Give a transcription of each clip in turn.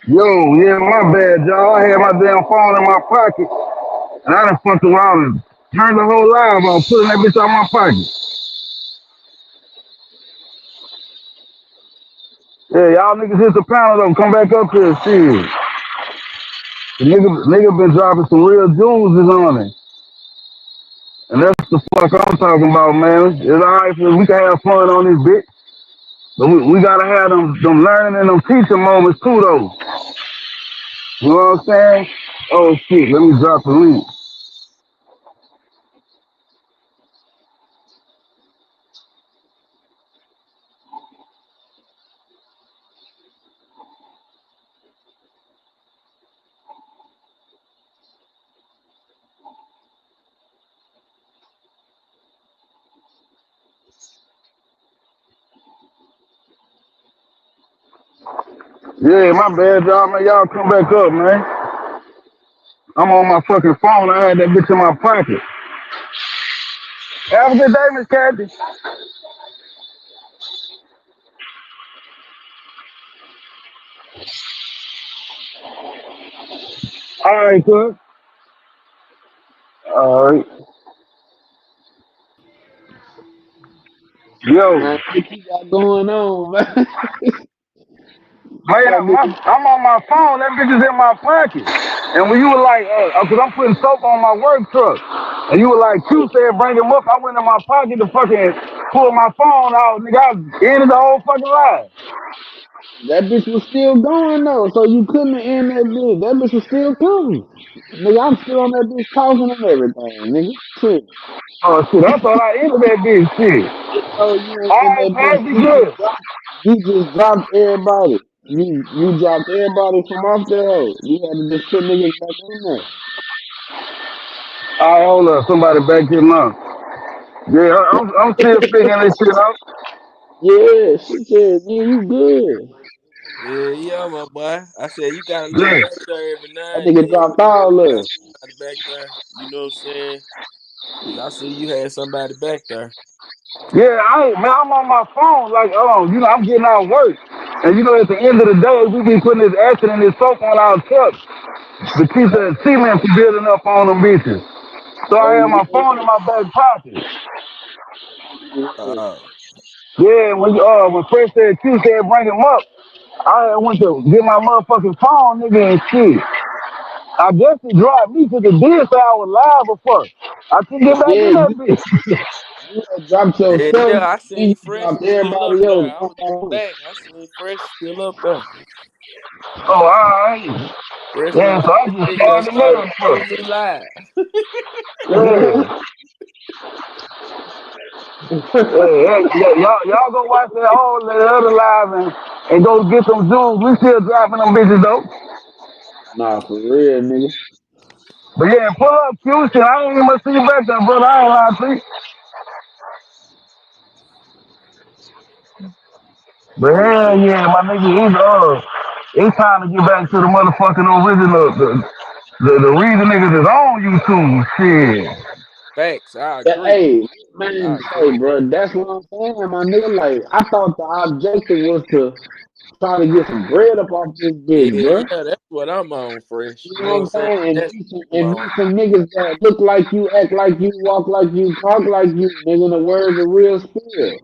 Yo, yeah, my bad, y'all. I had my damn phone in my pocket, and I done fucked around and turned the whole live on, putting that bitch out my pocket. Yeah, y'all niggas hit the panel though. Come back up here, shit. The nigga been dropping some real jewels on it. And that's the fuck I'm talking about, man. It's alright for we can have fun on this bitch. But we gotta have them learning and them teaching moments too though. You know what I'm saying? Oh shit, let me drop the link. Yeah, my bad, y'all, man. Y'all come back up, man. I'm on my fucking phone. I had that bitch in my pocket. Have a good day, Miss Kathy. All right, cuz. All right. Yo, Man, what you got going on, man? man, That nigga, I'm on my phone. That bitch is in my pocket. And when you were like, cause I'm putting soap on my work truck, and you were like, Q said bring him up. I went in my pocket to fucking pull my phone out, nigga. I ended the whole fucking line. that bitch was still going though, so you couldn't end that bitch. That bitch was still coming. Nigga, I'm still on that bitch talking and everything, nigga. Shit. Oh shit, I thought I ended that bitch shit. Oh, you All ain't in right, that bitch. pass it good. You just dropped everybody. You dropped everybody from off there. Hoe. You had to just put niggas back in there. All right, hold up. Somebody back here now. Yeah, I'm still figuring this shit out. Yeah, she said, yeah, you good. Yeah, yeah, my boy. I said you gotta look Yeah. back there every now That and nigga then. dropped You know, all you got of. somebody back there. You know what I'm saying? Cause I see you had somebody back there. Yeah, man, I'm on my phone, like, I'm getting out of work. And at the end of the day, we be putting this acid and this soap on our trucks to keep the cement from building up on them bitches. So I Oh have my yeah. phone in my back pocket. Yeah. Uh, Yeah, when Fresh said Q said bring him up, I went to get my motherfucking phone, nigga, and shit. I guess he dropped me because it did say I was live before. I couldn't get back Yeah, in that bitch. you had dropped yeah, yourself, yeah. I then seen you Fresh dropped was still up everybody else. there. I was looking back. I seen Fresh still up there. Oh, all right. Fresh was Yeah, so like, I this just nigga done started started another trolling fuck. me live. Yeah. Y'all go watch that whole the other live and go get some jewels. We still dropping them bitches though. Nah, for real, nigga. But yeah, pull up Q shit. I ain't even gonna see you back there, brother. I ain't lying to you. But hell yeah, my nigga, it's time to get back to the motherfucking original, the reason niggas is on YouTube. Shit. Facts. I Yeah, agree. hey, I man, agree hey, with bro, that. that's what I'm saying, my nigga. Like, I thought the objective was to try to get some bread up off this Yeah, bitch, bro. yeah. That's what I'm on, Fresh. You You know know what what I'm I'm saying? saying? And That's be some, what I'm and on. be some niggas that look like you, act like you, walk like you, talk like you, nigga. In the words of real spill.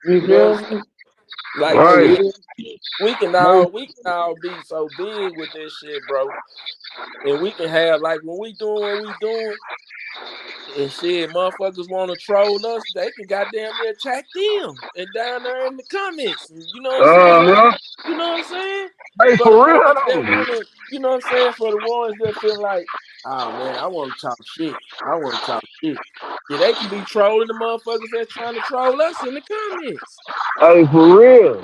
You You know what I'm feel saying? me? Like Like Right. shit. real, no, We can all be so big with this shit, bro. And we can have like when we doing what we doing and shit, motherfuckers want to troll us, they can goddamn near attack them and down there in the comments. You know what I'm saying? Uh-huh. You know what I'm saying? Hey, For the for real ones that though. wanna, you know what I'm saying? For the ones that feel like, oh man, I want to talk shit. I want to talk shit. Yeah, they can be trolling the motherfuckers that trying to troll us in the comments. Hey, for real.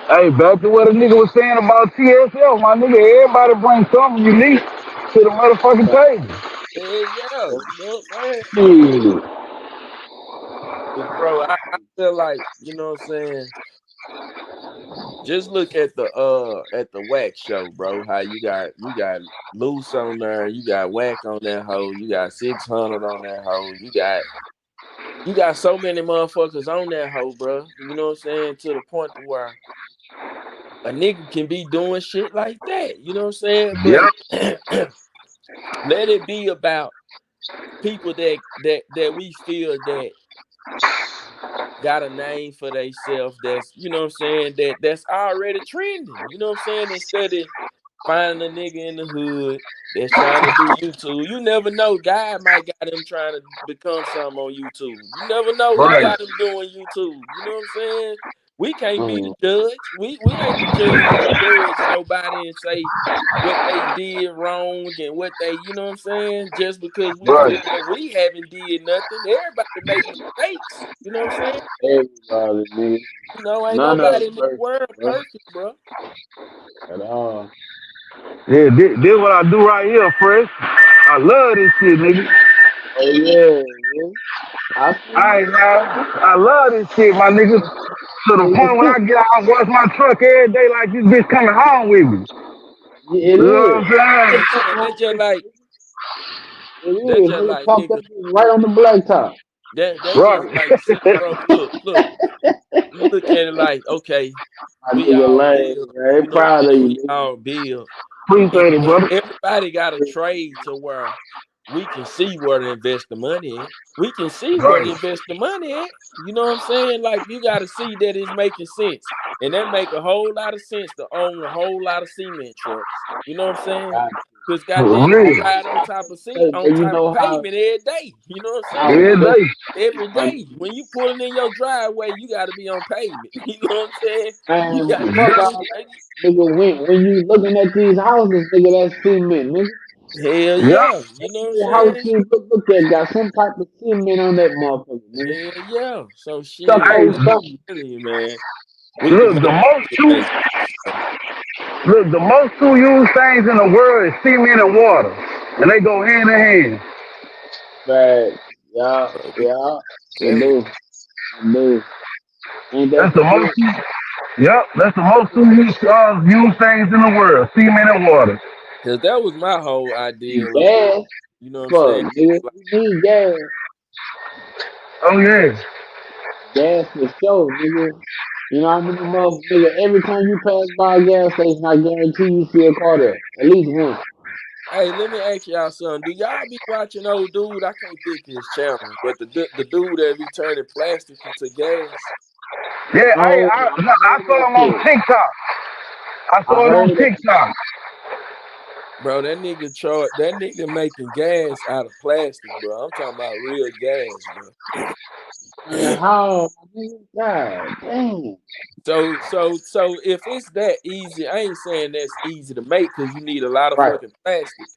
Hey, back to what a nigga was saying about TSL, my nigga. Everybody brings something unique to the motherfucking table. Yeah, yeah. You know what I'm saying? Shit. But bro, I feel like, you know what I'm saying? Just look at the wax show, bro. How you got loose on there, you got whack on that hoe, you got 600 on that hoe, you got so many motherfuckers on that hoe, bro. You know what I'm saying? To the point to where a nigga can be doing shit like that. You know what I'm saying? Yep. But let it be about people that we feel that got a name for themselves that's, you know what I'm saying, that's already trending. You know what I'm saying? Instead of finding a nigga in the hood that's trying to do YouTube. You never know. God might got him trying to become something on YouTube. You never know who Right. got him doing YouTube. You know what I'm saying? We can't be the Mm. judge. We ain't the judge to judge nobody and say what they did wrong and what they, you know what I'm saying? Just because we Right. feel that we haven't did nothing. Everybody make mistakes. You know what I'm saying? Everybody, nigga. You know, ain't None of nobody it in this perfect, world bro. perfect, bro. At all. Yeah, this what I do right here, Fresh. I love this shit, nigga. Oh yeah, yeah. I see. I ain't I love this shit, my nigga. To the point when Nigga, I get out and wash my truck every day like this bitch coming home with me. it You know what is. I'm saying? It's Man, fucking that's on just with like you. It that's is. just Nigga like park that nigga. bitch right on the blacktop. That's just Right. like see, bro. Look. You look at it like, okay, My we nigga all lame, build. man. They You know what proud I'm of saying? you, We nigga. all build. And Appreciate it, brother. everybody got a trade to where we can see where to invest the money in. We can see where to Right. invest the money at. You know what I'm saying? Like you got to see that it's making sense, and that make a whole lot of sense to own a whole lot of cement trucks. You know what I'm saying? God, Because For goddamn, you real. ride on top of hey, on but you top of know pavement every day. You know what I'm how saying? Every Like day. investors, every my day when you pulling in your driveway, you got to be on pavement. You know what I'm saying? You man, got to fuck do, all that. Nigga, when you looking at these houses, nigga, that's cement, nigga. hell Yep. yeah. You know what I'm Every house saying? you look at got some type of cement on that motherfucker, nigga. Hell yeah. So Some shit, Hey, old I'm something. telling you, man, we can look, make the most it two make sense, though. used things in the world is cement and water. And they go hand in hand. But yeah, Bro, we yeah, they telling you. do. They do. Ain't that That's the some most shit? yep, that's the most used things in the world. Cement and water. Cause that was my whole idea of it. Gas, You know what I'm saying? fuck, nigga. Like, We need gas. Oh yeah. Gas for sure, nigga. You know how many months, nigga, every time you pass by a gas station, I guarantee you see a car there. At least one. hey, let me ask y'all something. Do y'all be watching old dude? I can't think of his channel, but the dude that be turning plastic into gas. Yeah, Oh, I I heard saw that him on shit. TikTok. I I saw it on heard that shit. TikTok. Bro, that nigga making gas out of plastic, bro. I'm talking about real gas, bro. Man, how, nigga? God damn. So if it's that easy, I ain't saying that's easy to make because you need a lot of Right, fucking plastic.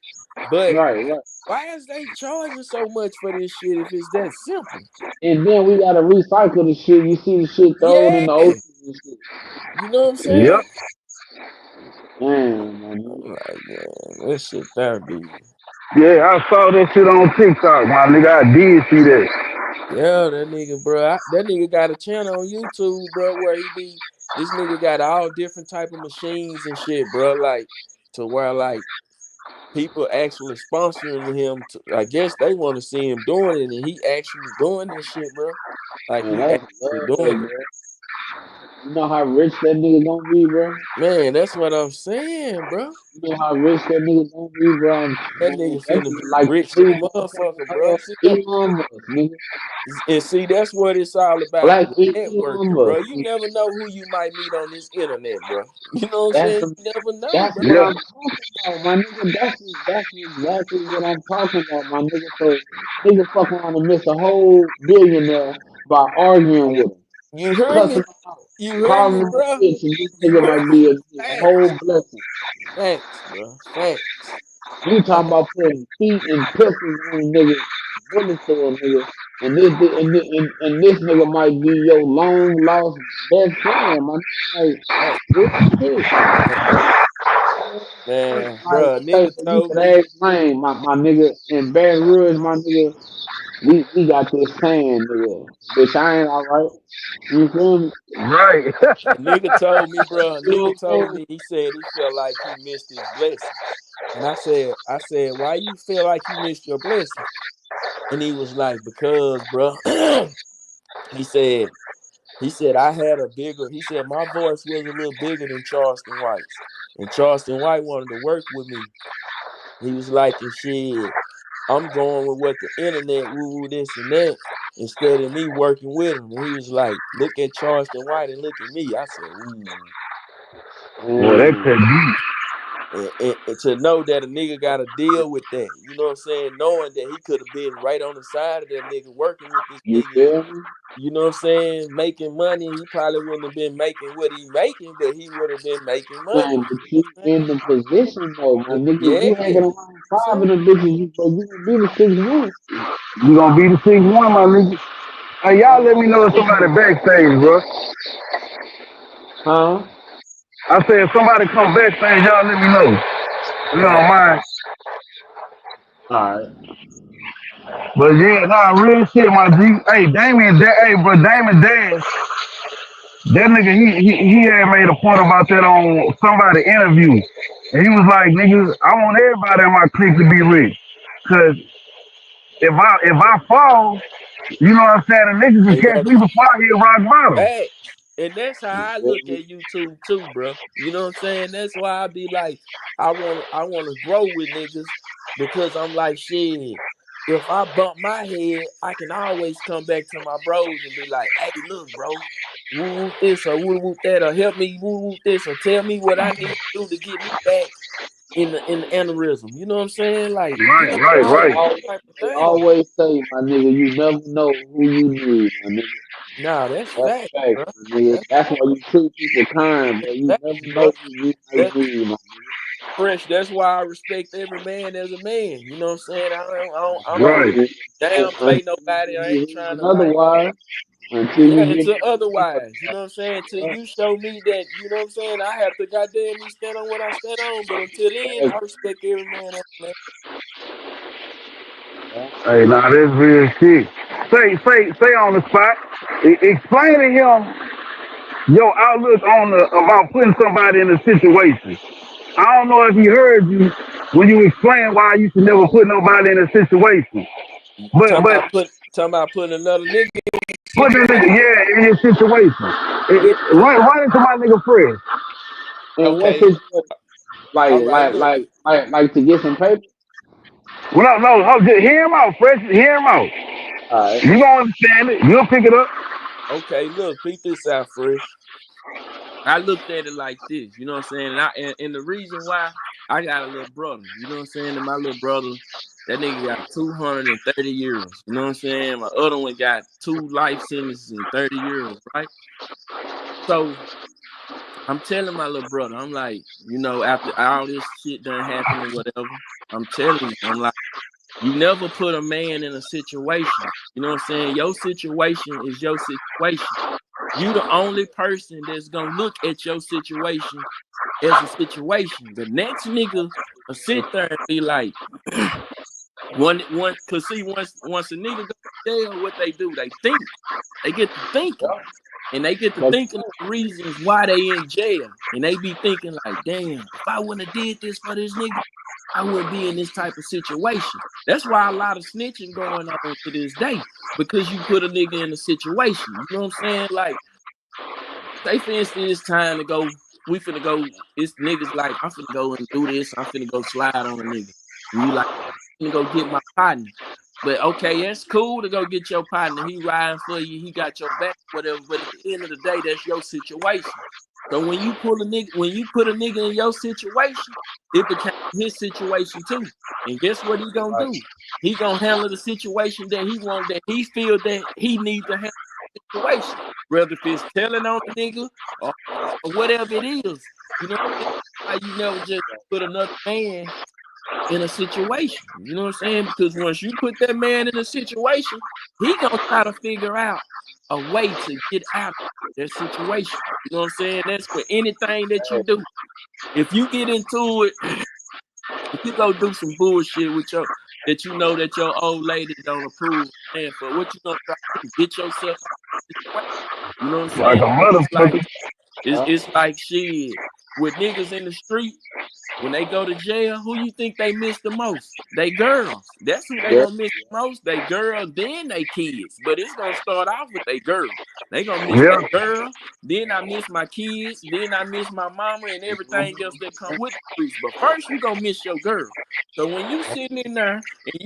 But right. why is they charging so much for this shit if it's that simple? And then we gotta recycle the shit. You see the shit thrown in Yeah, the ocean and shit. you know what I'm Yep. saying? Damn, my nigga. I'm like, man, this shit that be. Yeah, I saw that shit on TikTok, my nigga. I did see that. Yeah, that nigga, bro. That nigga got a channel on YouTube, bro, where he be. This nigga got all different type of machines and shit, bro. Like to where like people actually sponsoring him. I guess they want to see him doing it, and he actually doing this shit, bro. Like Man, he that's actually love, doing it. bro. You know how rich that nigga gonna be, bro? Man, that's what I'm saying, bro. You know how rich that nigga gonna be, bro? That Man, nigga that finna nigga be like the rich than a new motherfucker, motherfucking bro. See, Elon Musk, nigga. and see, that's what it's all about. Black The Elon networking, bro. Musk, You nigga. never know who you might meet on this internet, bro. You know what I'm That's saying? the, You never know, that's bro. what Yeah. I'm talking about, my nigga. That's exactly what I'm talking about, my nigga. So nigga fuck around and miss a whole billionaire by arguing with him, You heard cussing me? him out, You heard calling me, him a bro? bitch, and this You nigga heard might me? be a Facts, whole blessing. facts, bro. Facts. You I talking about putting feet and pistols on a nigga, bullets to a nigga, and this nigga might be your long lost best friend, my nigga. Like facts, real shit. man, Like, bro. say, Nigga you told could me, ask Wayne, my nigga, in Baton Rouge, my nigga, we got this saying, nigga, bitch, I ain't alright. You feel me? Right. a nigga told me, bro. A You know nigga what I'm told saying? me. He said he felt like he missed his blessing, and I said, why you feel like you missed your blessing? And he was like, because, bro. He said He said I had a bigger. He said my voice was a little bigger than Charleston White's, and Charleston White wanted to work with me. He was like, and shit, I'm going with what the internet woo this and that instead of me working with him. And he was like, look at Charleston White and look at me. I said, ooh. Well, that could be. And to know that a nigga got to deal with that, you know what I'm saying? Knowing that he could have been right on the side of that nigga working with this You nigga, feel me? you know what I'm saying? Making money. He probably wouldn't have been making what he making, but he would have been making money. Man, but you in the position though, my nigga. Yeah. You hanging around five of them bitches, you gonna be the 6'1". You gonna be the 6'1", my nigga. Hey, y'all let me know if somebody backstage, bro. Huh? I said if somebody come backstage, y'all let me know. You don't mind. Alright. But yeah, nah, real shit, my G. Hey, Damon Dash, that nigga, he had made a point about that on somebody interview. And he was like, niggas, I want everybody in my clique to be rich. Cause if I fall, you know what I'm saying, the niggas can And catch that's me before I hit rock bottom. facts. And that's how You I feel look me? at YouTube too, bro. You know what I'm saying? That's why I be like, I wanna grow with niggas because I'm like, shit. If I bump my head, I can always come back to my bros and be like, hey, look, bro, woo woo this or woo woo that, or help me woo woo this, or tell me what I need to do to get me back in the aneurysm. You know what I'm saying? Like, you know, all Right. type of They things. always say, my nigga, you never know who you need, my nigga. Nah, that's That's facts, facts, bro. my nigga. That's That's why you treat people kind, bro. You facts, never bro. know who you might That need, my nigga. fresh. That's why I respect every man as a man. You know what I'm saying? I'm not Right. downplay nobody. I ain't trying to like, Otherwise, until yeah, you get until to a otherwise. You motherfucker. know what I'm saying? Till you show me that, you know what I'm saying? I have to goddamn me stand on what I stand on. But until then, I respect every man as a man. Hey, nah, that's real shit. Say on the spot. Explain to him your outlook on about putting somebody in a situation. I don't know if he heard you when you explained why you should never put nobody in a situation. But Talking about putting another nigga in a put that nigga, situation. yeah, in your situation. Yeah. Run into my nigga Fred. And what Okay. situation? Like, All right. like, Look. like, like, like to get some paper? Well, no, just hear him out, Fresh. Hear him out. All right. You gonna understand it. You'll pick it up. Okay. Look. Beat this out, fresh. I looked at it like this, you know what I'm saying? And the reason why I got a little brother, you know what I'm saying? And my little brother, that nigga got 230 years, you know what I'm saying? My other one got 2 life sentences and 30 years, right? So I'm telling my little brother, I'm like, you know, after all this shit done happened or whatever, I'm telling you, I'm like, you never put a man in a situation, you know what I'm saying? Your situation is your situation. You the only person that's gonna look at your situation as a situation. The next nigga will sit there and be like, cause see, once a nigga go to jail, what they do, they think. They get to thinking. And they get to But thinking of the reasons why they in jail. And they be thinking like, damn, if I wouldn't have did this for this nigga, I wouldn't be in this type of situation. That's why a lot of snitching going on to this day. Because you put a nigga in a situation. You know what I'm saying? Like, say for instance, it's time to go. We finna go. It's niggas like I'm finna go and do this. I'm finna go slide on a nigga. And you like I'm finna go get my partner. But okay, that's cool to go get your partner. He riding for you. He got your back, whatever. But at the end of the day, that's your situation. So when you put a nigga in your situation, it became his situation too. And guess what he gonna do? He gonna handle the situation that he want, that he feel that he need to handle the situation. Whether if it's telling on a nigga or whatever it is, you know what I'm saying? Why you never just put another man in a situation? You know what I'm saying? Because once you put that man in a situation, he gonna try to figure out a way to get out of that situation. You know what I'm saying? That's for anything that you do. If you get into it, if you go do some bullshit with your that you know that your old lady don't approve and for what you gonna try to do, get yourself out of the situation. You know what I'm Like saying? a So it's like motherfucker. it's like shit with niggas in the street. When they go to jail, who you think they miss the most? They girls. That's who they Yeah. gonna miss the most. They girls, then they kids. But it's gonna start off with they girl. They gonna miss Yeah. that girl. Then I miss my kids. Then I miss my mama and everything else that come with the streets. But first, you gonna miss your girl. So when you sitting in there and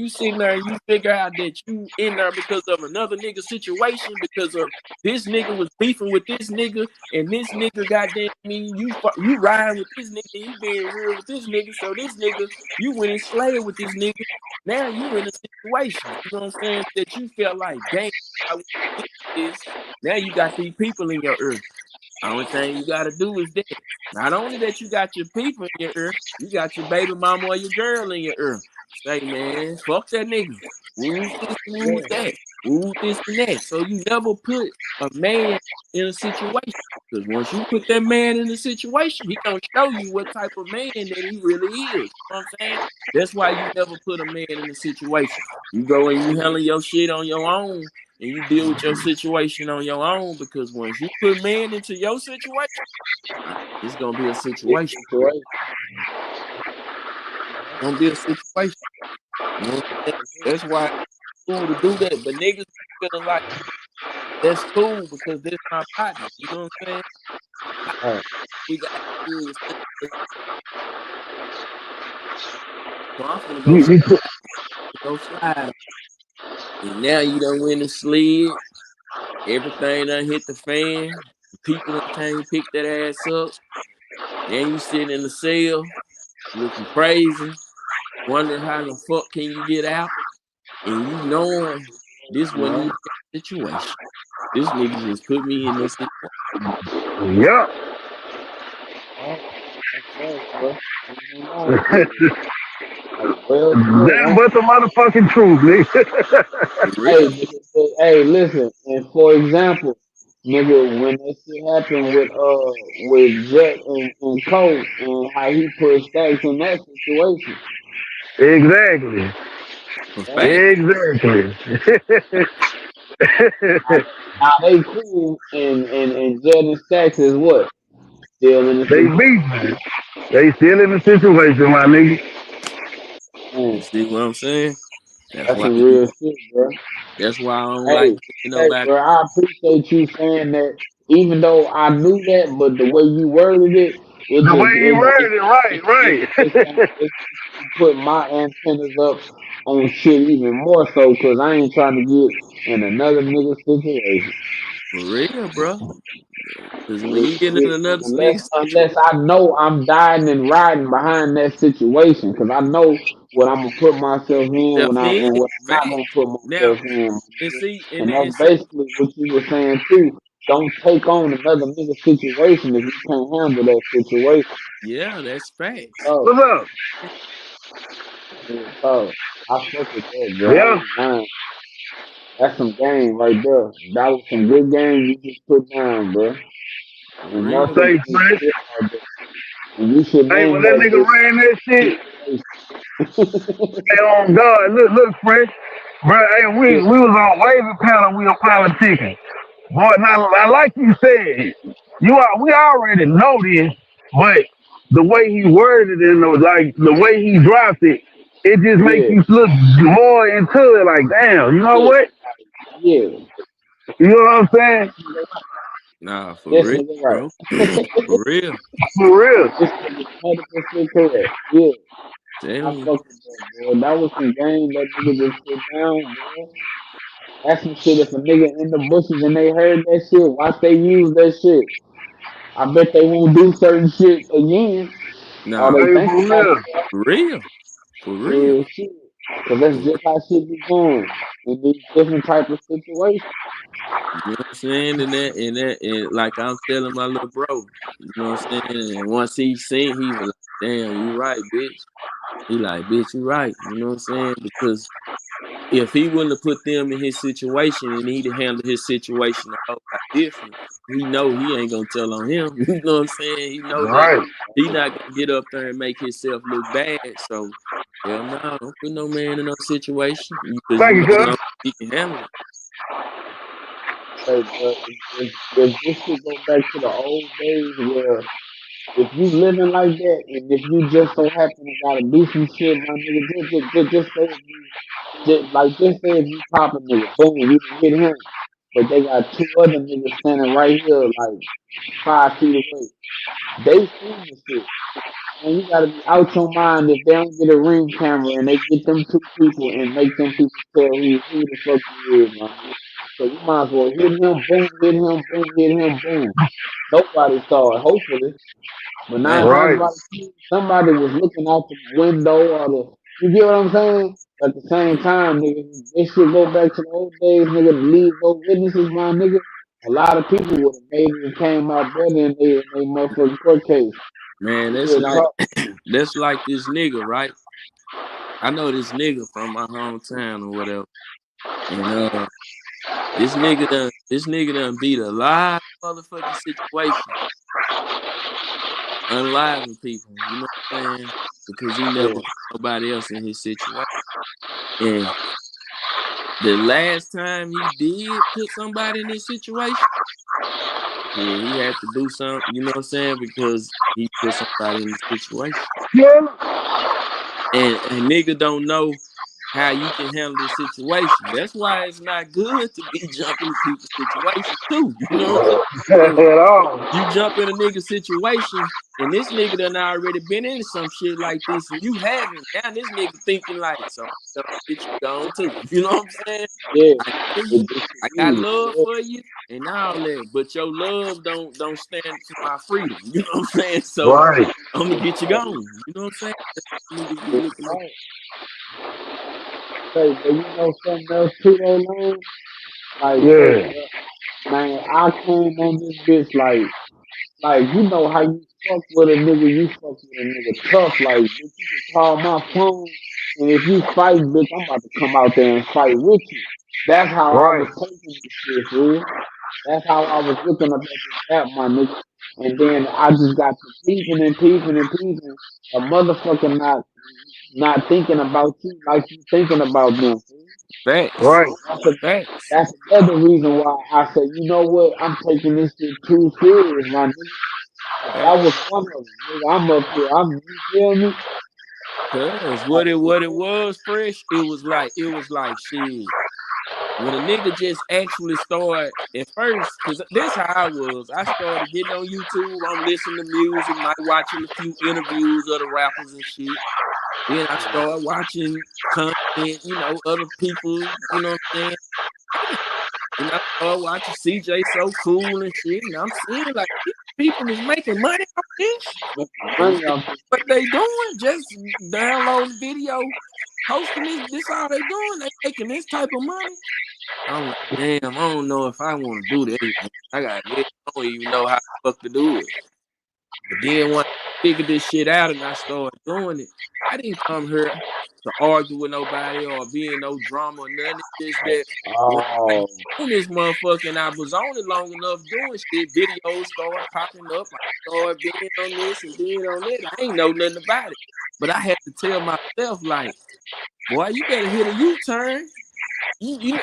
you figure out that you in there because of another nigga situation, because of this nigga was beefing with this nigga, and this nigga goddamn me, you riding with this nigga, you being real with this nigga, so this nigga, you went and slayed with this nigga. Now you in a situation, you know what I'm saying, that you felt like, dang, I wouldn't do this. Now you got these people in your ear. Only thing you gotta do is that. Not only that you got your people in your ear, you got your baby mama or your girl in your ear. Say, man, fuck that nigga. Who's this? Who's Yeah. that? Who's this and that? So you never put a man in a situation. Because once you put that man in a situation, he gonna show you what type of man that he really is. You know what I'm saying? That's why you never put a man in a situation. You go and you handle your shit on your own and you deal with your situation on your own, because once you put man into your situation, it's gonna be a Big situation. situation. It's gonna be a situation. You know what I'm saying? That's why it's cool to do that. But niggas feeling like that's cool because that's my partner. You know what I'm saying? Right. We got kids. So I'm finna You, you, go slide. And now you done win the slid. Everything done hit the fan. People done came pick that ass up. Now you sitting in the cell looking crazy, wondering how the fuck can you get out, and you knowing this wasn't Right. even a situation. This nigga just put me in this situation. yeah. Right. That's right, bro. You know, like, well said, That huh? but the motherfucking truth, nigga. For Hey, real. nigga, hey, listen. And for example, nigga, when that shit happened with Jet and Cole and how he put Stacks in that situation, Exactly. For right? fact. Exactly. Now, now they cool and Jet and Stacks is what? Still in the They situation. beefing. They still in the situation, my nigga. You Man, see what I'm saying? That's that's why some you real shit, bro. that's why I don't like Hey, bringing hey, nobody. bro, I appreciate you saying that. Even though I knew that, but the way you worded it, The way he worded it, right, right. it just put my antennas up on shit even more so, cause I ain't trying to get in another nigga situation. For real, bro. Because when It, you get in it, another unless nigga situation, unless I know I'm dying and riding behind that situation, cause I know what I'm gonna put myself in step when I in, and what I'm not fact. gonna put Now, myself in. and see, And and that's see, basically what you were saying too. Don't take on another nigga situation if you can't handle that situation. yeah, that's facts. Oh, What's up? oh, I fuck with that, bro. I Yeah. ain't lying. That's some game right there. That was some good game you just put down, bro. For And more real, so bro. Say, you need to Fresh. put right there. And you should Hey, when name that that nigga bitch ran that shit, situation. hey, on God, look, Fresh. Bro, hey, Yeah, we was on wavy panel, we were politicking. Boy, now, like you said, we already know this, but the way he worded it, and like the way he dropped it, it just makes yeah, you look more into it. Like, damn, you know yeah, what? yeah. You know what I'm saying? Nah, for This real, nigga right. bro. For real. For real. This nigga 100% correct. Yeah. I Damn. fuck with that, boy. That was some game that nigga just put down, boy. That's some shit. If a nigga in the bushes and they heard that shit, watch they use that shit. I bet they won't do certain shit again. Or Nah, they Hey, think for about real. it. for real. For real. Real shit. Cause that's For real. just how shit be going in these different type of situations. You know what I'm saying? And like I'm telling my little bro, you know what I'm saying? And once he seen, he was like, damn, you right, bitch. He like, bitch, you right. You know what I'm saying? Because if he wouldn't have put them in his situation and he'd have handled his situation a whole lot different, he know he ain't gonna tell on him. You know what I'm saying? He know that Right. he not gonna get up there and make himself look bad. So hell no, don't put no man in no situation because Thank you you, know cuz. long he can handle it. Hey, bro, if this shit go back to the old days where if you living like that, and if you just so happen to gotta do some shit, my nigga, just say if you just say if you pop a nigga, boom, you done hit him, but they got two other niggas standing right here, like 5 feet away. They seen the shit. And you gotta be out your mind if they don't get a ring camera and they get them two people and make them people tell who the fuck you is, my nigga. So you might as well hit him, boom, hit him, boom, hit him, boom. Nobody saw it, hopefully. But nine Fact. times Right. out of 10, somebody was looking out the window or the, you get what I'm saying? At the same time, nigga, this shit go back to the old days, nigga, to leave no witnesses, my nigga. A lot of people would have made it and came out better in they motherfucking court case. Man, Real talk. that's like this nigga, right? I know this nigga from my hometown or whatever. And this nigga done beat a lot of motherfucking situations, unliving people, you know what I'm saying? Because he never Yeah. put nobody else in his situation. And the last time he did put somebody in this situation, yeah, he had to do something, you know what I'm saying? Because he put somebody in the situation. Yeah. And nigga don't know how you can handle this situation. That's why it's not good to be jumping in people's situation too. You know what I'm saying? At all. You jump in a nigga situation, and this nigga done already been in some shit like this, and you haven't. Now this nigga thinking like, so I'm gonna get you gone too. You know what I'm saying? Yeah. I know you. It I got disobedience. love Yeah. for you and all that, but your love don't stand for my freedom. You know what I'm saying? So Right. I'm gonna get you Right. gone. You know what I'm saying? Niggas be Yeah. looking at. Right. Say, but you know something else too, though, man? Like, look, Yeah. bro, man, I came on this bitch like you know how you fuck with a nigga, you fuck with a nigga tough. Like, bitch, you can call my phone, and if you fight, bitch, I'm about to come out there and fight with you. That's how I Right. was taking this shit, fool. That's how I was looking up at this app, my nigga. And then I just got to peeping and peeping and peeping. A motherfucker not thinking about you like you thinking about them. Fool. Facts. Right. That's a, Facts. that's another reason why I said, you know what, I'm taking this shit too serious, my nigga. That Facts. was one of them. Nigga, I'm up here. You feel me? Cause Like, what it was fresh, it was like shit. When a nigga just actually started at first, cause this how I was. I started getting on YouTube. I'm listening to music, might watching a few interviews of the rappers and shit. Then I started watching content, other people, you know what I'm saying? Damn. And I started watching CJ So Cool and shit. And I'm seeing like these people is making money off this. making And money off this what they doing? Just downloading video, posting this all they doing. They making this type of money. I'm like, damn, I don't know if I want to do that. Man. I don't even know how the fuck to do it. But then when I figured this shit out and I started doing it, I didn't come here to argue with nobody or be in no drama or nothing. It's just that when I got Oh, on this motherfucker and I was on it long enough doing shit, videos started popping up. I started being on this and being on that. I ain't know nothing about it. But I had to tell myself, like, boy, you better hit a U-turn.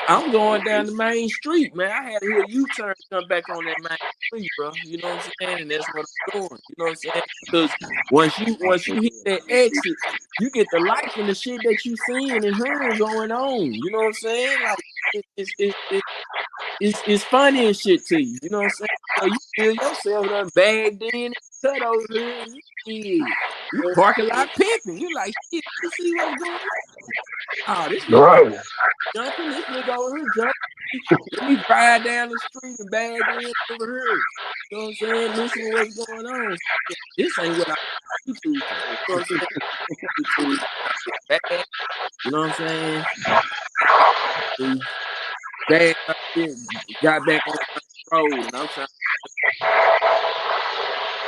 I'm going down the main street, man. I had to hit a U-turn to come back on that main street, bro. You know what I'm saying? And that's what I'm doing. You know what I'm saying? Because once you hit that exit, you get the life and the shit that you seeing and hearing going on. You know what I'm saying? Like it's funny and shit to you. You know what I'm saying? So you feel yourself done bagged in and cut over here, and you parking lot pimping. You like shit. You see what's going on? Oh, this nigga Right. jumping. This nigga over here jumping. Let me drive down the street and bag in over here. You know what I'm saying? Listen to what's going on. This ain't what I YouTube for. You know what I'm saying? YouTube when I get bad. You know what I'm saying? I got to bad. I got back on the road and I'm trying.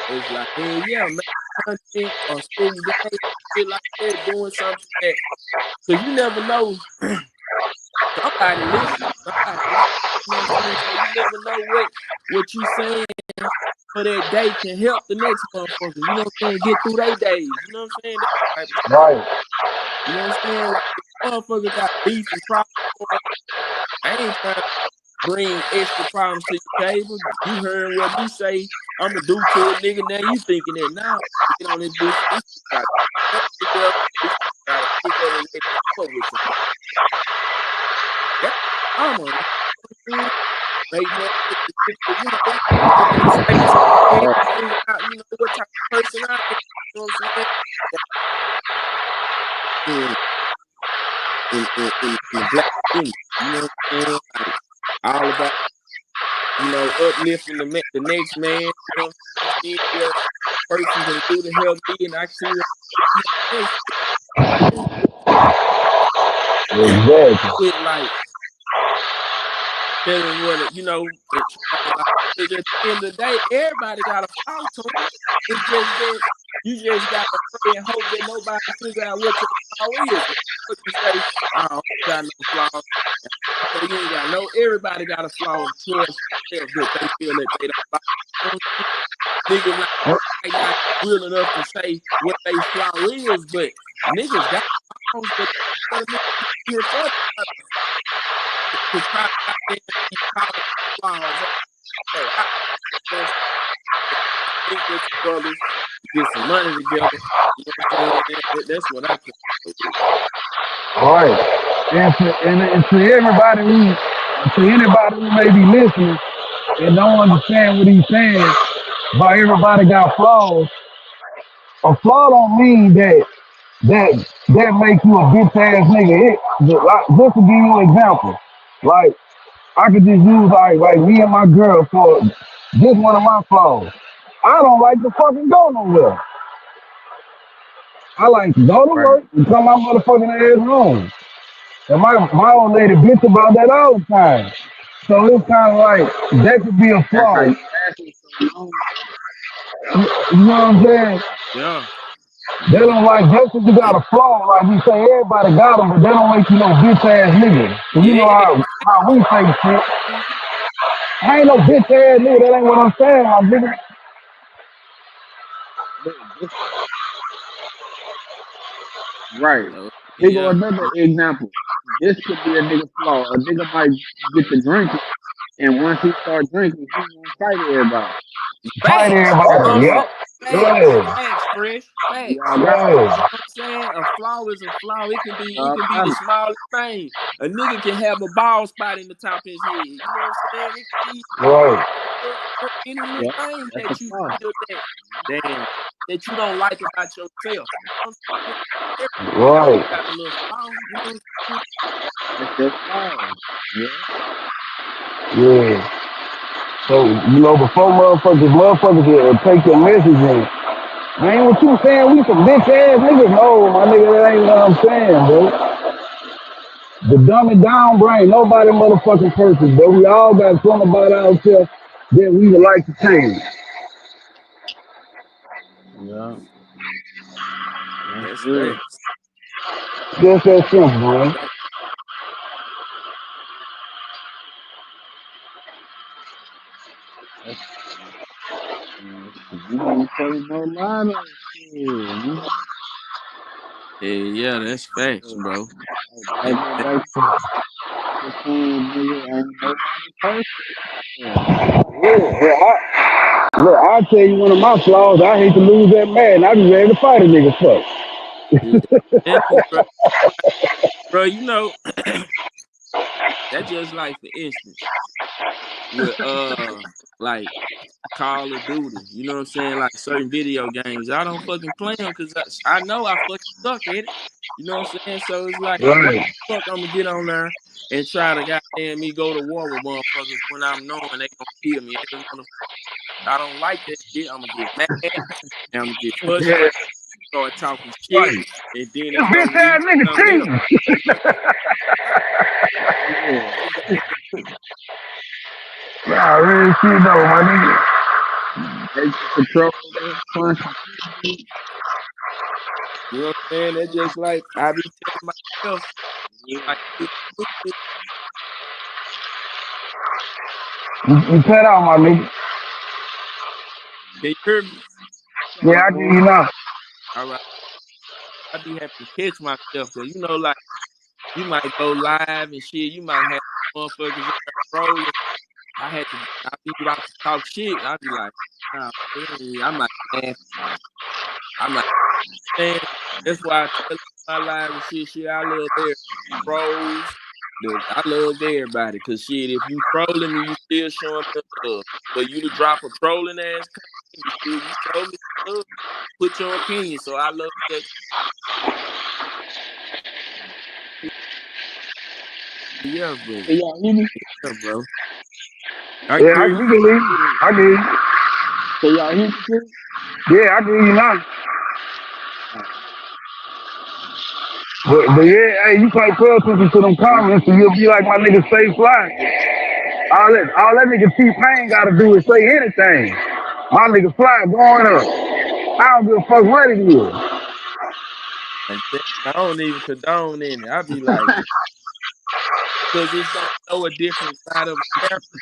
It's like, hey, yeah, make content or spending days, shit like that, doing something that, because you never know. Somebody listen. Somebody watch. You know what I'm saying? So you never know what you saying for that day can help the next motherfucker. You know what I'm saying? Get through their days. You know what I'm saying? That type of shit. Right. You know what I'm saying? Like if motherfucker got beef and problems going on, I ain't trying. bring extra problems to your table. You heard what me say, I'ma do to a nigga. Now you thinking that now get on this bitch, this got to together, this gotta pick up and let you up with somebody. That's right now, you know, get their space, figure out, you know, what type of person I am. You know what I'm saying? In the black community, you know what I'm saying? Like all about, you know, uplifting the next man. You know what I'm saying? See what person can do to help me, and I see what Exactly. with like telling what you know, and trying like at the end of the day, everybody got a flaw to them. It's just that you just gotta pray and hope that nobody figure out what your flaw is. What you say, I don't got no flaws. So you ain't got no. Everybody got a flaw towards themselves that they feel that they don't like. Niggas like not real enough to say what they flaw is, but niggas got flaws, but here for to try to call flaws. So I think with your brothers, get some money together. You know what I'm saying? That's what I come up with. All right. And to everybody to anybody who may be listening and don't understand what he's saying, about everybody got flaws. A flaw don't mean that makes you a bitch ass nigga. Just to give you an example, like I could just use like me and my girl for just one of my flaws. I don't like to fucking go nowhere. I like to go to Right. work and come my motherfucking ass home. And my old lady bitch about that all the time. So it's kind of like that could be a That's how flaw. you lasted so long. You know what I'm saying? Yeah. They Yeah. don't like just because you got a flaw, like we say everybody got them, but they don't make you no bitch ass nigga. So you know Yeah. how we say shit. I ain't no bitch ass nigga. That ain't what I'm saying, my nigga. Look, right. So Here go yeah. another example. This could be a nigga flaw. A nigga might get to drinking, and once he start drinking, he won't fight everybody. Fight Facts. You know what I'm everybody. saying? Yep. Facts. Yeah. Facts, fresh. Facts. Y'all got it. You Yeah. know what I'm saying? A flaw is a flaw. It Y'all can be got the it. smallest thing. A nigga can have a bald spot in the top of his head. You know what I'm saying? It can be Right. any little Yeah, thing that's a that you flaw. feel that you don't like about yourself. You know what I'm saying? Everybody Right. got a little flaw. You know what I'm saying? That's their flaw. Yeah. Yeah. So, before motherfuckers will take your message in. Man, what you saying? We some bitch ass niggas? No, my nigga, that ain't what I'm saying, bro. The dumb and down brain, nobody motherfucking perfect, but we all got something about ourselves that we would like to change. Yeah. That's That's real. facts. Just that simple, man. Facts. That's, you ain't telling no lie though. Shit. Yeah, that's facts, Hey, bro. I go back to saying, nigga, ain't nobody perfect. Yeah. Yeah, look, I'll tell you one of my flaws. I hate to lose that man. I be ready to fight a nigga fuck. Yeah. Simple, bro. Bro, you know, that's just like for instance, with like Call of Duty. You know what I'm saying? Like certain video games. I don't fucking play them because I know I fucking suck at it. You know what I'm saying? So it's like, what Right, the fuck I'm gonna get on there and try to goddamn me go to war with motherfuckers when I'm knowing they gonna kill me. I don't like that shit. I'm gonna get mad. And I'm gonna get yeah, frustrated. Start talking shit, right. and then This it's gonna bitch lead ass to nigga something else. cheating. You know what Yeah. I'm saying? Nah, real shit though, my nigga. Take the control, punch. You know what I'm saying? That's just like I be telling myself, like, You cut out, my nigga. can you hear me? Yeah, I give you now. All right. I be having to catch myself because like you might go live and shit. You might have motherfuckers in there rolling. I be about to talk shit. I be like, nah, I'm like, man, I'm like, man, that's why I tell my lives and shit. I love everybody. Trolls, I love everybody. Cause shit, if you trolling me, you still showing me love. But you to drop a trolling ass comment, shit, you show me love. Put your opinion. So I love that. Yeah, but Can y'all hear me? yeah, bro. I can Yeah, hear we you. can hear you. I can hear you. Can y'all hear me too? Yeah, I can hear you now. Alright. But yeah, hey, you can't pay attention to them comments and you'll be like my nigga Stay Fly. All that nigga T-Pain gotta do is say anything. My nigga Fly going up. I don't give a fuck what it is. Like that. I don't even condone in it. I be like, cause it's gonna show a different side of a character.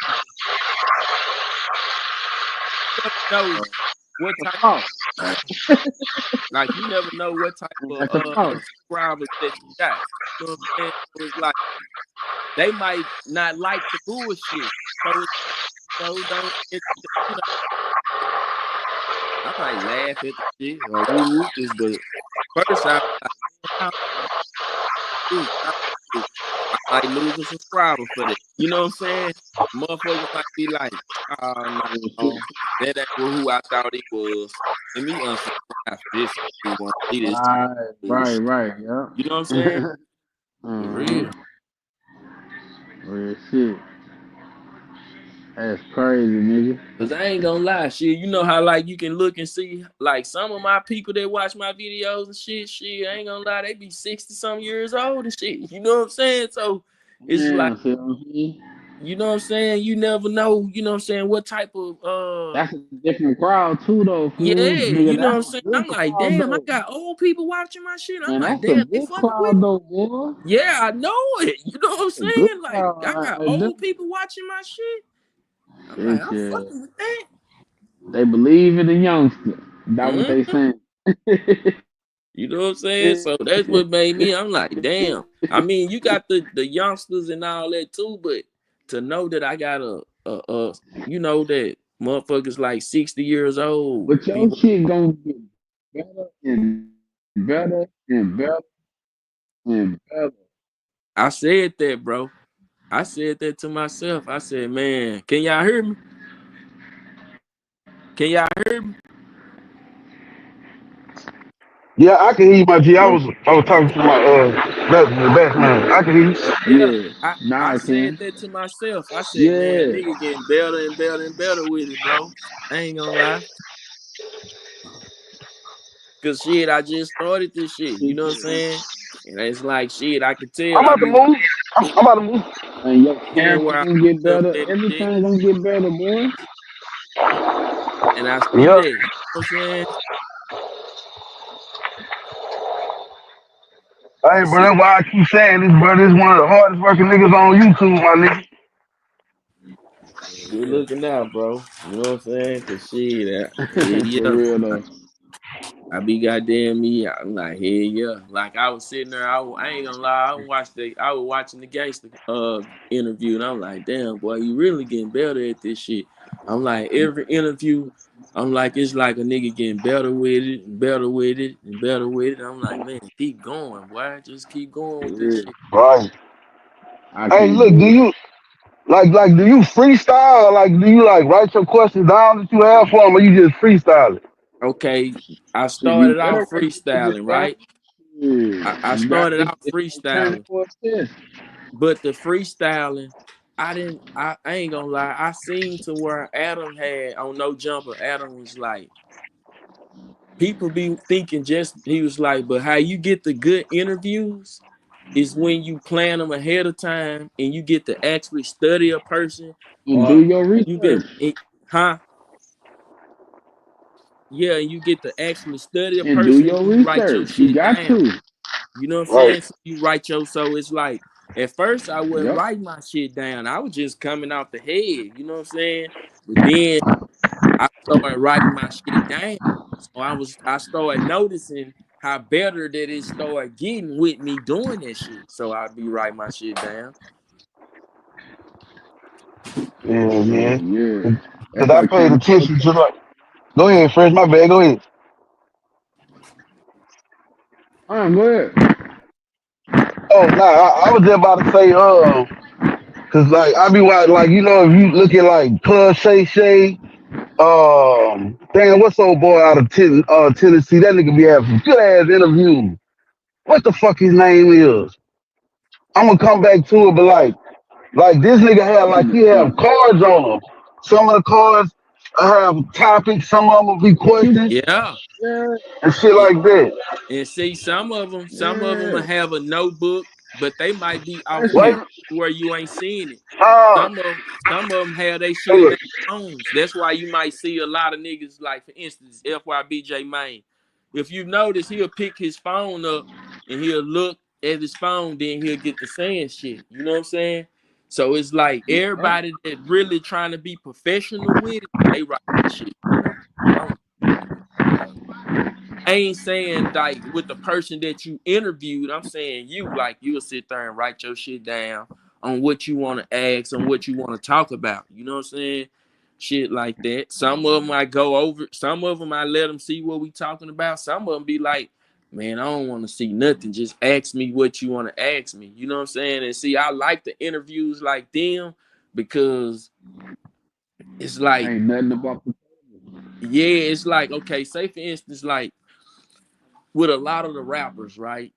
You never know what That's type. a fault. Like you never know what type of That's a fault. subscribers that you got. You know what I'm saying? So it's like they might not like the bullshit. So it's like, don't you know, I might laugh at the shit or woo this, but first I like, I do. I might lose a subscriber for that. You know what I'm saying? Motherfucker might be like, oh no, that ain't who I thought he was. Let me unsubscribe this. He want to see this type of bullshit. Right, yeah. You know what I'm saying? For Uh-huh. real. Real shit. That's crazy, nigga. Cause I ain't gonna lie, shit. You know how like you can look and see like some of my people that watch my videos and shit. I ain't gonna lie, they be 60 some years old and shit. You know what I'm saying? So it's like, Yeah, see what I'm saying? you know what I'm saying? You never know, you know what I'm saying, what type of That's a different crowd too, though, yeah, fool. Nigga, you know what that's I'm a saying? good I'm like, crowd, damn, I though. got old people watching my shit. I'm Man, like, that's a damn, they good fucking with crowd, me. though, boy. Yeah, I know it. You know what I'm A good saying? Like, crowd I got right there. old people watching my shit. I'm like, Shit, I'm yeah. fucking with that. They believe in the youngster. That's what they Mhm. saying. You know what I'm saying? So that's what made me. I'm like, damn. I mean, you got the youngsters and all that too, but to know that I got you know that motherfuckers like 60 years old. But your shit gonna get better and better and better and better. I said that, bro. I said that to myself. I said, man, can y'all hear me? Can y'all hear me? Yeah, I can hear you, my G. I Yo, was I was talking to my best man. I can hear you. Yeah. yeah. Now I I said can. that to myself. I said, man, Yeah. nigga getting better and better and better with it, bro. I ain't gonna lie. Cause shit, I just started this shit. You know what I'm saying? And it's like shit, I can tell I'm I about to be move. I'm about to move. And your seeing character where I gonna get up better. at and shit. Everything gonna get better, boy. And I see Yeah. that. You know what I'm saying? Hey, I bro, see. that's why I keep saying this, bro. This is one of the hardest working niggas on YouTube, my nigga. Good looking out, bro. You know what I'm saying? Cause shit, For yeah. real though. I be goddamn me. I'm like, hey, yeah. Like I was sitting there, I ain't gonna lie, I was watching the gangster interview, and I'm like, damn, boy, you really getting better at this shit. I'm like, every interview, I'm like, it's like a nigga getting better with it, and better with it, and better with it. I'm like, man, keep going, boy. Just keep going For with this real. shit. Right. I Hey, can't look, do do it. you do you freestyle or like do you like write your questions down that you have for them or you just freestyle it? Okay, I Shit, you started better off write your shit freestyling, down. right? Shit. I You got started this out it's gonna turn freestyling. into a test. But the freestyling, I ain't gonna lie, I seen to where Adam had on No Jumper, Adam was like, people be thinking just he was like, but how you get the good interviews is when you plan them ahead of time and you get to actually study a person And do or your you get research. huh? Yeah, and you get to actually study a And do person your and you write your research. You shit got down. to. You know what I'm Right. saying? So you write your so it's like at first I wasn't Yep. writing my shit down. I was just coming off the head, you know what I'm saying? But then I started writing my shit down. So I started noticing how better that it started getting with me doing that shit. So I'd be writing my shit down. Yeah, yeah. Yeah. Cause That's I like paid trying to tell attention to like. Go ahead, Fresh. My bad. Go ahead. go ahead. Oh, nah. I was just about to say, cause like I be like you know if you look at like Club Shay Shay, damn, what's old boy out of Tennessee? That nigga be having some good ass interviews. What the fuck his name is? I'm gonna come back to it, but like this nigga had Let like me he see. have cards on them. Some of the cards have topics. Some of them will be You questions Yeah. yeah, and shit And, like that. and see, some of them will yeah. have a notebook, but they might be off That's Right? camera where you ain't seeing it. Uh, Some of them have they shit in look, their phones. That's why you might see a lot of niggas, like for instance, FYBJ Main. If you notice, he'll pick his phone up and he'll look at his phone, then he'll get to saying shit. You know what I'm saying? So it's like yeah. everybody that really trying to be professional with it, they write that shit down. I don't I ain't saying like with the person that you interviewed. I'm saying you like you'll sit there and write your shit down on what you want to ask, on what you want to talk about. You know what I'm saying? Shit like that. Some of them I go over. Some of them I let them see what we talking about. Some of them be like, man, I don't want to see nothing. Just ask me what you want to ask me. You know what I'm saying? And see, I like the interviews like them because it's like, Ain't nothing about the yeah, it's like, okay, say for instance, like with a lot of the rappers, right?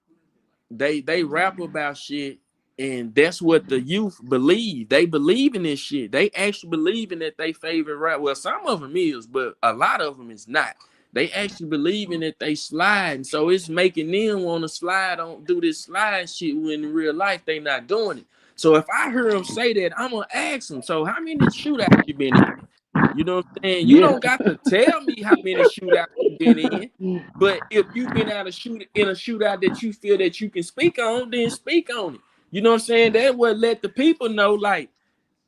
They rap about shit, and that's what the youth believe. They believe in this shit. They actually believe in that they favorite rap. Well, some of them is, but a lot of them is not. They actually believe in that they slide, and so it's making them want to slide on do this slide shit when in real life they not doing it. So if I hear them say that, I'm gonna ask them. So how many shootouts you been in? You know what I'm saying? You yeah. don't got to tell me how many shootouts you been in. But if you've been out of shoot in a shootout that you feel that you can speak on, then speak on it. You know what I'm saying? That would let the people know, like,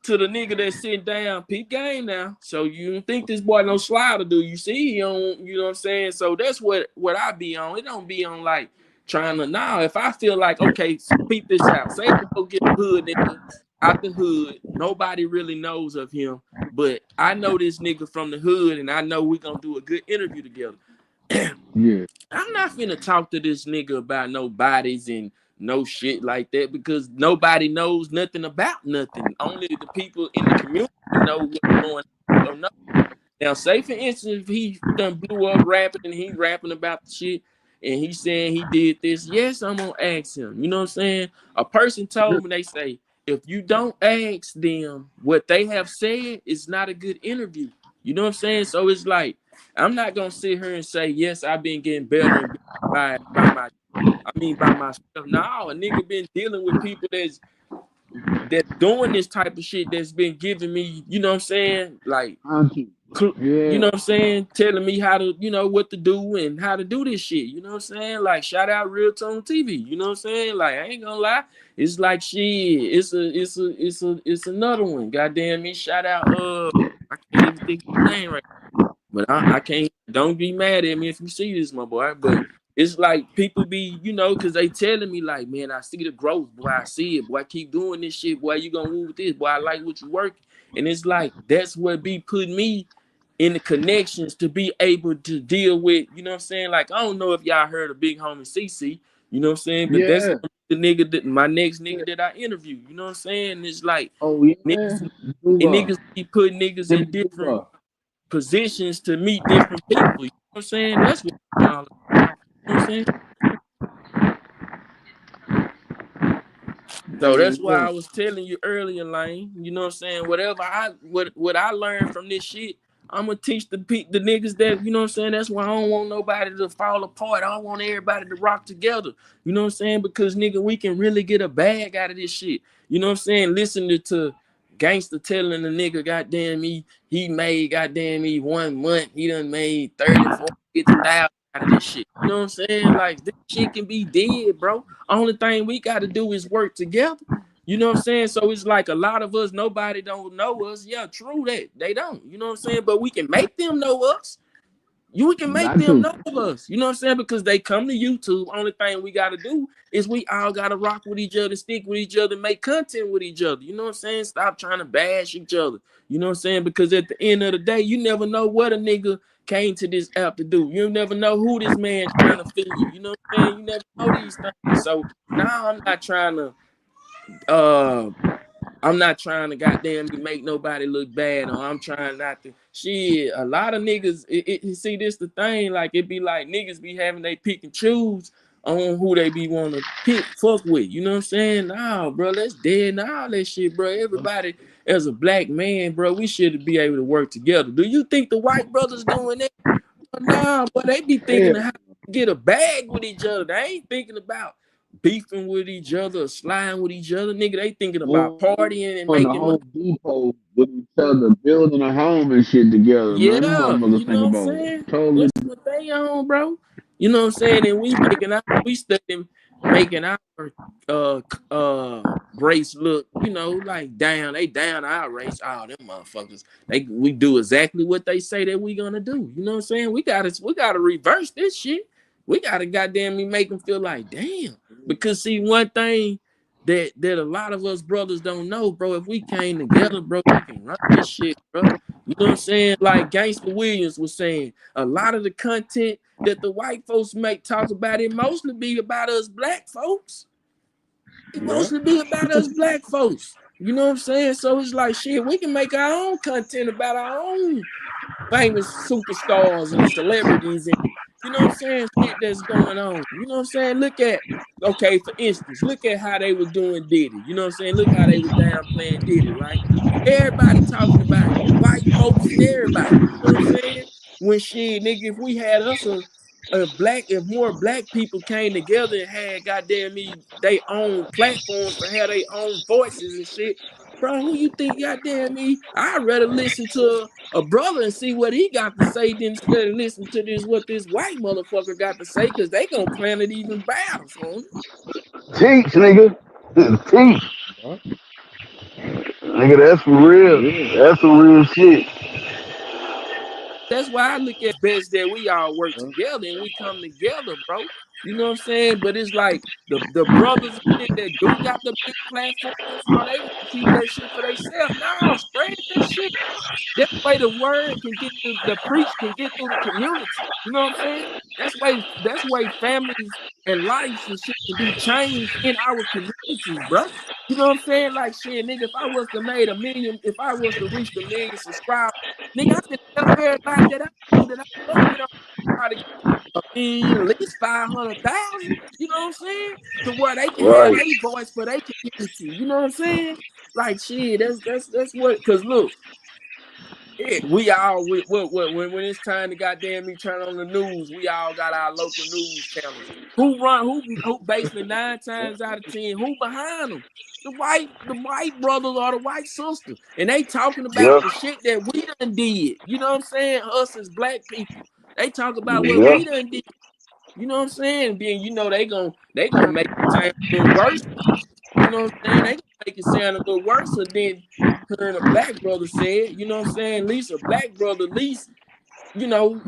to the nigga that's sitting down, peep game now. So you don't think this boy no slider, do you see he on, you know what I'm saying? So that's what I be on. It don't be on like trying to now. If I feel like, okay, peep this out. Say I go get a hood nigga out the hood. Nobody really knows of him. But I know this nigga from the hood and I know we gonna do a good interview together. Yeah. I'm not finna talk to this nigga about no bodies and no shit like that because nobody knows nothing about nothing. Only the people in the community know what's going on. So no. Now, say for instance, if he done blew up rapping and he rapping about the shit and he saying he did this, yes, I'm gonna ask him. You know what I'm saying? A person told me, they say, if you don't ask them what they have said, it's not a good interview. You know what I'm saying? So it's like, I'm not gonna sit here and say, yes, I've been getting better and better by myself. No, a nigga been dealing with people that's doing this type of shit that's been giving me, you know what I'm saying? Like Auntie. you Yeah. know what I'm saying, telling me how to, what to do and how to do this shit. You know what I'm saying? Like shout out Real Tone TV. You know what I'm saying? Like I ain't gonna lie, it's like shit. It's another one. Goddamn me, shout out. I can't even think of his name right. But I can't. Don't be mad at me if you see this, my boy. But it's like people be, because they telling me like, man, I see the growth, boy. I see it, boy. I keep doing this shit, boy. You gonna move with this, boy. I like what you work, and it's like that's what be putting me in the connections to be able to deal with. You know what I'm saying? Like I don't know if y'all heard of Big Homie CC. You know what I'm saying? But that's Yeah. the nigga that my next nigga that I interview. You know what I'm saying? It's like Oh yeah. niggas and Duga. niggas be putting niggas in Jimmy different Duga. positions to meet different people. You know what I'm saying? That's what I'm all about. You know what I'm saying? So Yeah, that's why yeah. I was telling you earlier, Lane. You know what I'm saying? Whatever what I learned from this shit, I'm gonna teach the niggas that, you know what I'm saying? That's why I don't want nobody to fall apart. I don't want everybody to rock together. You know what I'm saying? Because nigga, we can really get a bag out of this shit. You know what I'm saying? Listening to gangster telling the nigga, goddamn me, he made goddamn me 1 month, he done made 30, 40, 50,000 out of this shit. You know what I'm saying? Like this shit can be dead, bro. Only thing we got to do is work together. You know what I'm saying? So it's like a lot of us, nobody don't know us. Yeah, true that. They don't. You know what I'm saying? But we can make them know us. We can make Got them to. know of us. You know what I'm saying? Because they come to YouTube. Only thing we got to do is we all got to rock with each other, stick with each other, make content with each other. You know what I'm saying? Stop trying to bash each other. You know what I'm saying? Because at the end of the day, you never know what a nigga came to this app to do. You never know who this man's trying to feed. You know what I'm saying? You never know these things. So now uh I'm not trying to goddamn make nobody look bad, or I'm trying not to. Shit, a lot of niggas, you see, this the thing. Like, it be like niggas be having they pick and choose on who they be want to fuck with. You know what I'm saying? Nah, bro, that's dead now. All that shit, bro. Everybody, as a black man, bro, we should be able to work together. Do you think the white brothers doing that? Nah, but they be thinking Hell, of how to get a bag with each other. They ain't thinking about beefing with each other, or sliding with each other. Nigga, they thinking about partying and going to making money. Home Depot with each other, building a home and shit together, man. Them Yeah, motherfuckers you think know what I'm about saying? totally. That's what they on, bro. You know what I'm saying? And we studying making our race look, like down. They down our race. Oh, them motherfuckers. We do exactly what they say that we gonna do. You know what I'm saying? We gotta reverse this shit. We gotta goddamn me make them feel like damn. Because see, one thing that a lot of us brothers don't know, bro. If we came together, bro, we can run this shit, bro. You know what I'm saying? Like Gangsta Williams was saying, a lot of the content that the white folks make talk about it mostly be about us black folks. It Yeah. mostly be about us black folks. You know what I'm saying? So it's like shit, we can make our own content about our own famous superstars and celebrities and you know what I'm saying, shit that's going on. You know what I'm saying? Okay, for instance, look at how they was doing Diddy. You know what I'm saying? Look how they was downplaying Diddy, right? Everybody talking about it. White folks and everybody. You know what I'm saying? When shit, nigga, if we had us if more black people came together and had goddamn me they own platforms to have their own voices and shit, bro, who you think goddamn me? I'd rather listen to a brother and see what he got to say than instead of listen to what this white motherfucker got to say, because they gonna plan it even better for him. Teach, nigga. Teach. Yeah. Nigga, that's for real. Yeah. That's some real shit. That's why I look at best that we all work Yeah. together and we come together, bro. You know what I'm saying? But it's like the brothers and shit that do got the big platforms, or they want to keep that shit for themselves. No, spread that shit. That way the word can get through, the preach can get through the community. You know what I'm saying? That's way families and lives and shit can be changed in our communities, bro. You know what I'm saying? Like shit, nigga, if I was to made a million, if I was to reach the million subscribers, nigga, I can tell everybody that I knew that I fuck with on try to get a million, at least 500,000. You know what I'm saying? To where they can have Right. their voice for their community. You know what I'm saying? Like shit, that's what. Cause look, we all when it's time to goddamn me turn on the news, we all got our local news channels. Who basically 9 times out of 10, who behind them? The white brothers or the white sister. And they talking about Yep. the shit that we done did. You know what I'm saying? Us as black people. They talk about what Yep. we done did. You know what I'm saying? Then they gonna make it sound a little worse. You know what I'm saying? They gonna make it sound a little worse than hearing a black brother say it. You know what I'm saying? At least a black brother, at least, you know,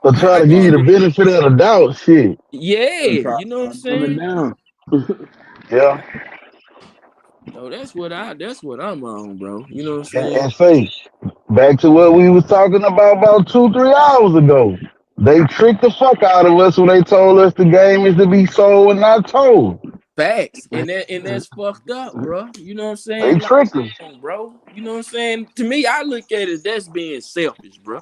But try I to give you guess the Right. benefit of the doubt, shit. yeah, And try you know what I'm to dumb it saying? down. Yeah. So that's what I'm on, bro. You know what I'm And, saying? and say, back to what we was talking about 2, 3 hours ago. They tricked the fuck out of us when they told us the game is to be sold and not told. Facts. And that's fucked up, bro. You know what I'm They saying? Like, tricked us. bro. You know what I'm saying? To me, I look at it that's being selfish, bro.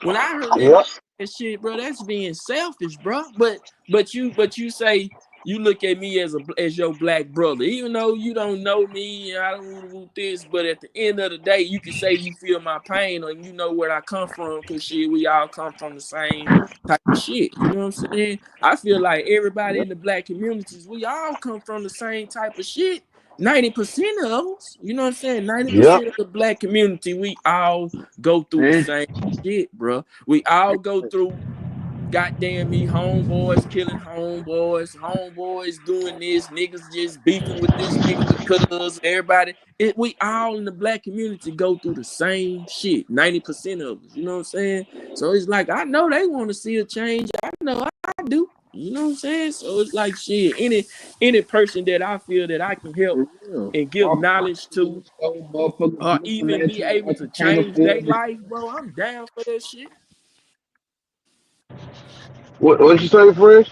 When I heard niggas Yep. that shit, bro, that's being selfish, bro. But you say you look at me as your black brother, even though you don't know me and I don't do this. But at the end of the day, you can say you feel my pain or you know where I come from, cause shit, we all come from the same type of shit. You know what I'm saying? I feel like everybody Yeah. in the black communities, we all come from the same type of shit. 90% of us, you know what I'm saying? Yep. 90% of the black community, we all go through the And same shit, bro. We all go through goddamn me, homeboys killing homeboys doing this, niggas just beefing with this nigga because everybody, we all in the black community go through the same shit, 90% of us, you know what I'm saying? So it's like, I know they want to see a change, I know I do, you know what I'm saying? So it's like shit, any person that I feel that I can help For real. and give Walking knowledge in the to, store, motherfuckers or looking even at be you able like to you can't change their afford this. life, bro, I'm down for that shit. What you say, Fresh?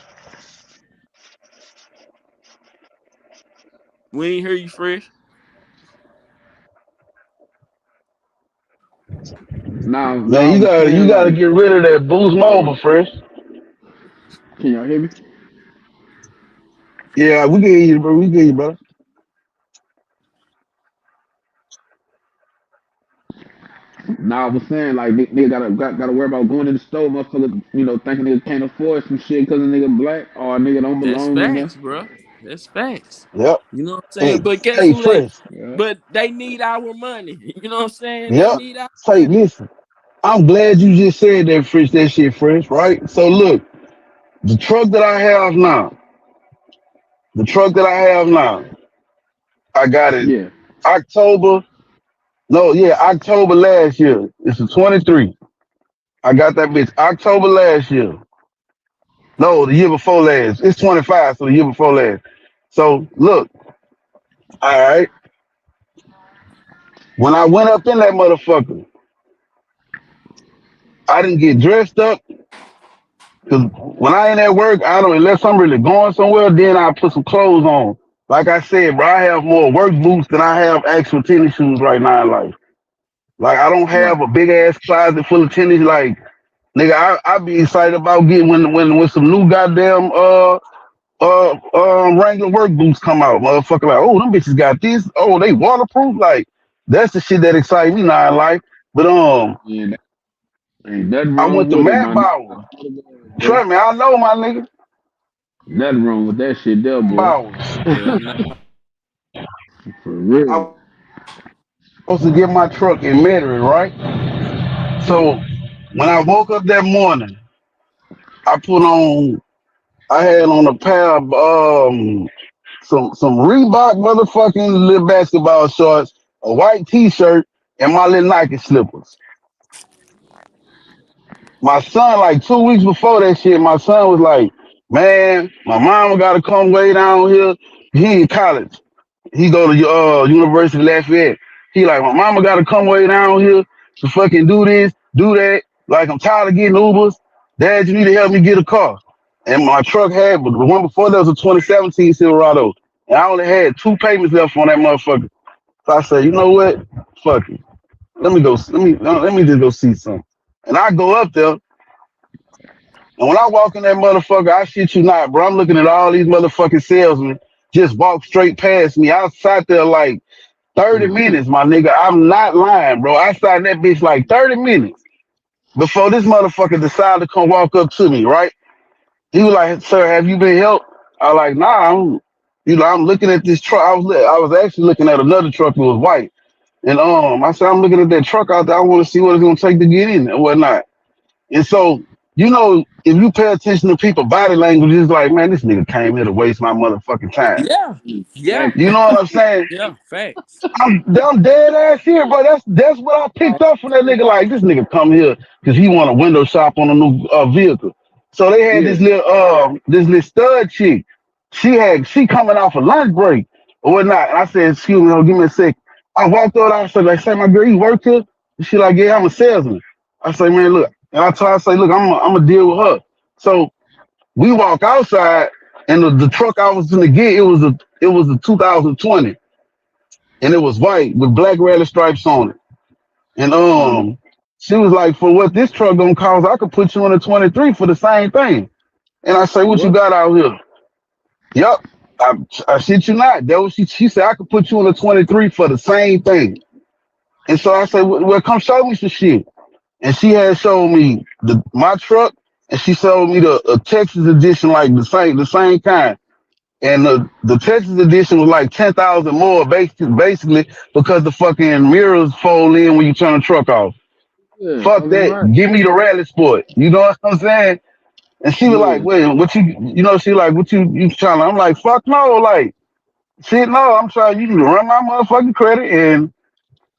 We ain't hear you, Fresh. Now, Man, now I was you saying gotta like, get rid of that boost mobile, Fresh. can y'all hear me? Yeah, we can hear you, bro. We can hear you, brother. Now I was saying like, nigga gotta worry about going to the store, motherfuckers, thinking nigga can't afford some shit because a nigga black or a nigga don't That's belong in there. facts, bro. That's facts. Yep. You know what I'm saying? Hey, But guess hey, who they? Fresh. Yeah, But they need our money. You know what I'm saying? They Yep. need our Say, money. listen. I'm glad you just said that, Fresh. That shit, Fresh. Right. So look, the truck that I have now, the truck that I have now, I got it yeah, October. No, yeah, October last year. It's a 23. I got that bitch October last year. No, the year before last. It's 25, so the year before last. So look, all right. When I went up in that motherfucker, I didn't get dressed up because when I ain't at work, I don't unless I'm really going somewhere. Then I put some clothes on. Like I said, bro, I have more work boots than I have actual tennis shoes right now in life. Like I don't have right. a big ass closet full of tennis. Like nigga, I be excited about getting when some new goddamn Wrangler work boots come out, motherfucker. Like, oh, them bitches got this. Oh, they waterproof. Like, that's the shit that excites me now in life. But Yeah, that ain't nothing I wrong went to with it, Mad my nigga. Bauer. I swear to God, boy. Trust me, I know my nigga. Nothing wrong with that shit there, Mad boy. Bauers. Yeah, nah. For real. I was supposed to get my truck in Metairie, right? So when I woke up that morning, I put on. I had on a pair of some Reebok motherfucking little basketball shorts, a white T-shirt, and my little Nike slippers. My son, like 2 weeks before that shit, my son was like, "Man, my mama got to come way down here. He in college. He go to University of Lafayette. He like, my mama got to come way down here to fucking do this, do that. Like I'm tired of getting Ubers. Dad, you need to help me get a car." And my truck had, but the one before that was a 2017 Silverado, and I only had 2 payments left on that motherfucker. So I said, you know what? Fuck it. Let me go. Let me just go see something. And I go up there. And when I walk in that motherfucker, I shit you not, bro. I'm looking at all these motherfucking salesmen just walk straight past me. I sat there like 30 minutes, my nigga. I'm not lying, bro. I sat in that bitch like 30 minutes before this motherfucker decided to come walk up to me, right? He was like, "Sir, have you been helped?" I was like, "Nah, I'm looking at this truck. I was actually looking at another truck that was white. And I said, I'm looking at that truck out there. I want to see what it's gonna take to get in and whatnot." And so, if you pay attention to people body language, it's like, man, this nigga came here to waste my motherfucking time. Yeah, yeah, Exactly. You know what I'm saying? yeah. Facts. I'm dead ass here, bro. That's what I picked up from that nigga. Like this nigga come here because he want a window shop on a new vehicle. So they had Yeah. this little stud chick. She coming off a lunch break or whatnot. And I said, excuse me, give me a sec. I walked over. I said, like, say my girl, you work here? And she like, yeah, I'm a salesman. I say, man, look. And I told her, I say, look, I'm gonna deal with her. So we walk outside, and the truck I was gonna get, it was a 2020, and it was white with black rally stripes on it. And Uh, she was like, for what this truck gonna cost, I could put you in a 23 for the same thing. And I say, what you what? got out here? Yup. I shit you not. That was she said I could put you in a 23 for the same thing. And so I said, well, come show me some shit. And she had showed me my truck, and she showed me the Texas edition, like the same kind. And the Texas edition was like 10,000 more, basically because the fucking mirrors fold in when you turn the truck off. Yeah, Fuck fucking that. right. Give me the rally sport. You know what I'm saying? And she was like, Yeah. "Wait, what she like, what you trying to?" I'm like, "Fuck no, like, shit, no, I'm trying you to run my motherfucking credit and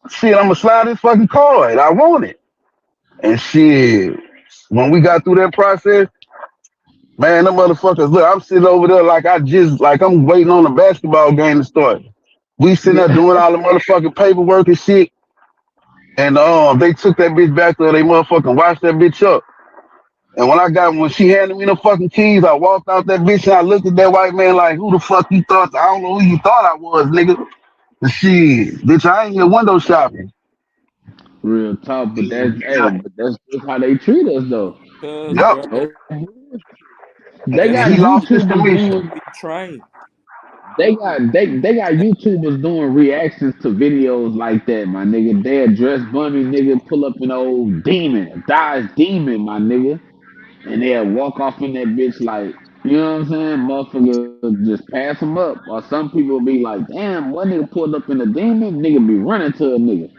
shit, I'm gonna slide this fucking card. I want it." And shit, when we got through that process, man, them motherfuckers, look, I'm sitting over there like I'm waiting on the basketball game to start. We sitting there doing all the motherfucking paperwork and shit. And they took that bitch back there, they motherfucking washed that bitch up. And when she handed me the fucking keys, I walked out that bitch and I looked at that white man like, who the fuck you thought? I don't know who you thought I was, nigga. But shit, bitch, I ain't here window shopping. Real talk, but that's hey, Yeah, but that's just how they treat us though. Cause yep. bro, No bullshit. They And got he lost his YouTubers commission. doing be trained. they got YouTubers doing reactions to videos like that, my nigga. They address Bunny, nigga, pull up an old demon, Dodge demon, my nigga. And they'll walk off in that bitch like, you know what I'm saying? Motherfucker just pass them up. Or some people be like, damn, one nigga pulled up in a demon, nigga be running to a nigga.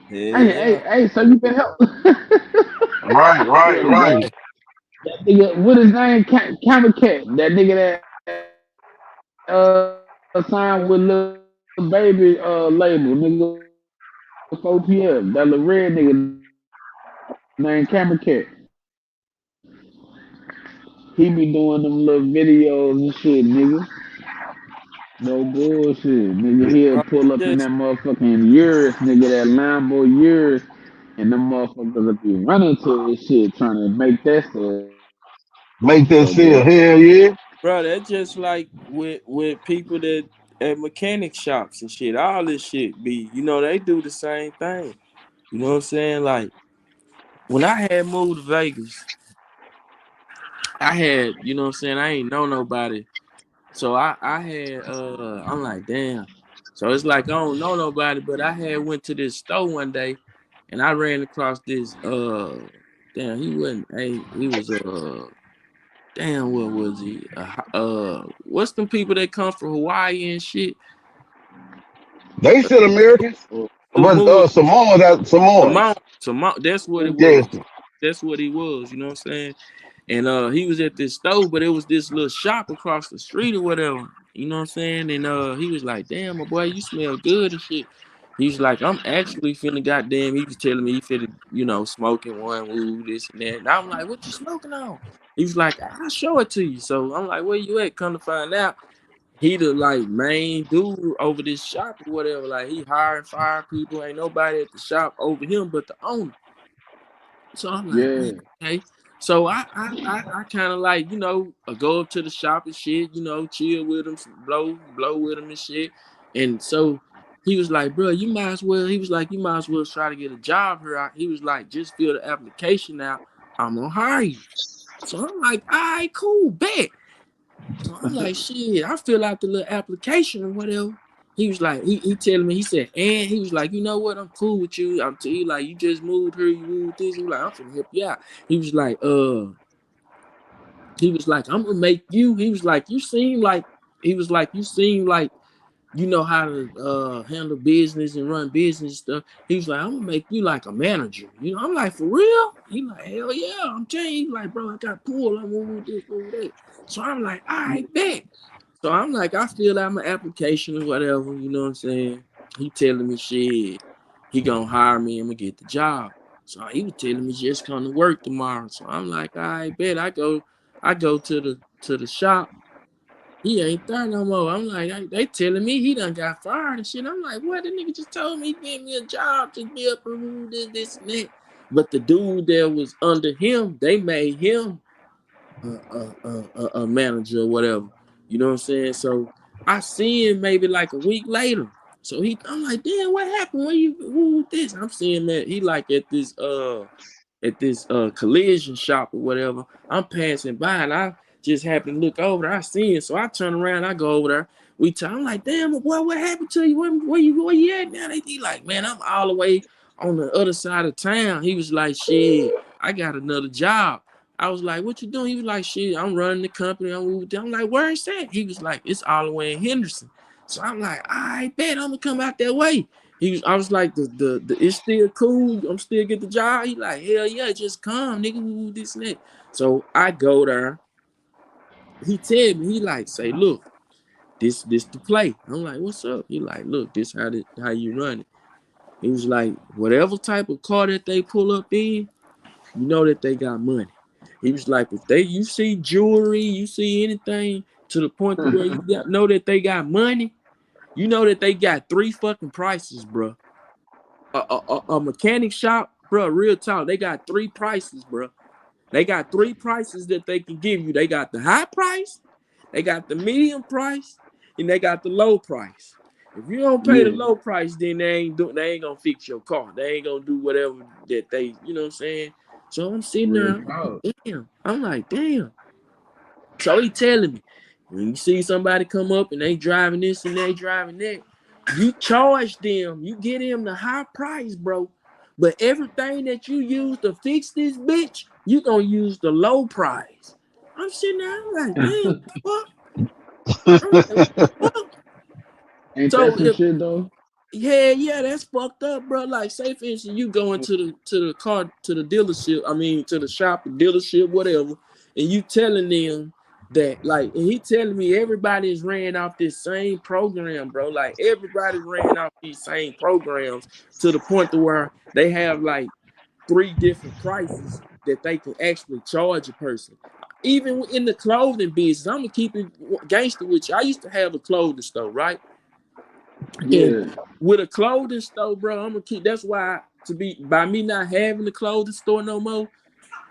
Hell Hey, hey, yeah. hey, so you can help. Right, right, Swear to God. right. That nigga, what his name? Camera Cat. That nigga that signed with Lil Baby label, nigga 4PF. That little red nigga named Camera Cat. He be doing them little videos and shit, nigga. No bullshit. Nigga, he'll pull up in Bro, that just motherfucking Urus, nigga, that Lambo Urus, and them motherfuckers will be running to this shit trying to make that sale, boy. Make that sale. Hell yeah. bro, that's just like with people that at mechanic shops and shit. All this shit be, they do the same thing. You know what I'm saying? Like when I had moved to Vegas, I had, you know what I'm saying, I ain't know nobody. So I had I'm like, damn. So it's like I don't know nobody, but I had went to this store one day and I ran across this damn, he wasn't he was damn, what was he? What's them people that come from Hawaii and shit? They still Americans. But Samoa, Samoans. Samoa, that's what it was. Yes. That's what he was, you know what I'm saying? And he was at this store, but it was this little shop across the street or whatever. You know what I'm saying? And he was like, damn, my boy, you smell good and shit. He was like, I'm actually finna goddamn, he was telling me he finna, smoking one, woo, this and that. And I'm like, what you smoking on? He was like, I'll show it to you. So I'm like, where you at? Come to find out, he the like main dude over this shop or whatever. Like he hiring fire people. Ain't nobody at the shop over him but the owner. So I'm like, man, Yeah, okay. So I kind of like, go up to the shop and shit, chill with him, blow with him and shit. And so he was like, bro, you might as well. He was like, you might as well try to get a job here. He was like, just fill the application out. I'm gonna hire you. So I'm like, all right, cool, bet. So I'm like, shit, I fill out the little application or whatever. He was like, he telling me, he said, and he was like, you know what, I'm cool with you. I'm tell you, like, you just moved here, you moved this. He was like, I'm finna help you out. He was like, I'm gonna make you. He was like, you seem like you know how to handle business and run business stuff. He was like, I'm gonna make you like a manager. I'm like, for real? He like, hell yeah. I'm telling you, like, bro, I got pulled. I'm gonna move this, move that. So I'm like, I bet. So I'm like, I fill out my application or whatever, you know what I'm saying? He telling me shit, he gonna hire me, I'm gonna get the job. So he was telling me just come to work tomorrow. So I'm like, I bet. I go to the shop. He ain't there no more. I'm like, they telling me he done got fired and shit. I'm like, what? The nigga just told me he gave me a job to be up and this and that. But the dude that was under him, they made him a manager or whatever. You know what I'm saying? So I see him maybe like a week later. So I'm like, damn, what happened? Who this? I'm seeing that he like at this collision shop or whatever. I'm passing by and I just happen to look over there. I see it. So I turn around, I go over there. I'm like, damn, boy, what happened to you? Where you at now? He like, man, I'm all the way on the other side of town. He was like, shit, I got another job. I was like, what you doing? He was like, shit, I'm running the company. I'm like, where is that? He was like, it's all the way in Henderson. So I'm like, I bet I'm gonna come out that way. I was like, the it's still cool. I'm still get the job. He like, hell yeah, just come, nigga, this and that. So I go there. He tell me, he like, say, look, this the play. I'm like, what's up? He like, look, this how you run it. He was like, whatever type of car that they pull up in, you know that they got money. He was like, if you see jewelry, you see anything to the point to where know that they got money, you know that they got 3 fucking prices, bro. A mechanic shop, bro, real talk, they got 3 prices, bro. They got 3 prices that they can give you. They got the high price, they got the medium price, and they got the low price. If you don't pay the low price, then they ain't gonna fix your car. They ain't gonna do whatever that they, you know what I'm saying? So I'm sitting there, damn. I'm like, damn. So he telling me, when you see somebody come up and they driving this and they driving that, you charge them, you get them the high price, bro. But everything that you use to fix this bitch, you gonna use the low price. I'm sitting there, I'm like, damn, what? I'm like, what? Ain't that So some shit though? yeah, that's fucked up, bro. Like, say for instance, you go into the car to the dealership, I mean to the shop, the dealership, whatever, and you telling them that, like, and he telling me everybody's ran off this same program, bro. Like everybody ran off these same programs to the point to where they have like 3 different prices that they can actually charge a person. Even in the clothing business, I'm gonna keep it gangster with you. I used to have a clothing store, right? And Yeah. with a clothing store, bro, I'm gonna keep. That's why by me not having the clothing store no more,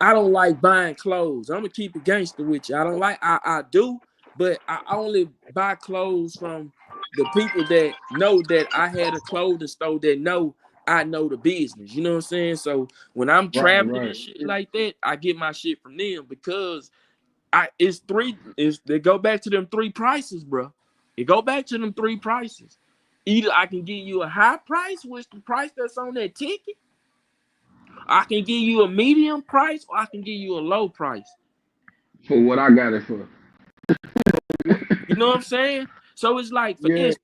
I don't like buying clothes. I'm gonna keep it gangster with you. I don't like. I do, but I only buy clothes from the people that know that I had a clothing store that know I know the business. You know what I'm saying? So when I'm traveling and Right. shit like that, I get my shit from them because they go back to them 3 prices, bro. It go back to them 3 prices. Either I can give you a high price, which the price that's on that ticket. I can give you a medium price, or I can give you a low price. For what I got it for. You know what I'm saying? So it's like, for Yeah. instance,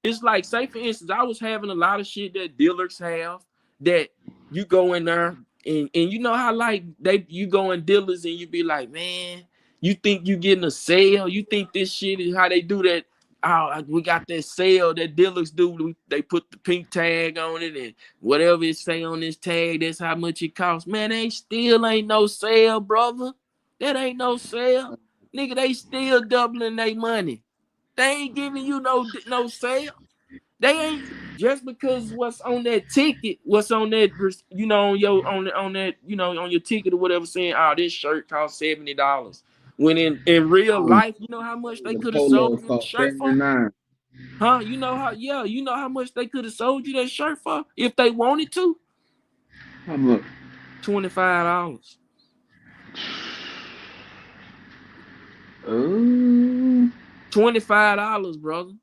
it's like, say for instance, I was having a lot of shit that dealers have that you go in there and you know how like you go in dealers and you be like, man, you think you getting a sale? You think this shit is how they do that? Oh, we got that sale that dealers do. They put the pink tag on it and whatever it say on this tag, that's how much it costs. Man, they still ain't no sale, brother. That ain't no sale. Nigga, they still doubling their money. They ain't giving you no sale. They ain't just because what's on that ticket, what's on that, you know, on that, you know, on your ticket or whatever, saying, oh, this shirt costs $70. When in real life, you know how much they The could have sold polo you the cost shirt for? 79. Huh? You know how much they could have sold you that shirt for if they wanted to? How much? $25. Oh. $25, brother.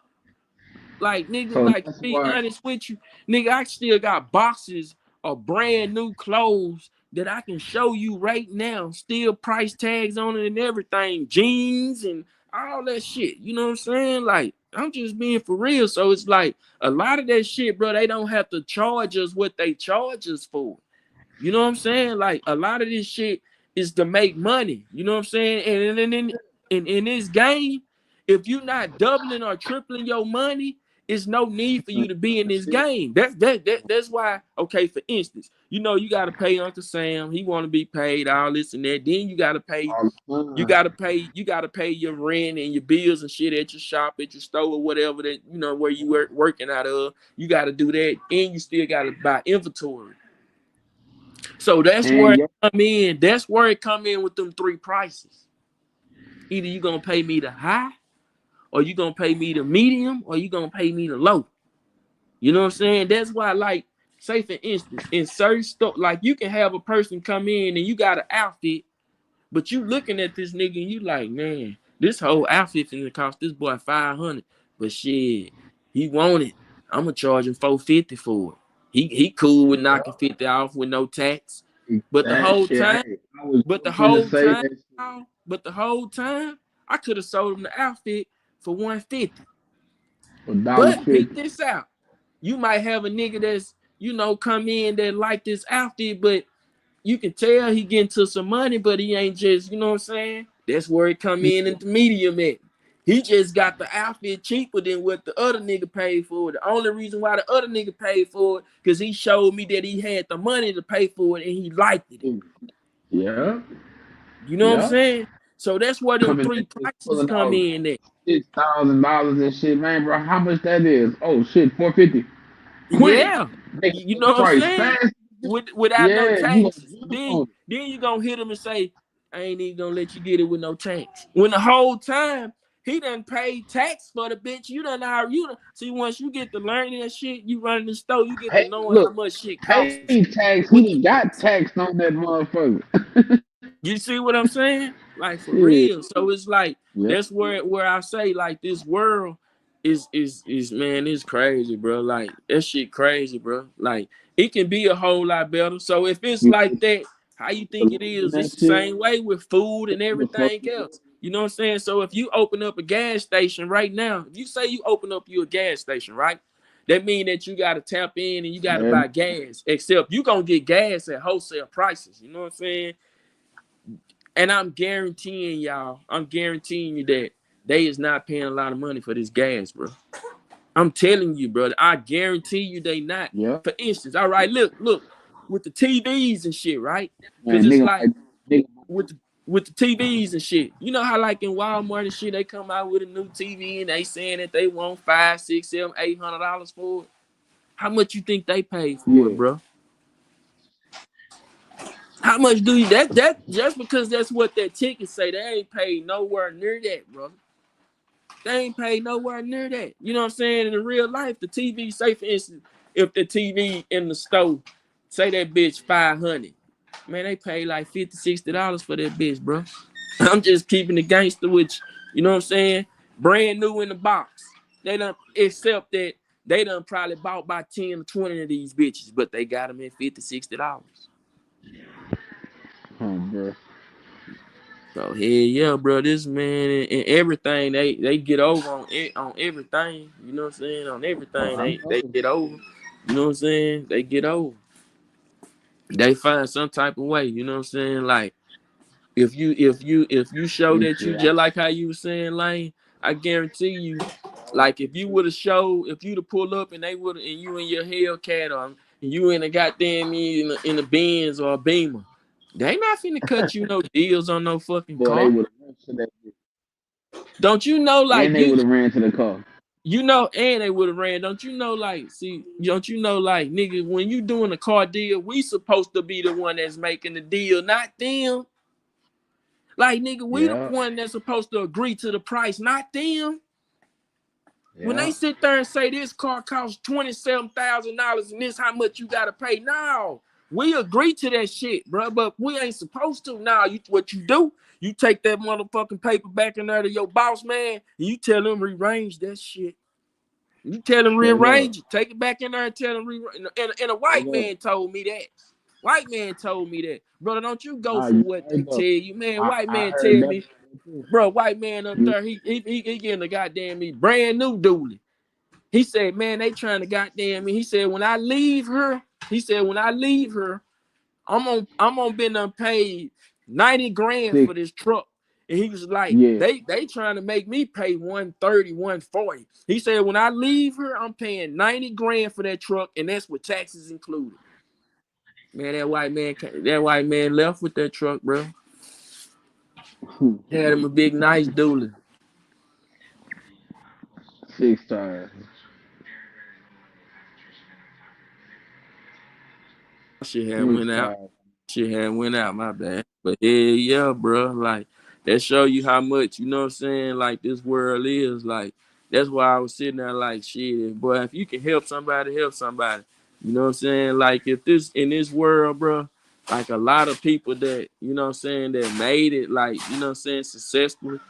Like, nigga, So like, to that's be why. honest with you, nigga, I still got boxes of brand new clothes that I can show you right now. Still price tags on it and everything. Jeans and all that shit. You know what I'm saying? Like, I'm just being for real. So it's like a lot of that shit, bro, they don't have to charge us what they charge us for. You know what I'm saying? Like, a lot of this shit is to make money. You know what I'm saying? And in this game, if you're not doubling or tripling your money, it's no need for you to be in this game. That's why. Okay, for instance, you know you got to pay Uncle Sam. He want to be paid all this and that. Then you got to pay. All You the time. gotta pay. You gotta pay your rent and your bills and shit at your shop, at your store, or whatever that you know where you working out of. You gotta do that, and you still gotta buy inventory. So that's where And it yeah, come in. That's where it come in with them 3 prices. Either you gonna pay me the high, or you gonna pay me the medium, or you gonna pay me the low. You know what I'm saying? That's why, like, say for instance, in certain store, like you can have a person come in and you got an outfit, but you looking at this nigga and you like, man, this whole outfit finna cost this boy 500. But shit, he want it. I'ma charge him 450 for it. He cool with knocking 50 off with no tax. But the that whole shit. time, Hey, I was but the just finna whole say time, that shit. I could have sold him the outfit for 150. For dollar But peep fifty. this out. You might have a nigga that's, come in that like this outfit, but you can tell he getting to some money, but he ain't just, you know what I'm saying? That's where it come in at the medium at. He just got the outfit cheaper than what the other nigga paid for. The only reason why the other nigga paid for it, because he showed me that he had the money to pay for it and he liked it. Yeah. You know what I'm Yeah. saying? So that's where them Coming three at this prices pulling come out in at. $6,000 and shit, man, bro. How much that is? Oh shit, 450. Quick, Yeah. make You the know what I'm price saying? fast. Without no Yeah, you gonna taxes. jump Then on then you gonna hit him and say, I ain't even gonna let you get it with no tax. When the whole time he done paid tax for the bitch. You done how you done see once you get to learning that shit, you run in the store, you get to it. knowing how Look, much shit costs and pay shit. tax. When He done got taxed on that motherfucker. you see what I'm saying? Like for Shit. real. So it's like Yeah. that's where I say like this world is man, it's crazy, bro. Like that shit crazy, bro. Like it can be a whole lot better. So if it's You like that, how you think it believe in is? that It's the shit? same way with food and The fuck everything you else. You know what I'm saying? So if you open up a gas station right now, if you say you open up you a gas station, right? That mean that you gotta tap in and you gotta man. buy gas. Except you gonna get gas at wholesale prices. You know what I'm saying? And I'm guaranteeing you that they is not paying a lot of money for this gas, bro. I'm telling you, brother. I guarantee you they not. Yeah. For instance, all right, look, with the TVs and shit, right? Because Man, it's nigga like might nigga with the TVs and shit. You know how like in Walmart and shit, they come out with a new TV and they saying that they want $5, $6, $7, $800 for it. How much you think they paid for it, yeah. bro? How much do you that just because that's what that ticket say? They ain't paid nowhere near that, brother. They ain't paid nowhere near that. You know what I'm saying? In real life, the TV, say for instance, if the TV in the store, say that bitch 500, man, they pay like $50, $60 for that bitch, bro. I'm just keeping the gangster with you. You know what I'm saying? Brand new in the box. They done, except that they done probably bought by 10 or 20 of these bitches, but they got them at $50, $60. Bro. So hell yeah, bro. This man and everything they get over on everything. You know what I'm saying? On everything I they know. get over. You know what I'm saying? They get over. They find some type of way. You know what I'm saying? Like if you show It's that you just like how you were saying, Lane. I guarantee you, like if you would have showed, if you'd have pulled up and they would, and you in your Hellcat or and you in a goddamn in a Benz or a Beamer, they not finna cut you no deals on no fucking boy, they car. would have ran to that bitch. Don't you know, like And they would have ran to the car. and they would have ran. Don't you know, like, see, don't you know, like, nigga, when you doing a car deal, we supposed to be the one that's making the deal, not them. Like, nigga, we the Yeah. one that's supposed to agree to the price, not them. When they Yeah. sit there and say this car costs $27,000 and this how much you gotta pay, no, we agree to that shit, bro. But we ain't supposed to. Now, what you do? You take that motherfucking paper back in there to your boss man, and you tell him rearrange that shit. You tell him Straight up. rearrange it. Take it back in there and tell him rearrange. And a Straight white up. man told me that. White man told me that, brother. Don't you go Nah, for you what right they though. tell you, man. White I man heard tell that me, before too. bro. White man up You there, he getting the goddamn me brand new dually. He said, man, they trying to goddamn me. He said, when I leave her, I'm on been unpaid 90 grand for sick. this truck. And he was like, Yeah. they trying to make me pay 130, 140. He said, when I leave her, I'm paying 90 grand for that truck, and that's with taxes included. Man, that white man left with that truck, bro. Had him a big nice dually. 6 times. Shit had Six went out. times. My bad. But yeah, bro. Like that show you how much, you know what I'm saying, like this world is. Like that's why I was sitting there like shit, boy, if you can help somebody, help somebody. You know what I'm saying? Like if this in this world, bro, like a lot of people that, you know what I'm saying, that made it, like, you know what I'm saying, successfully.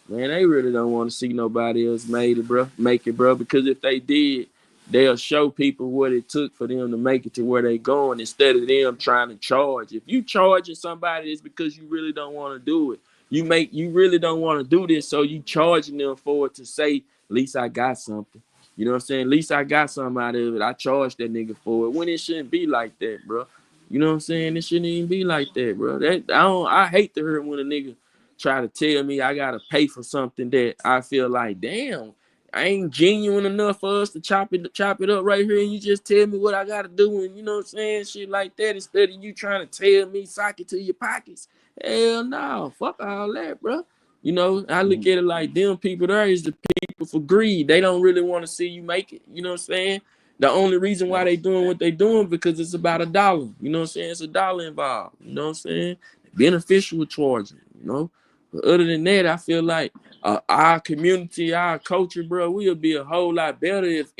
Man, they really don't want to see nobody else make it, bro. Because if they did, they'll show people what it took for them to make it to where they going instead of them trying to charge. If you charging somebody, it's because you really don't want to do it. You really don't want to do this, so you charging them for it to say, at least I got something. You know what I'm saying? At least I got something out of it. I charged that nigga for it when it shouldn't be like that, bro. You know what I'm saying? It shouldn't even be like that, bro. I hate to hear when a nigga try to tell me I gotta pay for something that I feel like, damn, I ain't genuine enough for us to chop it up right here, and you just tell me what I gotta do, and you know what I'm saying, shit like that, instead of you trying to tell me sock it to your pockets. Hell no, fuck all that, bro. You know, I look at it like them people there is the people for greed. They don't really want to see you make it. You know what I'm saying? The only reason why they doing what they doing because it's about $1. You know what I'm saying? It's $1 involved. You know what I'm saying? Beneficial charging. You know. But other than that, I feel like our community, our culture, bro, we'll be a whole lot better if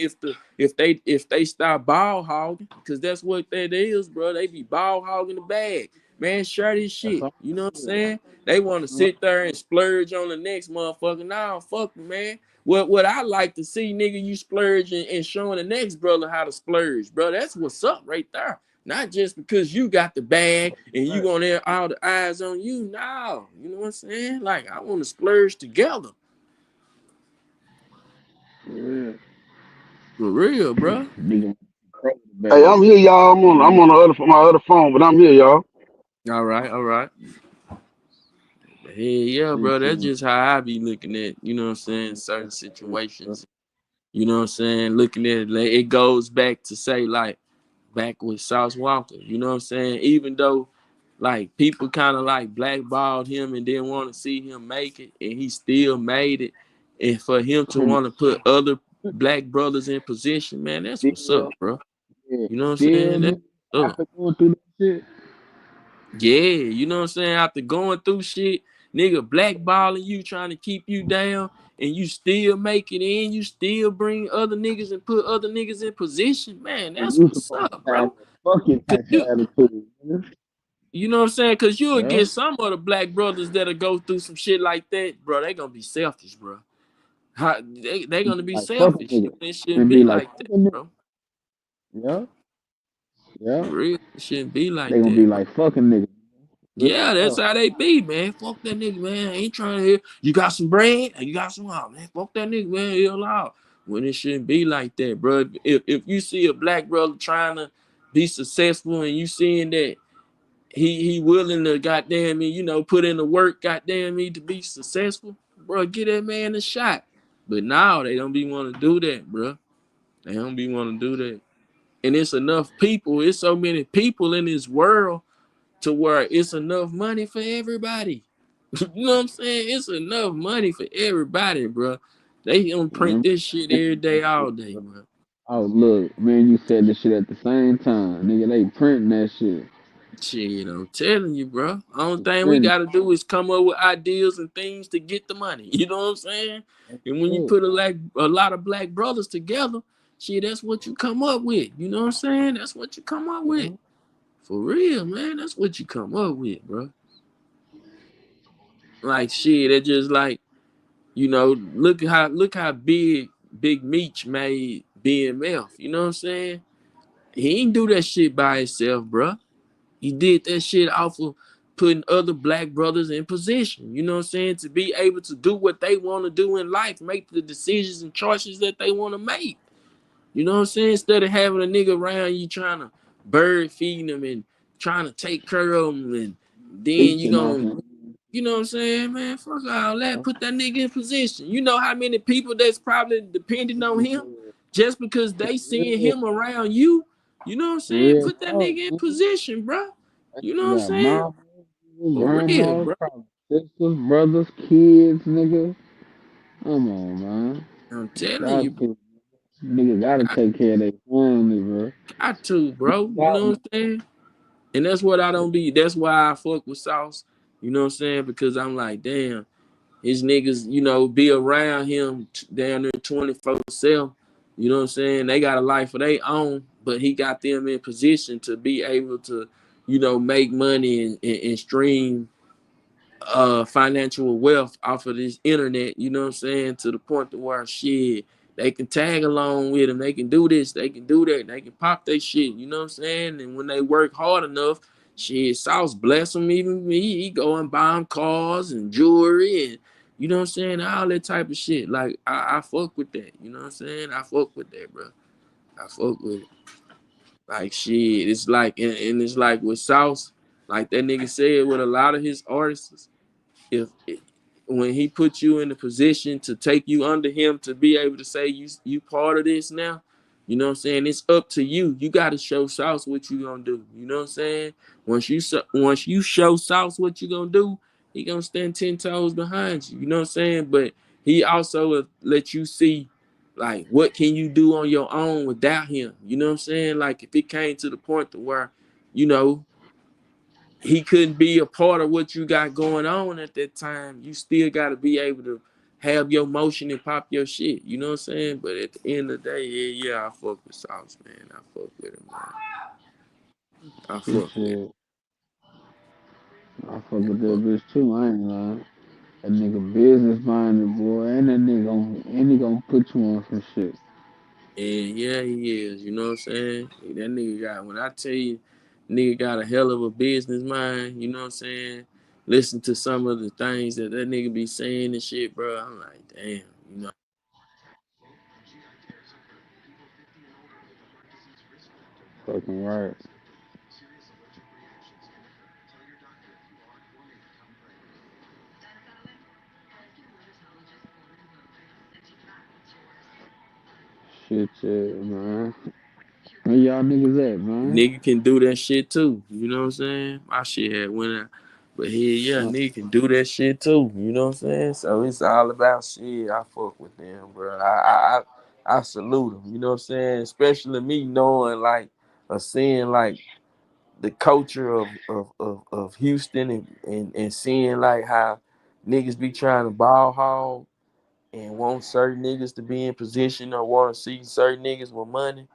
they stop ball hogging, because that's what that is, bro. They be ball hogging the bag. Man, share this That's shit. all. You know what I'm saying? They want to sit there and splurge on the next motherfucker. Nah, fuck me, man. What I like to see, nigga, you splurge and showing the next brother how to splurge, bro. That's what's up right there. Not just because you got the bag and you gonna have all the eyes on you. No, you know what I'm saying? Like, I want to splurge together. Yeah. For real, bro. Nigga, control the Hey, bag. I'm here, y'all. I'm on the other my other phone, but I'm here, y'all. All right, all right. Hey, yeah, Shit, bro. That's man. just how I be looking at, you know what I'm saying, certain situations. You know what I'm saying? Looking at it, like, it goes back to say, like, back with Sauce Walker. You know what I'm saying? Even though, like, people kind of like blackballed him and didn't want to see him make it, and he still made it. And for him to want to put other black brothers in position, man, that's what's Still, up, bro. yeah, You know what I'm still, saying? That's nigga, what's up. after going through that shit, Yeah, you know what I'm saying? After going through shit, nigga blackballing you, trying to keep you down, and you still make it in, you still bring other niggas and put other niggas in position, man, and that's you what's supposed up, to have bro. a fucking Cause type of attitude, nigga. you know what I'm saying? Cause you'll Yeah, get some of the black brothers that'll go through some shit like that, bro. They gonna be selfish, bro. They and gonna be be like, fuck a selfish. nigga. It shouldn't And be be like, like fuck that, a nigga. bro. Yeah, For yeah. real, it shouldn't be They like gonna be that, bro. like, fuck a nigga. Real Yeah, that's talk. how they be, man. Fuck that nigga, man. I ain't trying to hear. You got some bread? You got some out, man. Fuck that nigga, man. Hell out. When it shouldn't be like that, bro. If you see a black brother trying to be successful and you seeing that he willing to goddamn me, you know, put in the work, goddamn me, to be successful, bro, get that man a shot. But now they don't be want to do that, bro. They don't be want to do that. And it's enough people. It's so many people in this world to where it's enough money for everybody. You know what I'm saying? It's enough money for everybody, bro. They don't print Man, this shit every day, all day, bro. oh, look, man, you said this shit at the same time. Nigga, they printing that shit. Shit, I'm telling you, bro. Only They thing we printing gotta do is come up with ideas and things to get the money. You know what I'm saying? that And when you shit. put a lot of black brothers together, shit, that's what you come up with. You know what I'm saying? That's what you come up with. Yeah. For real, man. That's what you come up with, bro. Like shit, it just like, you know, look how Big Meech made BMF. You know what I'm saying? He ain't do that shit by himself, bro. He did that shit off of putting other black brothers in position. You know what I'm saying? To be able to do what they want to do in life, make the decisions and choices that they want to make. You know what I'm saying? Instead of having a nigga around you trying to bird feeding them and trying to take care of them, and then you Leeching off gonna, him. you know what I'm saying, man? Fuck all that. Yeah. Put that nigga in position. You know how many people that's probably depending on him just because they seeing Real, him around you. You know what I'm saying? real Put that talk, nigga in man. position, bro. That You know what nigga I'm got saying? mama, For real, grandma, bro. probably sisters, brothers, kids, nigga. Come on, man. I'm telling you, Got bro. to. Nigga gotta take care of their family, bro. Got to, bro. You Got know what I'm saying? And that's what I don't be. That's why I fuck with Sauce. You know what I'm saying? Because I'm like, damn, his niggas, you know, be around him down there 24/7. You know what I'm saying? They got a life of their own, but he got them in position to be able to, you know, make money and stream financial wealth off of this internet, you know what I'm saying, to the point to where shit, they can tag along with them, they can do this, they can do that, they can pop their shit, you know what I'm saying? And when they work hard enough, shit, Sauce bless them, even he go and buy them cars and jewelry and You know what I'm saying? All that type of shit. Like I fuck with that. You know what I'm saying? I fuck with that, bro. I fuck with it. Like shit. It's like and it's like with Sauce, like that nigga said with a lot of his artists, if when he put you in a position to take you under him to be able to say you part of this now, you know what I'm saying? It's up to you. You got to show Sauce what you gonna do. You know what I'm saying? Once you show Sauce what you gonna do, he gonna stand 10 toes behind you. You know what I'm saying? But he also will let you see like what can you do on your own without him. You know what I'm saying? Like if it came to the point to where, you know, he couldn't be a part of what you got going on at that time. You still got to be able to have your motion and pop your shit. You know what I'm saying? But at the end of the day, yeah, I fuck with Sauce, man. I fuck with him, man. I fuck with him. Shit. I fuck with that bitch too. I ain't lying. That nigga business minded, boy, and he gonna put you on some shit. And yeah, he is. You know what I'm saying? That nigga got, when I tell you, nigga got a hell of a business mind. You know what I'm saying? Listen to some of the things that nigga be saying and shit, bro. I'm like, damn, you know. Fucking right. Shit, man. Where y'all niggas at, man? Nigga can do that shit too. You know what I'm saying? My shit had went out. But yeah, Uh, nigga can do that shit too. You know what I'm saying? So it's all about shit. I fuck with them, bro. I salute them. You know what I'm saying? Especially me knowing like or seeing like the culture of Houston and seeing like how niggas be trying to ball hog and want certain niggas to be in position or want to see certain niggas with money.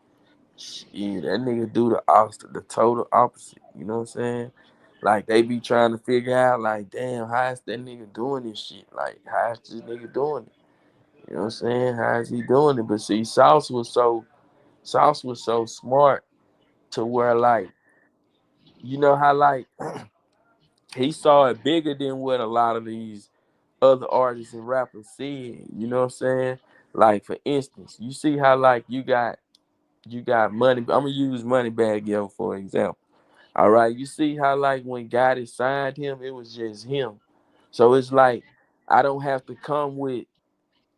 Shit, that nigga do the opposite, the total opposite. You know what I'm saying? Like they be trying to figure out, like, damn, how is that nigga doing this shit? Like, how is this nigga doing it? You know what I'm saying? How is he doing it? But see, Sauce was so smart to where like, you know how like he saw it bigger than what a lot of these other artists and rappers said. You know what I'm saying? Like for instance, you see how like you got money. I'm gonna use Moneybagg Yo for example. All right, you see how like when Gotti signed him, it was just him. So it's like I don't have to come with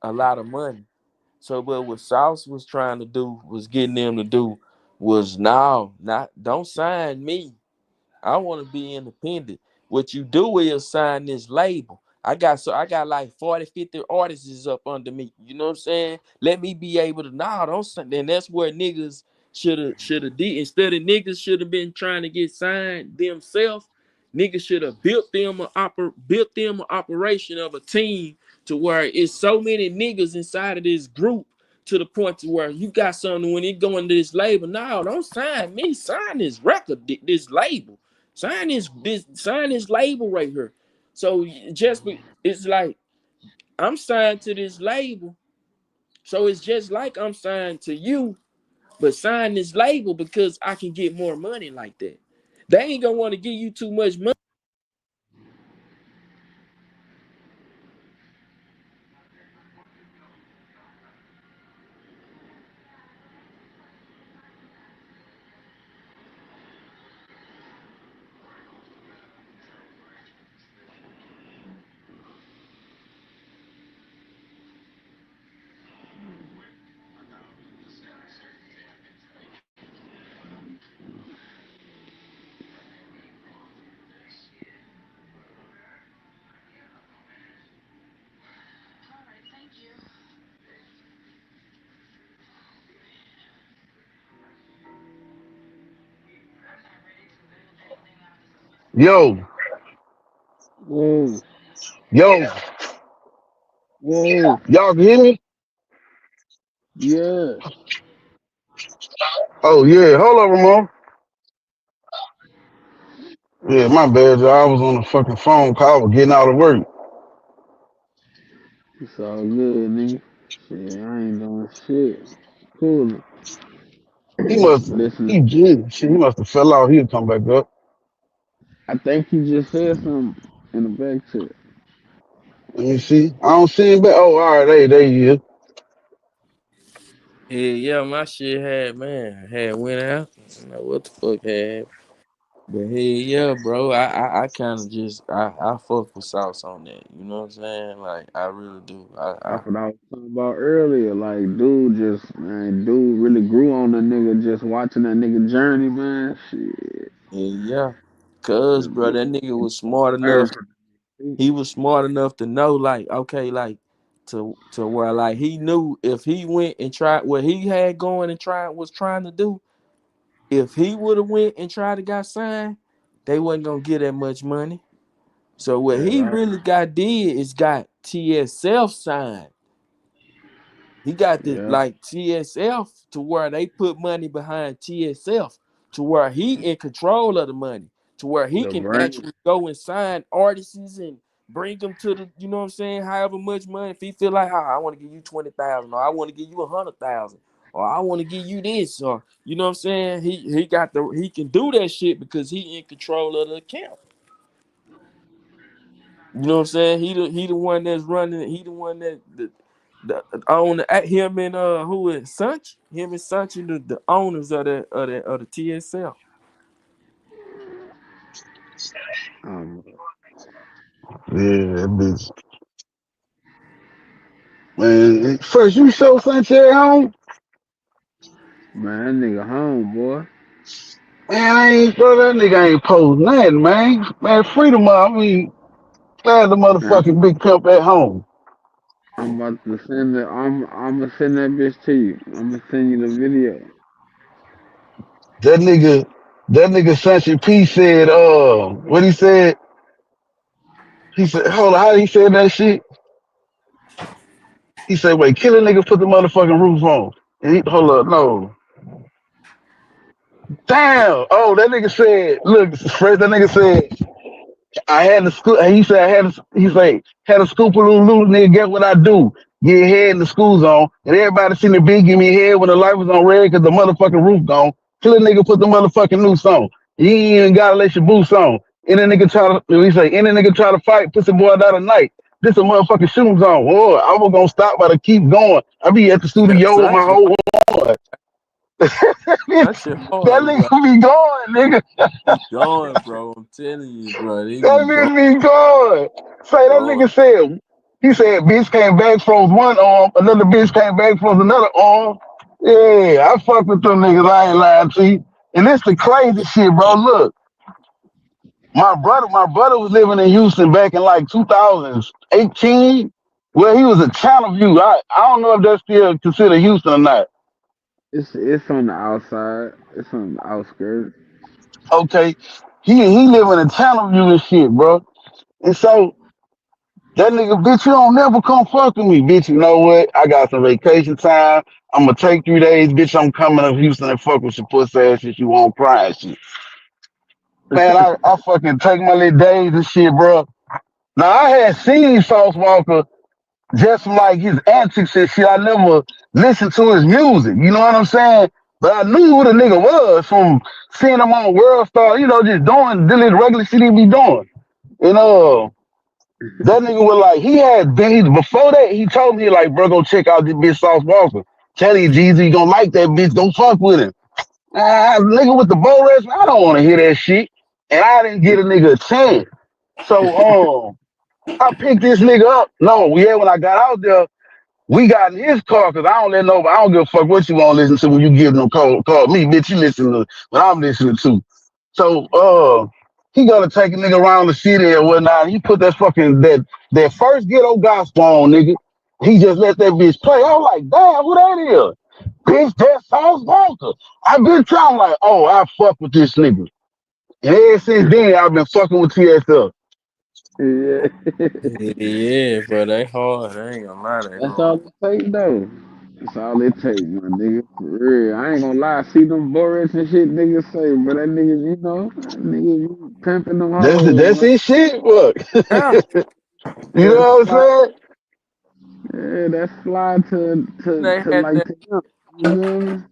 a lot of money. So, but what Sauce was trying to do was getting them to do was no, not don't sign me. I want to be independent. What you do is sign this label. I got like 40, 50 artists up under me. You know what I'm saying? Let me be able to don't sign. Then that's where niggas should have did instead of niggas should have been trying to get signed themselves. Niggas should have built them an operation of a team to where it's so many niggas inside of this group to the point to where you got something when it going to this label. No, don't sign me. Sign this record, this label. Sign this label right here. So it's like I'm signed to this label. So it's just like I'm signed to you, but sign this label because I can get more money like that. They ain't gonna want to give you too much money. Yo, whoa, yo, whoa, y'all can hear me? yeah. Oh yeah, hold on, Ramon. Yeah, my bad, y'all. I was on a fucking phone call, I was getting out of work. It's all good, nigga. Shit, I ain't doing shit. Cool. He must, Listen, shit, he must have fell out. He'll come back up. I think you just said something in the back chat. Let me see. I don't see him back. Oh, all right, there he is. Yeah, my shit had went out. I don't know what the fuck had. But hey, yeah, bro, I kind of just I fuck with sauce on that. You know what I'm saying? Like I really do. I That's what I was talking about earlier. Like, dude really grew on the nigga just watching that nigga journey, man. Shit. yeah, cause bro, that nigga was smart enough. America. He was smart enough to know, like, okay, like to where like he knew if he went and tried what he had going and trying to do. If he would have went and tried to got signed, they wasn't gonna get that much money. So what Yeah, he right. really got did is got TSF signed. He got the Yeah, like TSF to where they put money behind TSF to where he in control of the money, to where he the can brain. actually go and sign artists and bring them to the, you know what I'm saying, however much money. If he feel like, oh, I want to give you 20,000, or I want to give you 100,000, or I want to give you this, or you know what I'm saying, he can do that shit because he in control of the account. You know what I'm saying? He the one that's running. He the one that the owner at him and who is Sunch? Him and Sunch the owners of the TSL. Um, Yeah, that bitch. Man, first you show Sanchez home? man, that nigga home, boy. Man, I ain't, bro, that nigga ain't post nothing, man. Man, freedom up. I mean, glad the Man, motherfucking big pimp at home. I'm about to send it. I'm gonna send that bitch to you. I'm gonna send you the video. That nigga, that nigga Sanchez P said, what he said? He said, hold on, how he said that shit? He said, wait, kill a nigga, put the motherfucking roof on. And he, hold up, no. Damn. Oh, that nigga said, look, Fred, that nigga said, I had the school. He said I had. He said had a scoopaloo loose nigga. Guess what I do? Get head in the school zone, and everybody seen the big give me head when the light was on red because the motherfucking roof gone. Kill a nigga, put the motherfucking noose on. You ain't even gotta let your boots on. Any nigga try to, he say, any nigga try to fight, pussy boy out of night. This a motherfucking shoes on. Boy, I was gonna stop, but I keep going. I be at the Yeah, studio with my Sunch, whole one. that Sunch hard, bro. nigga be going, nigga. He going, bro. I'm telling you, bro. He That be going, bitch be gone. Say that going. nigga said, he said, bitch came back from one arm, another bitch came back from another arm. Yeah, I fuck with them niggas, I ain't lying to you. And it's the crazy shit, bro. Look, my brother was living in Houston back in like 2018. Well, he was a Channel View. I don't know if that's still considered Houston or not. It's on the outside. It's on the outskirts. Okay. He living in Channel View and shit, bro. And so that nigga, bitch, you don't never come fuck with me, bitch. You know what? I got some vacation time. I'm gonna take 3 days, bitch. I'm coming to Houston and fuck with your pussy ass if you won't cry and shit. Man, I fucking take my little days and shit, bro. Now I had seen Sauce Walker just from like his antics and shit. I never listened to his music. You know what I'm saying? But I knew who the nigga was from seeing him on World Star. You know, just doing the regular shit he be doing. You know. That nigga was like, he had been, before that, he told me, like, bro, go check out this bitch Sauce Walker. Tell you, Jeezy, you gonna like that bitch, don't fuck with him. Nigga with the bow rest, I don't wanna hear that shit. And I didn't get a nigga a chance. So, I picked this nigga up. No, yeah, when I got out there, we got in his car, cause I don't let nobody, I don't give a fuck what you wanna listen to when you give them call me, bitch, you listen to what I'm listening to. So he gonna take a nigga around the city or whatnot. He put that fucking that first ghetto gospel on, nigga. He just let that bitch play. I was like, damn, who that is? Bitch, that's Sauce Walker. I've been trying like, oh, I fuck with this nigga. And ever since then, I've been fucking with TSL. Yeah. Yeah, bro. They hard. I ain't gonna lie, they That's all hard. it take though. That's all it take, my nigga. For real. I ain't gonna lie. I see them Boris and shit niggas say, but that niggas, that niggas be pimping them hoes, That's man. his shit. Look, Yeah, you That know what slide, I'm saying? yeah, that slide they to had like that. to him. You feel me?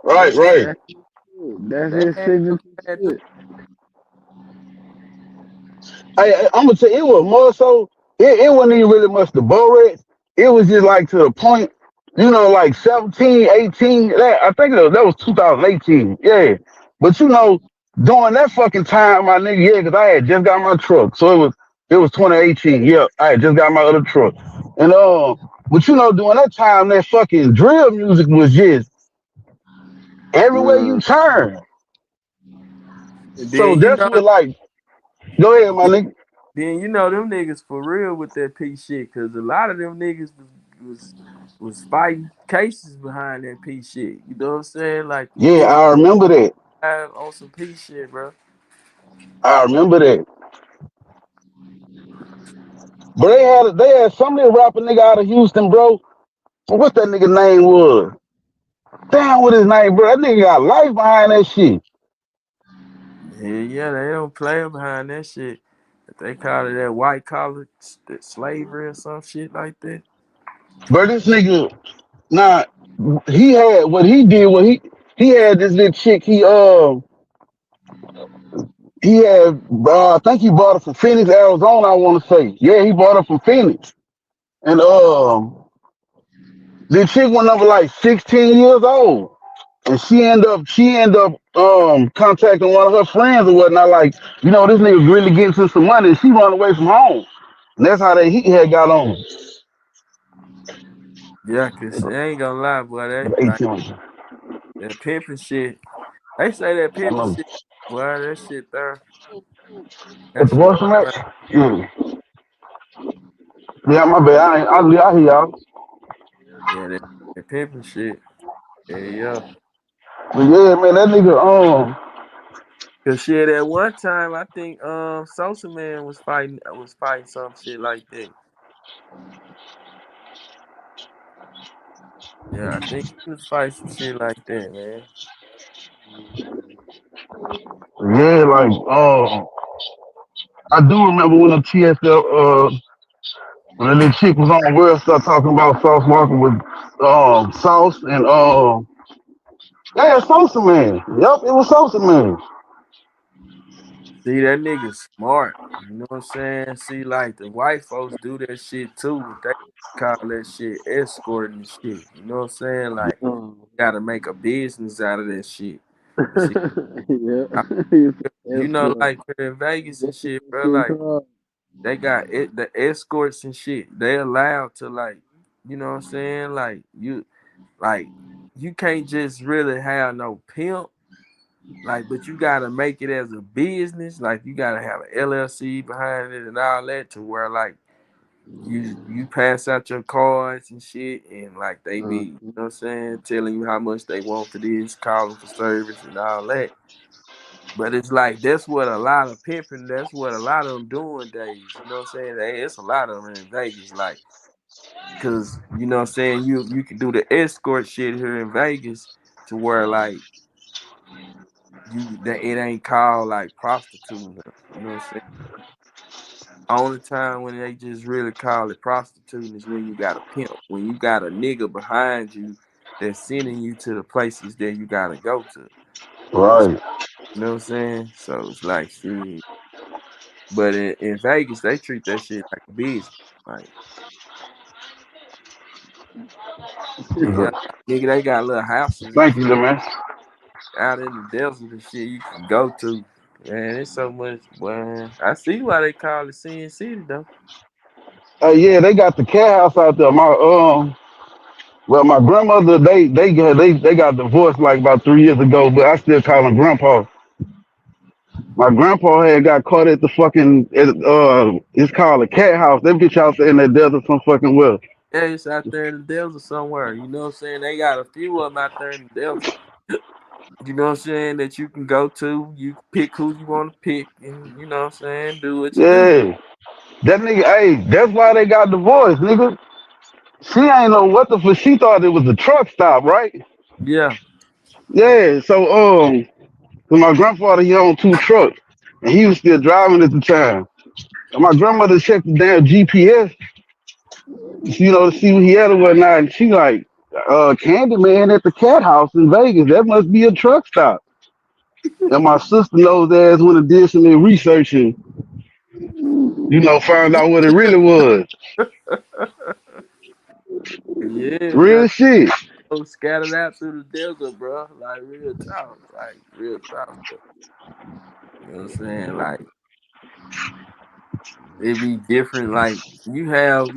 Right, right. That's his shit. That's They his had them. signature They had them. shit. I'm gonna tell you, it was more so. it wasn't even really much the Borex. It was just like to the point, like 17, 18. I think that was 2018. Yeah. But during that fucking time, my nigga, yeah, because I had just got my truck. So it was 2018. Yeah, I had just got my other truck. And but during that time, that fucking drill music was just everywhere you Mm. turn. And So then you that's know, what like, go ahead, my nigga. then you know them niggas for real with that P shit, cause a lot of them niggas was was fighting cases behind that P shit. You know what I'm saying? Like them Yeah, niggas I remember that. have on some P shit, bro. I remember that. But they had some little rapper nigga out of Houston, bro. What's that nigga name was? Damn, what his name, bro? That nigga got life behind that shit. Yeah, they don't play behind that shit. They call it that white collar slavery or some shit like that. Bro, this nigga, nah, he had what he did. He had this little chick. He had. I think he bought her from Phoenix, Arizona. I want to say, yeah, he bought her from Phoenix, and the chick went over like 16 years old. And she end up contacting one of her friends or whatnot, like, this nigga really getting to some money, and she run away from home. And that's how that heat had got on. Yeah, cause I ain't gonna lie, boy, At that like 18. that pimping shit. They say that I pimping know. shit, boy, that shit there. At That the shit Boston match? there. Yeah. Yeah, my bad. I hear y'all. Yeah, that pimping shit. Yeah, yeah. But yeah, man, that nigga, Cause shit, at one time I think Sosa Man was fighting some shit like that. Yeah, I think he was fighting some shit like that, man. yeah, like, I do remember when the TSL, when that little chick was on World Star talking about Sauce Walker with, Sauce and, yeah, Sosa Man. Yep, it was Sosa Man. See, that nigga smart. You know what I'm saying? See, like the white folks do that shit too. They call that shit escorting and shit. You know what I'm saying? Like, Mm. gotta make a business out of that shit. See, Yeah. I, you know, Escort. like in Vegas and That's what shit, that bro. shit Like, called. they got the escorts and shit. They allowed to like, you know what I'm saying? Like, you can't just really have no pimp. Like, but you gotta make it as a business. Like, you gotta have an LLC behind it and all that to where like you pass out your cards and shit, and like they be, you know what I'm saying, telling you how much they want for this, calling for service and all that. But it's like that's what a lot of pimping, that's what a lot of them doing days. You know what I'm saying? It's a lot of them in Vegas, like, cause you know what I'm saying, you can do the escort shit here in Vegas to where like you that it ain't called like prostituting her. You know what I'm saying? Only time when they just really call it prostituting is when you got a pimp, when you got a nigga behind you that's sending you to the places that you gotta go to. But Right. you know what I'm saying? So it's like shit. But in Vegas, they treat that shit like a business. Like, yeah, nigga, they got little houses and Thank you, shit man. out in the desert and shit you can go to. Man, it's so much. Boy, I see why they call it Sin City though. Yeah, they got the cat house out there. Well, my grandmother, they got divorced like about 3 years ago, but I still call him grandpa. My grandpa had got caught at the fucking, it's called a cat house. That bitch house in that desert some fucking well. Yeah, it's out there in the desert somewhere. You know what I'm saying? They got a few of them out there in the desert. You know what I'm saying? That you can go to. You can pick who you want to pick, and you know what I'm saying? Do what you do. Yeah. That nigga, hey, that's why they got divorced, nigga. She ain't know what the fuck. She thought it was a truck stop, right? Yeah. Yeah. So, 'cause my grandfather, he owned two trucks, and he was still driving at the time. And my grandmother checked the damn GPS, to see what he had or whatnot. And she like, Candyman at the cat house in Vegas. That must be a truck stop. And my sister knows ass went and did some research. And Found out what it really was. Yeah, Real man. shit. Scattered out through the desert, bro. Like real talk. Like real talk. You know what I'm saying? Like it be different. Like you have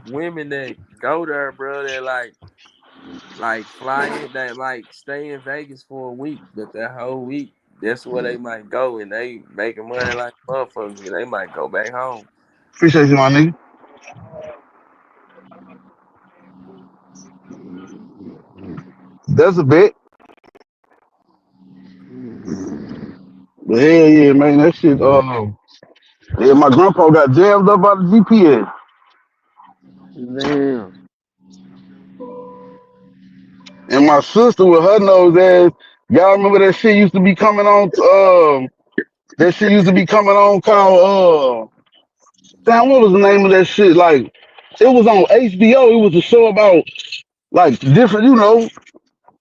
women that go there, bro, that like fly in that like stay in Vegas for a week, but that whole week that's where they might go and they making money like motherfuckers, but they might go back home. Appreciate you, my nigga. That's a bit. But hell yeah, man, that shit. Yeah, my grandpa got jammed up by the GPS, Damn. and my sister with her nose ass. Y'all remember that shit used to be coming on? That shit used to be coming on called. Damn, what was the name of that shit? Like, it was on HBO. It was a show about like different,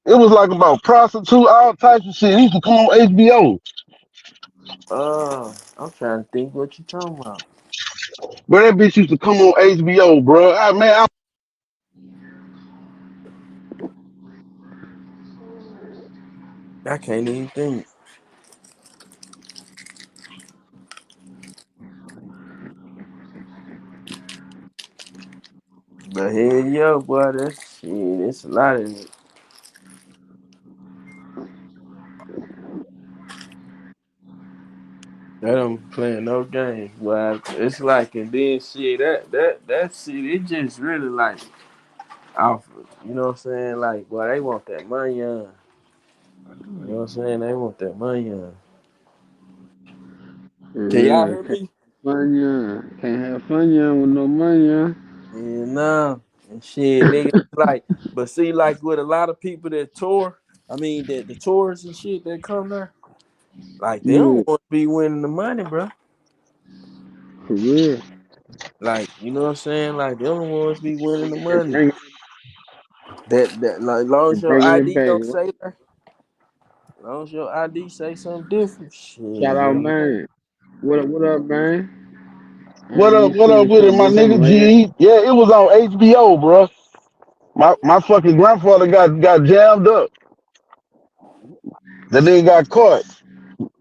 It was like about prostitute, all types of shit. It used to come on HBO. I'm trying to think what you talking about. But that bitch used to come on HBO, bro. I can't even think. But hell yeah, boy, that's shit. It's a lot of it. They don't playing no games, boy. It's like and then shit that shit. It just really like off. You know what I'm saying? Like, boy, they want that money on. You know what I'm saying? They want that money on. For Can y'all real. hear Can't me? have fun, yeah. Can't have fun, yeah, with no money, yeah. Yeah, nah. And shit, nigga, like, but see, like with a lot of people that tour, I mean, that the tourists and shit that come there, like they don't Yeah, want to be winning the money, bro. for real. Like, you know what I'm saying? Like they don't want to be winning the And money. That like, long as your bringing it ID back. don't say that, long as your ID say something different, shit, Shout you out, know. man. What up, man? I What ain't up? even What seen up you with it, come my in here, nigga man. G? Yeah, it was on HBO, bro. My fucking grandfather got jammed up. The nigga got caught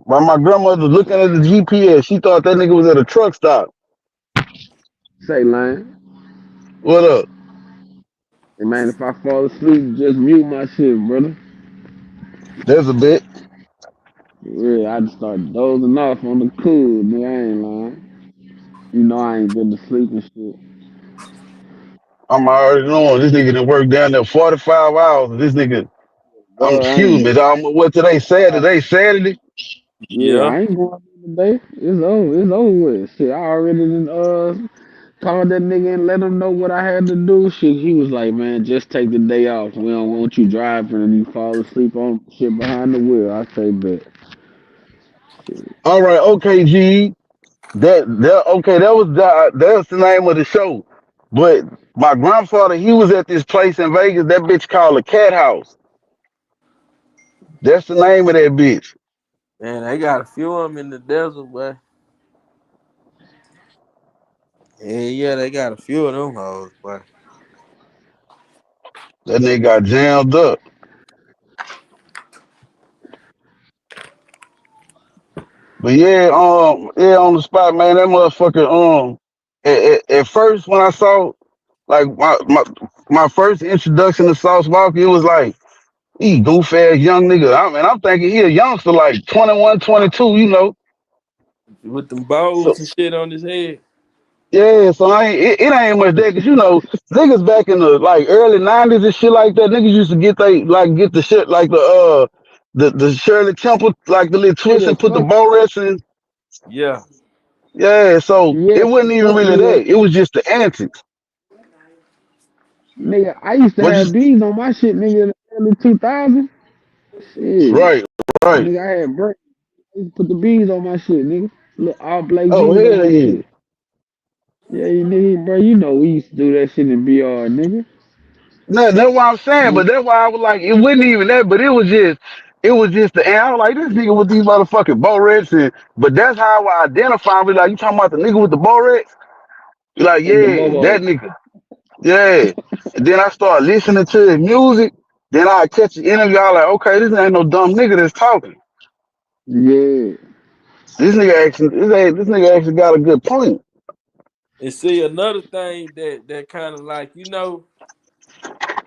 by my grandmother looking at the GPS. She thought that nigga was at a truck stop. Say, Lane. What up? Hey, man, if I fall asleep, just mute my shit, brother. There's a bit. Yeah, I just started dozing off on the cool, nigga. I ain't lying. You know I ain't been to sleep and shit. I'm already knowing this nigga done worked down there 45 hours. This nigga, Boy, I excuse ain't me, going. dog. What today? Saturday? Saturday? Yeah, Yeah, I ain't going today. It's over. It's over with. Shit, I already done, called that nigga and let him know what I had to do. Shit, he was like, man, just take the day off. We don't want you driving and you fall asleep on shit behind the wheel. I say, bet. Shit. All right, okay, G. Okay, that's the name of the show. But my grandfather, he was at this place in Vegas, that bitch called a cat house. That's the name of that bitch. man, they got a few of them in the desert, boy. Yeah, they got a few of them hoes, boy. That nigga got jammed up. But yeah, yeah, on the spot, man, that motherfucker, at first when I saw, like, my first introduction to Sauce Walker, it was like, he goof ass young nigga. I'm thinking he a youngster, like 21, 22. With them So bows and shit on his head. yeah, so it ain't much that, cause niggas back in the like early '90s and shit like that, niggas used to get the shit like the Shirley Temple, like the little Hey, twist the and put the fuck? bow wrestling. Yeah, Yeah, so Yeah, it wasn't even fuck, really nigga. that. It was just the antics. Nigga, I used to What you have bees on my shit, nigga, in the early 2000s. Shit. right, right. Nigga, I had break. I used to put the bees on my shit, nigga. Look, all black Oh bees on hell my yeah. shit. Yeah, you nigga, bro, you know we used to do that shit in BR, nigga. No, that's what I'm saying, but that's why I was like, it wasn't even that, but it was just It was just the, and I was like, this nigga with these motherfucking Borex, and but that's how I identify him. Be like, you talking about the nigga with the Borex? Be like, With the yeah, that Bobo. nigga. Yeah. And then I start listening to his music. Then I catch the interview. I like, okay, this ain't no dumb nigga that's talking. Yeah. This nigga actually got a good point. And see, another thing that kind of like,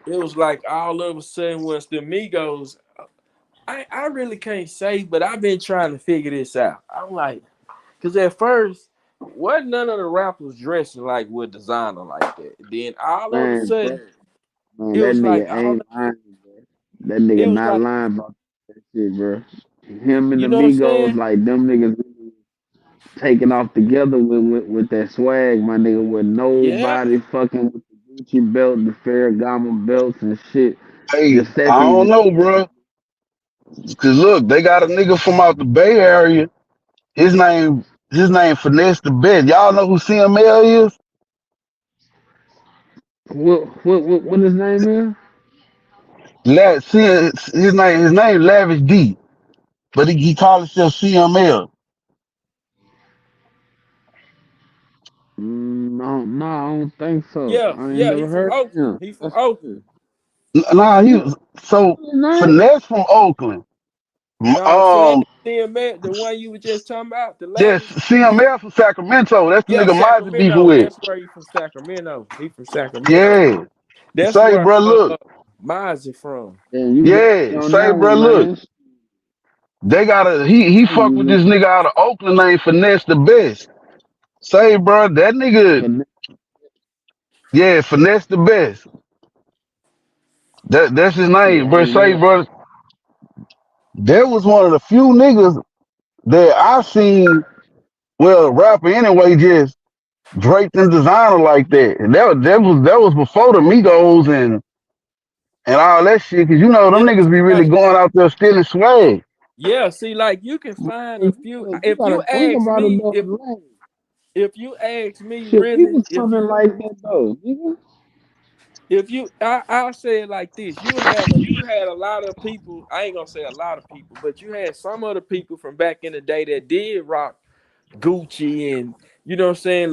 it was like all of a sudden once the Migos, I really can't say, but I've been trying to figure this out. I'm like, because at first, wasn't none of the rappers dressing like with designer like that. Then all of a Man, bro. sudden, Man, it that was like nigga all ain't lying, bro. That nigga it was not like, lying about that shit, bro. Him and the you know what I'm Migos, saying? like them niggas really taking off together with that swag, my nigga, with Yeah, nobody fucking with the Gucci belt, the Ferragamo belts and shit. Hey, I Giuseppe don't just know, bro. Cause look, they got a nigga from out the Bay Area. His name, his name Finesse the Best. Y'all know who CML is? what his name is? His name Lavish D, but he called himself CML. No, no, I don't think so. yeah, I ain't yeah. He never from heard of Oakland. him. He from That's Oakland. Nah, what he so his name? Finesse from Oakland. No, I'm saying Um, CMA, the one you were just talking about, the yes, lavish. CML from Sacramento. That's the Yeah, nigga Mozzie beefing Sacramento. with. That's where he from Sacramento. He from Sacramento. Yeah, That's say, where bro, look. Mozzie from. Damn, you got me Yeah, on say, that bro, one, look. man. They got he I fuck with usually this nigga out of Oakland named Finesse the Best. Say, bro, that nigga, finesse. yeah, Finesse the Best. That's his Yeah, name, I bro. ain't Say, never. bro, that was one of the few niggas that I seen, well, rapper anyway, just draped in designer like that. And that was before the Migos and all that shit. Cause you know them Yeah, niggas be really like going out there stealing swag. yeah. See, like you can find a few. You If gotta you think ask about it me, though, man. if you ask me, Shit, we really, was coming like that though, nigga. if you, I'll say it like this: you had a lot of people. I ain't gonna say a lot of people, but you had some of the people from back in the day that did rock Gucci and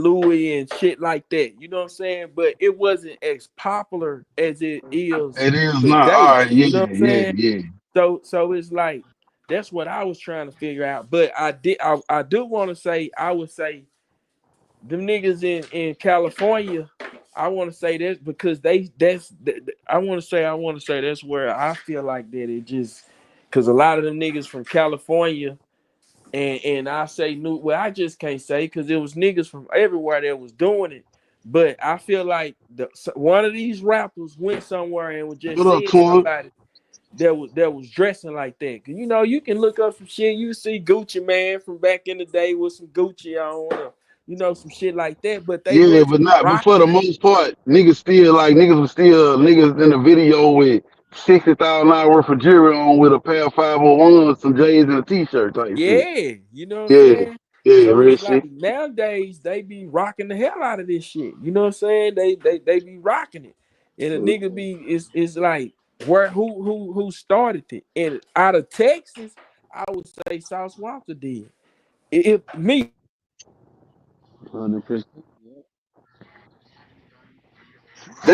Louis and shit like that. You know what I'm saying? But it wasn't as popular as it is It is not. All today. right, You know yeah, what I'm yeah, saying? yeah. So it's like that's what I was trying to figure out. But I do want to say I would say them niggas in California. I want to say this because I want to say that's where I feel like that it just because a lot of them niggas from California and I say new. Well, I just can't say because it was niggas from everywhere that was doing it. But I feel like one of these rappers went somewhere and was just What up, seeing Twin? somebody that was dressing like that. Cause you can look up some shit. You see Gucci Man from back in the day with some Gucci on, or some shit like that. But they Yeah, but wasn't not. But for rocking the it. most part, niggas was still niggas in the video with $60,000 worth of jewelry on with a pair of 501s, some J's, and a t-shirt type shit. Yeah, you know what I'm Yeah, saying. yeah, So real it's like shit. nowadays they be rocking the hell out of this shit. You know what I'm saying? They be rocking it, and a nigga be is like where who started it? And out of Texas, I would say South Walker did. If me 100%.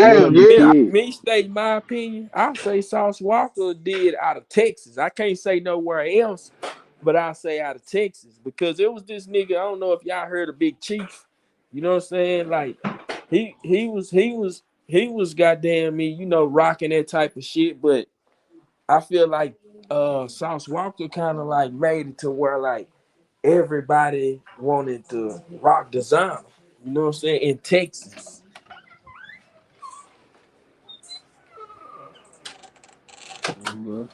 What Damn, up, the yeah. kid? me state my opinion, I say Sauce Walker did out of Texas. I can't say nowhere else, but I say out of Texas because it was this nigga. I don't know if y'all heard of Big Chief. You know what I'm saying? Like he was goddamn me, rocking that type of shit. But I feel like Sauce Walker kind of like made it to where like everybody wanted to rock design. You know what I'm saying? In Texas. Bro.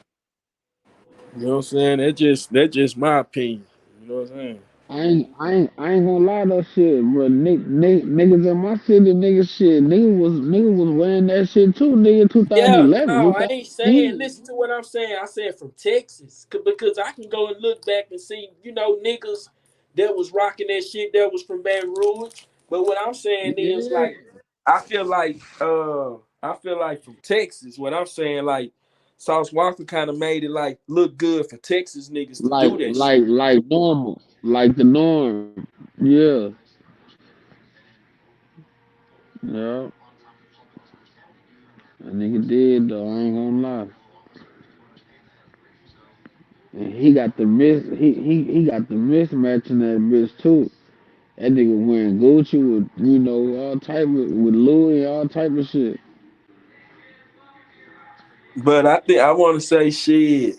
You know what I'm saying? That's just my opinion. You know what I'm saying? I ain't gonna lie though, shit, bro. Niggas in my city, nigga was wearing that shit too, nigga. Yeah, 2011, no, I ain't saying. 2010. Listen to what I'm saying. I said from Texas, because I can go and look back and see, niggas that was rocking that shit that was from Baton Rouge. But what I'm saying is Yeah, like, I feel like from Texas. What I'm saying like, Sauce Walker kind of made it like look good for Texas niggas to like do that like shit. like normal, like the norm. Yeah, yeah. That nigga did though. I ain't gonna lie. And he got the mismatch in that bitch too. That nigga wearing Gucci with all type of with Louis all type of shit. But I think I want to say shit.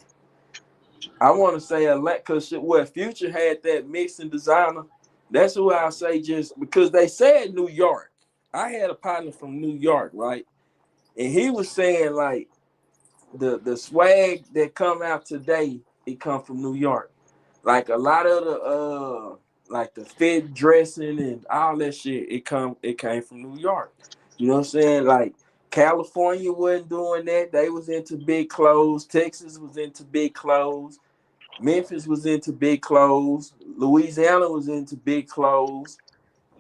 I want to say a lot because what Future had that mixing designer. That's who I say just because they said New York. I had a partner from New York, right? And he was saying like the swag that come out today, it come from New York. Like a lot of the like the fit dressing and all that shit, it came from New York. You know what I'm saying? Like California wasn't doing that. They was into big clothes. Texas was into big clothes. Memphis was into big clothes. Louisiana was into big clothes.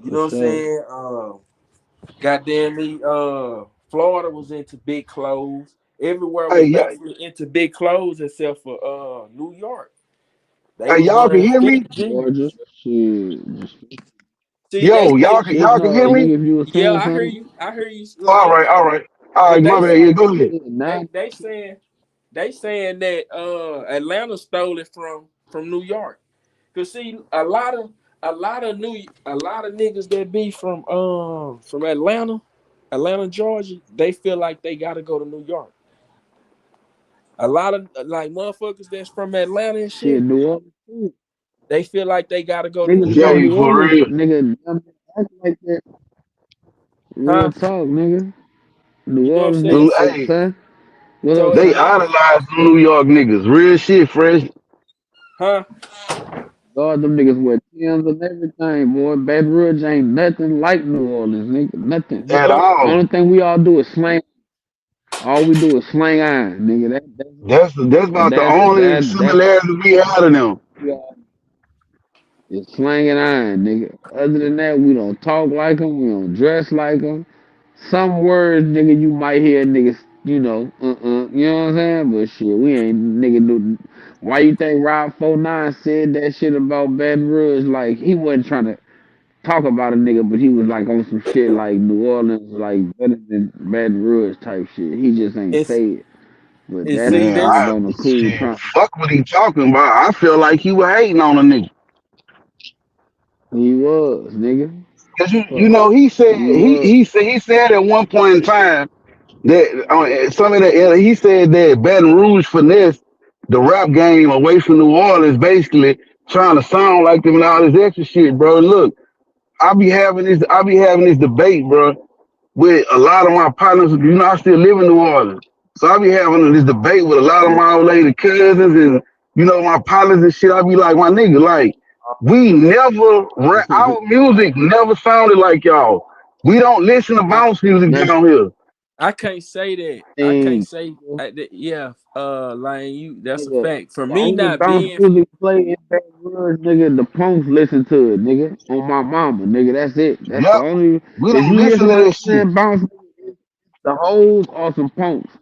You For know what I'm sure. saying? Goddamn me, Florida was into big clothes. Everywhere Hey, was basically into big clothes except for New York. They was y'all can wearing hear skinny me? Georgia, jeans. shit. See, Yo, Just y'all can hear no, me? nigga. If you were yeah, saying I hear something, you. I hear you, All Lane. right, all right. All But right, they my bad. Yeah, saying go ahead. yeah, now they saying that Atlanta stole it from New York. Cause see, a lot of niggas that be from Atlanta, Georgia, they feel like they gotta go to New York. A lot of like motherfuckers that's from Atlanta and shit, shit, New Orleans too. they feel like they gotta go to New Niggas from York. Jay, New for Orleans, real. nigga, act like that. Real Huh? talk, nigga. New You know what I'm Orleans saying? niggas, So Hey, son. What up, so they son? Atlanta, idolize them New York niggas. Real shit, fresh huh? God, them niggas wear Tim's and everything, boy. Baton Rouge ain't nothing like New Orleans, nigga. Nothing. You at know, all. Only thing we all do is slang. All we do is slang iron, nigga. That's it. That's about the That's only that's similarity we had of them. we all is slanging iron, nigga. Other than that, we don't talk like them. We don't dress like them. Some words, nigga, you might hear niggas, you know what I'm saying? But shit, we ain't nigga do. Why you think Rob 49 said that shit about Baton Rouge? Like he wasn't trying to talk about a nigga, but he was like on some shit like New Orleans, like better than Baton Rouge type shit. He just ain't it's say it. But and that see Man, nigga was that's on a cool shit, time. fuck what he talking about. I feel like he was hating on a nigga. He was, nigga. Cause you Fuck. know, He was. he said at one point in time that some of that he said that Baton Rouge finessed the rap game away from New Orleans, basically trying to sound like them and all this extra shit, bro. Look, I be having this debate, bro, with a lot of my partners. You know, I still live in New Orleans, so I be having this debate with a lot of my old lady cousins and my partners and shit. I be like, my nigga, like we never our music never sounded like y'all. We don't listen to I, bounce music Never down here. I can't say that. I can't seen, say yeah, Lane, you that's a nigga. fact. For The me only not bounce being music play in Baton Rouge, nigga, the punks listen to it, nigga. On my mama, nigga. That's it. That's the Yep, only. we If don't you listen listen to to that shit. bounce, nigga, the hoes are some punks.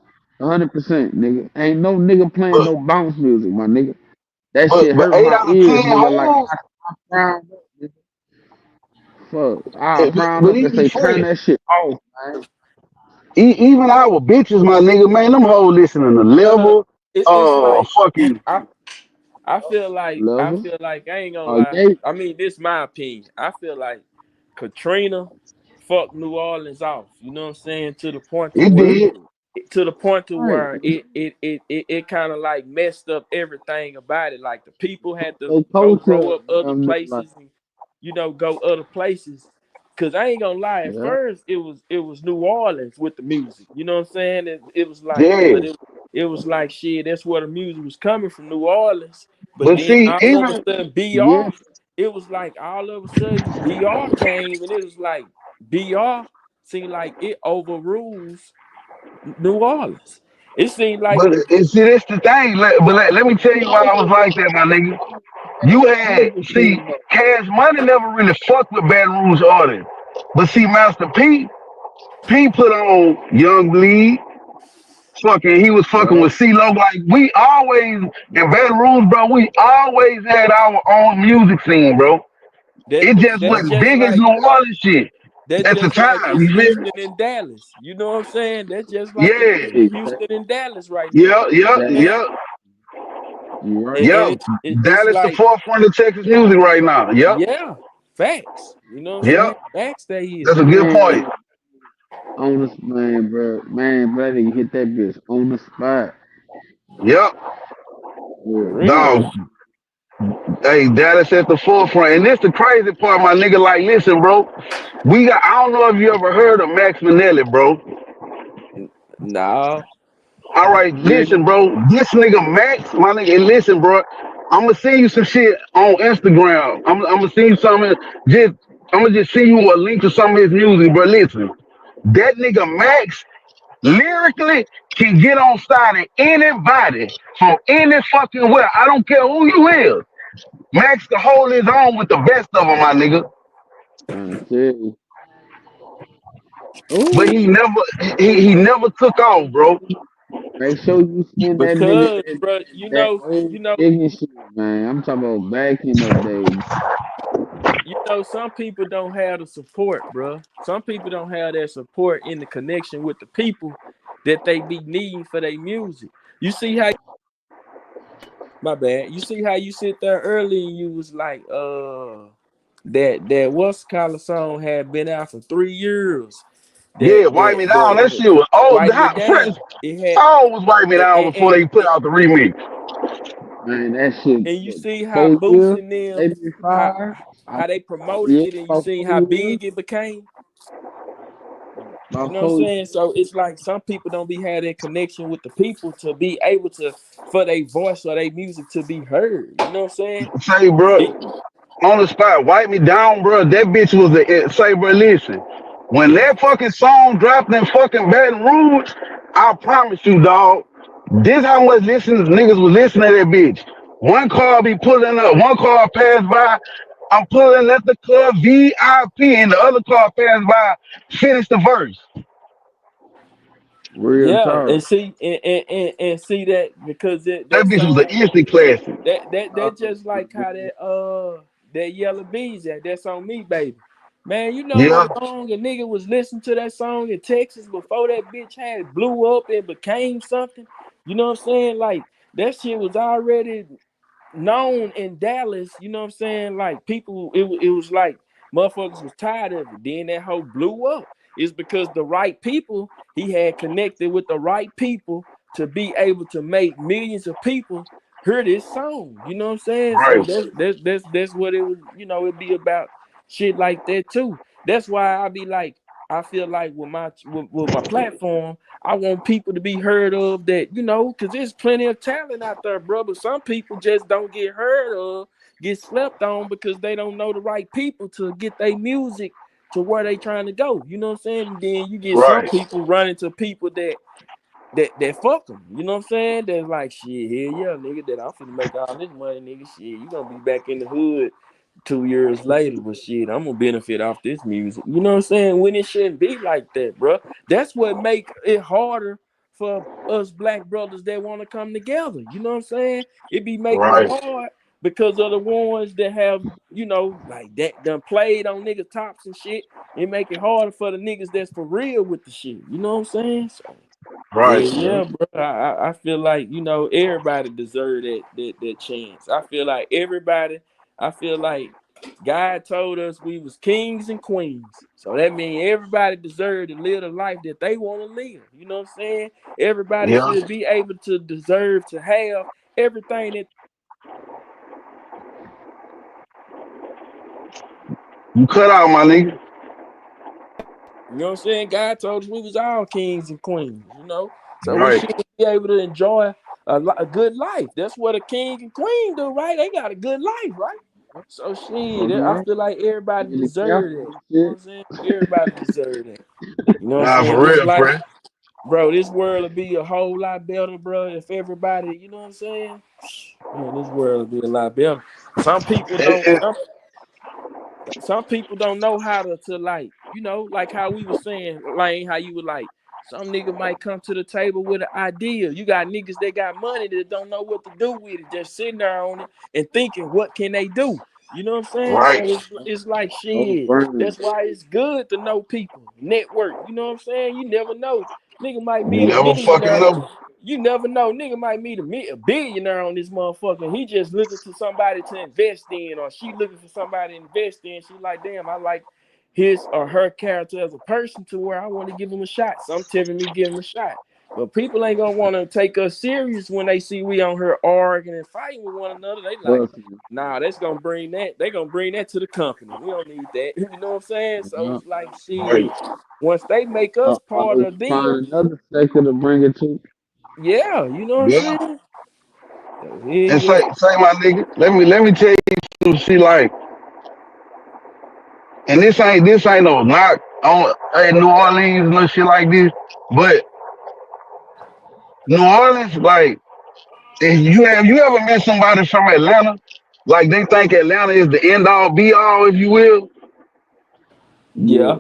100%, nigga. Ain't no nigga playing But no bounce music, my nigga. That but shit but hurt eight my out of ears, ten nigga. Like hoes. I frown up, nigga. Fuck. I frown But up and even say, turn fresh, that shit off, man. even our bitches, my nigga, man, them hoes listening to look, level, it's like fucking. I I Level. feel like I ain't gonna Oh, lie. yeah. I mean, this is my opinion. I feel like Katrina fucked New Orleans off. You know what I'm saying? It did. To the point to Right. where it kind of like messed up everything about it. Like the people had to They go culture, grow up other like, places and go other places. Cause I ain't gonna lie, at yeah. first it was New Orleans with the music. You know what I'm saying? It was like, Yeah. but it was like shit. That's where the music was coming from, New Orleans. But But then see, all of a even sudden, Yeah. BR, it was like all of a sudden BR came and it was like BR seemed like it overrules New Orleans. It seemed like but see, that's the thing. Let me tell you why I was like that, my nigga. You had see, Cash Money never really fucked with Baton Rouge artists, but see, Master P put on Young Bleed, He was fucking Yup. with CeeLo. Like we always in Baton Rouge, bro. We always had our own music scene, bro. It just That's wasn't just big as like New Orleans shit at the time. it's You feel me? Houston and Dallas. You know what I'm saying? That's just like it Yeah, is with Houston and Dallas right now. yeah, yeah, And yeah, You right. yeah. it's Dallas the like, forefront of Texas music right now. Yep, yeah, facts. You know what I'm yep. saying? Facts they is. That's a good point. Man, on the man, bro. Man, bro, they hit that bitch on the spot. Yep, For Yeah. real. dog. Hey, Dallas at the forefront, and this the crazy part, my nigga. Like, listen, bro. We got. I don't know if you ever heard of Max Minnelli, bro. No. All right, Man, listen, bro. This nigga Max, my nigga, and listen, bro. I'm gonna send you some shit on Instagram. I'm gonna send you something. Just I'm gonna just send you a link to some of his music, bro. Listen, that nigga Max lyrically can get on side of anybody from any fucking where. I don't care who you is. Max can hold his own with the best of them, my nigga. trying to tell you. But Ooh. he never took off, bro. Make sure you send that nigga Because, bro, that old nigga shit, man. I'm talking about back in the day. some people don't have the support, bro. Some people don't have that support in the connection with the people that they be needing for their music. You see how my bad. You see how you sit there early and you was like, that what's color song had been out for 3 years. Yeah, wipe me down. That That shit was old. Wipe Me How Down. Friends It had always wipe me down before and, they put out the remix. Man, that shit and you what, see how 4 years, Boosie and them maybe how 5. how they promoted Yeah, it, and you about seen how 4 years. big it became. You About know what I'm 4 years. saying? So it's like some people don't be having connection with the people to be able to for their voice or their music to be heard. You know what I'm saying? Say, bro, It, on the spot, wipe me down, bro. That bitch was say, bro, listen. When that fucking song dropped in fucking Baton Rouge, I promise you, dog. This how much listeners niggas was listening to that bitch. One car be pulling up, one car pass by. I'm pulling at the club VIP, and the other car pass by. Finish the verse. Real yeah, and talk. see and see that because That that bitch was an song instant classic. that just like how that Yellow Bees that's on me, baby. Man, you know Yeah, how long a nigga was listening to that song in Texas before that bitch had blew up and became something. You know what I'm saying? Like that shit was already known in Dallas, you know what I'm saying? Like people, it was like motherfuckers was tired of it. Then that hoe blew up. It's because the right people, he had connected with the right people to be able to make millions of people hear this song. You know what I'm saying? So right. that's what it was, it'd be about shit like that too. That's why I feel like with my platform, I want people to be heard of that, because there's plenty of talent out there, bro. But some people just don't get heard of, get slept on because they don't know the right people to get their music to where they trying to go. You know what I'm saying? And then you get some Right. people running to people that fuck them. You know what I'm saying? That's like shit. Hell yeah, nigga. That I'm finna make all this money, nigga. Shit, you gonna be back in the hood 2 years later, but shit, I'm gonna benefit off this music. You know what I'm saying? When it shouldn't be like that, bro. That's what make it harder for us black brothers that want to come together. You know what I'm saying? It be making it Right. hard because of the ones that have, like that done played on niggas tops and shit. It make it harder for the niggas that's for real with the shit. You know what I'm saying? So Right. yeah, bro. I feel like everybody deserve that chance. I feel like everybody. I feel like God told us we was kings and queens, so that means everybody deserve to live the life that they want to live. You know what I'm saying? Everybody Yeah. should be able to deserve to have everything that You cut out, my nigga. you know what I'm saying. God told us we was all kings and queens. So we Right. should be able to enjoy a good life. That's what a king and queen do, right? They got a good life, right? So shit, Fuck I yeah. feel like everybody In the deserve castle that. and You know what shit. I'm saying? Everybody deserve that. You know what I'm Nah, saying? for This real, life, friend. bro, this world would be a whole lot better, bro, if everybody, you know what I'm saying? Man, this world would be a lot better. Some people And, don't and, some people don't know how to like, like how we were saying, like how you were like Some nigga might come to the table with an idea. You got niggas that got money that don't know what to do with it, just sitting there on it and thinking, what can they do? You know what I'm saying? So Right. it's like Oh, shit. burn. That's why it's good to know people, network. You know what I'm saying? You never know. Nigga might You meet a never fucking millionaire. know. You never know. Nigga might meet a billionaire on this motherfucker. He just looking to somebody to invest in, or she looking for somebody to invest in. She like, damn, I like his or her character as a person to where I want to give him a shot. So I'm telling me give him a shot. But people ain't gonna want to take us serious when they see we on here arguing and fighting with one another. They like, Hustling. nah, that's gonna bring that. They gonna bring that to the company. We don't need that. You know what I'm saying? So Yeah. it's like Right. shit. Once they make us part of Always the deal, find another sector to bring it to. yeah, you know what I'm Yeah. saying? So, And yeah, say my nigga, let me tell you some shit like, and this ain't no knock on New Orleans, no shit like this. But New Orleans, like, if you ever met somebody from Atlanta, like they think Atlanta is the end all be all, if you will. yeah, Yeah.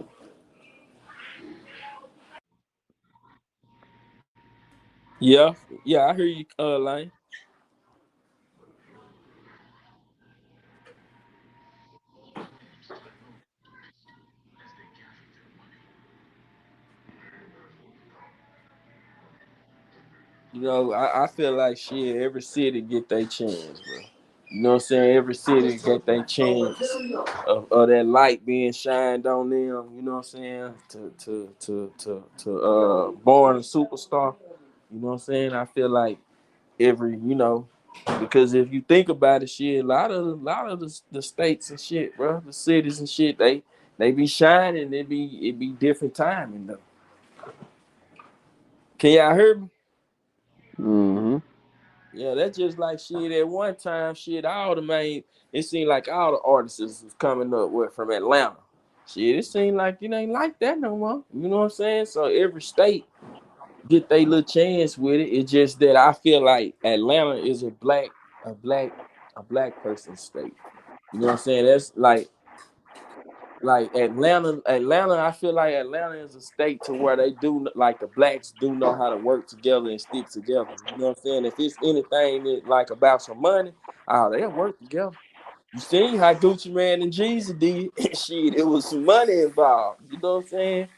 yeah, yeah. I hear you, Lane. You know, I feel like shit. Every city get their chance, bro. You know what I'm saying? Every city get their chance of that light being shined on them. You know what I'm saying? To born a superstar. You know what I'm saying? I feel like every because if you think about it, shit, a lot of the states and shit, bro, the cities and shit, they be shining. It be different timing though. Can y'all hear me? Mm-hmm. Yeah, that's just like shit. At one time, shit, it seemed like all the artists was coming up with from Atlanta. Shit, it seemed like it ain't like that no more. You know what I'm saying? So every state get their little chance with it. It's just that I feel like Atlanta is a black, a black person's state. You know what I'm saying? That's like Atlanta. I feel like Atlanta is a state to where they do like the blacks do know how to work together and stick together. You know what I'm saying? If it's anything that like about some money, oh, they'll work together. You seen how Gucci Man and Jeezy did? Shit, it was some money involved. You know what I'm saying?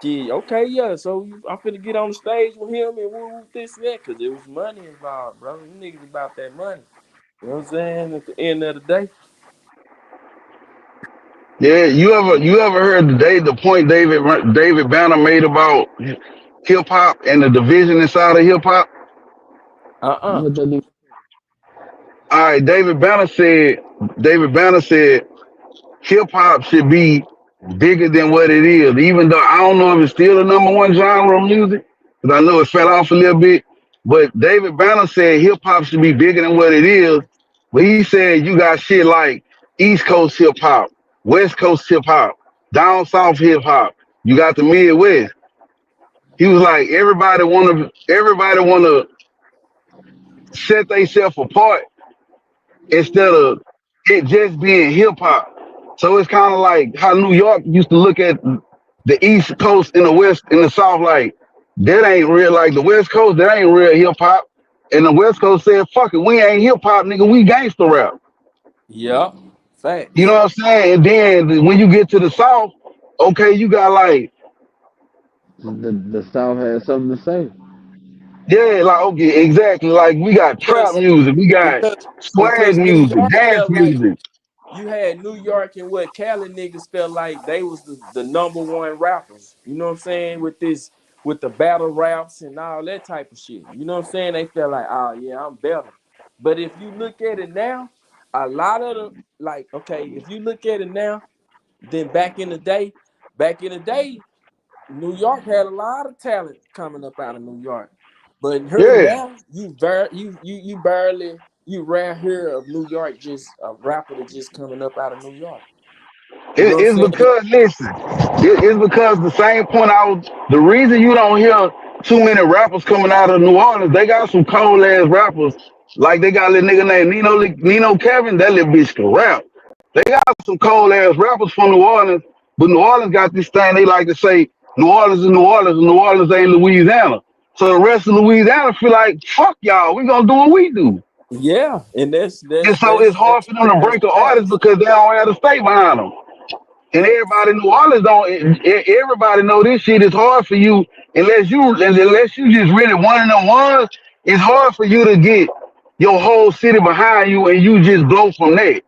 Gee, okay, yeah. So I'm finna get on the stage with him and woo this and that, cause there was money involved, bro. You niggas about that money. You know what I'm saying? At the end of the day, Yeah, you ever heard the point David Banner made about hip hop and the division inside of hip hop? uh-uh. What that nigga? All right, David Banner said hip hop should be bigger than what it is, even though I don't know if it's still the number one genre of music, because I know it fell off a little bit. But David Banner said hip hop should be bigger than what it is. But he said you got shit like East Coast hip hop, West Coast hip hop, down south hip hop. You got the Midwest. He was like everybody wanna set themselves apart instead of it just being hip hop. So it's kind of like how New York used to look at the East Coast and the West and the South like that ain't real. Like the West Coast, that ain't real hip hop. And the West Coast said, "Fuck it, we ain't hip hop, nigga. We gangster rap." Yeah, You know facts. what I'm saying? And then when you get to the South, okay, you got like The South has something to say. yeah, like okay, exactly. Like we got trap Because music, we got because swag because New music, York dance felt like music. you had New York and what Cali niggas felt like they was the number one rappers. You know what I'm saying? With the battle raps and all that type of shit. You know what I'm saying? They felt like, oh yeah, I'm better. But if you look at it now, a lot of the like, okay, if you look at it now, then back in the day, New York had a lot of talent coming up out of New York. But here Yeah. now, you barely you rare hear of New York just a rapper that just coming up out of New York. You know what I'm It's saying? because listen, it's because the same point the reason you don't hear too many rappers coming out of New Orleans, they got some cold ass rappers. Like they got a little nigga named Nino Kevin, that little bitch can rap. They got some cold ass rappers from New Orleans, but New Orleans got this thing they like to say, New Orleans is New Orleans, and New Orleans ain't Louisiana. So the rest of Louisiana feel like, fuck y'all, we gonna do what we do. Yeah, and that's And that's so that's it's hard that's for them to that's break an artist facts. because they don't have the state behind them. And everybody in New Orleans don't. Everybody know this shit is hard for you unless you just really one of them ones. It's hard for you to get your whole city behind you and you just blow from that.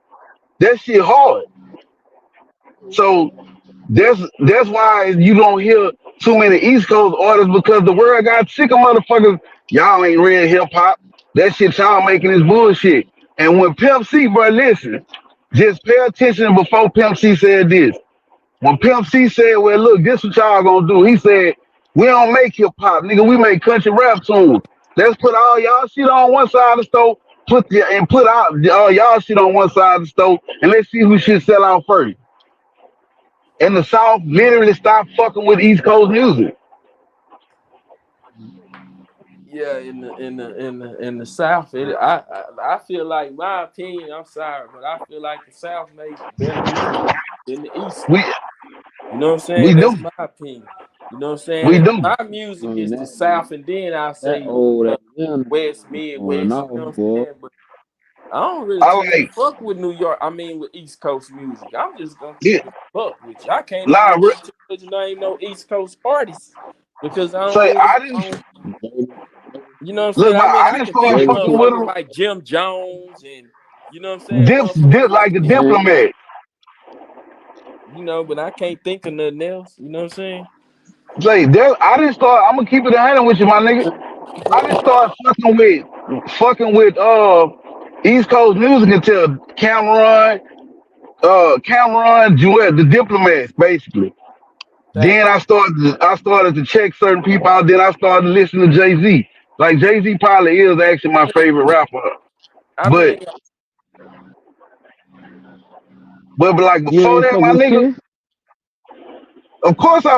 That shit hard. So that's why you don't hear too many East Coast artists because the world got sick of motherfuckers. Y'all ain't real hip hop. That shit y'all making is bullshit. And when Pimp C, bro, listen, just pay attention before Pimp C said this. When Pimp C said, well, look, this what y'all gonna do. He said, we don't make hip hop, nigga. We make country rap tunes. Let's put all y'all shit on one side of the stove, put out all y'all shit on one side of the stove, and let's see who shit sell out first. And the South literally stopped fucking with East Coast music. Yeah, in the South, I feel like my opinion. I'm sorry, but I feel like the South make better music than the East. We You know what I'm we saying? do. That's my opinion. You know what I'm saying? We And do. my music Man, is the South, and then I'll that say old uh, Atlanta West, going Midwest. You off, know what boy. I'm saying? But I don't really I too much like fuck with New York. I mean, with East Coast music. I'm just gonna keep it. it fuck with you. I can't even Nah, really too much name no East Coast artists because I don't say really. I I didn't don't, Jada, you know what I'm saying? look. I mean, I I didn't can start think of fucking Jada, with motherfuckers them. like Jim Jones and you know what I'm saying, Dip motherfuckers like like the that. man, diplomat. You know, but I can't think of nothing else. You know what I'm saying? Say that I didn't start. I'm gonna keep it a hundred with you, my nigga. I didn't start fucking with East Coast music until Cameron, Jewel, the diplomats, basically. Then Facts. I started to check certain people out. Then I started listening to Jay Z. Like Jay Z probably is actually my favorite rapper. I But mean, but like you before ain't that, fuck my with nigga, Chris? of course I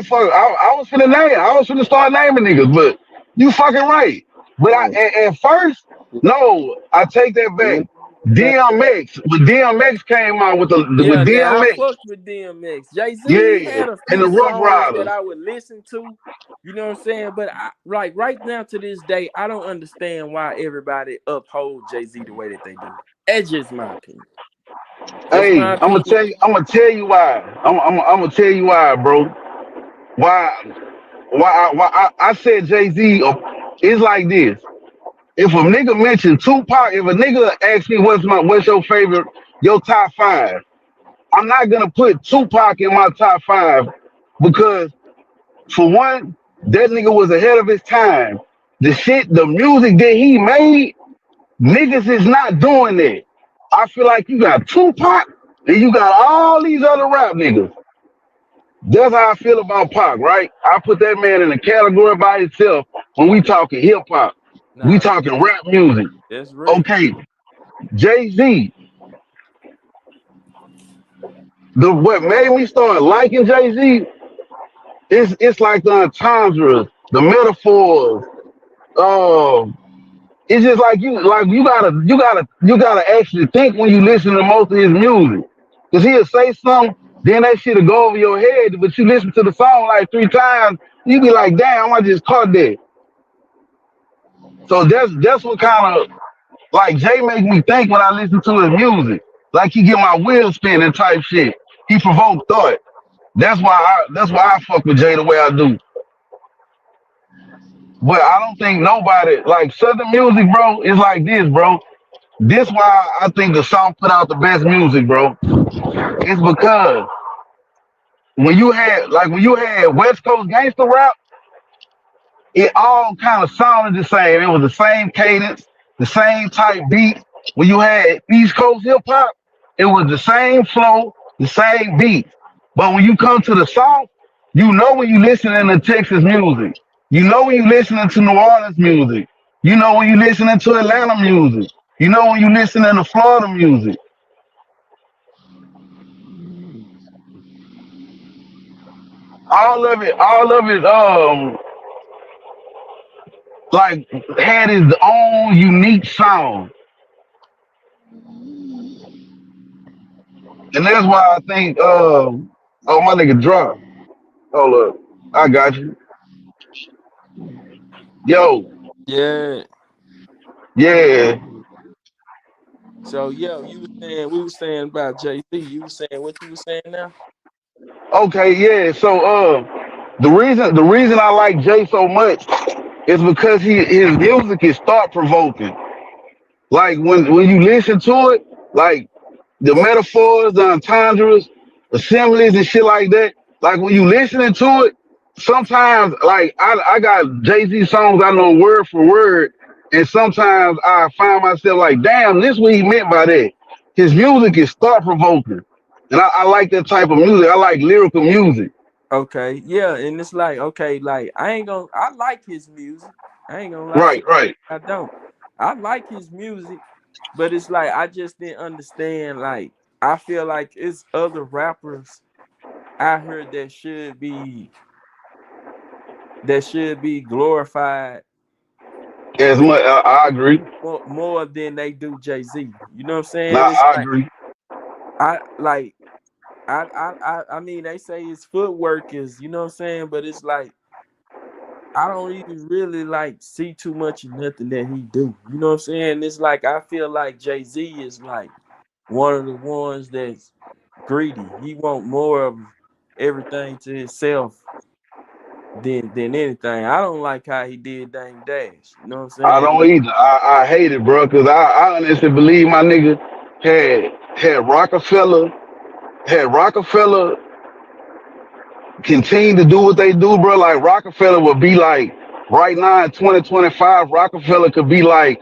was finna name. I was finna start naming niggas, but you fucking right. But Oh, at first, no, I take that man, back. DMX, when DMX came out yeah, with now I DMX, fucked with DMX. Jay Z yeah, had a and few the Rough songs that Riders. I would listen to. You know what I'm saying? But like right now to this day, I don't understand why everybody uphold Jay Z the way that they do. That's just my opinion. That's Hey, my opinion. I'm gonna tell you why. I'm gonna tell you why, bro. Why? I said Jay Z? It's like this. If a nigga mentioned Tupac, if a nigga asks me what's your favorite, your top five, I'm not gonna put Tupac in my top five because for one, that nigga was ahead of his time. The music that he made, niggas is not doing that. I feel like you got Tupac and you got all these other rap niggas. That's how I feel about Pac, right? I put that man in a category by himself when we talking hip hop. We Nah, talking rap music. that's real. Okay, Jay Z. The what made me start liking Jay Z it's like the entendres, the metaphors. Um, it's just like you gotta actually think when you listen to most of his music. Cause he'll say something, then that shit'll go over your head, but you listen to the song like three times, you be like, damn, I just caught that. So that's what kind of like Jay make me think when I listen to his music. Like he get my wheels spinning type shit. He provoke thought. That's why I fuck with Jay the way I do. But I don't think nobody like Southern music, bro, is like this, bro. This why I think the South put out the best music, bro. It's because when you had West Coast gangster rap, it all kind of sounded the same. It was the same cadence, the same type beat. When you had East Coast hip hop, it was the same flow, the same beat. But when you come to the South, you know when you listening to Texas music, you know when you listening to New Orleans music, you know when you listening to Atlanta music, you know when you listening to Florida music. All of it, like had its own unique sound. And that's why I think oh my nigga dropped. Hold up. I got you. Yo, Yeah. yeah. So yeah, you were saying we were saying about Jay Z. You were saying what you were saying now? Okay, yeah. So the reason I like Jay so much is because his music is thought provoking. Like when you listen to it, like the metaphors, the entendres, assemblies, and shit like that. Like when you listening to it, sometimes like I got Jay Z songs I know word for word, and sometimes I find myself like, damn, this what he meant by that. His music is thought provoking, and I like that type of music. I like lyrical music. Okay, yeah, and it's like okay, like I like his music. I ain't gonna lie to Right, you, right. I don't. I like his music, but it's like I just didn't understand. Like I feel like it's other rappers I heard that should be glorified As much, I agree. more than they do Jay Z. You know what I'm saying? Nah, It's I like agree. I like I mean they say his footwork is you know what I'm saying, but it's like I don't even really like see too much of nothing that he do. You know what I'm saying? It's like I feel like Jay Z is like one of the ones that's greedy. He want more of everything to himself than anything. I don't like how he did Dame Dash. You know what I'm I saying? don't either. I hate it, bro, because I honestly believe my nigga had Rockefeller continue to do what they do, bro. Like Rockefeller would be like right now in 2025, Rockefeller could be like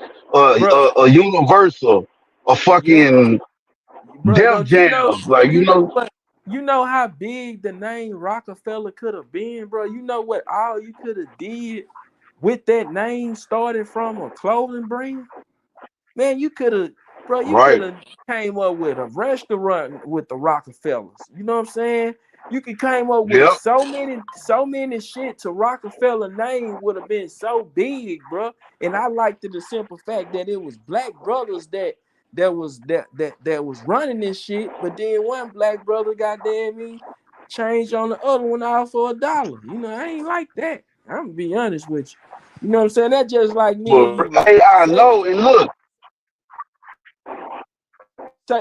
Bro, a Universal, a yeah, fucking bro, Def don't you Jam, know like you you know know. what you know how big the name Rockefeller could have been, bro? You know what all you could have did with that name started from a clothing brand? Man, you could have, bro, you could Right. have came up with a restaurant with the Rockefellers. You know what I'm saying? You could came up with Yep. so many shit to Rockefeller name would have been so big, bro. And I liked the simple fact that it was black brothers that was running this shit, but then one black brother, goddamn me, changed on the other one out for $1. You know, I ain't like that. I'm gonna be honest with you. You know what I'm saying? That just like me and But you, right? hey, I Say know, and look,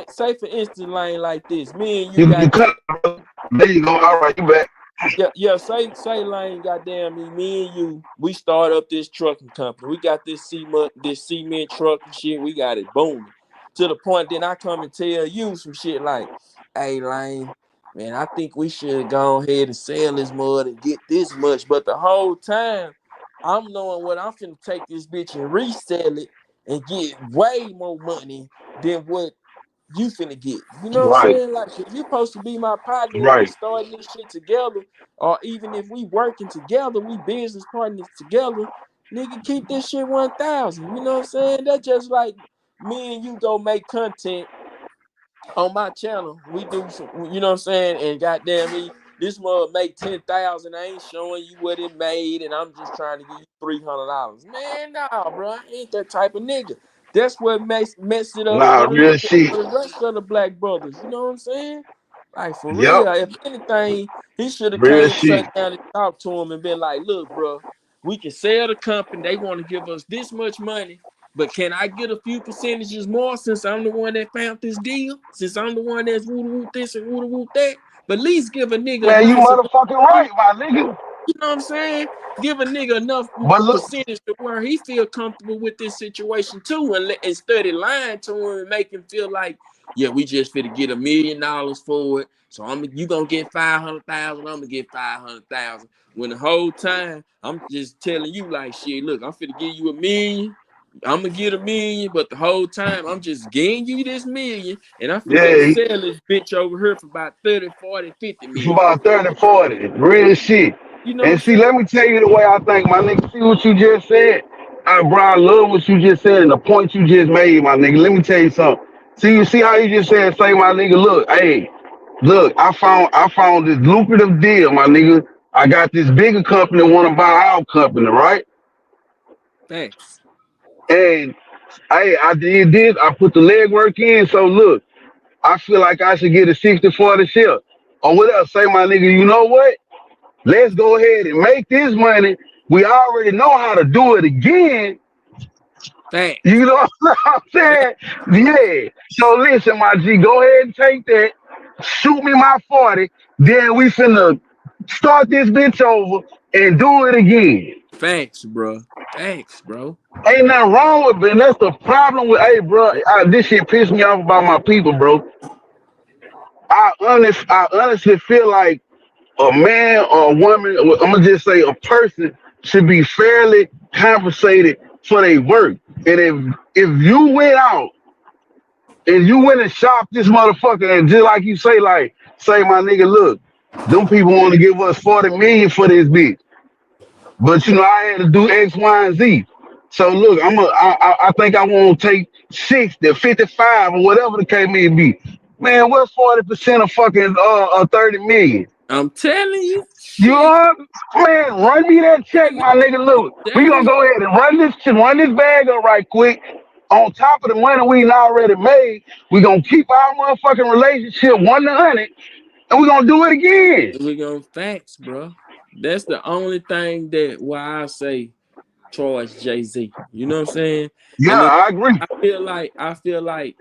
say for instance, Lane, like this. Me and you you got cut. There you go. All right, you back. yeah. Say Lane, goddamn me. Me and you, we start up this trucking company. We got this cement truck and shit. We got it booming to the point. Then I come and tell you some shit like, "Hey, Lane, man, I think we should go ahead and sell this mud and get this much." But the whole time, I'm knowing what I'm finna take this bitch and resell it and get way more money than what you finna get. You know what I'm Right, saying? Like if you supposed to be my partner, if we right. starting this shit together, or even if we working together, we business partners together, nigga, keep this shit 1,000. You know what I'm saying? That's just like me and you go make content on my channel. We do some, you know what I'm saying? And goddamn me, this mug make 10,000. I ain't showing you what it made, and I'm just trying to give you $300. Man, nah, bro, I ain't that type of nigga. That's what makes messed it up Nah, real shit. for the rest of the black brothers. You know what I'm saying? Like for Yep, real. If anything, he should have real came shit. sat down and talked to him and been like, "Look, bro, we can sell the company. They want to give us this much money. But can I get a few percentages more since I'm the one that found this deal? Since I'm the one that's woo woo this and woo woo that? But at least give a nigga a Man, you nice enough, motherfucking right, my nigga. you know what I'm saying? Give a nigga enough But look, percentage to where he feel comfortable with this situation too, and study lying to him and make him feel like, yeah, we just finna get $1 million for it. So you gonna get 500,000. I'm gonna get 500,000. When the whole time I'm just telling you like, shit, look, I'm finna give you 1 million. I'm gonna get 1 million, but the whole time I'm just getting you this million, and I'm finna go yeah, sell this bitch over here for about 30, 40, 50 for million. about 30, 40. Real shit. You know what I'm And see, saying? let me tell you the way I think, my nigga. See what you just said? Bro, I love what you just said and the point you just made, my nigga. Let me tell you something. See, you see how you just said, say, my nigga, look, hey, look, I found this lucrative deal, my nigga. I got this bigger company want to buy our company, right? Thanks. And hey, I did this. I put the legwork in. So look, I feel like I should get a 60-40 share. Or what else? Say, my nigga, you know what? Let's go ahead and make this money. We already know how to do it again. Facts. You know what I'm saying? Yeah. So listen, my G, go ahead and take that. Shoot me my 40. Then we finna start this bitch over and do it again. Facts, bro. Facts, bro. Ain't nothing wrong with it. And that's the problem with, hey, bro, this shit pissed me off about my people, bro. I honestly feel like a man or a woman, I'm gonna just say a person should be fairly compensated for their work. And if you went out and you went and shopped this motherfucker, and just like you say, like, say my nigga, look, them people want to give us 40 million for this bitch. But you know, I had to do X, Y, and Z. So look, I think I want to take 60, 55, or whatever the case may be. Man, what's 40% of fucking 30 million? I'm telling you, You shit. know, man, run me that check, my nigga. Look, we Telling gonna you, go ahead and run this bag up right quick. On top of the money we already made, we gonna keep our motherfucking relationship 1 to 100, and we gonna do it again. we gonna facts, bro. That's the only thing that why I say charge Jay-Z. You know what I'm saying? Yeah, And then I agree. I feel like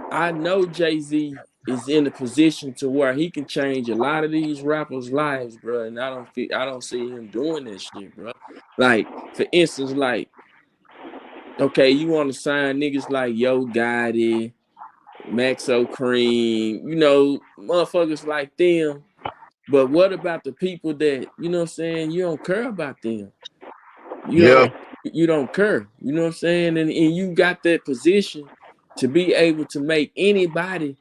I know Jay-Z is in a position to where he can change a lot of these rappers' lives, bro. And I don't see him doing that shit, bro. Like, for instance, like, okay, you want to sign niggas like Yo Gotti, Maxo Cream, you know, motherfuckers like them. But what about the people that, you know what I'm saying, you don't care about them? You Yeah. don't you don't care. You know what I'm saying? And you got that position to be able to make anybody,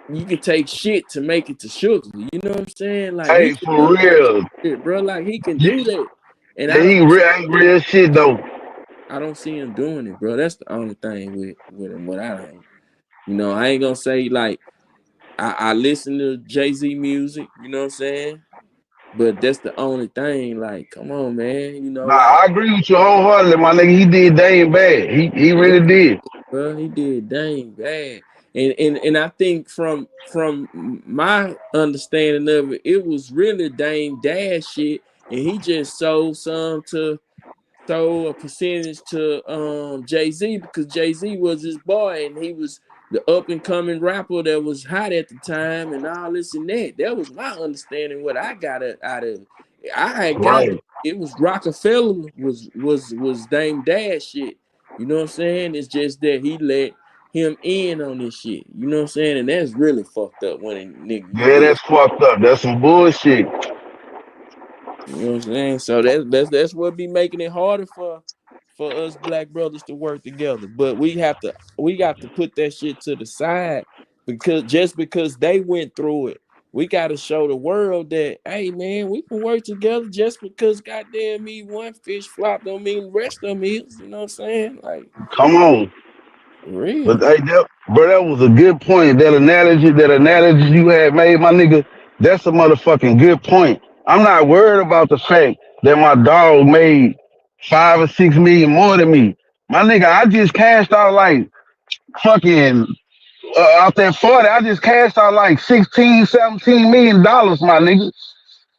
you can take shit to make it to sugar. You know what I'm saying? Like he Hey, can for do that real. shit, bro. Like he can Yeah, do that. And he ain't real shit though. I don't see him doing it, bro. That's the only thing with him. What I don't, you know, I ain't gonna say like I listen to Jay-Z music, you know what I'm saying? But that's the only thing. Like, come on, man. You know, Nah, like, I agree with you wholeheartedly, my nigga. He did dang bad. He yeah, really did. bro, he did dang bad. And I think from my understanding of it, it was really Dame Dash shit, and he just sold some to throw a percentage to Jay-Z because Jay-Z was his boy and he was the up and coming rapper that was hot at the time and all this and that. That was my understanding what I got out of it. I had got Right. it was Rockefeller was Dame Dash shit. You know what I'm saying? It's just that he let him in on this shit. You know what I'm saying? And that's really fucked up when a nigga you Yeah, do. that's fucked up. That's some bullshit. You know what I'm saying? So that's what be making it harder for us black brothers to work together. But we got to put that shit to the side because just because they went through it, we got to show the world that hey man, we can work together. Just because goddamn me one fish flop don't mean the rest of them is. You know what I'm saying? Like Come on. for real. But hey, bro, that was a good point. That analogy you had made, my nigga, that's a motherfucking good point. I'm not worried about the fact that my dog made 5 or 6 million more than me. My nigga, I just cashed out like fucking out that 40. I just cashed out like 16, 17 million dollars, my nigga.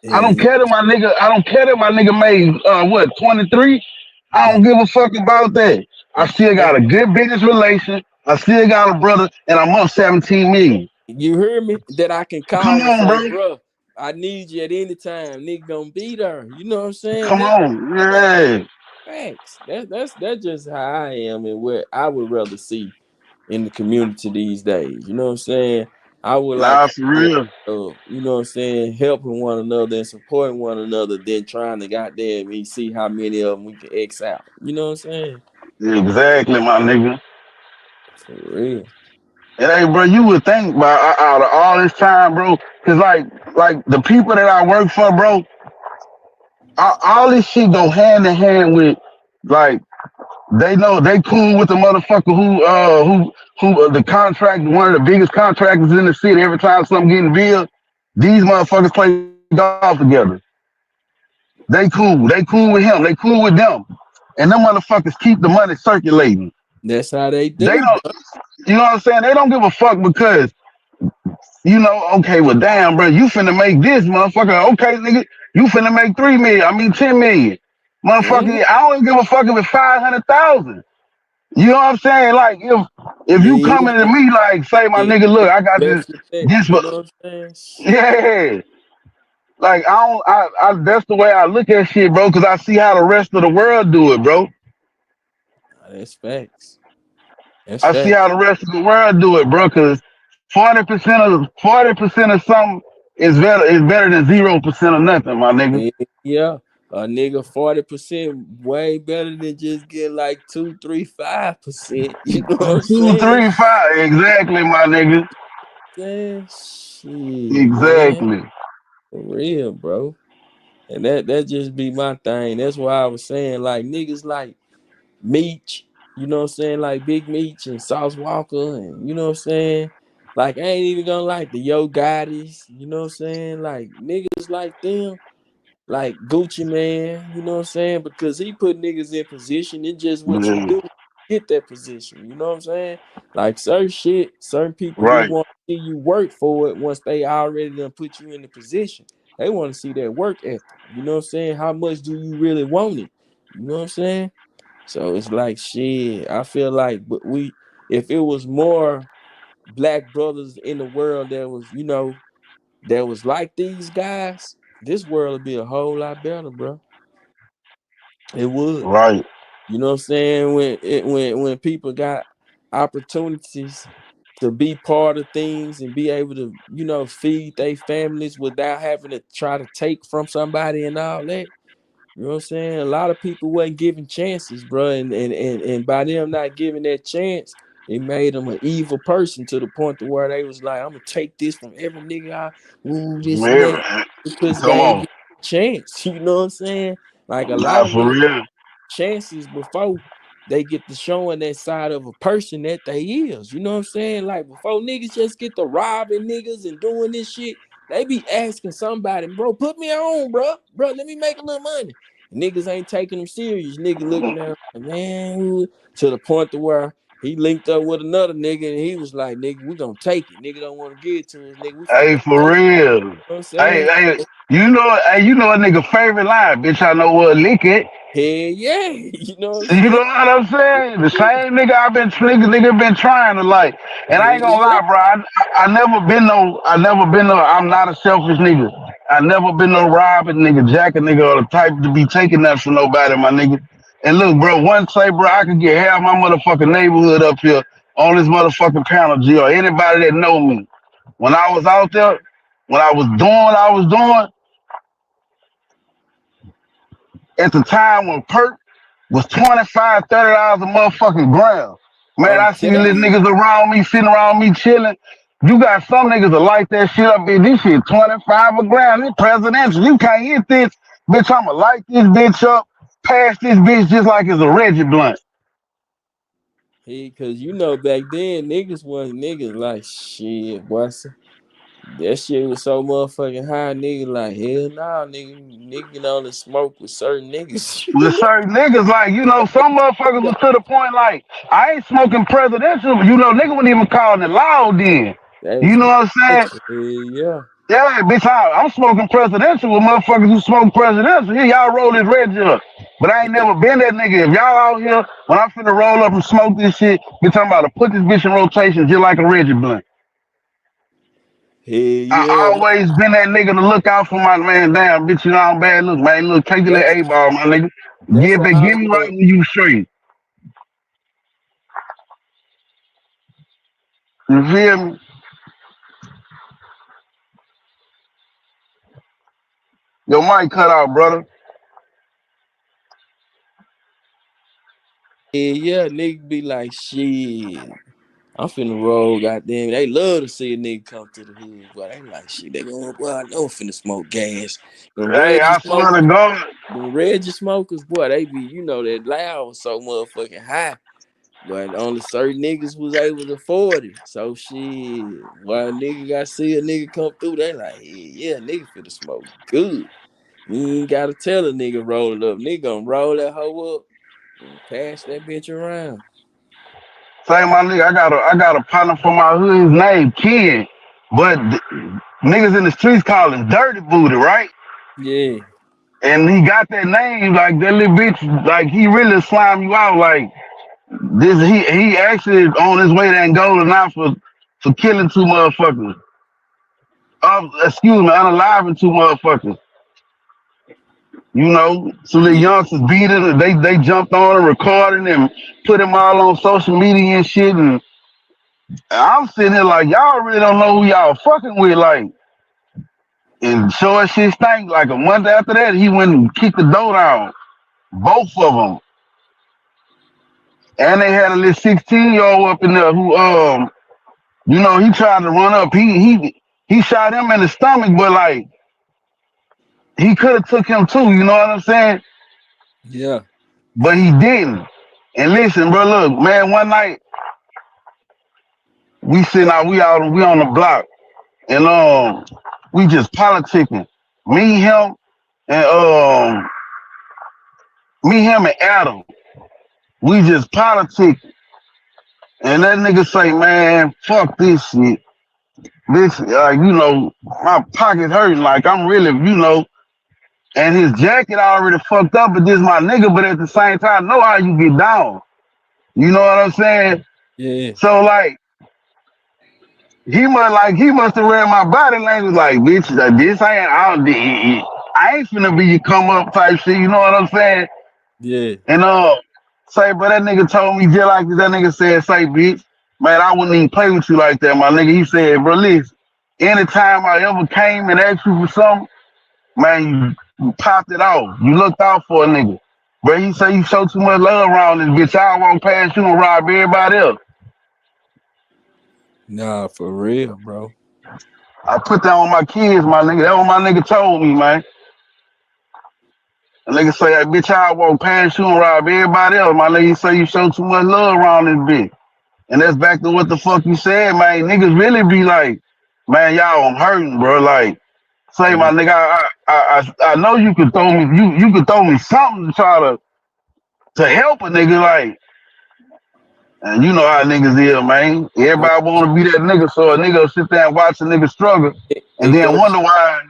Yeah, I don't yeah. care that my nigga. I don't care that my nigga made what 23. I don't give a fuck about that. I still got a good business relation. I still got a brother, and I'm up 17 million. You hear me? That I can Come call and on, say, bro. bro, I need you at any time. Nigga gonna be there. You know what I'm saying? Come That on, yeah. facts. That's just how I am and what I would rather see in the community these days. You know what I'm saying? I would like Nah, to for see real. you know what I'm saying, helping one another and supporting one another than trying to goddamn me see how many of them we can X out. You know what I'm saying? Exactly, my nigga. For real. And hey, bro, you would think, bro, out of all this time, bro, cause like the people that I work for, bro, all this shit go hand in hand with like they know they cool with the motherfucker who the contract, one of the biggest contractors in the city. Every time something getting billed, these motherfuckers play golf together. They cool with him, they cool with them, and them motherfuckers keep the money circulating. That's how they They do, don't, bro. you know what I'm saying? They don't give a fuck because Okay, well, damn, bro, you finna make this, motherfucker. Okay, nigga, you finna make 3 million. I mean, 10 million, Mm-hmm. motherfucker. I don't even give a fuck if it's 500,000. You know what I'm saying? Like, if you Yeah, coming to me, like, say, my yeah. nigga, look, I got Best for that. this, You know what I'm saying? yeah. Like, I don't, that's the way I look at shit, bro, because I see how the rest of the world do it, bro. That's facts. That's I see facts. how the rest of the world do it, bro. Because 40% of something is better than 0% of nothing, my nigga. Yeah. A nigga 40% way better than just getting like 2, 3, 5%. You know what I'm Two, saying? three, five, exactly, my nigga. Shit, man. Exactly. For real, bro. And that just be my thing. That's why I was saying like niggas like Meech, you know what I'm saying? Like Big Meech and Sauce Walker, and you know what I'm saying? Like I ain't even gonna like the Yo Gottis, you know what I'm saying? Like niggas like them, like Gucci Man, you know what I'm saying? Because he put niggas in position. It's just what you Yeah. do to get that position. You know what I'm saying? Like certain shit, certain people do Right. want to see you work for it once they already done put you in the position. They want to see that work ethic. You know what I'm saying? How much do you really want it? You know what I'm saying? So it's like shit. I feel like but if it was more black brothers in the world that was, that was like these guys, this world would be a whole lot better, bro. It would. Right. You know what I'm saying? When people got opportunities to be part of things and be able to, feed their families without having to try to take from somebody and all that. You know what I'm saying? A lot of people wasn't given chances, bro, and by them not giving that chance, it made them an evil person to the point to where they was like, I'm gonna take this from every nigga ooh, this and that, Man, because they come ain't on. get a chance. You know what I'm saying? Like a lot Nah, of for niggas real. chances before they get to showing that side of a person that they is. You know what I'm saying? Like before niggas just get to robbing niggas and doing this shit, they be asking somebody, bro, put me on, bro. Bro, let me make a little money. Niggas ain't taking them serious. Nigga looking at him like, man, to the point to where he linked up with another nigga and he was like, nigga, we gonna take it. Nigga don't want to give it to us, nigga. We finna Hey, go for take it. real. You know what I'm Hey, saying? hey, you know a nigga favorite line, bitch. I know what lick it. Hell yeah. You know what I'm You know saying? what I'm saying? The same nigga nigga been trying to like, and I ain't gonna Yeah. lie, bro. I never been no. I'm not a selfish nigga. I never been no robbing nigga, jacking nigga, or the type to be taking that from nobody, my nigga. And look, bro, one say, bro, I could get half my motherfucking neighborhood up here on this motherfucking panel, G, or anybody that know me. When I was out there, when I was doing what I was doing, at the time when perk was 25, $30 a motherfucking gram. Man, I'm I see these little telling you. niggas around me, sitting around me chilling. You got some niggas that light that shit up, bitch. This shit 25 a gram. This presidential. You can't hit this. Bitch, I'ma light this bitch up, pass this bitch just like it's a Reggie blunt. Cause back then niggas was niggas like shit, boy. That shit was so motherfucking high, nigga. Like hell nah, nigga can only smoke with certain niggas. With certain niggas, like, some motherfuckers was to the point, like, I ain't smoking presidential, but nigga wasn't even calling it loud then. That You was know what I'm saying? yeah. Yeah, bitch, I'm smoking presidential with motherfuckers who smoke presidential. Here, y'all roll this red up. But I ain't never been that nigga. If y'all out here, when I'm finna roll up and smoke this shit, bitch, I'm about to put this bitch in rotation just like a Reggie blunt. Hell I yeah. always been that nigga to look out for my man. Damn, bitch, I'm bad. Look, man, look, take your little That's A-ball, my nigga. that's Give how it, I give me right was. when you straight. You feel me? Your mic cut out, brother. Yeah, nigga be like shit. I'm finna roll, goddamn. They love to see a nigga come to the hood, but they like shit. They going, well, I know I'm finna smoke gas. Them Hey, Reggie I swear to smokers, God. boy, they be, that loud so motherfucking high. But only certain niggas was able to afford it. So shit, why a nigga got see a nigga come through, they like, yeah, nigga finna smoke good. You ain't gotta tell a nigga roll it up. Nigga gonna roll that hoe up and pass that bitch around. Say, my nigga, I got a partner for my hood. His name Ken. But niggas in the streets call him Dirty Booty, right? Yeah. And he got that name, like that little bitch, like he really slime you out. Like this, he actually on his way to Angola now for killing two motherfuckers. Excuse me, unaliving two motherfuckers. You know, so the Yeah. youngsters beat it. They jumped on and recording and put him all on social media and shit. And I'm sitting here like, y'all really don't know who y'all fucking with. Like, and sure as shit stank. Like a month after that, he went and kicked the door down. Both of them. And they had a little 16-year-old up in there who, he tried to run up. He shot him in the stomach, but like he could have took him too. You know what I'm saying? Yeah. But he didn't. And listen, bro, look, man. One night we sitting out, we on the block, and we just politicking. Me, him, and Adam. We just politicking, and that nigga say, man, fuck this shit. This, my pocket hurting. Like I'm really, and his jacket already fucked up. But this my nigga. But at the same time, know how you get down. You know what I'm saying? Yeah. So like he must have read my body language. Like bitch, like, this I ain't finna be you come up type shit. You know what I'm saying? Yeah. And say, but that nigga told me just like this. That nigga said, say bitch, man, I wouldn't even play with you like that, my nigga. He said, bro, listen, anytime I ever came and asked you for something, man, you popped it off. You looked out for a nigga. But he say you show too much love around this bitch. I walk past you and rob everybody else. Nah, for real, bro. I put that on my kids, my nigga. That's what my nigga told me, man. The nigga say, hey, bitch, I walk past you and rob everybody else. My nigga say you show too much love around this bitch. And that's back to what the fuck you said, man. Niggas really be like, man, y'all, I'm hurting, bro. Like, say, my Yeah. nigga, I know you could throw me, you could throw me something to try to help a nigga, like, and you know how niggas is, man. I, Everybody want to be that nigga, so a nigga will sit there and watch a nigga struggle, it, and it then go wonder why.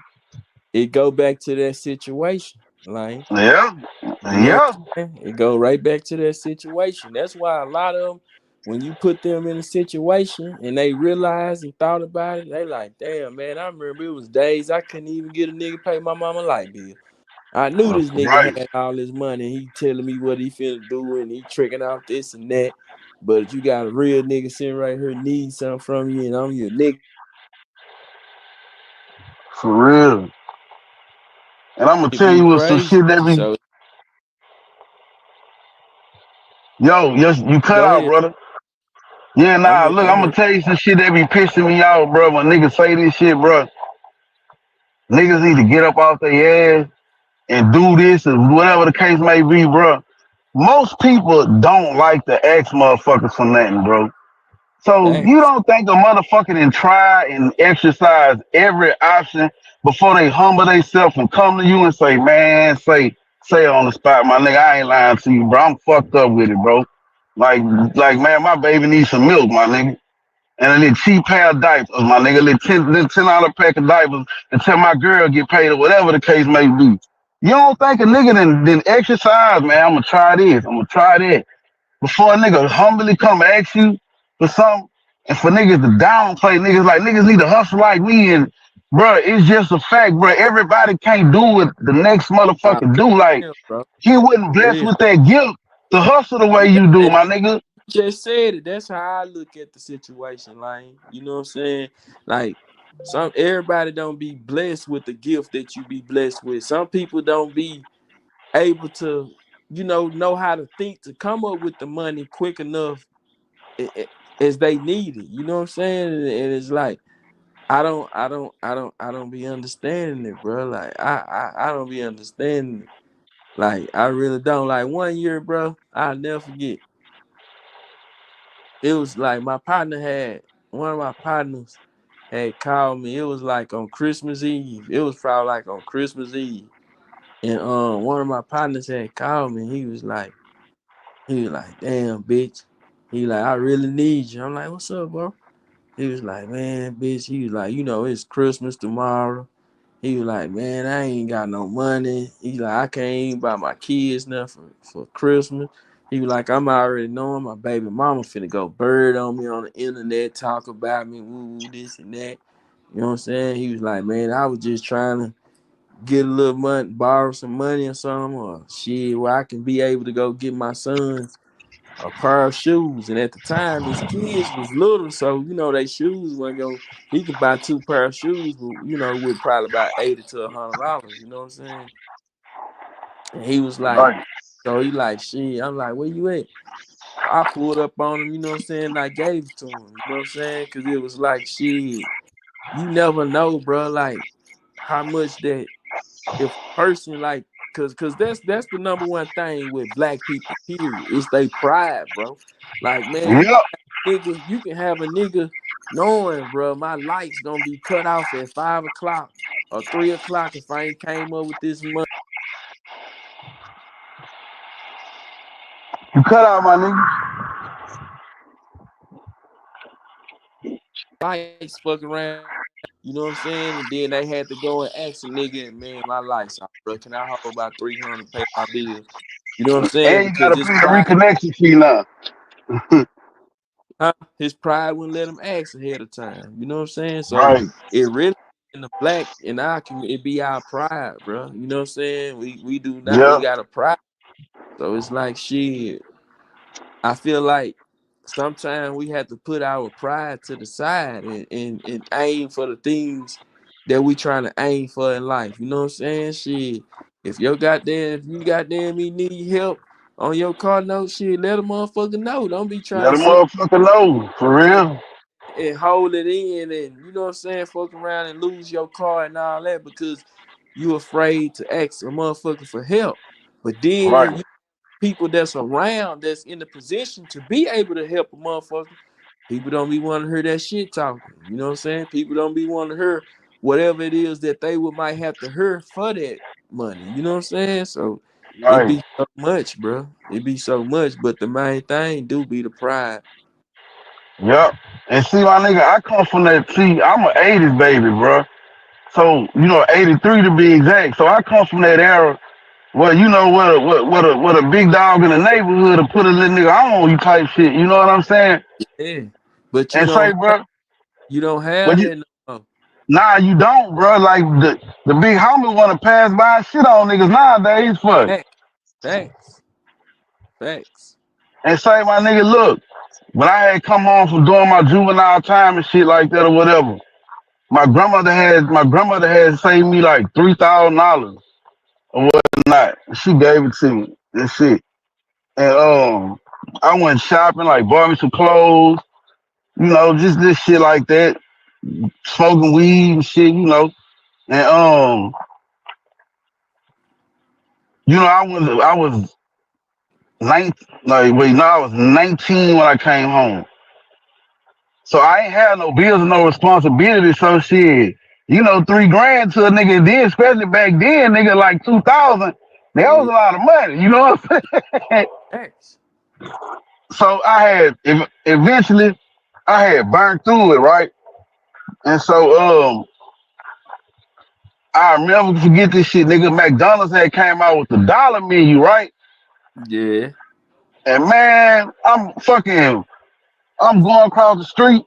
it go back to that situation. Like, Yeah, you know what yeah, I'm saying? It go right back to that situation. That's why a lot of them, when you put them in a situation and they realized and thought about it, they like, damn, man, I remember it was days I couldn't even get a nigga pay my mama light bill. I knew this nigga right, had all this money. He telling me what he finna do and he tricking out this and that. But you got a real nigga sitting right here need something from you and I'm your nigga. for real. And I'm gonna It tell be you what some crazy. shit that be, So yo, yes, you cut go out, ahead. brother. Yeah, I'm nah, here. look, I'm I'm gonna here. tell you some shit that be pissing me off, bro. When niggas say this shit, bro, niggas need to get up off their ass and do this and whatever the case may be, bro. Most people don't like to ask motherfuckers for nothing, bro. So you Thanks. don't think a motherfucker and try and exercise every option before they humble themselves and come to you and say, man, say it on the spot, my nigga, I ain't lying to you, bro. I'm fucked up with it, bro. Like, like, man, my baby needs some milk, my nigga. And a little cheap pair of diapers, my nigga, a little $10 pack of diapers until my girl get paid or whatever the case may be. You don't think a nigga then exercise, man, I'm gonna try this, I'm gonna try that. Before a nigga humbly come ask you for something, and for niggas to downplay niggas like niggas need to hustle like me, and bro, it's just a fact, bro. Everybody can't do what the next Nah, motherfucker do. Like real, bro. he wasn't For blessed real. with that gift to hustle the way Yeah, you do, and my nigga. just said it. That's how I look at the situation, like, you know what I'm saying? Like, some everybody don't be blessed with the gift that you be blessed with. Some people don't be able to, know how to think to come up with the money quick enough as they need it. You know what I'm saying? And it's like I don't be understanding it, bro. Like I don't be understanding it. Like I really don't. Like one year, bro, I'll never forget. It was like my partner had one of my partners had called me. It was like on Christmas Eve. It was probably like on Christmas Eve. And one of my partners had called me. He was like, damn, bitch. He like, I really need you. I'm like, what's up, bro? He was like, man, bitch. He was like, it's Christmas tomorrow. He was like, man, I ain't got no money. He like, I can't even buy my kids nothing for Christmas. He was like, I'm already knowing my baby mama finna go bird on me on the internet, talk about me, woo, this and that. You know what I'm saying? He was like, man, I was just trying to get a little money, borrow some money or something, or shit, where I can be able to go get my sons a pair of shoes. And at the time, his kids was little, so they shoes wasn't going. He could buy two pair of shoes, with probably about $80 to $100. You know what I'm saying? And he was like, Right. so he like, shit. I'm like, where you at? I pulled up on him. You know what I'm saying? I gave it to him. You know what I'm saying? Because it was like, shit. You never know, bro. Like how much that if a person like cause that's the number one thing with black people, period, is they pride, bro. Like, man, Yep. you can have a nigga knowing, bro, my lights gonna be cut off at 5 o'clock or 3 o'clock if I ain't came up with this money. You cut out my nigga. Lights fuck around, you know what I'm saying? And then they had to go and ask a nigga, man, my lights off, bro. Can I hold about 300 to pay my bills? You know what I'm saying? And you Because gotta his pay the pride. reconnection fee now. His pride wouldn't let him ask ahead of time. You know what I'm saying? So Right. it really in the black in our community, it be our pride, bro. You know what I'm saying? We do not we Yep. got a pride. So it's like shit. I feel like sometimes we have to put our pride to the side and aim for the things that we trying to aim for in life. You know what I'm saying? Shit. If you goddamn me need help on your car note, shit, let a motherfucker know. Don't be trying Let to a sit motherfucker know. For real. and hold it in and you know what I'm saying, fuck around and lose your car and all that because you afraid to ask a motherfucker for help. But then Right. you people that's around that's in the position to be able to help a motherfucker, people don't be wanting to hear that shit talking. You know what I'm saying? People don't be wanting to hear whatever it is that they would might have to hear for that money. You know what I'm saying? So it Right. be so much, bro. It be so much, but the main thing do be the pride. Yep. And see, my nigga, I come from that. See, I'm an '80s baby, bro. So '83 to be exact. So I come from that era where what a big dog in the neighborhood to put a little nigga on you type shit. You know what I'm saying? Yeah. But And say, bro, you don't but have you, that no more. nah, you don't, bro. Like the big homie want to pass by and shit on niggas nowadays. Fuck. Facts. Facts. Facts. And say, my nigga, look, when I had come home from doing my juvenile time and shit like that or whatever, my grandmother had saved me like $3,000 or whatnot. She gave it to me and shit. And I went shopping, like bought me some clothes, just this shit like that, smoking weed and shit. And I was 19, like wait, no, I was 19 when I came home. So I ain't had no bills and no responsibility. So shit, 3 grand to a nigga then, especially back then, nigga, like 2000, that was Yeah. a lot of money. You know what I'm saying? Facts. So eventually I had burned through it, right? And so I never forget this shit, nigga. McDonald's had came out with the dollar menu, right? Yeah. And man, I'm going across the street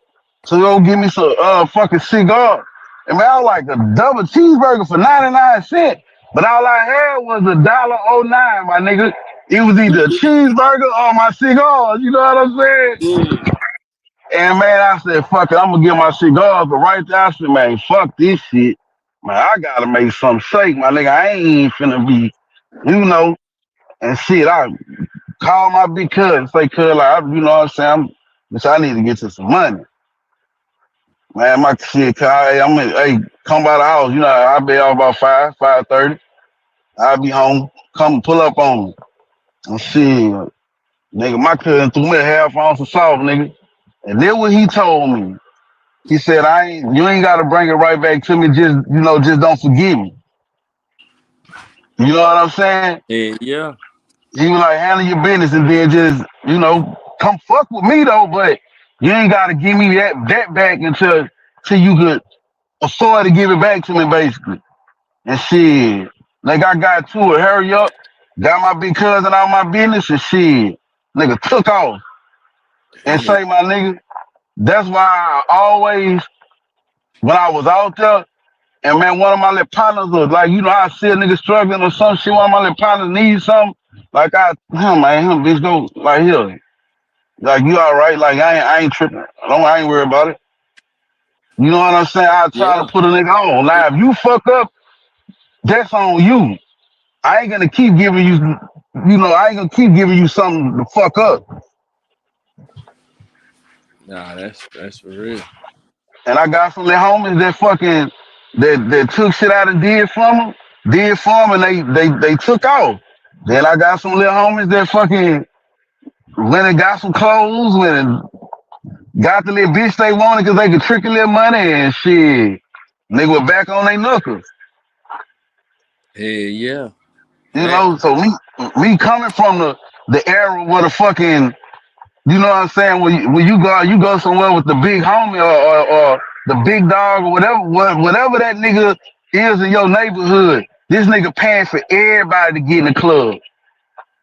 to go get me some fucking cigar. And man, I was like a double cheeseburger for 99 cents. But all I had was $1.09, my nigga. It was either a cheeseburger or my cigars, you know what I'm saying? Yeah. And man, I said, fuck it, I'm gonna get my cigars. But right there, I said, man, fuck this shit. Man, I gotta make some shake, my nigga. I ain't finna be, you know, and shit. I call my big cousin, say, cuz, like, you know what I'm saying? Bitch, I need to get to some money. Man, my shit, hey, come by the house. I'll be out about 5:30. I'll be home. Come pull up on me. And shit, nigga, my cousin threw me a half ounce of salt, nigga. And then what he told me, he said, you ain't gotta bring it right back to me, just don't forgive me. You know what I'm saying? And yeah. He was like, handle your business and then just, come fuck with me though, but You ain't gotta give me that back until you could afford to give it back to me, basically. And shit, like I got to it, hurry up, got my big cousin out my business and shit. Nigga took off. And Yeah, say my nigga, that's why I always when I was out there, and man, one of my little partners was like, I see a nigga struggling or some shit, one of my little partners needs something. Like bitch, go like here. Like you all right, like I ain't tripping. I ain't worried about it. You know what I'm saying? I try to yeah, put a nigga on. Like if you fuck up, that's on you. I ain't gonna keep giving you, I ain't gonna keep giving you something to fuck up. nah, that's for real. And I got some little homies that fucking that took shit out and did for 'em, and they took off. Then I got some little homies that fucking went and got some clothes, went and got the little bitch they wanted because they could trick a little money and shit. Nigga were back on their knuckles. Hey, yeah, You fact. know, so me coming from the era where the fucking, you know what I'm saying, when you go somewhere with the big homie or the big dog or whatever that nigga is in your neighborhood, this nigga paying for everybody to get in the club.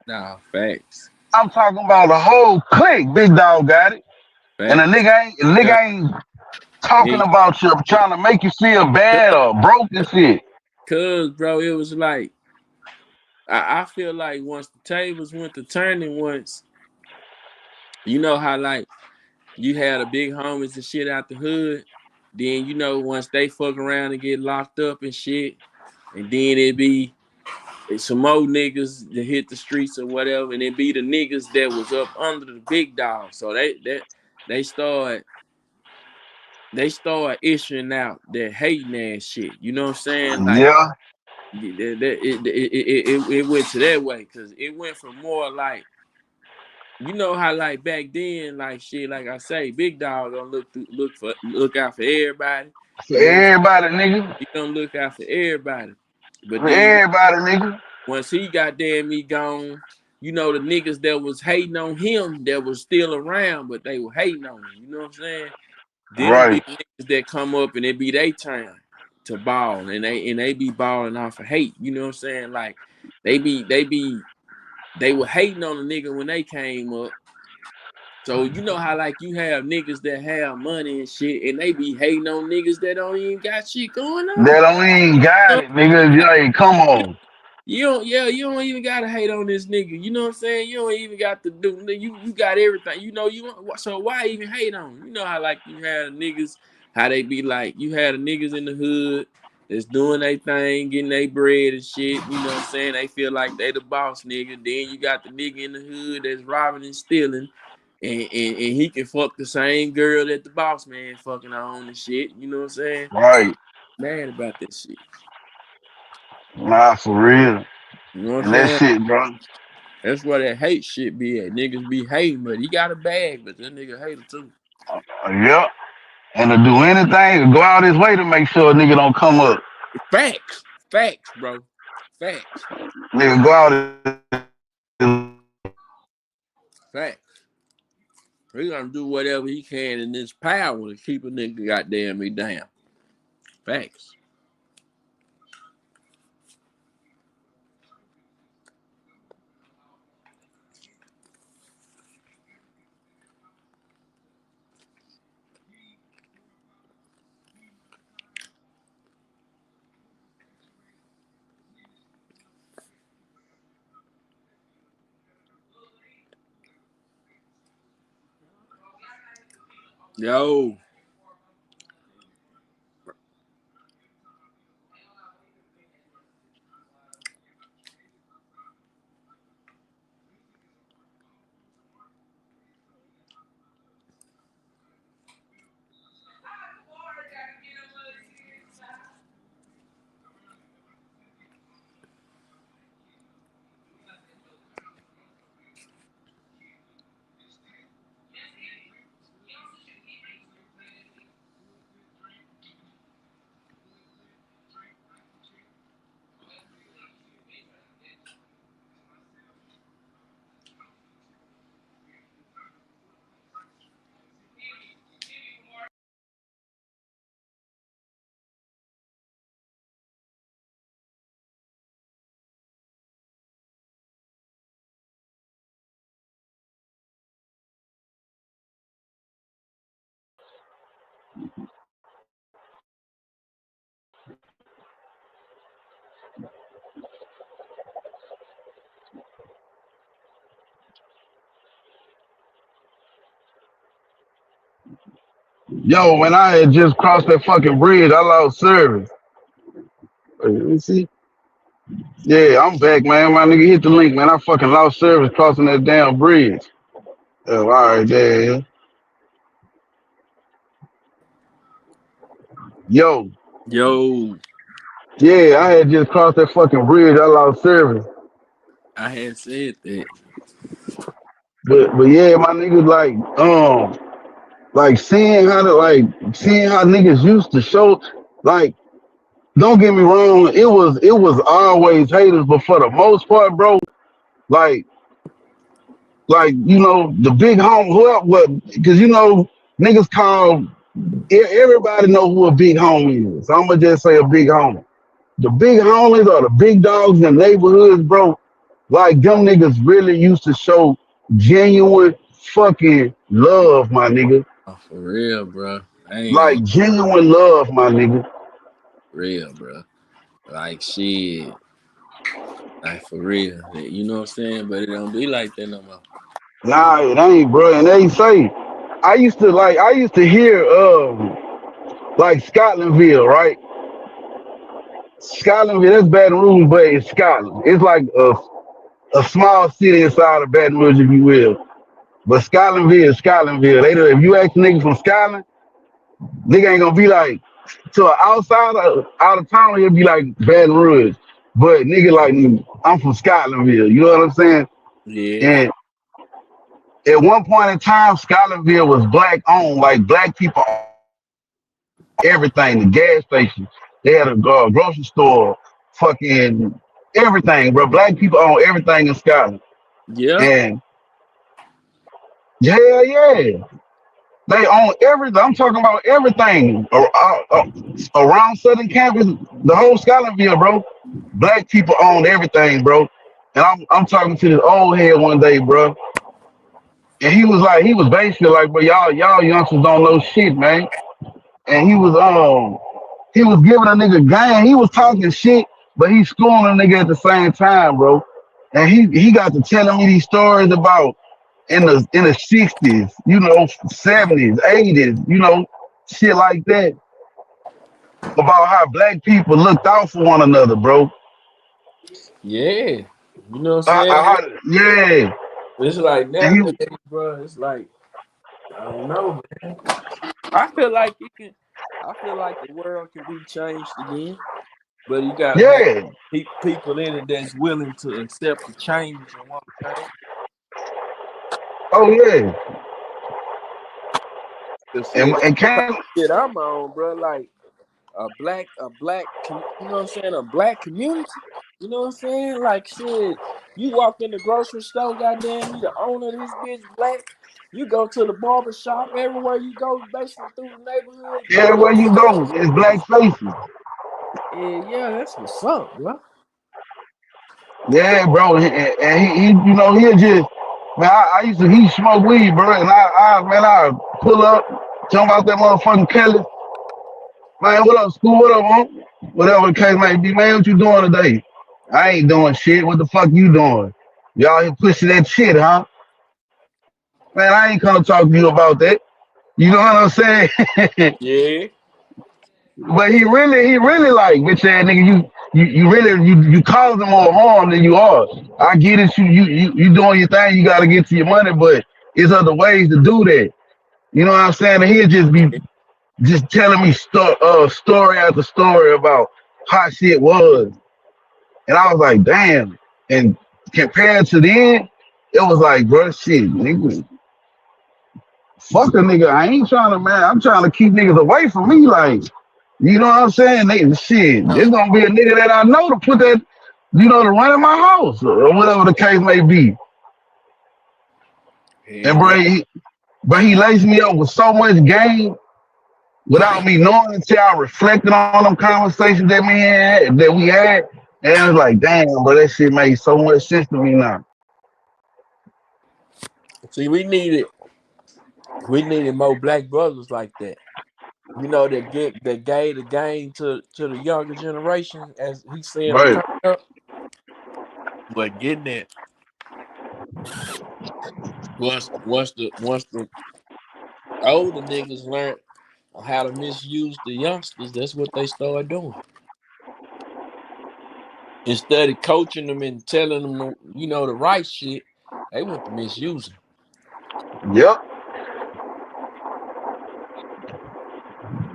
Nah, facts, I'm talking about the whole clique. Big dog got it. And facts. a nigga Yeah, ain't talking yeah. about you, trying to make you feel bad or broke and shit. Cause, bro, it was like I feel like once the tables went to turning, once you know how like you had the big homies and shit out the hood, then once they fuck around and get locked up and shit, and then it be some more niggas that hit the streets or whatever, and it be the niggas that was up under the big dog. So they start issuing out that hating ass shit. You know what I'm saying? Like Yeah, it went to that way because it went from more like how like back then like shit like I say big dog gonna look out for everybody. for You know what I'm saying? everybody, nigga. He gonna look out for everybody. But For then everybody, nigga. once he got damn me gone, the niggas that was hating on him that was still around, but they were hating on him. You know what I'm saying? Them be Right. the niggas that come up and it be their turn to ball, and they be balling off of hate. You know what I'm saying? Like they were hating on a nigga when they came up. So you know how like you have niggas that have money and shit, and they be hating on niggas that don't even got shit going on. That don't even got You it, nigga. know, Like, come on. you don't even gotta hate on this nigga. You know what I'm saying? You don't even got to do you got everything. So why even hate on him? You know how like you had niggas, how they be like, you had the niggas in the hood that's doing their thing, getting their bread and shit. You know what I'm saying? They feel like they the boss nigga. Then you got the nigga in the hood that's robbing and stealing. And he can fuck the same girl that the boss man fucking on and shit. You know what I'm saying? Right. Mad about that shit. Nah, for real. You know what I'm And that saying? shit, bro. That's where that hate shit be at. Niggas be hating, but he got a bag, but that nigga hater too. Yep. And to do anything, to go out his way to make sure a nigga don't come up. Facts. Facts, bro. Facts. Nigga go out his Facts. He gonna do whatever he can in his power to keep a nigga goddamn me down. Facts. Yo. Yo, when I had just crossed that fucking bridge, I lost service. Wait, let me see. Yeah, I'm back, man. My nigga hit the link, man. I fucking lost service crossing that damn bridge. Oh, all right, there. Yo, Yo, yeah, I had just crossed that fucking bridge. I lost service. I had said that. But yeah, my niggas like seeing how niggas used to show like don't get me wrong, it was always haters, but for the most part, bro, like the big home what because niggas call everybody know who a big homie is. So I'm gonna just say a big homie. The big homies or the big dogs in the neighborhoods, bro, like them niggas really used to show genuine fucking love, my nigga. Oh, for real, bro. I ain't gonna Like genuine love, my nigga. real, bro. Like shit. Like for real. You know what I'm saying? But it don't be like that no more. Nah, it ain't, bro. And they say I used to hear like Scotlandville, right? Scotlandville, that's Baton Rouge, but it's Scotland. It's like a small city inside of Baton Rouge, if you will. But Scotlandville is Scotlandville. If you ask niggas from Scotland, nigga ain't gonna be like to an outsider out of town, he'll be like Baton Rouge. But nigga like me, I'm from Scotlandville. You know what I'm saying? Yeah. And at one point in time, Scotlandville was black owned. Like black people everything, the gas station. They had a grocery store, fucking everything, bro. Black people own everything in Scotland. Yeah. And yeah, yeah. They own everything. I'm talking about everything around Southern Campus, the whole Scotlandville, bro. Black people own everything, bro. And I'm talking to this old head one day, bro. And he was basically like, bro, y'all youngsters don't know shit, man. And he was giving a nigga game. He was talking shit, but he schooling a nigga at the same time, bro. And he got to telling me these stories about in the 60s, 70s, 80s, shit like that, about how black people looked out for one another, bro. Yeah. You know what I'm saying? Yeah. It's like And nowadays, bro, it's like I don't know, man. I feel like it can I feel like the world can be changed again. But you gotta have yeah. people in it that's willing to accept the change and want to change. Oh yeah. Cause And shit, and that's the type came of shit I'm on, bro. Like you know what I'm saying, a black community. You know what I'm saying? Like shit, you walk in the grocery store, goddamn, you the owner of this bitch black. You go to the barber shop, everywhere you go, basically through the neighborhood, black. everywhere you go, it's black faces. Yeah, that's what's up, bro. Yeah, bro. And he'll just man. I used to he smoke weed, bro, and I pull up, jump out that motherfucking Kelly. Man, what up, school? What up, man? Whatever the case may be, man. What you doing today? I ain't doing shit. What the fuck you doing? Y'all here pushing that shit, huh? Man, I ain't come talk to you about that. You know what I'm saying? Yeah, But he really like bitch ass nigga. You really you causing more harm than you are. I get it. You doing your thing. You got to get to your money, but there's other ways to do that. You know what I'm saying? And he'll just be just telling me story after story about how shit was. And I was like, damn. And compared to then, it was like, bro, shit, nigga, fuck a nigga. I ain't trying to, man. I'm trying to keep niggas away from me. Like, you know what I'm saying? Shit, there's gonna be a nigga that I know to put that, to run in my house or whatever the case may be. And hell bro, yeah. he laced me up with so much game without me knowing until I reflected on them conversations that we had. And it was like, damn, but that shit made so much sense to me now. See, we needed more black brothers like that. You know, that gave the game to the younger generation as he's seeing them Right. turn up. But getting that once the older niggas learn how to misuse the youngsters, that's what they start doing. Instead of coaching them and telling them, the right shit, they went to misusing. Yep.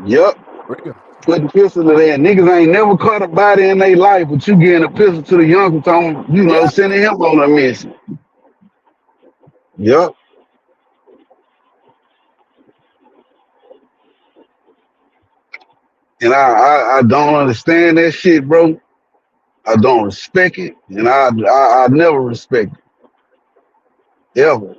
Yep. Real. Put the pistol to that. Niggas ain't never caught a body in their life, but you getting a pistol to the youngster, Yeah. sending him on a mission. Yep. And I don't understand that shit, bro. I don't respect it, and I never respect it ever.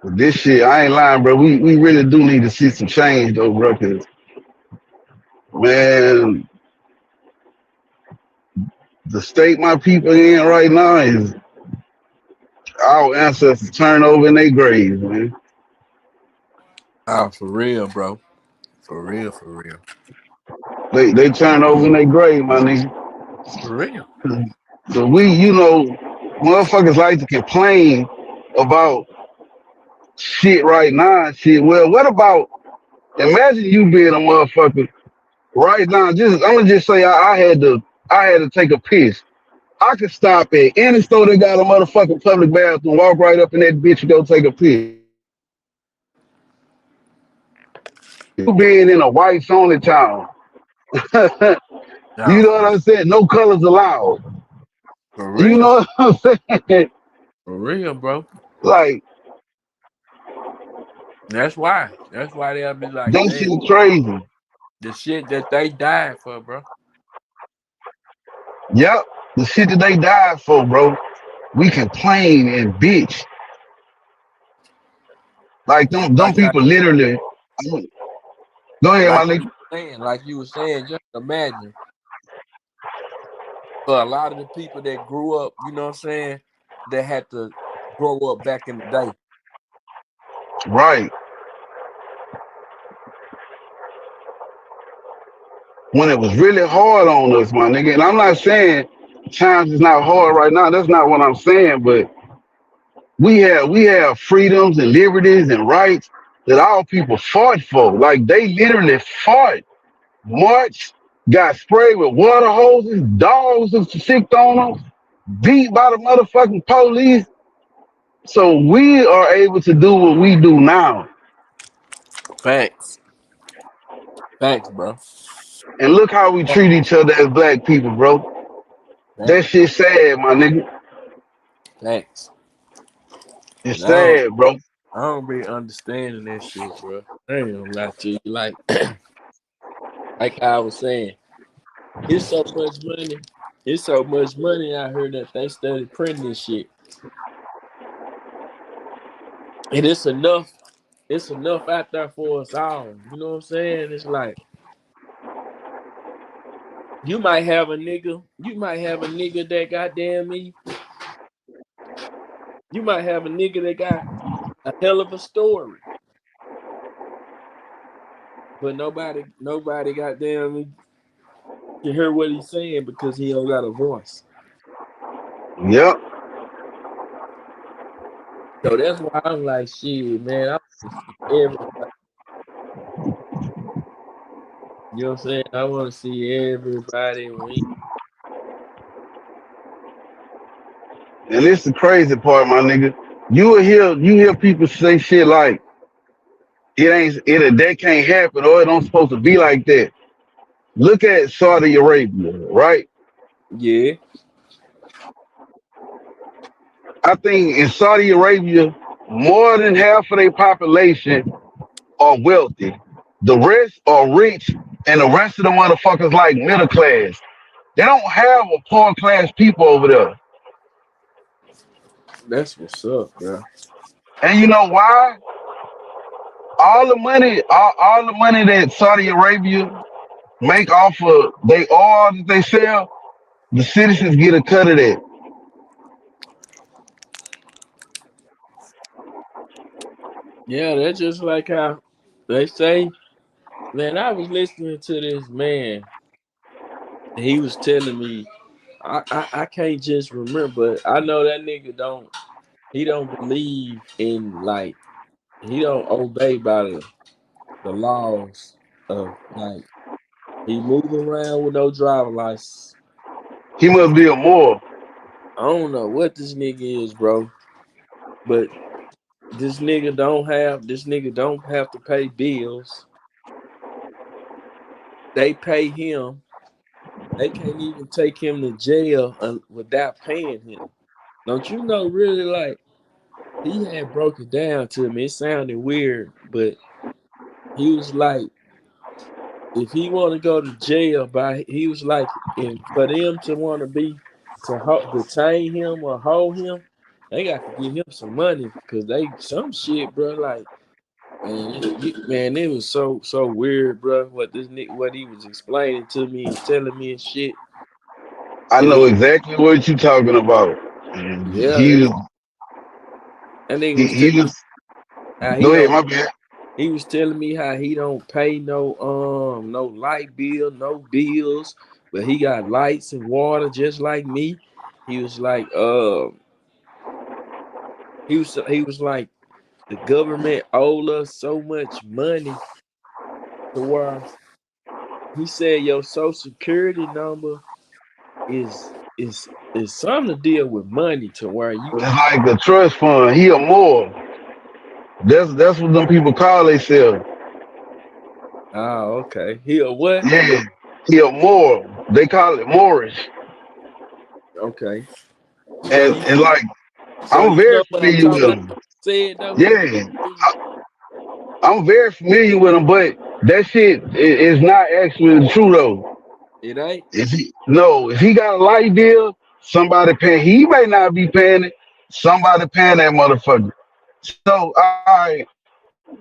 But this shit, I ain't lying, bro. We really do need to see some change, though, bro. Cause man, the state my people in right now is our ancestors turn over in their graves, man. Oh, for real, bro. For real, for real. They turn over in their grave, my nigga. For real. So motherfuckers like to complain about shit right now and shit. Well, what about imagine you being a motherfucker right now? I'm gonna just say I had to take a piss. I could stop at any store that got a motherfucking public bathroom, walk right up in that bitch and go take a piss. You being in a whites only town. You Nah, know what I'm saying? No colors allowed. for You real. know what I'm saying? For real, bro. Like That's why. That's why they'll be like, that damn, shit crazy. the shit that they died for, bro. Yep. The shit that they died for, bro. We complain and bitch. Like them Like people literally. Go ahead, my like nigga. you were saying, just imagine for a lot of the people that grew up, you know what I'm saying, that had to grow up back in the day. Right. When it was really hard on us, my nigga. And I'm not saying times is not hard right now. That's not what I'm saying. But we have freedoms and liberties and rights that our people fought for. Like they literally fought, marched, got sprayed with water hoses, dogs was sicked on them, beat by the motherfucking police. So we are able to do what we do now. Facts. Facts, bro. And look how we treat each other as black people, bro. That Facts. shit sad, my nigga. Facts. It's And sad, bro. I don't be understanding that shit, bro. I ain't gonna lie to you. Like I was saying, it's so much money. It's so much money out here that they started printing this shit. And it's enough. It's enough out there for us all. You know what I'm saying? It's like you might have a nigga. You might have a nigga that goddamn me. You might have a nigga that got a hell of a story, but nobody goddamn me can hear what he's saying because he don't got a voice. Yep. So that's why I'm like, shit, man. I want to see everybody. You know what I'm saying? I want to see everybody win. And this the crazy part, my nigga. You hear people say shit like that can't happen or it don't supposed to be like that. Look at Saudi Arabia, right? Yeah, I think in Saudi Arabia, more than half of their population are wealthy. The rest are rich, and the rest of the motherfuckers like middle class. They don't have a poor class people over there. that's what's up, bro. And you know why? All the money that Saudi Arabia make off of they oil that they sell, the citizens get a cut of that. Yeah, that's just like how they say. Man, I was listening to this man. He was telling me, I can't just remember, but I know that nigga don't. He don't believe in like he don't obey by the laws of like he move around with no driver license. He must be a moral. I don't know what this nigga is, bro, but this nigga don't have to pay bills. They pay him. They can't even take him to jail without paying him. Don't you know? Really, like he had broke it down to me. It sounded weird, but he was like, if he want to go to jail, he was like, if for them to want to be detain him or hold him, they got to give him some money because they some shit, bro. Like man, it was so weird, bro. What he was explaining to me and telling me and shit. I And know then exactly what you talking about. yeah, He was that nigga was he telling was. how he Go ahead, don't. my bad. He was telling me how he don't pay no light bill, no bills, but he got lights and water just like me. He was like he was like the government owed us so much money to where he said your social security number is something to deal with money to where you It's like a trust fund. He a moral. That's what them people call themselves. okay. He a what? Yeah, he a moral. They call it Moorish. Okay. So And like so I'm you very know what I'm familiar with talking about him. said though? Yeah, I'm very familiar with him, but that shit is not actually true though. It ain't? If he got a light bill, somebody paying. He may not be paying it. Somebody paying that motherfucker. So all right,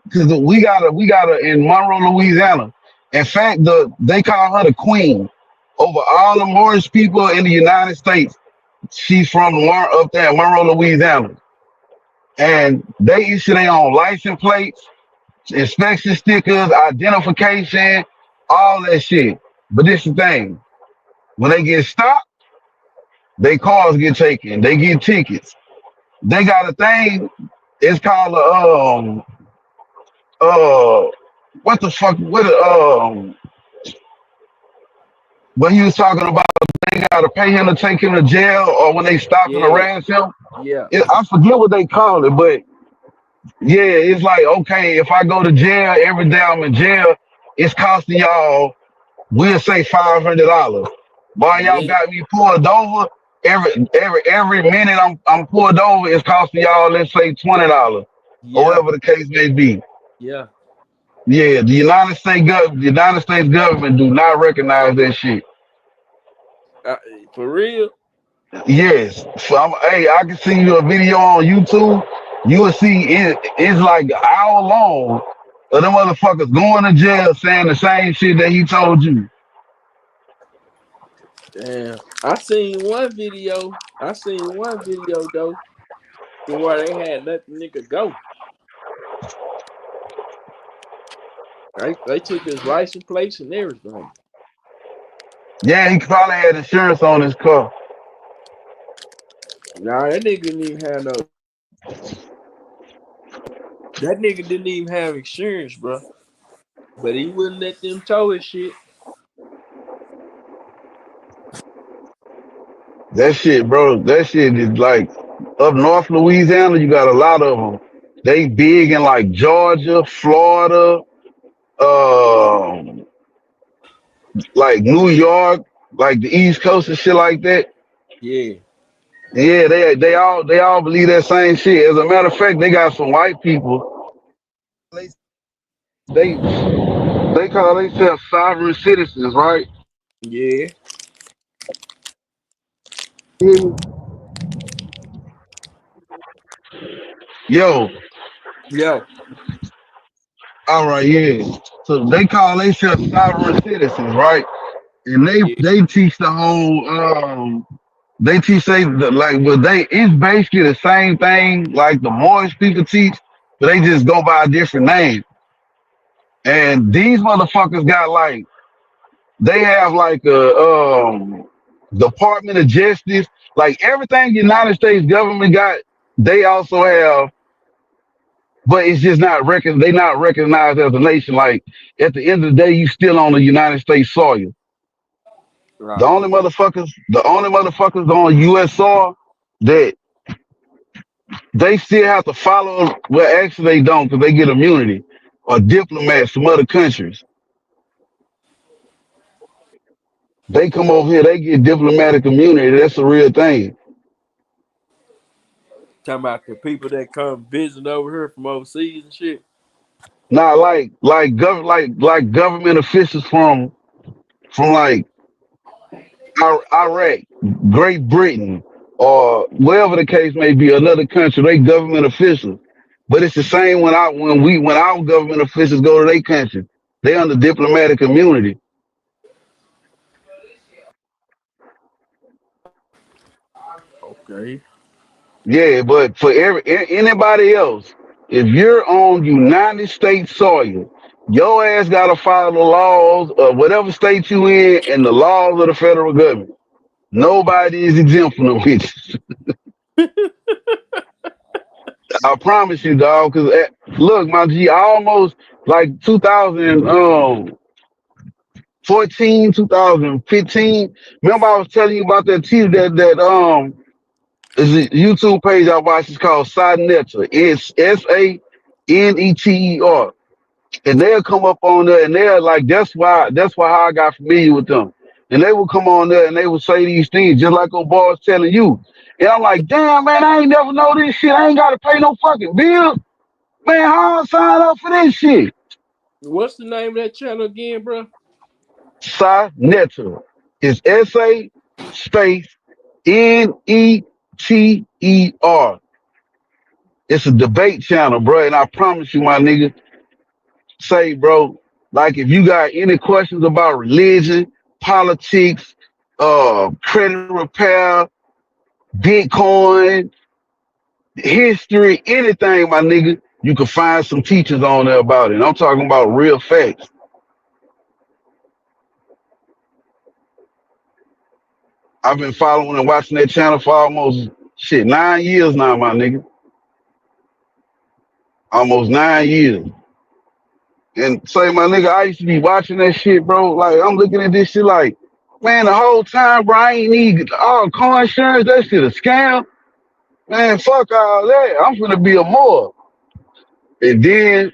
because we got a in Monroe, Louisiana. In fact, they call her the queen over all the Moorish people in the United States. She's from up there in Monroe, Louisiana, and they issue their own license plates, inspection stickers, identification, all that shit. But this is the thing: when they get stopped, their cars get taken. They get tickets. They got a thing. It's called uh what the fuck what when he was talking about they gotta pay him to take him to jail or when they stop and Yeah, harass him. yeah, I forget what they call it, but yeah, it's like okay, if I go to jail every day I'm in jail, it's costing y'all, we'll say $500. Boy, y'all yeah, got me pulled over. Every minute I'm pulled over, it's costing y'all, let's say $20 or yeah, whatever the case may be. yeah. Yeah, the United States government do not recognize that shit. Uh, for real? Yes, so hey, I can see you a video on YouTube. You will see it's like an hour long of them motherfuckers going to jail saying the same shit that he told you. Damn. I seen one video though to where they had let the nigga go. They took his license plates and everything. Yeah, he probably had insurance on his car. Nah, that nigga didn't even have no. That nigga didn't even have insurance, bro. But he wouldn't let them tow his shit. That shit, bro. That shit is like up north Louisiana. You got a lot of them. They big in like Georgia, Florida, um, like New York, like the East Coast and shit like that. Yeah, Yeah, they all believe that same shit. As a matter of fact, they got some white people. They call themselves sovereign citizens, right? yeah, Yo, yeah, all right, yeah. So they call themselves sovereign citizens, right? And they yeah, they teach the whole they teach like well they it's basically the same thing like the Moorish people teach, They just go by a different name. And these motherfuckers got like they have like a Department of Justice, like everything United States government got, they also have, but it's just not they not recognized as a nation. Like at the end of the day, you still on the United States soil. Right. Okay. The only motherfuckers on US soil that they still have to follow, well actually they don't because they get immunity, or diplomats from other countries. They come over here, they get diplomatic immunity. That's a real thing. Talking about the people that come visiting over here from overseas and shit. Not like government officials from like Iraq, Great Britain, or wherever the case may be, another country, they government officials. But it's the same when our government officials go to their country. They under diplomatic immunity. Okay. Yeah, but for anybody else, if you're on United States soil, your ass gotta follow the laws of whatever state you in and the laws of the federal government. Nobody is exempt from it. I promise you, dog. Cause look, my G, I almost like 2014, 2015. Remember, I was telling you about that TV that is a YouTube page I watch. It's called Saneter. It's Saneter, and they'll come up on there, and they're like, that's why how I got familiar with them. And they will come on there and they will say these things just like old boys telling you. And I'm like, damn man, I ain't never know this shit. I ain't gotta pay no fucking bills. Man, how I sign up for this shit? What's the name of that channel again, bro? Saneter. It's SA space Neter. It's a debate channel, bro. And I promise you, my nigga, say, bro, like if you got any questions about religion, politics, credit repair, Bitcoin, history, anything, my nigga, you can find some teachers on there about it. And I'm talking about real facts. I've been following and watching that channel for almost 9 years now, my nigga. Almost 9 years. And say, my nigga, I used to be watching that shit, bro. Like, I'm looking at this shit like, man, the whole time, bro, I ain't need all car insurance. That shit a scam. Man, fuck all that. I'm finna be a moor. And then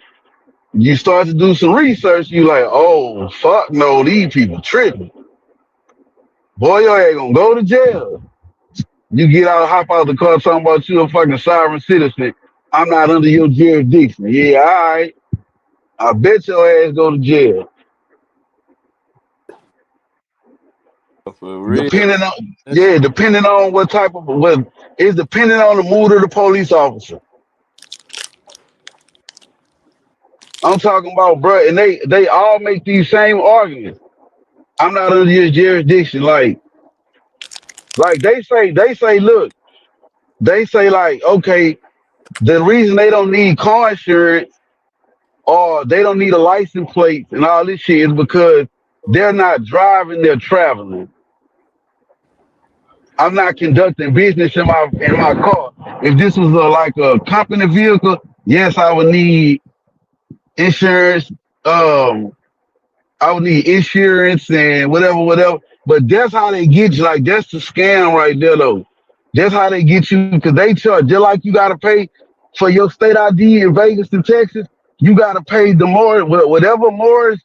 you start to do some research. You like, oh, fuck no, these people tripping. Boy, your ass gonna go to jail. You get out, hop out the car talking about you a fucking sovereign citizen. I'm not under your jurisdiction. Yeah, all right. I bet your ass go to jail. For real. Depending on That's depending on what type of what it's depending on the mood of the police officer. I'm talking about, bro, and they all make these same arguments. I'm not under your jurisdiction. Like they say, look, they say like, okay, the reason they don't need car insurance or they don't need a license plate and all this shit is because they're not driving, they're traveling. I'm not conducting business in my car. If this was like a company vehicle, yes, I would need insurance. Um, I would need insurance and whatever. But that's how they get you. Like that's the scam right there, though. That's how they get you because they charge just like you gotta pay for your state ID in Vegas and Texas. You gotta pay the more whatever more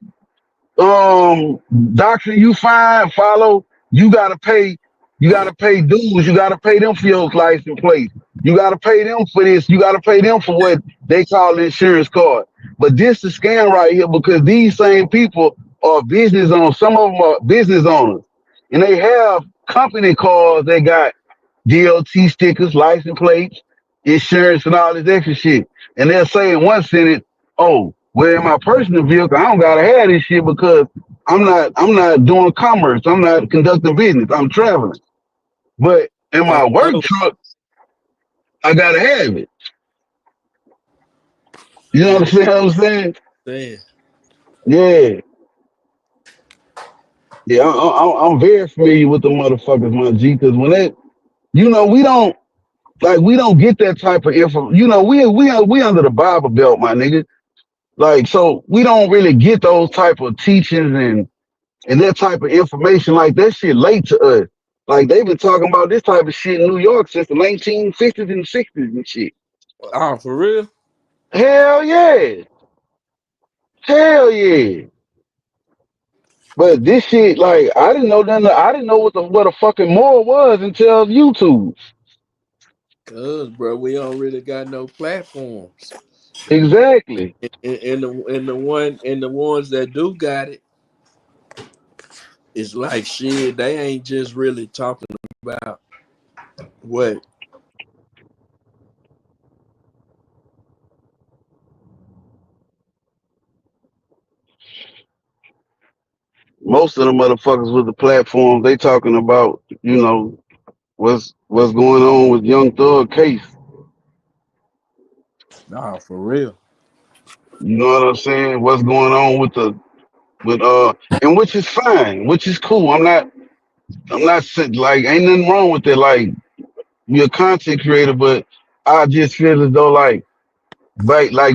um doctrine you follow, you gotta pay dues, you gotta pay them for your license plate, you gotta pay them for this, you gotta pay them for what they call the insurance card. But this is scam right here because these same people are business owners, some of them are business owners, and they have company cars that got DLT stickers, license plates, insurance, and all this extra shit. And they'll say in one sentence, "Oh, well, in my personal vehicle, I don't gotta have this shit because I'm not doing commerce. I'm not conducting business. I'm traveling. But in I my work know. truck, I gotta have it." You know Yeah, what I'm saying? man. Yeah. Yeah, I'm very familiar with the motherfuckers, my G, because when that, we don't get that type of info. We under the Bible belt, my nigga. Like, so we don't really get those type of teachings and that type of information. Like that shit late to us. Like they've been talking about this type of shit in New York since the 1950s and 60s and shit. Oh, for real? Hell yeah, hell yeah. But this shit, like, I didn't know nothing. I didn't know what a fucking moral was until YouTube. Cause, bro, we don't really got no platforms. Exactly. And the ones that do got it, it's like shit. They ain't just really talking about what. Most of the motherfuckers with the platforms, they talking about, what's going on with Young Thug case. Nah, for real. You know what I'm saying? What's going on with and which is fine, which is cool. Like, ain't nothing wrong with it. Like, you're a content creator, but I just feel as though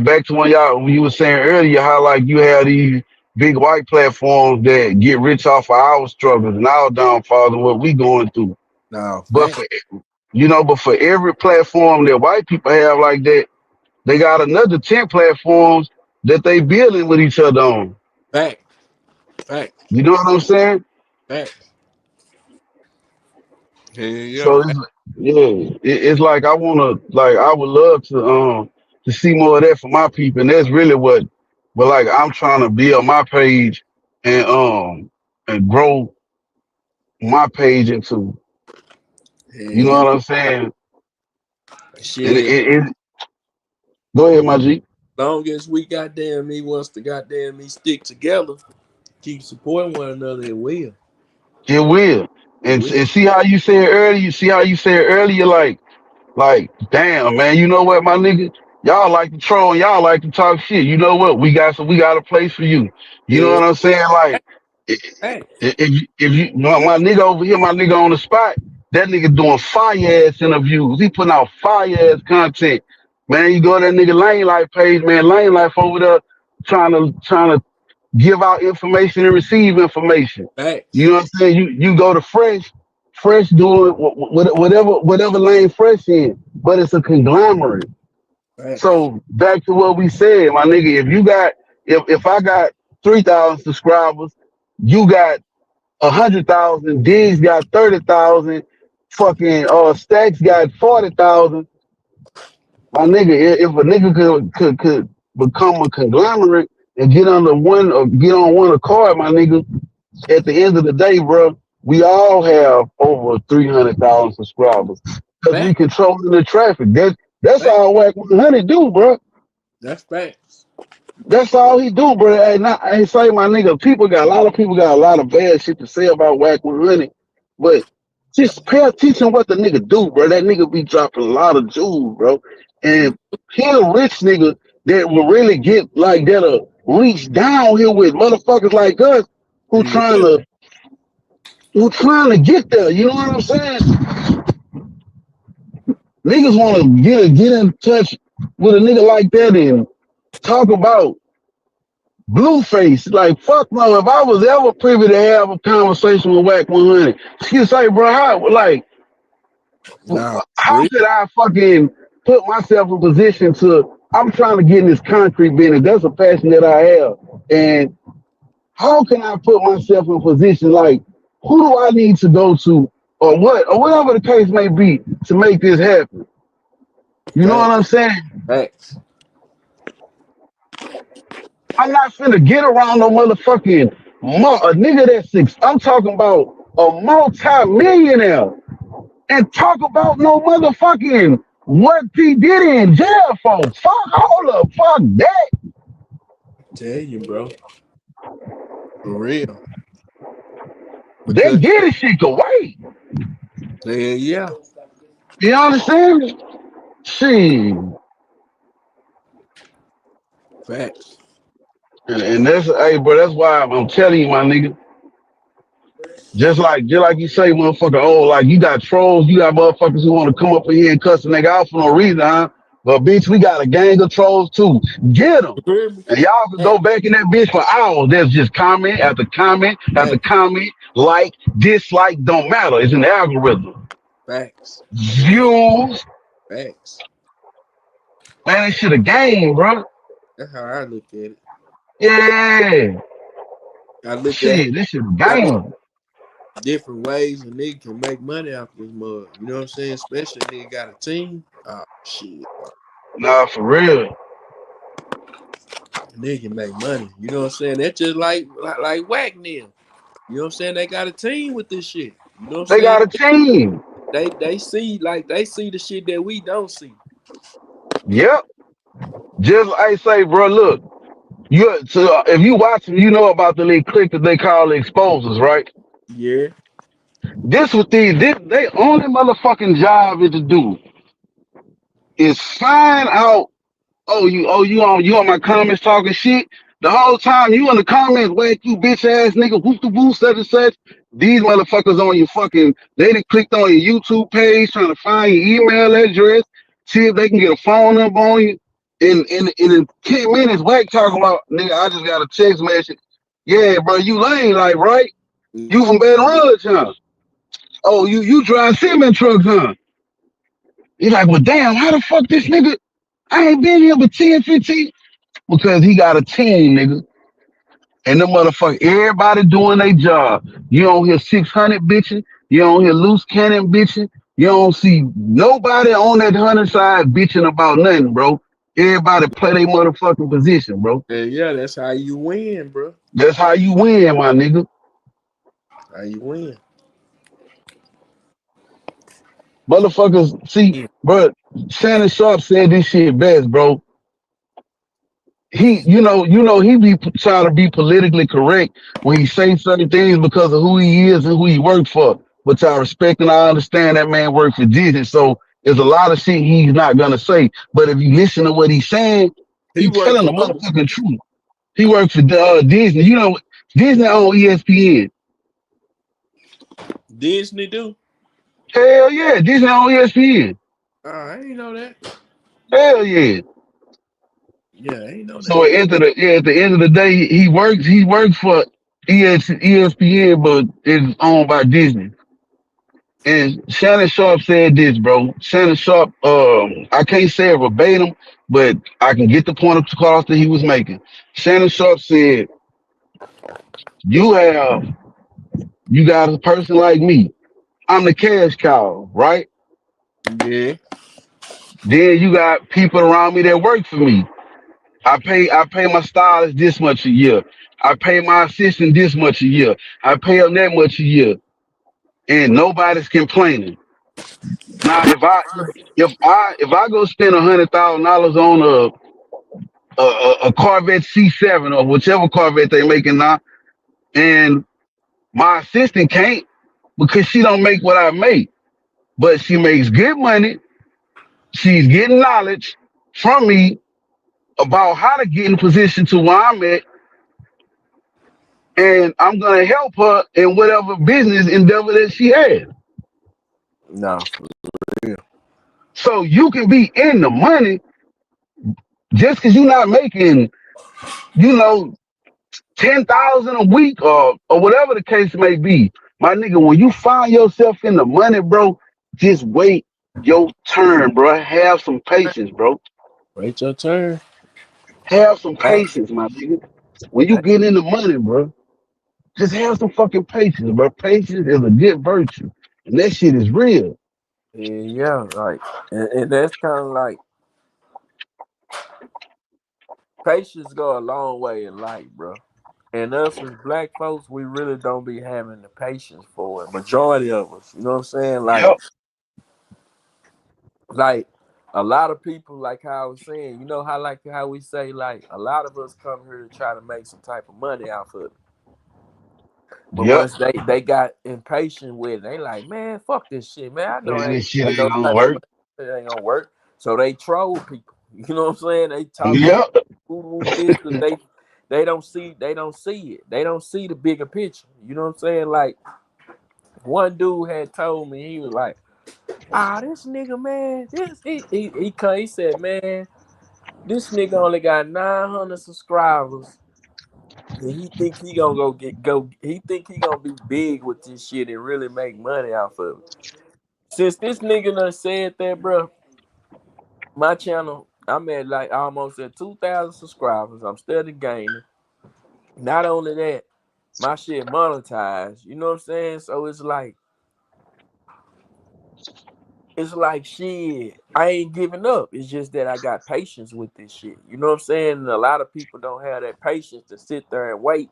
back to when you were saying earlier how like you have these big white platforms that get rich off of our struggles and our downfalls and what we going through. Nah, But fact, for every platform that white people have like that, they got another 10 platforms that they building with each other on. fact, fact, You know what I'm saying? fact. Yeah, yeah, So fact. it's like I would love to see more of that for my people, and that's really but like I'm trying to build my page and grow my page into. You know Yeah, what I'm saying? And shit. go ahead, my G. Long as we goddamn me wants to goddamn me stick together, keep supporting one another, it will. It will. It And will. see how you said earlier. You see how you said earlier, like, damn, man, you know what, my nigga? Y'all like to troll and y'all like to talk shit. You know what? We got a place for you. You know Yeah, what I'm saying? Like, i- fact, if you my nigga over here, my nigga on the spot, that nigga doing fire ass interviews. He putting out fire ass content. Man, you go to that nigga Lane Life page, man. Lane Life over there trying to give out information and receive information. You facts, know what I'm saying? You go to Fresh doing whatever lane Fresh in, but it's a conglomerate. facts, So back to what we said, my nigga, if I got 3,000 subscribers, you got 100,000, Diggs got 30,000, fucking Stacks got 40,000. My nigga, if a nigga could become a conglomerate and get under one or get on one accord, my nigga, at the end of the day, bro, we all have over 300,000 subscribers because we facts, controlling the traffic. That's facts. all Whack 100 do, bro. That's facts. That's all he do, bro. I ain't say my nigga. A lot of people got a lot of bad shit to say about Whack 100, but just pay attention what the nigga do, bro. That nigga be dropping a lot of jewels, bro. And he a rich nigga that will really get like that'll reach down here with motherfuckers like us who He trying will. to get there. You know what I'm saying? Niggas want to get in touch with a nigga like that and talk about Blueface. Like, fuck no. If I was ever privy to have a conversation with Whack 100, excuse say, bro, Nah, for how real. could I fucking put myself in position to? I'm trying to get in this concrete business. That's a passion that I have, and how can I put myself in position like who do I need to go to or whatever the case may be to make this happen? You know what Facts, I'm saying? facts. I'm not finna get around no motherfucking a nigga that's six. I'm talking about a multi-millionaire and talk about no motherfucking what he did in jail for. Fuck all of fuck that. Tell you, bro. For real. That Because get shit can wait. yeah, yeah. You understand? Shit. Facts. And that's, hey, bro, that's why I'm telling you, my nigga. Just like you say, motherfucker. Oh, like you got trolls, you got motherfuckers who want to come up in here and cuss a nigga out for no reason, huh? But bitch, we got a gang of trolls too. Get them, You hear me? and y'all can go Facts. back in that bitch for hours. There's just comment after comment after Facts. comment, like, dislike, don't matter. It's an algorithm. Facts. Views, Facts. man, that shit a game, bro. That's how I look at it. Yeah, I look at shit, this shit a how game. different ways a nigga can make money off this mug. You know what I'm saying? Especially a nigga got a team. Oh shit. Nah, for real. A nigga can make money. You know what I'm saying? That's just like whack them. You know what I'm saying? They got a team with this shit. You know what I'm They saying? got a team. They see they see the shit that we don't see. Yep. Just I say, bro, look. You so if you watch them, you know about the little click that they call the exposers, right? Yeah. This what this they only motherfucking job is to do is find out. Oh, you on my comments talking shit. The whole time you in the comments, whack you bitch ass nigga, whoop the woo, such and such. These motherfuckers on your fucking, they done clicked on your YouTube page trying to find your email address, see if they can get a phone number on you. In 10 minutes, whack talking about, nigga, I just got a text message. Yeah, bro, you lame, like, right? You from Baton Rouge, huh? Oh, you drive cement trucks, huh? He's like, well, damn, how the fuck this nigga? I ain't been here but 10, 15. Because he got a team, nigga. And the motherfucker, everybody doing their job. You don't hear 600 bitching. You don't hear loose cannon bitching. You don't see nobody on that 100 side bitching about nothing, bro. Everybody play their motherfucking position, bro. Yeah, that's how you win, bro. That's how you win, my nigga. How you win. Motherfuckers, see, Yeah. bro, Shannon Sharp said this shit best, bro. He be trying to be politically correct when he say certain things because of who he is and who he works for. Which I respect and I understand that man worked for Disney. So there's a lot of shit he's not gonna say. But if you listen to what he's saying, He he worked telling for the who? motherfucking truth. He worked for Disney. Disney on ESPN. Disney do? Hell yeah, Disney on ESPN. I ain't know that. Hell yeah. Yeah, I ain't know So that. at the end of the day, he works for ESPN, but it's owned by Disney. And Shannon Sharp said this, bro. Shannon Sharp, I can't say it verbatim, but I can get the point across that he was making. Shannon Sharp said, "You have, you got a person like me. I'm the cash cow, right? Yeah. Then you got people around me that work for me. I pay my stylist this much a year. I pay my assistant this much a year. I pay them that much a year, and nobody's complaining. Now, if I go spend $100,000 on a Corvette C7 or whichever Corvette they making now, and my assistant can't because she don't make what I make, but she makes good money. She's getting knowledge from me about how to get in position to where I'm at, and I'm gonna help her in whatever business endeavor that she has. No, for real. So you can be in the money just because you're not making, you know, 10,000 a week or whatever the case may be. My nigga, when you find yourself in the money, bro, just wait your turn, bro. Have some patience, bro. Wait your turn. Have some Right. patience, my nigga. When you get in the money, bro, just have some fucking patience, bro. Patience is a good virtue, and that shit is real. Yeah, like, and that's kind of like patience go a long way in life, bro. And us as black folks, we really don't be having the patience for it. Majority of us, you know what I'm saying? Yep. Like a lot of people, like how I was saying, you know how like how we say like a lot of us come here to try to make some type of money off of it. But Yep. once they got impatient with it, they like, man, fuck this shit, man. I know I Man, ain't this shit making ain't no gonna type of work. money. It ain't gonna work. So they troll people. You know what I'm saying? They talk shit. Yep. who this, because they don't see it. They don't see the bigger picture. You know what I'm saying? Like one dude had told me, he was like, this nigga, man, this he said, man, this nigga only got 900 subscribers. And he think he gonna he think he gonna be big with this shit and really make money off of it. Since this nigga done said that, bro, my channel, I'm at like almost at 2,000 subscribers. I'm steady gaining. Not only that, my shit monetized. You know what I'm saying? So it's like shit. I ain't giving up. It's just that I got patience with this shit. You know what I'm saying? And a lot of people don't have that patience to sit there and wait.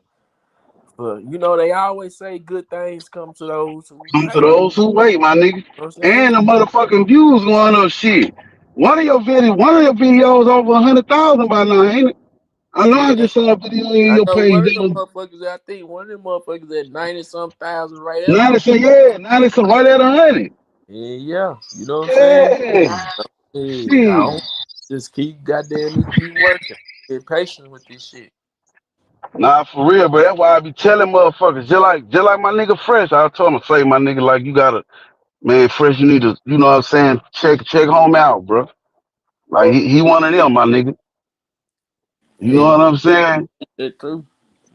But they always say good things come to those who Come to wait. those who wait, my nigga. You know what I'm saying? And the motherfucking views going up shit. One of your videos over 100,000 by now, ain't it? I know I Yeah, just saw a video on I your know page one of that them was motherfuckers. I think one of them motherfuckers at 90 some thousand right now. 90, yeah, 90 right at 100. Yeah, you know what I'm saying? Yeah. Yeah, I Shit. don't just keep goddamn me keep working. Get patient with this shit. Nah, for real, but that's why I be telling motherfuckers, just like my nigga Fresh. I told him, say, my nigga, like, you gotta, man, Fresh, you need to, you know what I'm saying, check home out, bro. Like, he one of them, my nigga. You know Hey, what I'm saying? that too.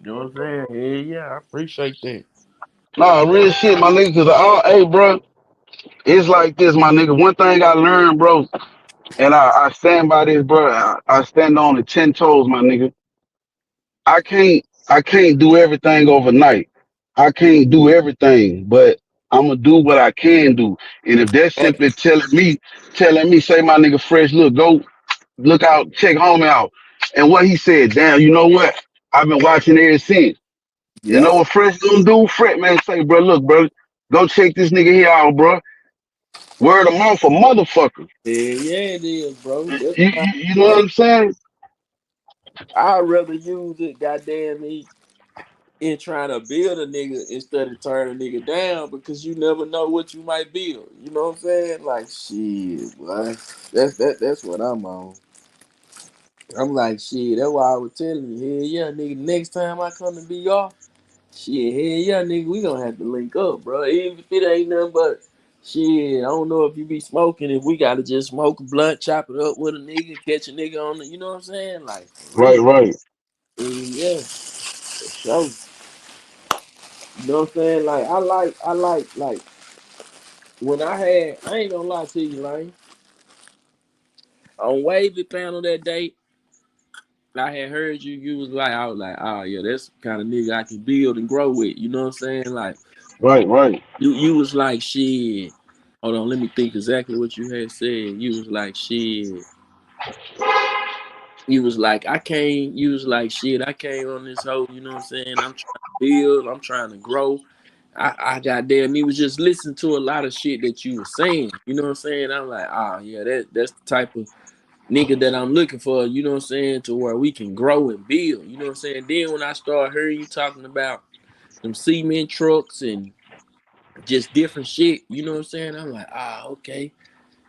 You know what I'm saying? Yeah, I appreciate that. Nah, real shit, my nigga, cause hey, bro, it's like this, my nigga. One thing I learned, bro, and I stand by this, bro. I stand on the 10 toes, my nigga. I can't do everything overnight. I can't do everything, but I'm gonna do what I can do. And if that's simply Facts. telling me, say my nigga Fresh, look, go look out, check home out. And what he said, damn, you know what? I've been watching ever since. You know Yep. what Fresh gonna do? Fred man say, bro, look, bro, go check this nigga here out, bro. Word of mouth for motherfucker. Yeah, it is, bro. That's You, why you, you know what I'm saying? I'd rather use it, goddamn me, in trying to build a nigga instead of turn a nigga down because you never know what you might build. You know what I'm saying? Like shit, boy. That's what I'm on. I'm like shit. That's why I was telling you, hell yeah, nigga. Next time I come to be y'all, shit, hell yeah, nigga. We gonna have to link up, bro. Even if it ain't nothing but shit. I don't know if you be smoking. If we gotta just smoke a blunt, chop it up with a nigga, catch a nigga on the. You know what I'm saying? Like for Right, real. right. Yeah, for sure. You know what I'm saying? Like I like I ain't gonna lie to you, like on Wavy panel that day, I had heard you was like, I was like, oh yeah, that's the kind of nigga I can build and grow with. You know what I'm saying? Like Right, right. you was like shit. Hold on, let me think exactly what you had said. You was like shit. You was like, I came, you was like shit, I came on this whole, you know what I'm saying? I'm trying to build, I'm trying to grow. I goddamn, he was just listening to a lot of shit that you were saying. You know what I'm saying? I'm like, yeah, that's the type of nigga that I'm looking for, you know what I'm saying, to where we can grow and build. You know what I'm saying? Then when I started hearing you talking about them cement trucks and just different shit, you know what I'm saying? I'm like, okay.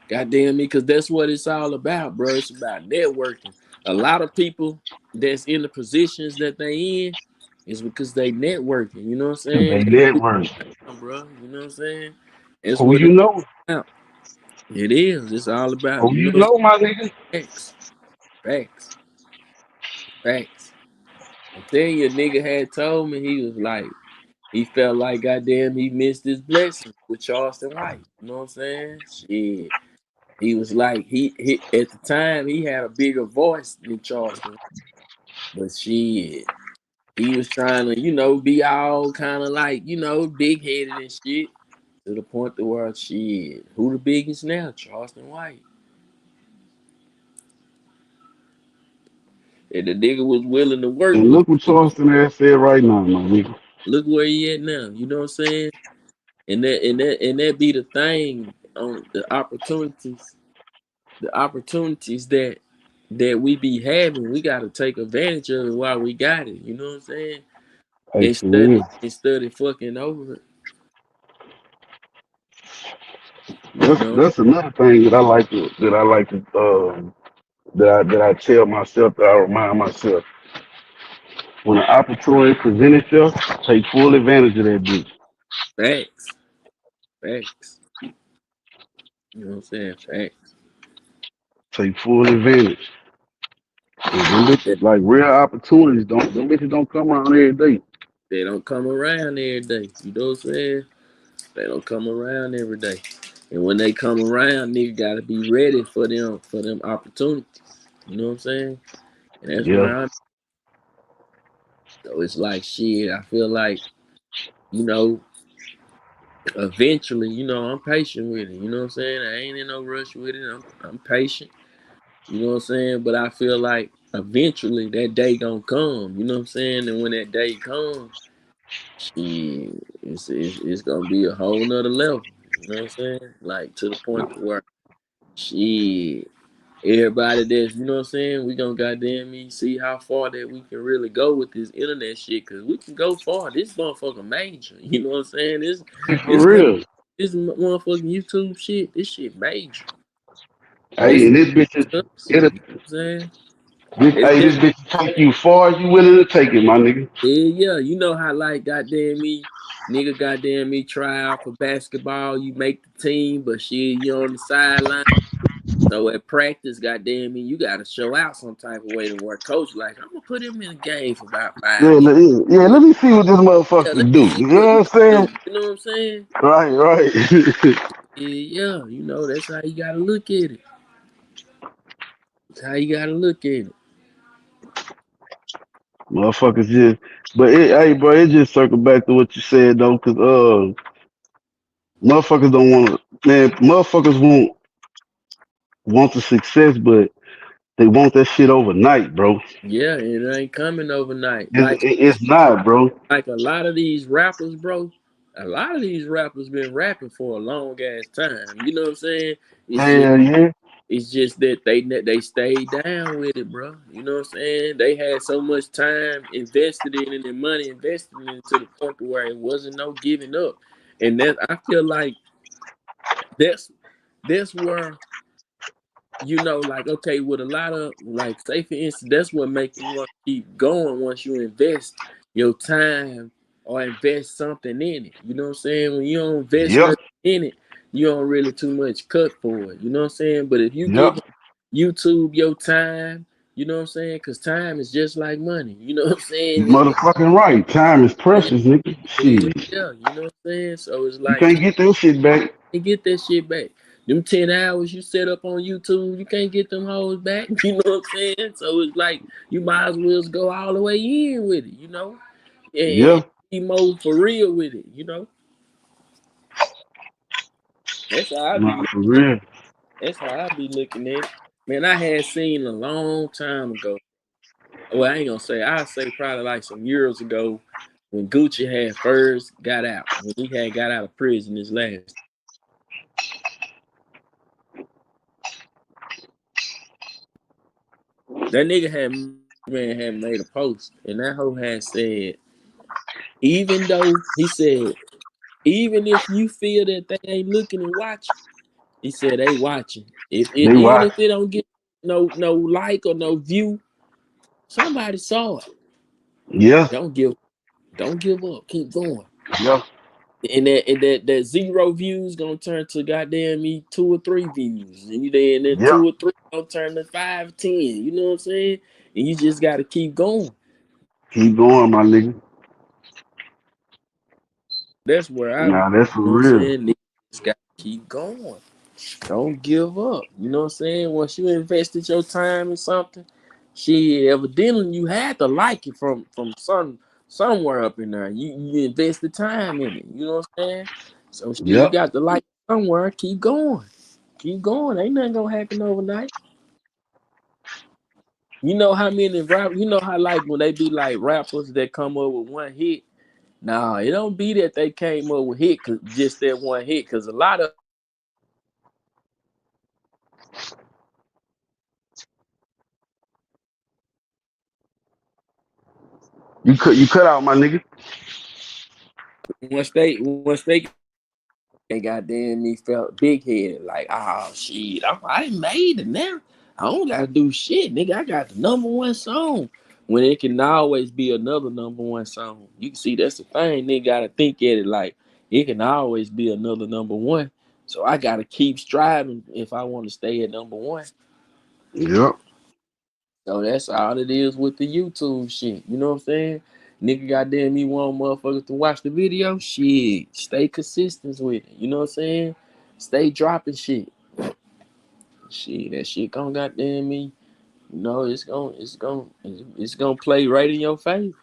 Goddamn me, because that's what it's all about, bro. It's about networking. A lot of people that's in the positions that they in is because they networking. You know what I'm saying? They network. Bro. You know what I'm saying? That's Who what you it's know? about. It is. It's all about, Who you know you what know, my nigga? I'm saying? Facts. Facts. Facts. I'm telling you, a nigga had told me he was like, he felt like goddamn he missed his blessing with Charleston White. You know what I'm saying? Shit. He was like he at the time he had a bigger voice than Charleston, but shit, he was trying to be all kind of like big headed and shit to the point to where shit, who the biggest now? Charleston White, and the nigga was willing to work And with look what me. Charleston ass said right now, my nigga. Look where he at now. You know what I'm saying? And that be the thing on the opportunities that we be having, we got to take advantage of it while we got it. You know what I'm saying? Hey, And for real. study fucking over it. You That's know, that's another thing that I like to that I tell myself, that I remind myself. When an opportunity presents itself, take full advantage of that bitch. Facts. Facts. You know what I'm saying? Facts. Take full advantage. 'Cause them They, bitches, like real opportunities, them bitches don't come around every day. they don't come around every day. You know what I'm saying? They don't come around every day. And when they come around, nigga gotta be ready for them opportunities. You know what I'm saying? And that's Yeah, where I'm. So it's like shit. I feel like, you know, eventually, I'm patient with it. You know what I'm saying? I ain't in no rush with it. I'm patient. You know what I'm saying? But I feel like eventually that day gonna come. You know what I'm saying? And when that day comes, shit, it's gonna be a whole nother level. You know what I'm saying? Like to the point to where shit, everybody that's, you know what I'm saying, we gonna goddamn me see how far that we can really go with this internet shit, cause we can go far. This motherfucker major. You know what I'm saying? for This real. this motherfucking YouTube shit, this shit major. Hey, It's and this bitch is substances, it'll you know what I'm saying? It's this bitch take you far as you willing to take it, my nigga. yeah, you know how like goddamn me, nigga goddamn me try out for basketball, you make the team, but shit, you on the sideline. So at practice, goddamn me, you gotta show out some type of way to work. Coach, like, I'm gonna put him in the game for about Yeah, 5 years. yeah, let me see what this Yeah, motherfucker let me do. see You know what he what I'm do. saying? You know what I'm saying? Right, right. Yeah, that's how you gotta look at it. That's how you gotta look at it. Motherfuckers just, but hey, bro, it just circle back to what you said though, cause motherfuckers don't want to, man, motherfuckers want the success, but they want that shit overnight, bro. Yeah, it ain't coming overnight. Like It's not, bro. like a lot of these rappers, bro. A lot of these rappers been rapping for a long ass time. You know what I'm saying? It's just Hell yeah, It's just that they stayed down with it, bro. You know what I'm saying? They had so much time invested in it and money invested in it to the point to where it wasn't no giving up. And that I feel like that's that's where like okay, with a lot of like say for instance, that's what make you want to keep going once you invest your time or invest something in it. You know what I'm saying? When you don't invest yep, nothing in it, you don't really too much cut for it. You know what I'm saying? But if you yep. give YouTube your time, you know what I'm saying? Because time is just like money. You know what I'm You saying? motherfucking right. Time is precious, nigga. Yeah, Shit, yeah, you know what I'm saying? So it's you like can't get that shit back. and get that shit back. Them 10 hours you set up on YouTube, you can't get them hoes back. You know what I'm saying? So it's like you might as well go all the way in with it, and Yeah, be more for real with it. That's how I be nah, looking for at it. real. That's how I be looking at it. Man, I had seen a long time ago. Well, I ain't gonna say, I say probably like some years ago when Gucci had first got out, when he had got out of prison his last. That nigga had made a post, and that hoe had said, even though he said, even if you feel that they ain't looking and watching, he said they watching. If it They even watch. if it don't get no like or no view, somebody saw it. Yeah, Don't give up. Keep going. yeah, And that 0 views gonna turn to goddamn me 2 or 3 views, and then yeah. 2 or 3 gonna turn to 5, 10. You know what I'm saying? And you just gotta keep going. Keep going, my nigga. That's where I be. Nah, that's for You know what I'm real. saying? Niggas just gotta keep going. Don't give up. You know what I'm saying? Once you invested your time in something, shit, evidently you had to like it from somewhere up in there. You invested time in it. You know what I'm saying? So shit, you Yep. got to like it somewhere. Keep going. Keep going. Ain't nothing gonna happen overnight. You know how many rap? You know how like when they be like rappers that come up with one hit. Nah, it don't be that they came up with hit cause just that one hit. Cause a lot of You cut out, my nigga. once they goddamn me felt big headed, like, oh shit, I made it now. I don't gotta do shit, nigga. I got the number one song. When it can always be another number one song. You can see that's the thing. Nigga gotta think at it like it can always be another number one. So I gotta keep striving if I want to stay at number one. Yep. So that's all it is with the YouTube shit. You know what I'm saying? Nigga goddamn me want motherfuckers to watch the video. Shit. Stay consistent with it. You know what I'm saying? Stay dropping shit. Shit, that shit gonna goddamn me. You know, it's gonna play right in your face.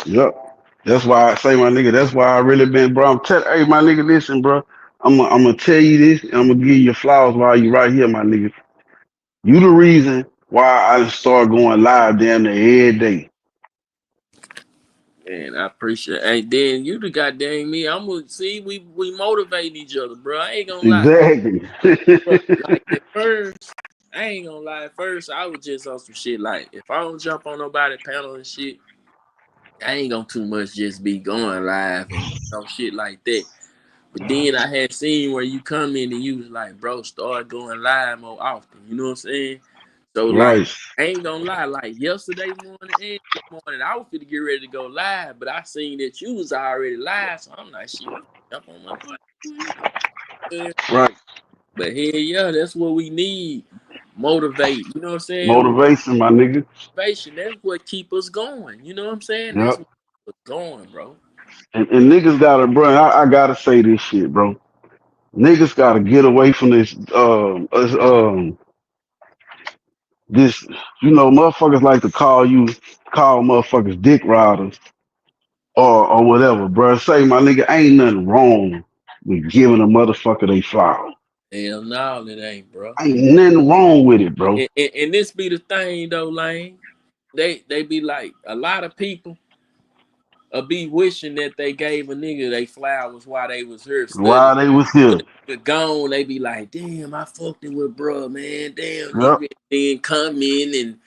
Yep. That's why I say, my nigga, that's why I really been, bro. Hey, my nigga, listen, bro. I'm gonna tell you this, and I'm gonna give you your flowers while you right here, my nigga. You the reason why I start going live damn near every day. Man, I appreciate it. Hey, then you the goddamn me. I'm gonna see we motivate each other, bro. I ain't gonna lie. Exactly. Bro, like at first, I ain't gonna lie. At first, I was just on some shit. Like, if I don't jump on nobody panel and shit, I ain't gonna too much just be going live and shit like that. But then I had seen where you come in and you was like, bro, start going live more often. You know what I'm saying? So like, Right. I ain't gonna lie. Like yesterday morning and this morning, I was finna get ready to go live, but I seen that you was already live, so I'm like, shit, I'm jump on my butt. You know? Right. But hell yeah, that's what we need. Motivate. You know what I'm saying? Motivation, my nigga. Motivation. That's what keep us going. You know what I'm saying? That's Yep. what keep us going, bro. And niggas gotta, bro. I gotta say this shit, bro. Niggas gotta get away from this. Motherfuckers like to call motherfuckers dick riders or whatever, bro. Say, my nigga, ain't nothing wrong with giving a motherfucker they flower. Hell no, it ain't, bro. Ain't nothing wrong with it, bro. And this be the thing though, Lane. They be like a lot of people be wishing that they gave a nigga they flowers while they was here. Study While they was when here. the nigga gone, they be like, damn, I fucked it with bro, man. Damn, Yep. nigga. Then come in and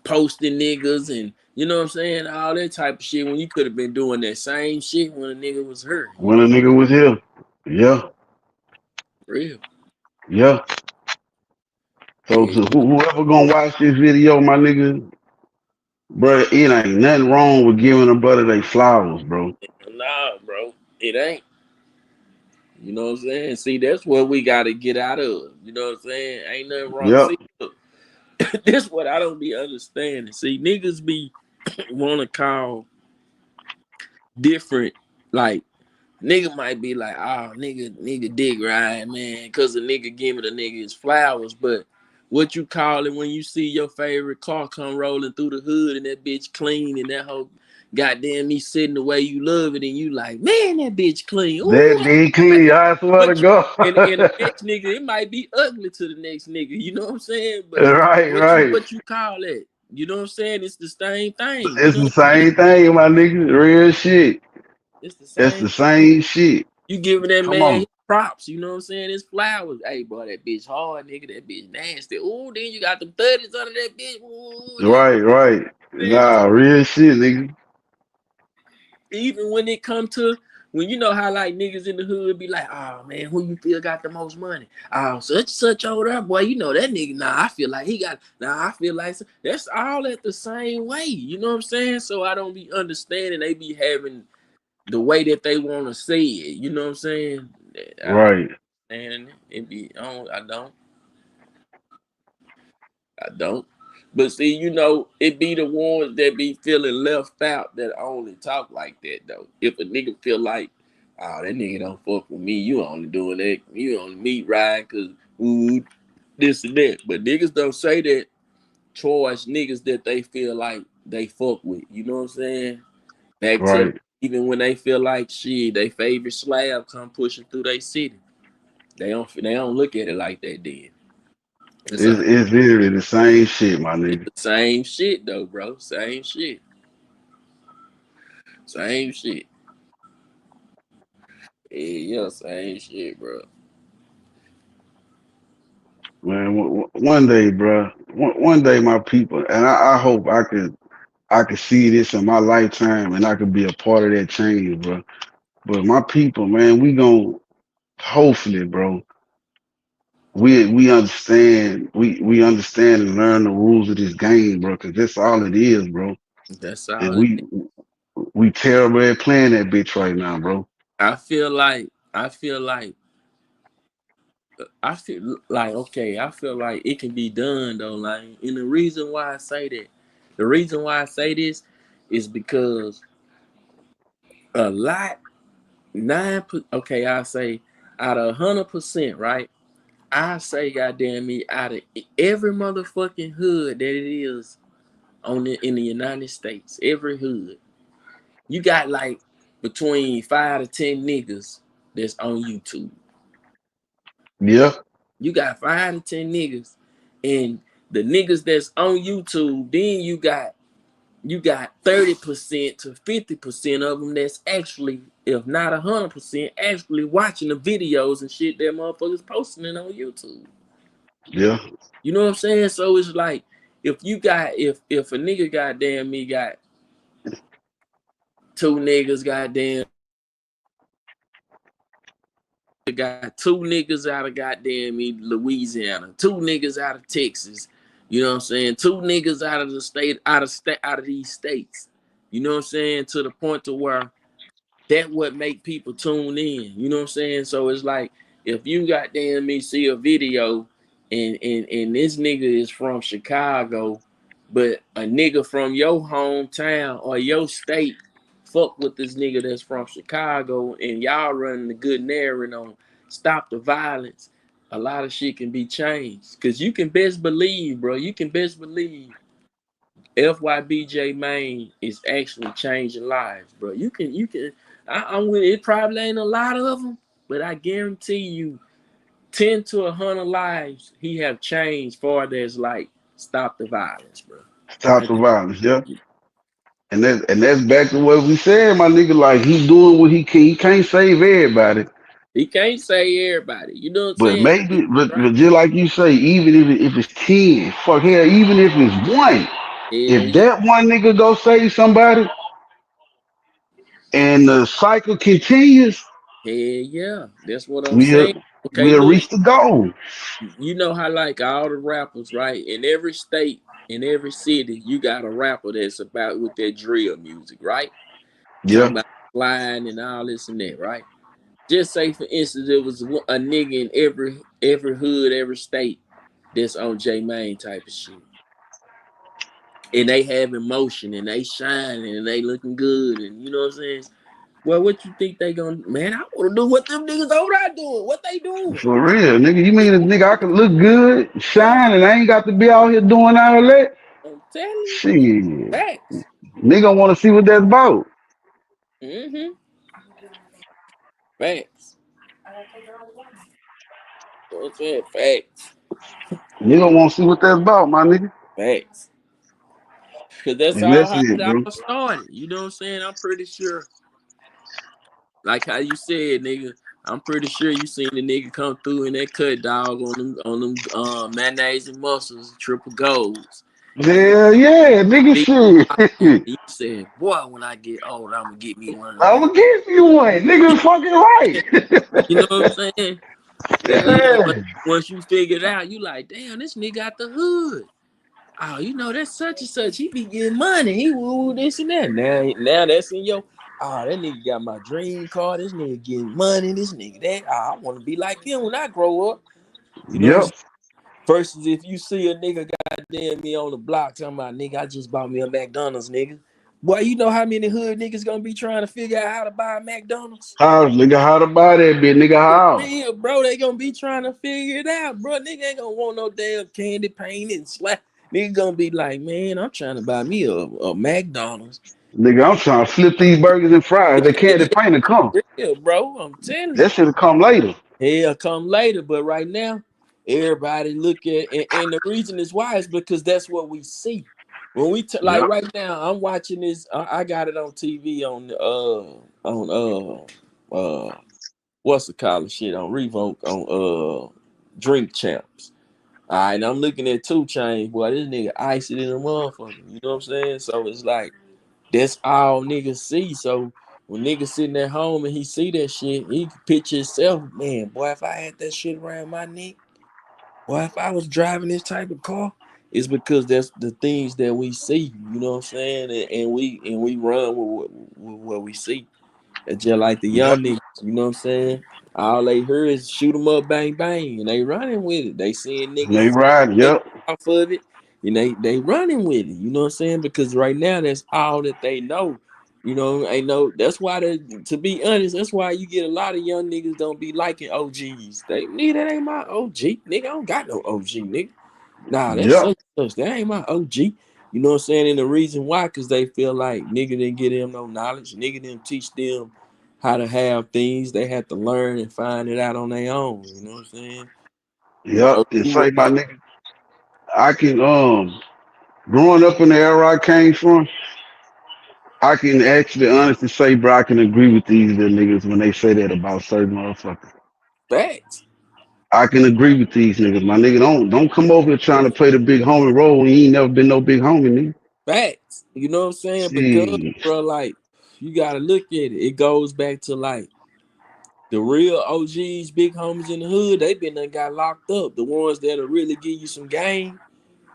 posting niggas and you know what I'm saying, all that type of shit. When you could have been doing that same shit when a nigga was here. You When a know, nigga was here. Yeah. real. Yeah. So Yeah, to whoever gonna watch this video, my nigga, bro, it ain't nothing wrong with giving a brother they flowers, bro. nah, bro, it ain't. You know what I'm saying? See, that's what we got to get out of. You know what I'm saying? Ain't nothing wrong. Yep. See, look, this what I don't be understanding. See, niggas be want to call different, like, nigga might be like, oh, nigga dick ride, man, because a nigga giving a nigga his flowers. But what you call it when you see your favorite car come rolling through the hood and that bitch clean and that whole goddamn me sitting the way you love it and you like, man, that bitch clean. Ooh, That be clean, I swear to what you and the God. next nigga, it might be ugly to the next nigga. You know what I'm saying? But Right, right. what you call it? You know what I'm saying? It's the same thing. You It's know the what I'm saying? same thing, my nigga. Real shit. It's the It's same the thing. same shit. You giving that Come man on. his props, you know what I'm saying? His flowers. Hey, boy, that bitch hard, nigga. That bitch nasty. Ooh, then you got them 30s under that bitch. Ooh, then Right, right. man, Nah, real shit, nigga. even when it come to when you know how like niggas in the hood be like, oh man, who you feel got the most money? Oh, such over there, boy. You know that nigga. Nah, I feel like he got. Nah, I feel like that's all at the same way. You know what I'm saying? So I don't be understanding. They be having the way that they want to say it. You know what I'm saying? I Right. and it be I don't. But see, you know, it be the ones that be feeling left out that only talk like that though. If a nigga feel like, oh, that nigga don't fuck with me, you only doing that, you only meat ride cause ooh, this and that. But niggas don't say that towards niggas that they feel like they fuck with. You know what I'm saying? Back to Right. even when they feel like shit, they favorite slab come pushing through their city. They don't look at it like that then. It's a It's literally the same shit, my it's nigga. the same shit though, bro. Same shit. Same shit. Yeah, same shit, bro. Man, one day, bro. One day, my people, and I hope I could see this in my lifetime, and I could be a part of that change, bro. But my people, man, we gon' hopefully, bro. we understand we understand and learn the rules of this game, bro. Cause that's all it is, bro. That's And all. we terrible at playing that bitch right now, bro. I feel like okay, I feel like it can be done though. Like, and the reason why I say that, the reason why I say this is because a lot okay, I say out of 100%, right? I say goddamn me, out of every motherfucking hood that it is in the United States, every hood, you got like between 5 to 10 niggas that's on YouTube. Yeah, You got 5 to 10 niggas, and the niggas that's on YouTube, then you got 30% to 50% of them that's actually, if not 100%, actually watching the videos and shit that motherfuckers posting it on YouTube. yeah, You know what I'm saying? So it's like, if a nigga goddamn me got two niggas goddamn got two niggas out of goddamn me Louisiana, two niggas out of Texas, you know what I'm saying? Two niggas out of the state, out of these states. You know what I'm saying? To the point to where that what make people tune in. You know what I'm saying? So it's like, if you goddamn me see a video and this nigga is from Chicago, but a nigga from your hometown or your state fuck with this nigga that's from Chicago, and y'all running a good narrative on stop the violence, a lot of shit can be changed. Cause you can best believe, bro, you can best believe FYBJ Maine is actually changing lives, bro. You can. I'm with it. Probably ain't a lot of them, but I guarantee you, 10 to 100 lives he have changed. For there's like stop the violence, bro. stop I the get violence, yeah. And that's back to what we said, my nigga. Like he doing what he can. He can't save everybody, he can't say everybody. You know what I'm but saying? maybe, Right? but just like you say, even if it's 10, fuck hell, even if it's one, Yeah, if yeah, that one nigga go save somebody and the cycle continues, yeah, yeah. That's what I'm saying. we'll Okay, we'll look. reach the goal. You know how like all the rappers, right? In every state, in every city, you got a rapper that's about with that drill music, right? Yeah, Talking about flying and all this and that, right? Just say for instance, there was a nigga in every hood, every state that's on J Main type of shit, and they have emotion and they shining and they looking good, and you know what I'm saying. Well, what you think they gonna? Man, I want to do what them niggas over there doing. What they doing? for real, nigga. You mean a nigga I can look good, Yeah, shine, and I ain't got to be out here doing all that? I'm telling you, Shit, facts. nigga want to see what that's about. Mm-hmm. Facts. You know what I'm saying? Facts. Nigga want to see what that's about, my nigga. Facts. Cause that's And all that's how it, it bro. all started. You know what I'm saying? I'm pretty sure, like how you said, nigga. I'm pretty sure you seen the nigga come through in that cut dog on them mayonnaise and mussels, triple golds. And Hell yeah, nigga, you shit. you said, boy, when I get old, I'm gonna get me one of them I'ma motherfuckers. give you one, nigga. Fucking right. You know what I'm saying? And then Yeah. once you figure it out, you like, damn, this nigga got the hood. Oh, you know, that's such and such. He be getting money. He woo this and that. Now that's in your. Oh, that nigga got my dream car. This nigga getting money. This nigga that. Oh, I want to be like him when I grow up. You know what I'm Yep. saying? Versus if you see a nigga goddamn me on the block talking about, nigga, I just bought me a McDonald's, nigga. Boy, you know how many hood niggas gonna be trying to figure out how to buy a McDonald's? House, nigga, how to buy that bitch, nigga, For how? real, bro. They gonna be trying to figure it out, bro. Nigga ain't gonna want no damn candy paint and slap. Nigga gonna be like, man, I'm trying to buy me a McDonald's. Nigga, I'm trying to flip these burgers and fries. They can't paint to come. Real, bro. I'm telling That you. shit'll come later. Hell come later, but right now, everybody look at, and the reason is why is because that's what we see. When like Yep. right now, I'm watching this. I got it on TV on what's the college shit on Revoke on Drink Champs. All right, and I'm looking at 2 Chainz, boy. This nigga ice it in a motherfucker. You know what I'm saying? So it's like that's all niggas see. So when niggas sitting at home and he see that shit, he can picture himself, man, boy, if I had that shit around my neck, Well, if I was driving this type of car, it's because that's the things that we see. You know what I'm saying? And we run with what we see. It's just like the Yep. young niggas, you know what I'm saying? All they heard is shoot them up, bang, bang, and they running with it. They seeing They niggas ride. make Yep. off of it, and they running with it. You know what I'm saying? Because right now that's all that they know. You know, ain't no. That's why to be honest, that's why you get a lot of young niggas don't be liking OGs. They nigga, that ain't my OG. Nigga, I don't got no OG, nigga. Nah, that's Yep. such such. That ain't my OG. You know what I'm saying? And the reason why, cause they feel like nigga didn't get them no knowledge. Nigga didn't teach them how to have things. They had to learn and find it out on their own. You know what I'm saying? And Yep. OG It's was like my like nigga. I can growing up in the era I came from, I can actually honestly say, bro, I can agree with these little niggas when they say that about certain motherfuckers. facts, I can agree with these niggas. My nigga, don't come over here trying to play the big homie role when you ain't never been no big homie, nigga. facts. You know what I'm saying? Because See, bro, like you gotta look at it. It goes back to like the real OGs, big homies in the hood. They been done got locked up. The ones that'll really give you some game.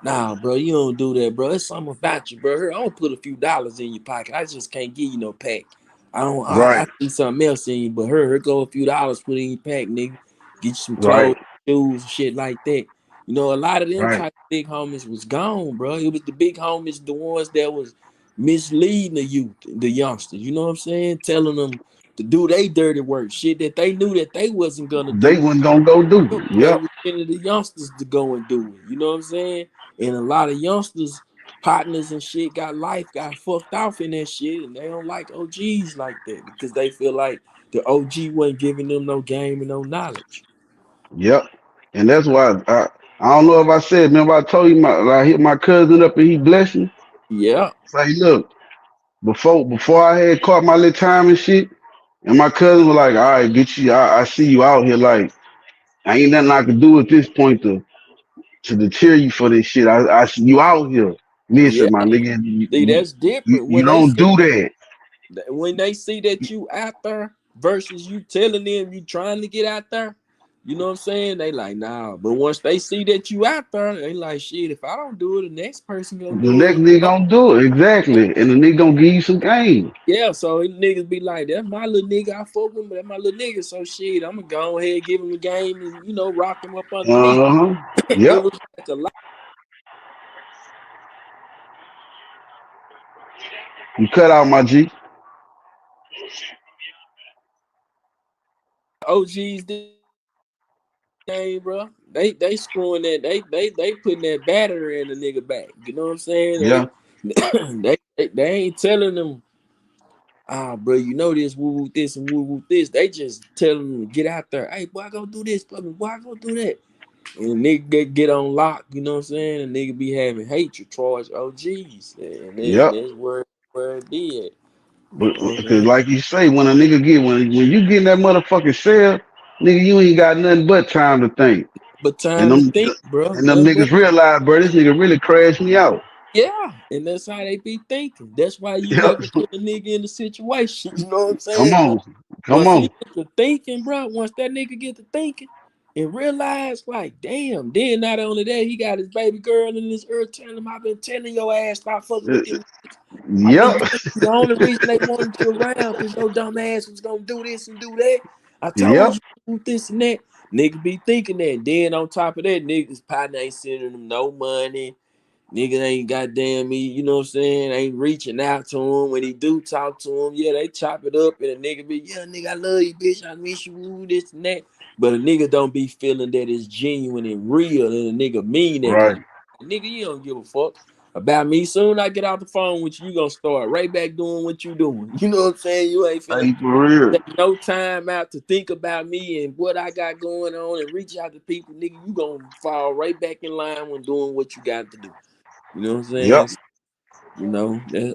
Nah, bro, you don't do that, bro. It's something about you, bro. Here, I don't put a few dollars in your pocket. I just can't give you no pack. I don't. I right, see something else in you, but here go a few dollars put in your pack, nigga. Get you some right, clothes, shoes, shit like that. You know, a lot of them right. type of big homies was gone, bro. It was the big homies, the ones that was misleading the youth, the youngsters. You know what I'm saying? Telling them to do they dirty work, shit that they knew that they wasn't gonna They do. wasn't gonna go do. They Yep, were sending the youngsters to go and do it. You know what I'm saying? And a lot of youngsters, partners and shit, got fucked off in that shit, and they don't like OGs like that because they feel like the OG wasn't giving them no game and no knowledge. yep. And that's why I don't know if I said. Remember I told you I hit my cousin up and he blessed me. Yeah, Say, look, before I had caught my little time and shit, and my cousin was like, all right, get you. I see you out here. Like, I ain't nothing I can do at this point to deter you for this shit. I see you out here. yeah. Listen, my nigga, See, that's different you when they don't see do that. that you out there versus you telling them you trying to get out there. You know what I'm saying? They like, nah. But once they see that you out there, they like, shit, if I don't do it, the next person gonna The do next it. nigga gonna do it. Exactly. And the nigga gonna give you some game. Yeah, so niggas be like, that's my little nigga. I fuck with him, but that's my little nigga. So shit, I'm gonna go ahead, give him the game, and rock him up underneath. Uh-huh. It Yep. was like a lot You cut out my G. of OGs this game, bro. They screwing that. They putting that battery in the nigga back. You know what I'm saying? Yeah. They ain't telling them, bro, you know this, woo woo this and woo woo this. They just telling them to get out there. Hey, boy, go do this for me. Boy, go do that. And nigga get on lock, you know what I'm saying? And nigga be having hatred towards OGs. And Yep. that's where it be at. You But know what I'm because saying? like you say, when a nigga get when you get in that motherfucking cell, nigga, you ain't got nothing but time to think. But And time to them think, bro. and them Nothing but niggas realize, bro, this nigga really crashed me out. yeah. And that's how they be thinking. That's why you Yep. never put a nigga in the situation. You know what I'm Come saying? on. Come Once he on. get to thinking, bro, once that nigga get to thinking and realize, like, damn, then not only that, he got his baby girl in his ear telling him, I've been telling your ass stop fucking Uh, with them. I've been Yep. telling you the only reason they wanted you around because your dumb ass was gonna do this and do that. I told Yep. you to do this and that. Nigga be thinking that. Then on top of that, niggas partner ain't sending them no money. Nigga ain't goddamn me, you know what I'm saying? Ain't reaching out to him. When he do talk to him, yeah, they chop it up and a nigga be, yeah, nigga, I love you, bitch. I miss you, woo, this and that. But a nigga don't be feeling that it's genuine and real and a nigga mean that because Right. nigga, you don't give a fuck about me. Soon I get off the phone with you, you gonna start right back doing what you doing. You know what I'm saying? You ain't finna Hey, for real. take no time out to think about me and what I got going on and reach out to people, nigga. You gonna fall right back in line when doing what you got to do. You know what I'm Yep. saying?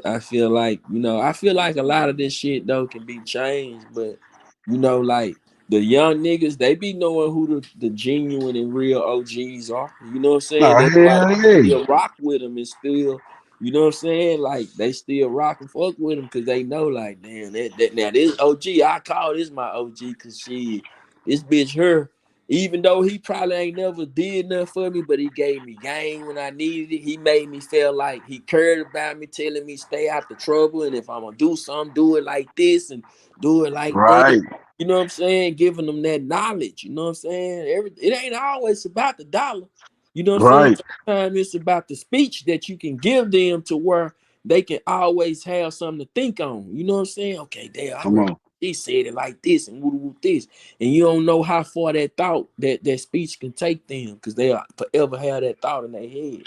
I feel like a lot of this shit though can be changed, but like the young niggas, they be knowing who the genuine and real OGs are. You know what I'm saying? Nah, That's why hell they yeah. still rock with them and still, you know what I'm saying? Like they still rock and fuck with them because they know, like, damn, that now this OG, I call this my OG because this bitch her. Even though he probably ain't never did nothing for me, but he gave me game when I needed it. He made me feel like he cared about me, telling me stay out the trouble. And if I'm gonna do something, do it like this and do it like that. Right. You know what I'm saying? Giving them that knowledge. You know what I'm saying? It ain't always about the dollar. You know what I'm saying? Right. Sometimes it's about the speech that you can give them to where they can always have something to think on. You know what I'm saying? Okay, damn, I Come remember on. he said it like this and woo this. And you don't know how far that thought, that speech can take them, because they'll forever have that thought in their head.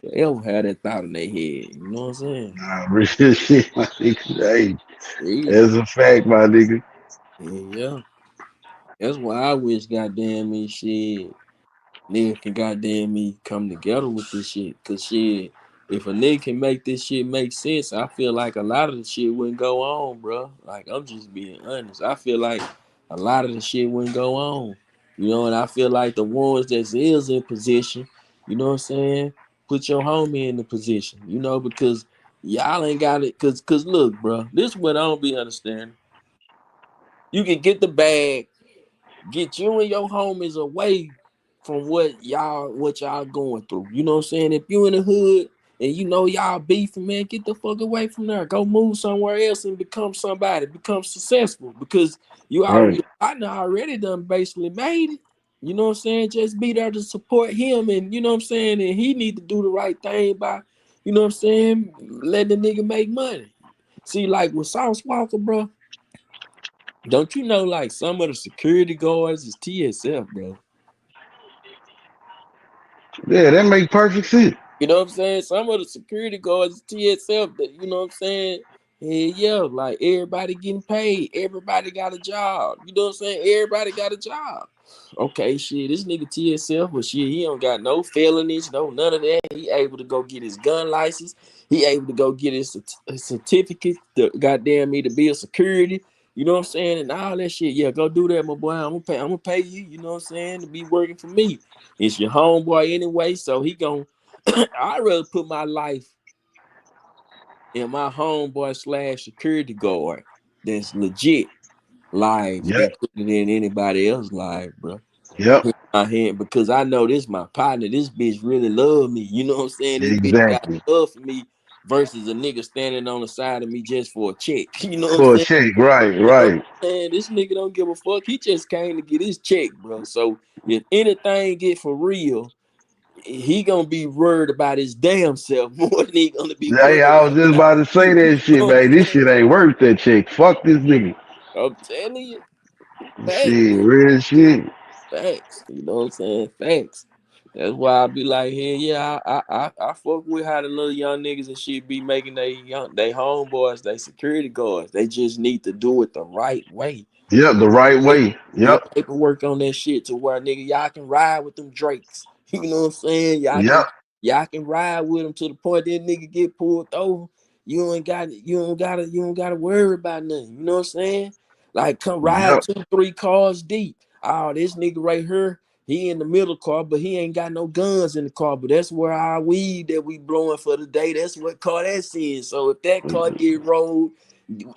Forever have that thought in their head. You know what I'm saying? Nah, real shit, my nigga. Hey, Real. that's a fact, my nigga. Yeah. That's why I wish goddamn me shit. Nigga can goddamn me come together with this shit. Cause shit, if a nigga can make this shit make sense, I feel like a lot of the shit wouldn't go on, bro. Like, I'm just being honest. I feel like a lot of the shit wouldn't go on. You know, and I feel like the ones that is in position, you know what I'm saying? Put your homie in the position, you know, because y'all ain't got it. Cause look, bro, this is what I don't be understanding. You can get the bag, get you and your homies away from what y'all going through. You know what I'm saying? If you in the hood and you know y'all beefing, man, get the fuck away from there. Go move somewhere else and become somebody, become successful. Because Right. I know already done basically made it. You know what I'm saying? Just be there to support him, and you know what I'm saying? And he need to do the right thing by, you know what I'm saying, letting the nigga make money. See, like with Sauce Walker, bro, don't you know like some of the security guards is TSF, bro? Yeah, that make perfect sense. You know what I'm saying? Some of the security guards is TSF, that, you know what I'm saying? Yeah, like everybody getting paid. Everybody got a job. You know what I'm saying? Everybody got a job. Okay, shit, this nigga TSF, but shit, he don't got no felonies, no none of that. He able to go get his gun license. He able to go get his certificate to goddamn me to be a security. You know what I'm saying? And all that shit. Yeah, go do that, my boy. I'm gonna pay you, you know what I'm saying, to be working for me. It's your homeboy anyway, so he gonna I'd rather put my life in my homeboy slash security guard that's legit lives Yep. than putting it in anybody else's life, bro. Yep. My hand, because I know this my partner. This bitch really love me. You know what I'm saying? This bitch got Exactly. love for me versus a nigga standing on the side of me just for a check. You know what I'm For a saying? check. Right. You know Right. what I'm saying? This nigga don't give a fuck. He just came to get his check, bro. So if anything get for real, he gonna be worried about his damn self more than he gonna be Hey, worried I was just about about to say you. that You shit, know what man. I'm This saying? shit ain't worth that check. Fuck this nigga. I'm telling you, Shit, facts, real shit. facts. You know what I'm saying? Facts. That's why I be like, hey, yeah, I fuck with how the little young niggas and shit be making they homeboys, they security guards. They just need to do it the right way. Yep, the right Hey, way. put Yep. paperwork on that shit to where nigga y'all can ride with them Drakes. You know what I'm saying? Yep. Y'all can ride with them to the point that nigga get pulled over. You don't gotta worry about nothing. You know what I'm saying? Like come ride Yep. 2, 3 cars deep. Oh, this nigga right here, he in the middle car, but he ain't got no guns in the car. But that's where our weed that we blowing for the day. That's what car that's in. So if that car get rolled,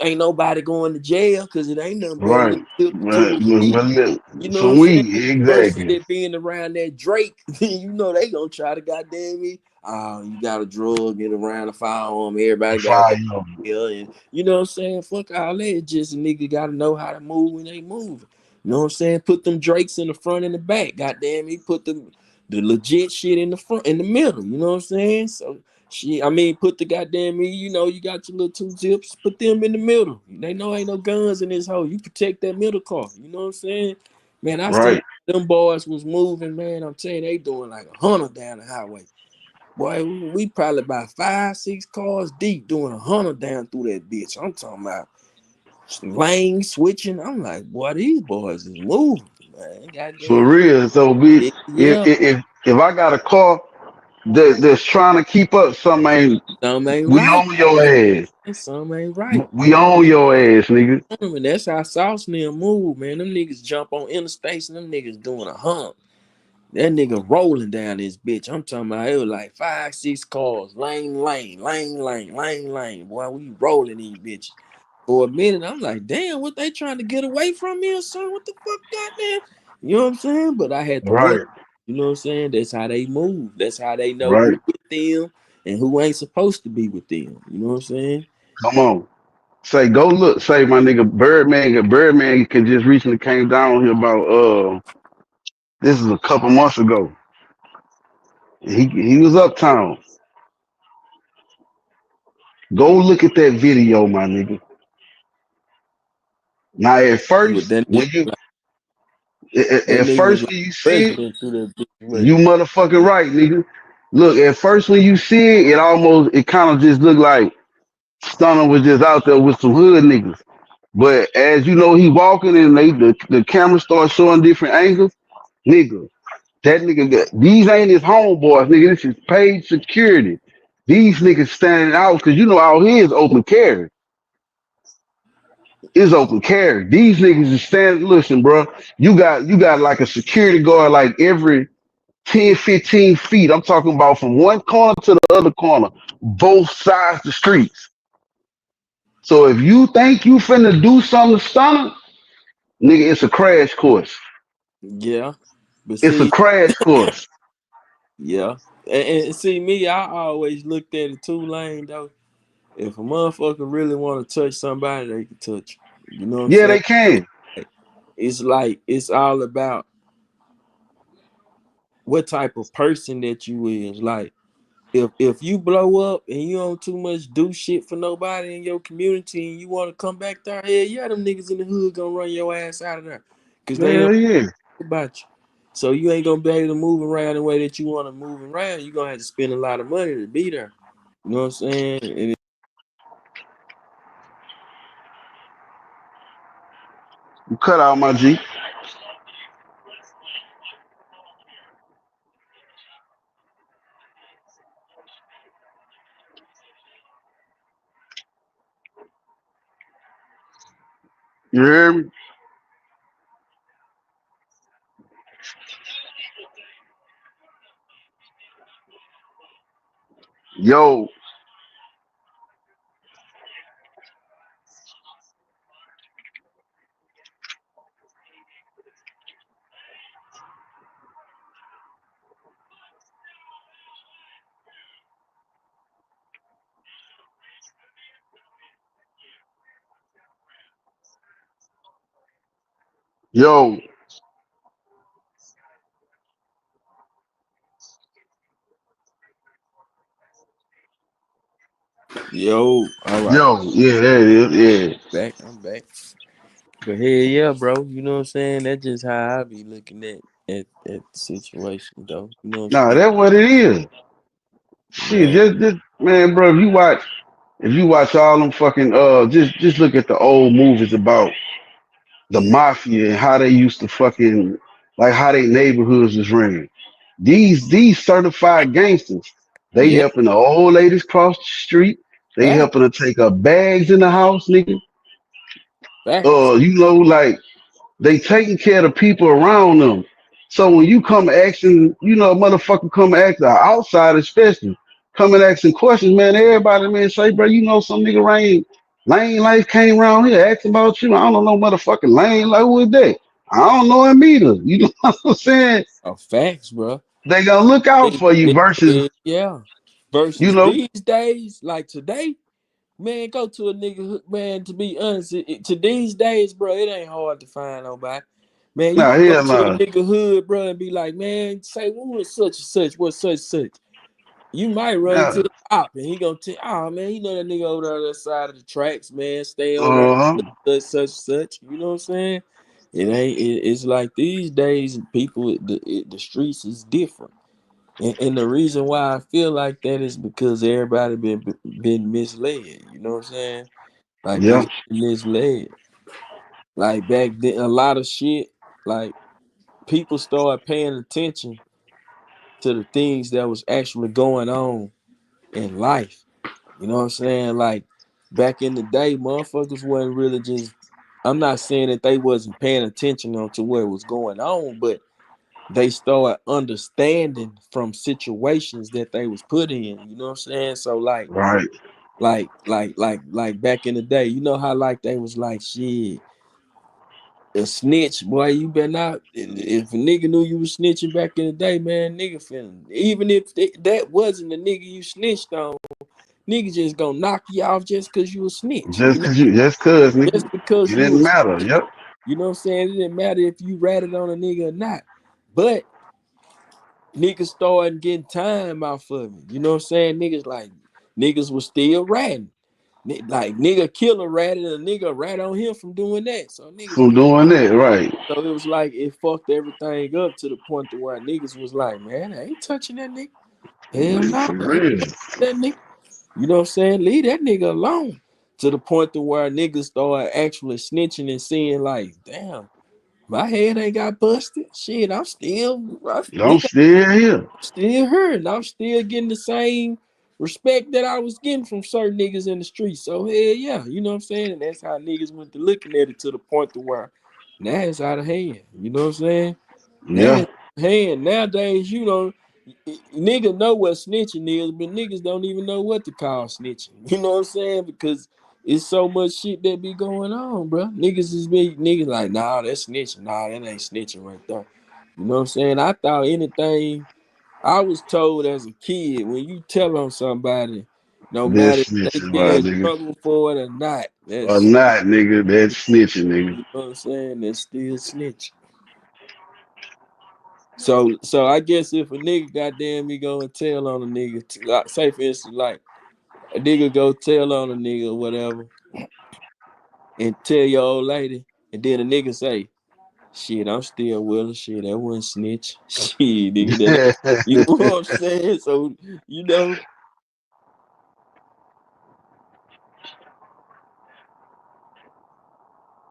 ain't nobody going to jail because it ain't nothing but a little Right. tip or two of weed. You know what I'm Some saying? weed. Versus Exactly. it being around that Drake, you know they gonna try to goddamn me. Oh, you got a drug, get around a firearm, everybody got Fire. that. Yeah, and you know what I'm saying? Fuck all that. Just a nigga gotta know how to move when they move. You know what I'm saying? Put them Drakes in the front and the back. Goddamn, he put the legit shit in the front, in the middle. You know what I'm saying? So shit, I mean, put the goddamn me. You know, you got your little 2 zips. Put them in the middle. They know ain't no guns in this hole. You protect that middle car. You know what I'm saying? Man, I seen Right. them boys was moving. Man, I'm telling you, they doing like 100 down the highway. Boy, we probably about 5, 6 cars deep doing 100 down through that bitch. I'm talking about lane switching. I'm like, boy, these boys is moving, man. For Goddamn. real. So be Yeah, if I got a car that's trying to keep up, something ain't some ain't we right. on your ass. Some ain't right. We on your ass, nigga. And that's how Sauce and them move, man. Them niggas jump on interstates and them niggas doing a hump. That nigga rolling down this bitch. I'm talking about it was like 5, 6 cars. Lane, lane, lane, lane, lane, lane. Boy, we rolling these bitches. for a minute, I'm like, damn, what they trying to get away from me or something? What the fuck, goddamn? You know what I'm saying? But I had to look. Right, You know what I'm saying? That's how they move. That's how they know who right. with them and who ain't supposed to be with them. You know what I'm saying? Come on. Say, go look. Say, my nigga, Birdman can just recently came down here about this is a couple months ago. He was uptown. Go look at that video, my nigga. Now, at But first, when you that at nigga was first like when you see it, president through that bitch. you Wasn't motherfucking right, nigga. Look, at first when you see it, it kind of just looked like Stunner was just out there with some hood niggas. But as you know, he walking and the camera starts showing different angles, nigga. That nigga these ain't his homeboys, nigga. This is paid security. These niggas standing out because you know out here is open carry. It's open carry. These niggas is standing. Listen, bro. You got like a security guard like every 10, 15 feet. I'm talking about from one corner to the other corner, both sides the streets. So if you think you finna do something to Stunner, nigga, it's a crash course. he? Yeah. But It's a see, crash course. yeah. And see me, I always looked at it 2 lane though. If a motherfucker really want to touch somebody, they can touch you. You know what I'm Yeah, saying? they can. Like it's all about what type of person that you is. Like if you blow up and you don't too much do shit for nobody in your community and you want to come back there, yeah, them niggas in the hood gonna run your ass out of there because they don't Hell yeah. care about you. So you ain't gonna be able to move around the way that you want to move around. You gonna have to spend a lot of money to be there. You know what I'm saying? And You cut out my G. You hear me? Yo, yo, yo, all right, yeah, that is, yeah. I'm back. But hey, yeah, bro. You know what I'm saying? That's just how I be looking at the situation, though. You know what I'm Nah, saying? that's what it is. Shit, Man, just man, bro, if you watch all them fucking just look at the old movies about the mafia and how they used to fucking like how they neighborhoods was ran. These certified gangsters, they yeah, helping the old ladies cross the street. They facts, helping to take up bags in the house, nigga. facts. Like they taking care of the people around them. So when you come asking, a motherfucker come ask the outside especially, come and asking questions, man, everybody, man, say, bro, some nigga Lane Life came around here asking about you. I don't know motherfucking Lane, like who is that? I don't know him either. You know what I'm saying? Facts, bro. They gonna look out for you versus, Yeah. you Versus know, these days, like today, man, go to a nigga, man. To be honest, to these days, bro, it ain't hard to find nobody. Man, you nah, can go hell to a nah. nigga hood, bro, and be like, man, say what was such and such, what such and such. You might run into Nah. the op and he gonna tell, oh man, you know that nigga over there on the side of the tracks, man. Stay over Uh-huh. there, such. You know what I'm saying? It's like these days, people, the streets is different, and the reason why I feel like that is because everybody been misled. You know what I'm saying? Like they Yeah, got misled. Like back then, a lot of shit. Like people started paying attention to the things that was actually going on in life. You know what I'm saying? Like back in the day, motherfuckers wasn't really just. I'm not saying that they wasn't paying attention on to what was going on, but they started understanding from situations that they was put in. You know what I'm saying? So like right. like back in the day. You know how like they was like shit. A snitch, boy, you better not. If a nigga knew you was snitching back in the day, man, nigga finna. Even if that wasn't the nigga you snitched on, nigga just gonna knock you off just cause you a snitch. You know, Just cause, nigga. just because It you a didn't matter. snitch. Yep. You know what I'm saying? It didn't matter if you ratted on a nigga or not. But niggas started getting time off of it. You know what I'm saying? Niggas was still ratting. Like nigga killer ratted a nigga rat on him from doing that. So niggas From was doing that, right. so it was like it fucked everything up to the point to where niggas was like, man, I ain't touching that nigga. Hell Like, no, for I ain't real. touching that nigga. You know what I'm saying? Leave that nigga alone. To the point to where niggas started actually snitching and seeing like, damn, my head ain't got busted. Shit, I'm nigga, still here. I'm still hurting. I'm still getting the same respect that I was getting from certain niggas in the street. So hell yeah, you know what I'm saying? And that's how niggas went to looking at it to the point to where now it's out of hand. You know what I'm saying? Now Yeah. it's out of hand. Nowadays, you know, niggas know what snitching is, but niggas don't even know what to call snitching. You know what I'm saying? Because it's so much shit that be going on, bro. Niggas like, nah, that's snitching. Nah, that ain't snitching right there. You know what I'm saying? I thought anything I was told as a kid, when you tell on somebody, no matter That's if they snitching, get my in nigga. trouble for it or not, Or that's not, nigga. That's snitching, nigga. you know what I'm saying. That's still snitch. So I guess if a nigga goddamn me go and tell on a nigga, like, say for instance, like a nigga go tell on a nigga or whatever, and tell your old lady, and then a nigga say, shit, I'm still willing. Shit, that wasn't snitch. Shit, nigga, you know what I'm saying? So, you know,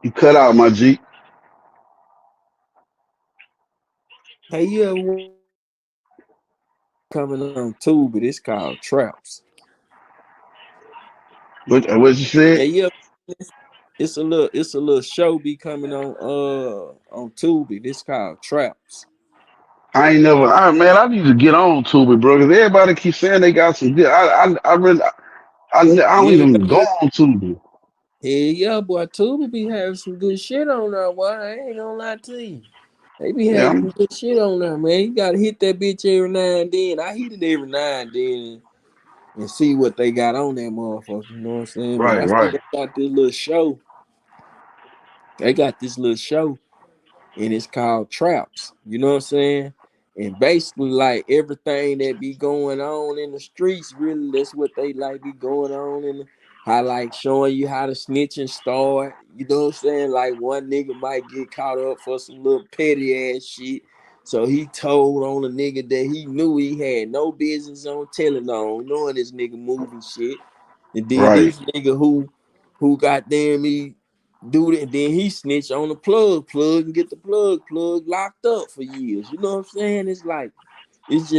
You cut out, my G. hey, you ever coming on Tubi? It's called Traps. What you Yeah, said? yeah. It's a little show be coming on Tubi. This called Traps. I ain't never. Man, I need to get on Tubi, bro. Cause everybody keeps saying they got some good. I really, I don't You ain't even never go look. on Tubi. Hey, yeah, boy, Tubi be having some good shit on there, boy. I ain't gonna lie to you. They be Yeah, having some good shit on there, man. You gotta hit that bitch every now and then. I hit it every now and then and see what they got on that motherfucker. You know what I'm saying? But right, I see right. they got this little show. They got this little show and it's called Traps. You know what I'm saying? And basically, like everything that be going on in the streets, really, that's what they like be going on in how like showing you how the snitching start. You know what I'm saying? Like one nigga might get caught up for some little petty ass shit. So he told on a nigga that he knew he had no business on telling on, knowing this nigga moving shit. And then Right. this nigga who goddamn me do that, and then he snitch on the plug and get the plug locked up for years. You know what I'm saying? It's like it's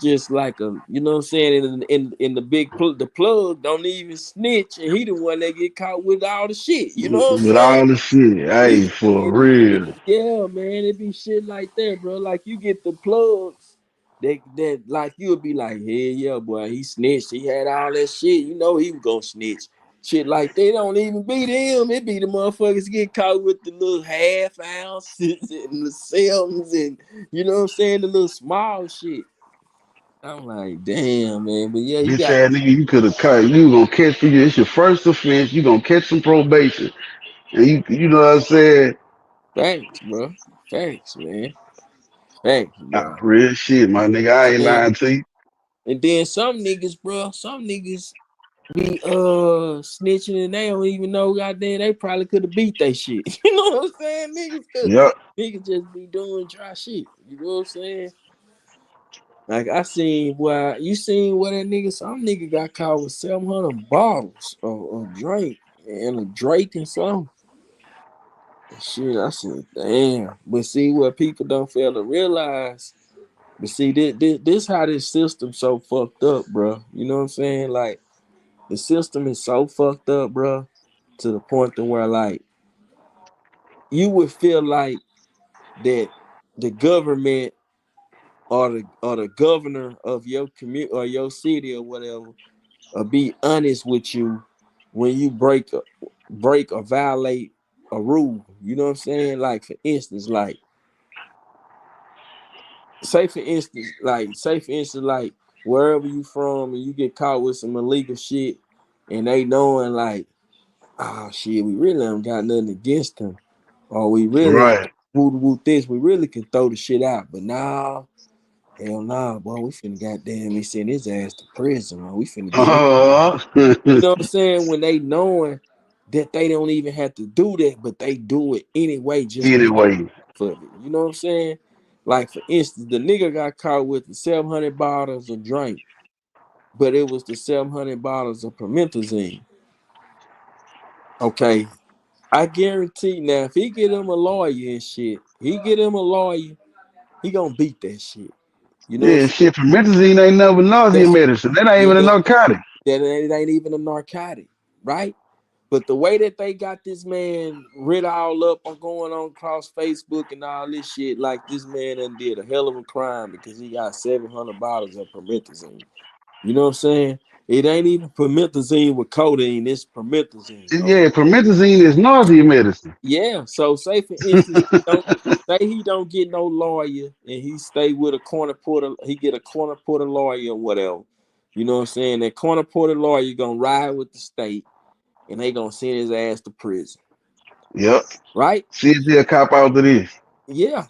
just like a you know what I'm saying in the the plug don't even snitch and he the one that get caught with all the shit. You know what I'm With saying? all the shit, hey, for real. Yeah, man, it be shit like that, bro. Like you get the plugs that like you'll be like, hey, yeah, boy, he snitched. He had all that shit. You know he was gonna snitch. Shit like they don't even be them. It be the motherfuckers get caught with the little half ounces and the films and you know what I'm saying, the little small shit. I'm like, damn, man. But yeah, you Bitch got ass nigga, you could have cut. You gonna catch for you. It's your first offense. You gonna catch some probation, and you know what I'm saying? facts, bro. Facts, man. Facts, Nah, bro. real shit, my nigga. I And ain't then, lying to you. and then some niggas, bro, some niggas be snitching and they don't even know goddamn they probably could have beat they shit. You know what I'm saying? Yep. Niggas just be doing dry shit. You know what I'm saying? Like I seen why you seen what that nigga some nigga got caught with 700 bottles of drink and a Drake and something. Shit, I said, damn. But see what people don't fail to realize. But see, this how this system so fucked up, bro. You know what I'm saying? Like the system is so fucked up, bro, to the point to where like you would feel like that the government or the governor of your community or your city or whatever be honest with you when you break or violate a rule. You know what I'm saying? Like for instance, say for instance, like wherever you from and you get caught with some illegal shit and they knowing like, oh shit, we really haven't got nothing against them. Or we really Right. woot this, we really can throw the shit out. But nah, hell nah, boy, we finna goddamn me send his ass to prison, man. We finna get him. Uh, You know what I'm saying? When they knowing that they don't even have to do that, but they do it anyway just to have anyway. for it. You know what I'm saying? Like for instance, the nigga got caught with the 700 bottles of drink, but it was the 700 bottles of promethazine. Okay, I guarantee now if he get him a lawyer and shit, he gonna beat that shit. You know what I'm Yeah, saying? shit, promethazine ain't never nausea That's medicine. That ain't yeah, even a narcotic. that it ain't even a narcotic, right? But the way that they got this man writ all up on going on across Facebook and all this shit, like this man done did a hell of a crime because he got 700 bottles of promethazine. You know what I'm saying? It ain't even promethazine with codeine, it's promethazine. Okay? Yeah, promethazine is nausea medicine. Yeah. So say for instance, he don't get no lawyer and he stay with a corner porter, he get a corner porter lawyer or whatever. You know what I'm saying? That corner porter lawyer gonna ride with the state and they gonna send his ass to prison. Yep. Right? See if they'll cop out to this. Yeah.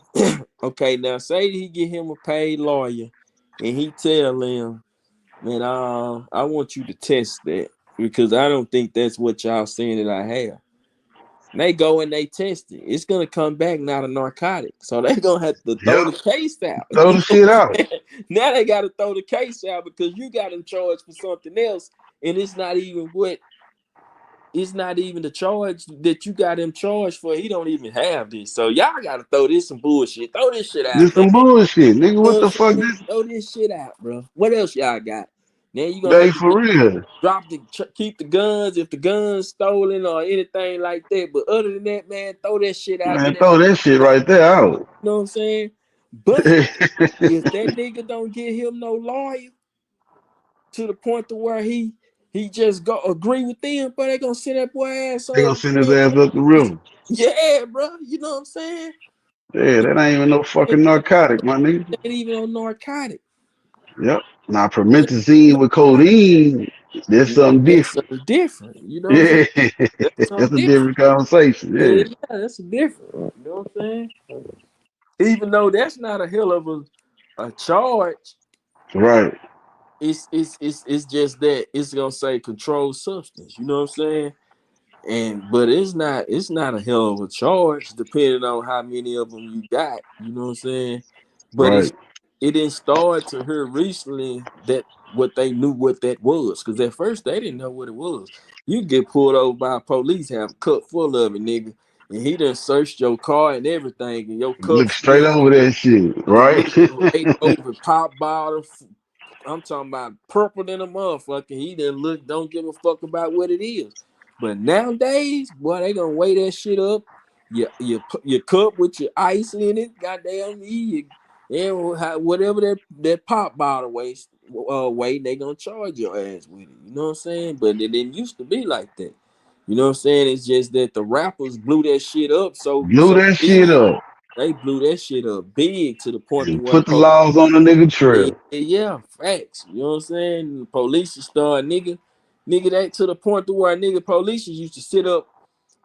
Okay, now say he get him a paid lawyer and he tell him, man, I want you to test that because I don't think that's what y'all saying that I have. And they go and they test it. It's gonna come back not a narcotic. So they gonna have to throw Yep. the case out. Throw You the know shit what out. I'm saying? Now they gotta throw the case out because you got him charged for something else, and it's not even the charge that you got him charged for. He don't even have this. So y'all gotta throw this some bullshit. Throw this shit out, This man. some bullshit, nigga. You know What what the I'm fuck saying? this? Throw this shit out, bro. What else y'all got? Now you gonna They have to for real. drop keep the guns if the guns stolen or anything like that. But other than that, man, throw that shit out Man, there. throw that shit right there out. You know what I'm saying? But if that nigga don't get him no lawyer to the point to where he just go agree with them, but they gonna send that boy ass They gonna on. send his ass up the river. Yeah, bro. You know what I'm saying? Yeah, that ain't even no It fucking narcotic, my nigga. ain't even on narcotic. Yep. Now It promethazine with codeine, that's yeah, something that's different. something different. You know what I'm saying? Yeah, That's something that's a different. different conversation. Yeah, Yeah, yeah, that's different. You know what I'm saying? Even though that's not a hell of a charge, right, it's just that it's gonna say controlled substance. You know what I'm saying? But it's not a hell of a charge depending on how many of them you got. You know what I'm saying? But right. it didn't start to here recently that what they knew what that was because at first they didn't know what it was. You get pulled over by police, have a cup full of it, nigga, and he done searched your car and everything, and your cup Look straight still over that shit, and right? look right over pop bottle. I'm talking about purple than a motherfucker. He didn't look, don't give a fuck about what it is. But nowadays, boy, they gonna weigh that shit up. Your cup with your ice in it, goddamn me, and whatever that pop bottle weight, they gonna charge your ass with it. You know what I'm saying? But it didn't used to be like that. You know what I'm saying? It's just that the rappers blew that shit up Blew so that shit big. up They blew that shit up big to the point to and where put the laws on the nigga yeah, trail. yeah, facts. You know what I'm saying? The police should start nigga that to the point to where nigga police used to sit up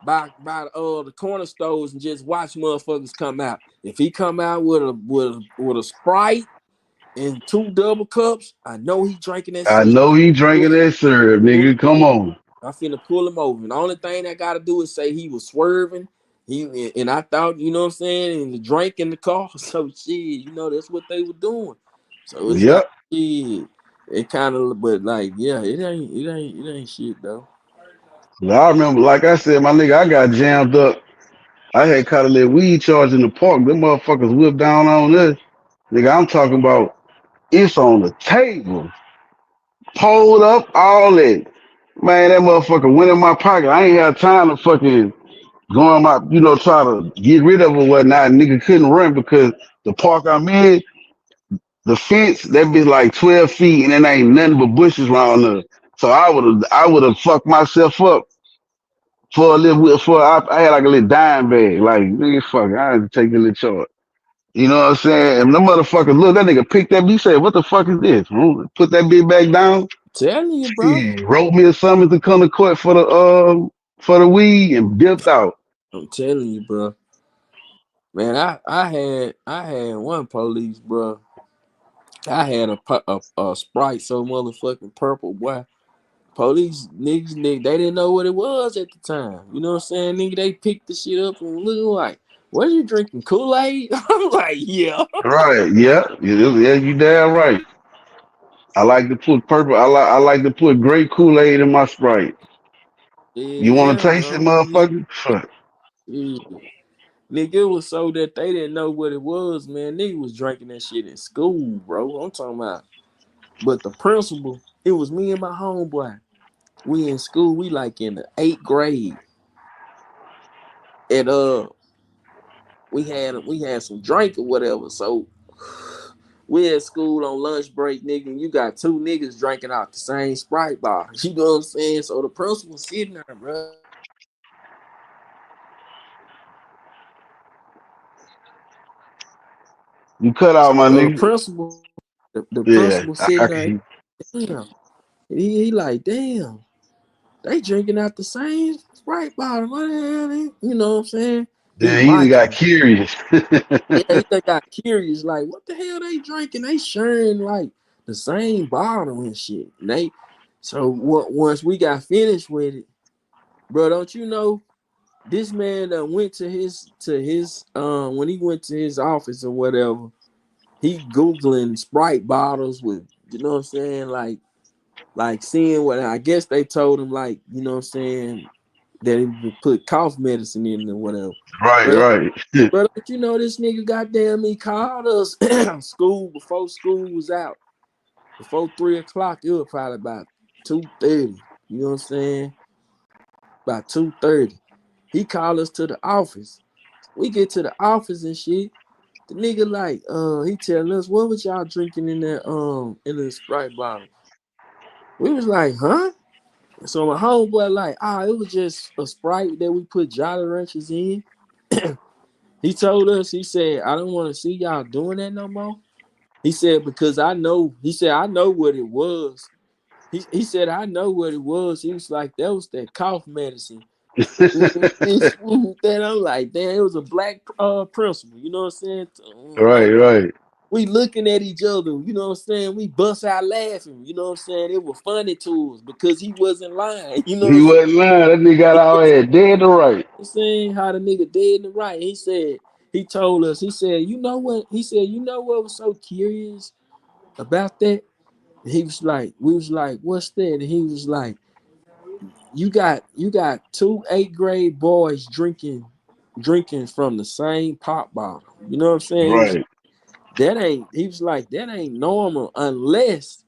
by the corner stores and just watch motherfuckers come out. If he come out with a Sprite and two double cups, I know he drinking that I syrup. know he drinking that syrup, Pull nigga. him Come over. on. I finna pull him over. And the only thing I gotta do is say he was swerving. And I thought, you know what I'm saying, and the drink in the car. So shit, that's what they were doing. So it's like Yep. shit. It kind of, but like, yeah, it ain't shit though. I remember, like I said, my nigga, I got jammed up. I had caught a little weed charge in the park. Them motherfuckers whipped down on us. Nigga, I'm talking about it's on the table. Pulled up, all that. Man, that motherfucker went in my pocket. I ain't had time to fucking go on my, try to get rid of it or whatnot. Nigga couldn't run because the park I'm in, the fence, that be like 12 feet and then ain't nothing but bushes around there. So I would have fucked myself up for a little for I had like a little dime bag. Like, nigga, fuck, I had to take a little charge. You know what I'm saying? And the motherfucker look, that nigga picked that. He said, "What the fuck is this?" Put that bitch back down. Telling you, bro. He wrote me a summons to come to court for the weed and dipped out. I'm telling you, bro. Man, I had one police, bro. I had a Sprite so motherfucking purple, boy. Police niggas, they didn't know what it was at the time. You know what I'm saying, nigga? They picked the shit up and looking like, what you drinking, Kool-Aid? I'm like, yeah. Right? Yeah, yeah, you damn right. I like to put purple. I like to put grape Kool-Aid in my Sprite. You want Yeah, to taste it, bro. Nigga, motherfucker? Fuck. yeah. Nigga, it was so that they didn't know what it was, man. Nigga was drinking that shit in school, bro. I'm talking about. But the principal, it was me and my homeboy. We in school, we like in the 8th grade. And we had some drink or whatever. So we at school on lunch break, nigga, and you got two niggas drinking out the same Sprite bottle. You know what I'm saying? So the principal sitting there, bro. You cut out my So the nigga. principal, the Yeah, principal I sitting there, can. damn. He like, damn, they drinking out the same Sprite bottle. What the hell? You know what I'm saying? He Yeah, he got watching. curious. Yeah, he done got curious, like, what the hell they drinking? They sharing like the same bottle and shit. And so once we got finished with it, bro, don't you know this man went to his when he went to his office or whatever, he Googling Sprite bottles with, you know what I'm saying, like seeing what I guess they told him, like, you know what I'm saying, that he would put cough medicine in or whatever. Right, But right. But don't you know this nigga goddamn he called us school before school was out. Before 3 o'clock, it was probably about 2:30. You know what I'm saying? About 2:30. He called us to the office. We get to the office and shit. The nigga like, he telling us, what was y'all drinking in the Sprite bottle? We was like, huh? So my homeboy like, it was just a Sprite that we put Jolly Ranchers in. He told us, he said, I don't want to see y'all doing that no more. He said, because I know, he said, I know what it was. He said, I know what it was. He was like, that was that cough medicine. Then I'm like, damn, it was a black principal. You know what I'm saying? Right, right. We looking at each other, you know what I'm saying? We bust out laughing, you know what I'm saying? It was funny to us because he wasn't lying, you know what He I'm saying? wasn't lying. That nigga got all head dead to right. Saying how the nigga dead and right. He said, he told us, he said, you know what? He said, you know what was so curious about that? He was like, we was like, what's that? And he was like, you got two 8th grade boys drinking from the same pop bottle. You know what I'm saying? Right. He was like, that ain't normal unless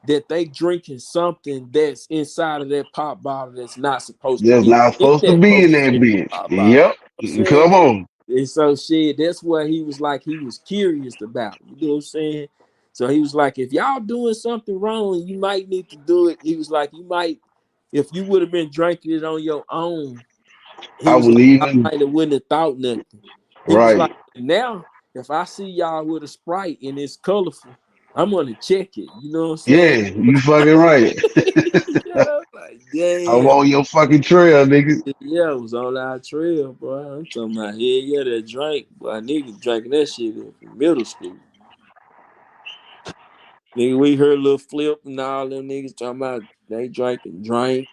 that they drinking something that's inside of that pop bottle that's not supposed to That's be not in supposed to that be in that motherfucking bitch. pop bottle. Yep. You know what I'm saying? Come on. And so shit, that's what he was like, he was curious about. You know what I'm saying? So he was like, if y'all doing something wrong, you might need to do it. He was like, you might, if you would have been drinking it on your own, he I was wouldn't like, I even. might have wouldn't have thought nothing. He was like, Right. now, if I see y'all with a Sprite and it's colorful, I'm gonna check it. You know what I'm saying? Yeah, you fucking right. Yeah, like, I'm damn. on your fucking trail, nigga. Yeah, it was on our trail, bro. I'm talking about, yeah, that drink, boy. Niggas drinking that shit in middle school. Nigga, we heard Lil Flip and all them niggas talking about they drinking drink.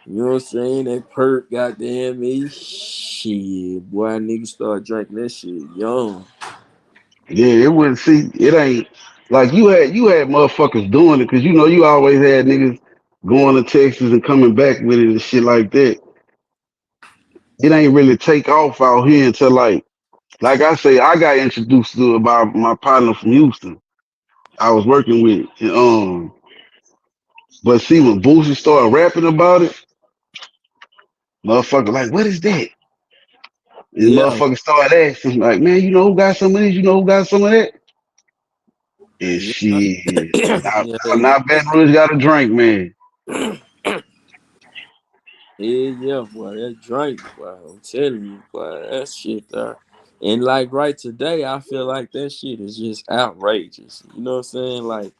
You know what I'm saying? They perk, goddamn me. Shit, boy, niggas start drinking that shit young. Yeah, it wouldn't see. It ain't like you had motherfuckers doing it because you always had niggas going to Texas and coming back with it and shit like that. It ain't really take off out here until like I say, I got introduced to it by my partner from Houston. I was working with, but see when Boosie started rapping about it, motherfucker like, what is that? And Yeah, motherfucker started asking like, man, you know who got some of this? You know who got some of that? And yeah, shit, now, yeah, now yeah. Baton Rouge got a drink, man. Yeah, boy, that drink, boy. I'm telling you, boy, that shit there. And like right today, I feel like that shit is just outrageous. You know what I'm saying? Like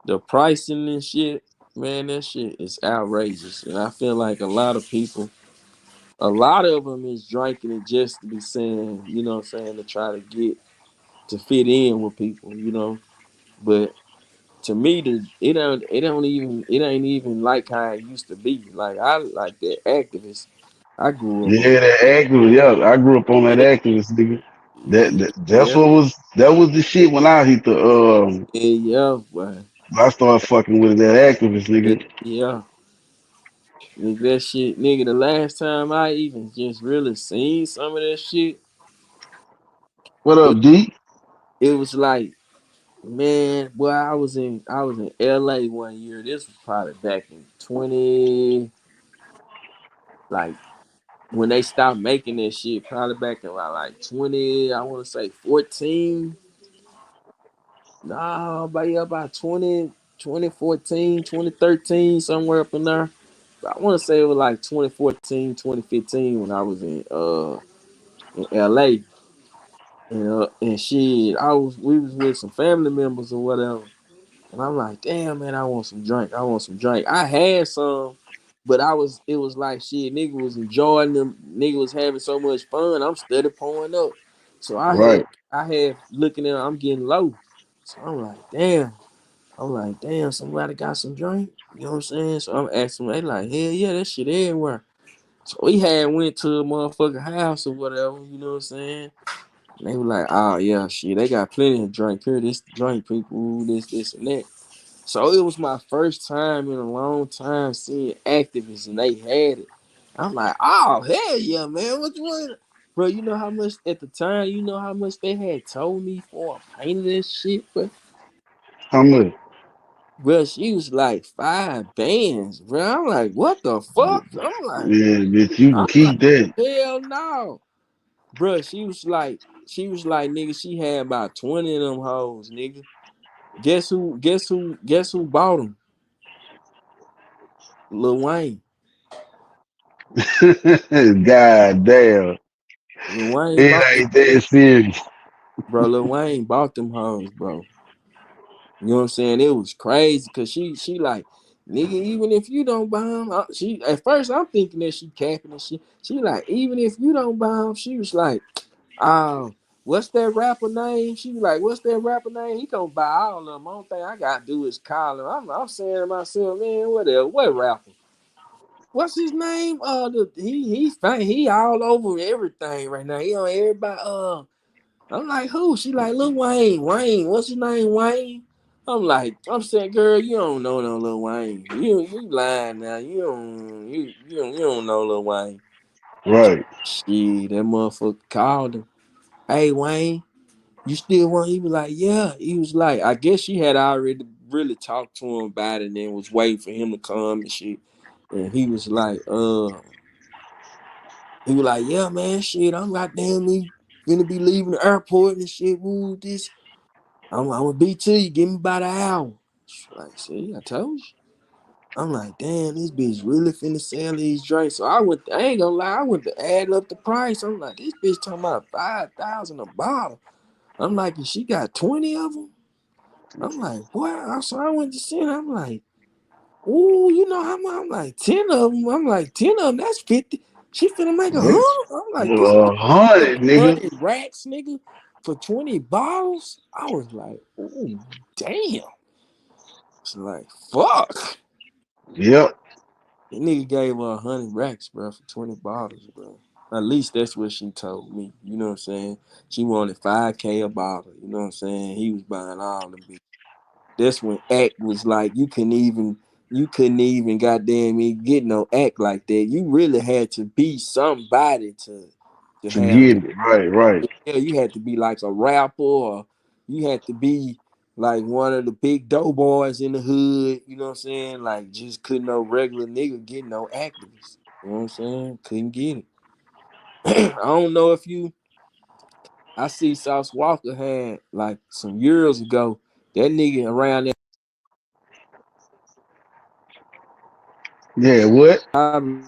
the pricing and shit, man, that shit is outrageous. And I feel like a lot of them is drinking it just to be saying, you know what I'm saying, to try to get to fit in with people, you know. But to me, it ain't even like how it used to be. Like I like that activist. I grew up on Yeah, that activist. Yeah, I grew up on that it. activist, nigga. That's Yeah, what was the shit when I hit the yeah, boy. I started fucking with that activist, nigga. Yeah. Nigga, that shit, nigga, the last time I even just really seen some of that shit, What it, up, D? it was like, man, boy, I was in LA one year. This was probably back in 20, like when they stopped making that shit, probably back in like 20, I want to say 14. Nah, about yeah, about 2014, 2013, somewhere up in there. But I want to say it was like 2014, 2015 when I was in LA. And shit, we was with some family members or whatever. And I'm like, damn man, I want some drink. I want some drink. I had some, but it was like shit, nigga was enjoying them, nigga was having so much fun. I'm steady pouring up. So Right. I had looking at I'm getting low. So I'm like, damn. I'm like, damn, somebody got some drink. You know what I'm saying? So I'm asking them, they like, hell yeah, that shit everywhere. So we had went to a motherfucking house or whatever, you know what I'm saying? And they were like, oh yeah, shit, they got plenty of drink here. This drink people, this and that. So it was my first time in a long time seeing activists and they had it. I'm like, oh hell yeah, man, what you want? Bro, you know how much at the time, you know how much they had told me for a pint of this shit, bro? How much? Bro, she was like 5 bands, bro. I'm like, what the fuck? Yeah, bitch, you can I'm like, keep that. hell no. Bro, she was like, nigga, she had about 20 of them hoes, nigga. Guess who bought them? Lil Wayne. God damn. Lil Wayne It bought them. ain't that serious. Bro, Lil Wayne bought them hoes, bro. You know what I'm saying? It was crazy because she like, nigga, even if you don't buy them, she at first I'm thinking that she capping and shit. She like, even if you don't buy them, she was like, what's that rapper name? She was like, what's that rapper name? He gonna buy all of them. Only thing I gotta do is call him. I'm saying to myself, man, what rapper? What's his name? He all over everything right now. He on everybody. I'm like, who? She like Lil Wayne. Wayne, what's his name? Wayne. I'm saying, girl, you don't know no Lil Wayne. You lying now. You don't know Lil Wayne. Right. Shit, that motherfucker called him. Hey Wayne, you still want? He was like, yeah. He was like, I guess she had already really talked to him about it and then was waiting for him to come and shit. And he was like, yeah, man, shit, I'm goddamn me finna be leaving the airport and shit. Woo, this. I'm gonna be to you. Give me about an hour. She's like, see, I told you. I'm like, damn, this bitch really finna sell these drinks. So I ain't gonna lie, I went to add up the price. I'm like, this bitch talking about 5,000 a bottle. I'm like, and she got 20 of them. I'm like, what? So I went to see her. I'm like, ooh, you know how much? I'm like, 10 of them. I'm like, 10 of them, that's 50. She finna make a That's hundred. I'm like, this bitch make 100, nigga. 100 racks, nigga, for 20 bottles. I was like, ooh, damn. It's like, fuck. Yep. That nigga gave her 100 racks, bro, for 20 bottles, bro. At least that's what she told me. You know what I'm saying? She wanted 5K a bottle. You know what I'm saying? He was buying all them bitches. That's when act was like you couldn't even goddamn me get no act like that. You really had to be somebody to To have get the it. Right, right. yeah, you had to be like a rapper or you had to be like one of the big dope boys in the hood, you know what I'm saying? Like just couldn't no regular nigga get no activists. You know what I'm saying? Couldn't get it. I don't know if you I see Sauce Walker had like some years ago, that nigga around Yeah, what? Probably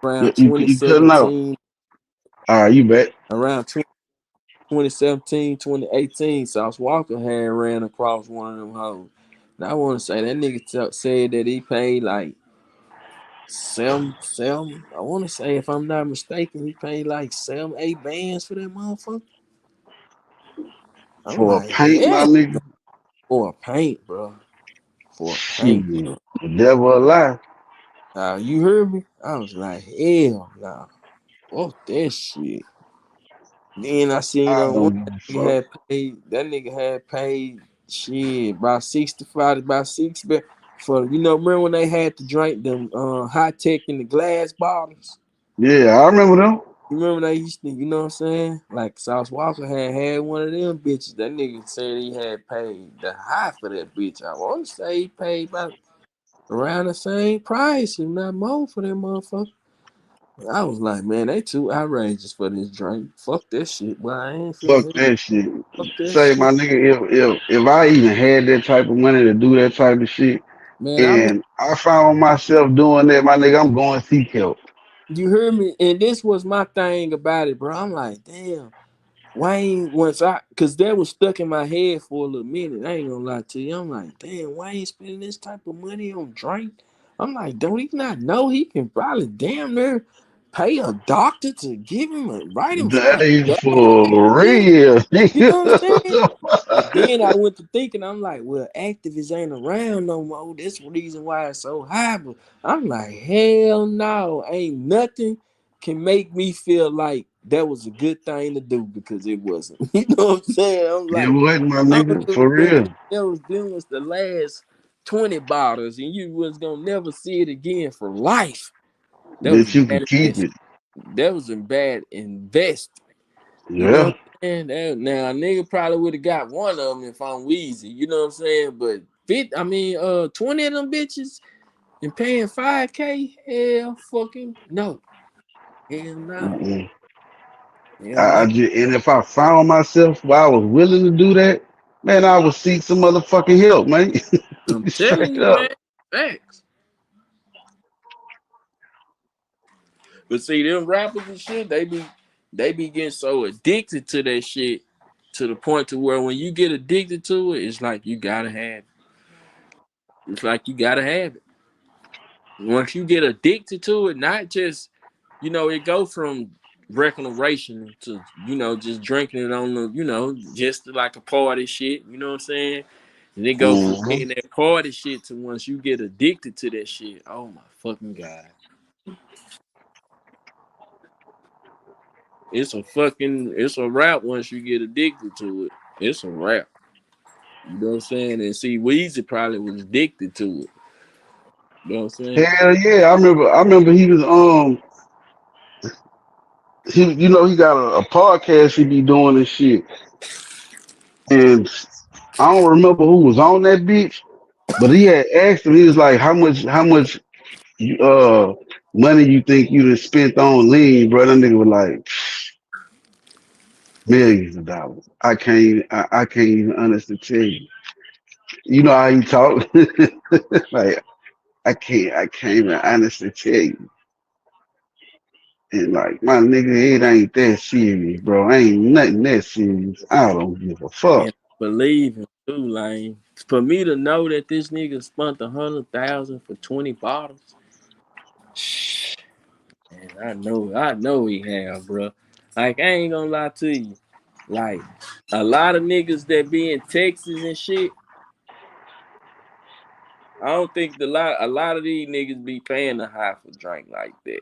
around You cutting out. 2017, All right, you bet. around 2017, 2018. Sauce Walker had ran across one of them hoes. And I want to say that nigga said that he paid like seven. I want to say, if I'm not mistaken, he paid like 7, 8 bands for that motherfucker. I'm For a like, paint, my yeah, nigga. for a paint, bro. For a paint. Shit. The devil alive. You heard me? I was like, hell nah. Fuck that shit. Then I seen I on one don't give a fuck. that nigga had paid shit about 65 about for remember when they had to drink them high tech in the glass bottles? Yeah, I remember them. You remember they used to, what I'm saying? Like Sauce Walker had one of them bitches. That nigga said he had paid the high for that bitch. I want to say he paid about around the same price, if not more, for that motherfucker. I was like, man, they too outrageous for this drink. Fuck that shit, but I ain't finna Fuck hear. that shit. Fuck that Say, my shit, nigga, if I even had that type of money to do that type of shit, man. and I found myself doing that, my nigga, I'm going to seek help. You heard me, and this was my thing about it, bro. I'm like, damn. Wayne, cause that was stuck in my head for a little minute. I ain't gonna lie to you. I'm like, damn, Wayne spending this type of money on drink. I'm like, don't he not know he can probably damn near pay a doctor to give him write him for That a ain't dose of that for shit? real, You know what I'm saying? nigga. And then I went to thinking, I'm like, well, activists ain't around no more. That's the reason why it's so high. But I'm like, hell no, ain't nothing can make me feel like that was a good thing to do because it wasn't. You know what I'm saying? I'm It like, wasn't, my I don't nigga, give for a damn. real. Them was the last 20 bottles, and you was gonna never see it again for life. That was That you bad could keep invest. it. That was a bad invest. You know Yeah. what I'm saying? Now a nigga probably would have got one of them if I'm Wheezy. You know what I'm saying? But 20 of them bitches and paying 5K? Hell fucking no. Hell no. Mm-mm. Hell I no. just, and if I found myself while I was willing to do that, man, I would seek some motherfucking help, man. I'm telling Straight you, up. man. Facts. But see, them rappers and shit, they be getting so addicted to that shit to the point to where when you get addicted to it, it's like you gotta have it. It's like you gotta have it. Once you get addicted to it, not just, it go from recreation to, just drinking it on the, just like a party shit, you know what I'm saying? And it go from Hmm. being that party shit to once you get addicted to that shit, oh my fucking God. It's a rap once you get addicted to it. It's a rap. You know what I'm saying? And see, Weezy probably was addicted to it. You know what I'm saying? Hell yeah, I remember he was he got a podcast he be doing and shit. And I don't remember who was on that bitch, but he had asked him, he was like, how much uh money you think you done spent on lean, bro? That nigga was like millions of dollars. I can't even honestly tell you. You know how he talk? Like I can't even honestly tell you. And like my nigga, it ain't that serious, bro. Ain't nothing that serious. I don't give a fuck. And believe him too, like for me to know that this nigga spent 100,000 for 20 bottles, and I know he have, bro. Like I ain't gonna lie to you, like a lot of niggas that be in Texas and shit, I don't think a lot of these niggas be paying the high for drink like that.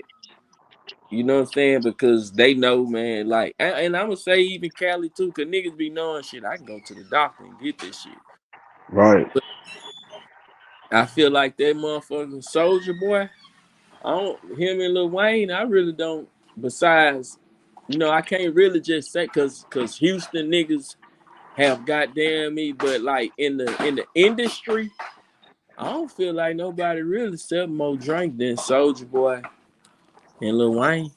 You know what I'm saying? Because they know, man. Like, and I'm gonna say even Cali too, cause niggas be knowing shit. I can go to the doctor and get this shit. Right. But I feel like that motherfucking Soldier Boy. I don't him and Lil Wayne. I really don't. Besides, I can't really just say cause Houston niggas have goddamn me. But like in the industry, I don't feel like nobody really sell more drink than Soldier Boy and Lil Wayne.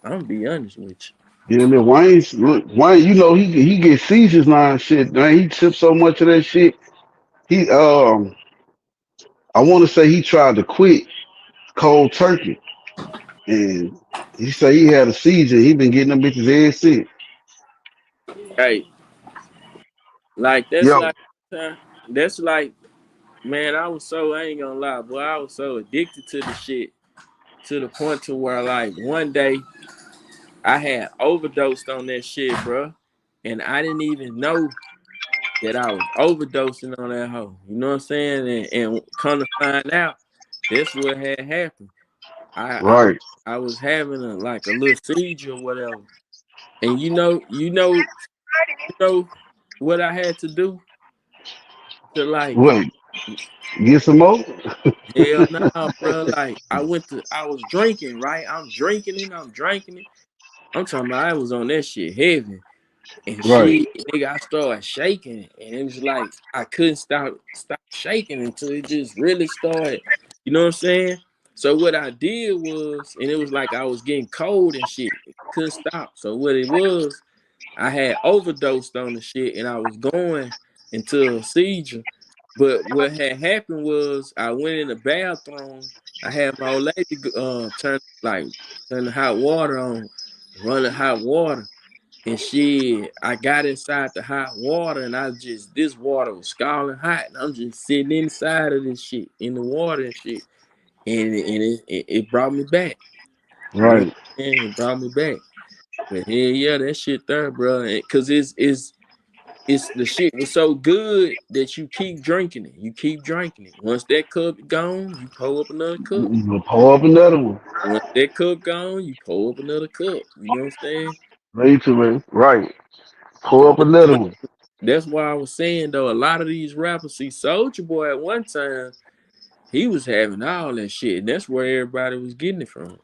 I'm gonna be honest with you. Yeah, look, Wayne, he gets seizures now and shit, man. He sips so much of that shit. He I want to say he tried to quit cold turkey, and he said he had a seizure. He been getting them bitches ever since. Hey, like Yo, that's like, man, I ain't gonna lie, boy, I was so addicted to the shit to the point to where like one day I had overdosed on that shit, bro, and I didn't even know that I was overdosing on that hoe. You know what I'm saying? And come to find out, that's what had happened. I right, I was having a little seizure or whatever, and you know what I had to do to like. wait, get some more. Hell nah, bro. Like I was drinking, right? I'm drinking it. I'm talking about I was on that shit heavy. And Right, shit, nigga, I started shaking. And it was like I couldn't stop shaking until it just really started. You know what I'm saying? So what I did was, and it was like I was getting cold and shit. Couldn't stop. So what it was, I had overdosed on the shit and I was going into a seizure. But what had happened was I went in the bathroom. I had my old lady turn the hot water on, running hot water. And shit, I got inside the hot water and this water was scalding hot. And I'm just sitting inside of this shit in the water and shit. And it brought me back. You know what right. I'm saying? It brought me back. But yeah, that shit there, bro. Cause it's the shit was so good that you keep drinking it. You keep drinking it. Once that cup gone, you pour up another cup. You gonna pour up another one. Once that cup gone, you pour up another cup. You know what I'm saying? Ready to man. Right. So Pour up another one. that's why I was saying though, a lot of these rappers, see, Soldier Boy at one time, he was having all that shit, and that's where everybody was getting it from.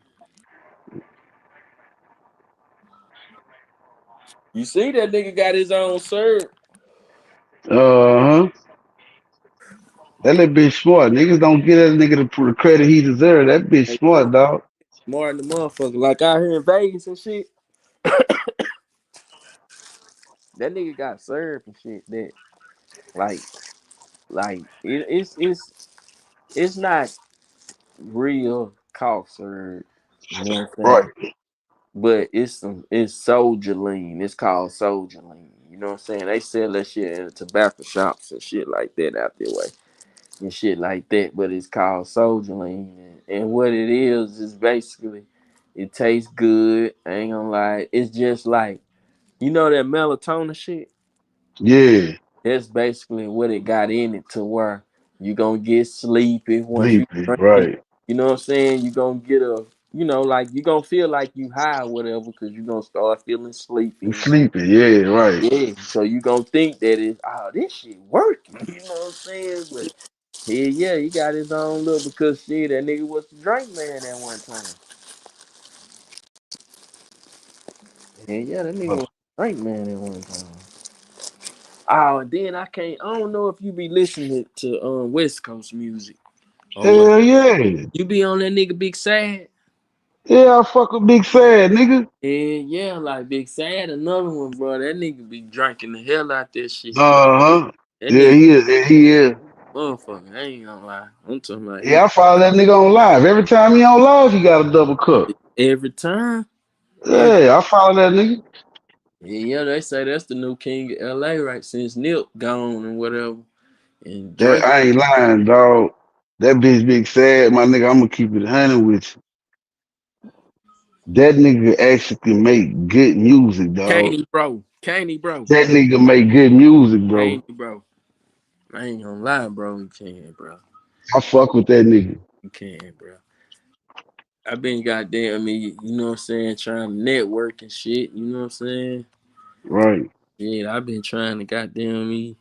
You see, that nigga got his own syrup. Uh huh. That little bitch smart. Niggas don't get that nigga the credit he deserves. That bitch Hey, yeah, smart, dog. more than the motherfucker. Like out here in Vegas and shit, that nigga got syrup and shit. That like it's not real cough syrup. You know what I'm Right. saying? But it's Soldier Lean. It's called Soldier Lean. You know what I'm saying? They sell that shit in the tobacco shops and shit like that out there way. And shit like that. But it's called Soldier Lean. And what it is basically it tastes good. I ain't gonna lie. It's just like you know that melatonin shit? Yeah. That's basically what it got in it to where you gonna get sleepy once you Sleepy. drink it. Right. You know what I'm saying? You gonna get like you gonna feel like you high or whatever because you gonna start feeling sleepy You and shit. sleepy. Yeah. Right. Yeah. So you gonna think that this shit working. You know what I'm saying? But yeah, he got his own look because shit, that nigga was the drink man at one time. Yeah, that nigga was the drink man at one time. Oh, and then I don't know if you be listening to West Coast music or what. Hell yeah. You be on that nigga Big Sad? Yeah, I fuck with Big Sad, nigga. Yeah, like Big Sad, another one, bro. That nigga be drinking the hell out that shit. Uh-huh. That Yeah, nigga, he is. Yeah, he is. motherfucker, I ain't gonna lie. I'm talking about Yeah, I follow that nigga on live. Every time he on live, he got a double cup. every time. Every, Yeah, I follow that nigga. yeah, they say that's the new king of LA, right? Since Nip gone and whatever. And That drinking. I ain't lying, dog. That bitch Big Sad, my nigga. I'm gonna keep it 100 with you. That nigga actually can make good music, dog. Candy, bro. Candy, bro. That nigga make good music, bro. Candy, bro. I ain't gonna lie, bro. You can, bro. I fuck with that nigga. You can, bro. I been goddamn me, you know what I'm saying, trying to network and shit, you know what I'm saying? Right. Yeah, I've been trying to goddamn me.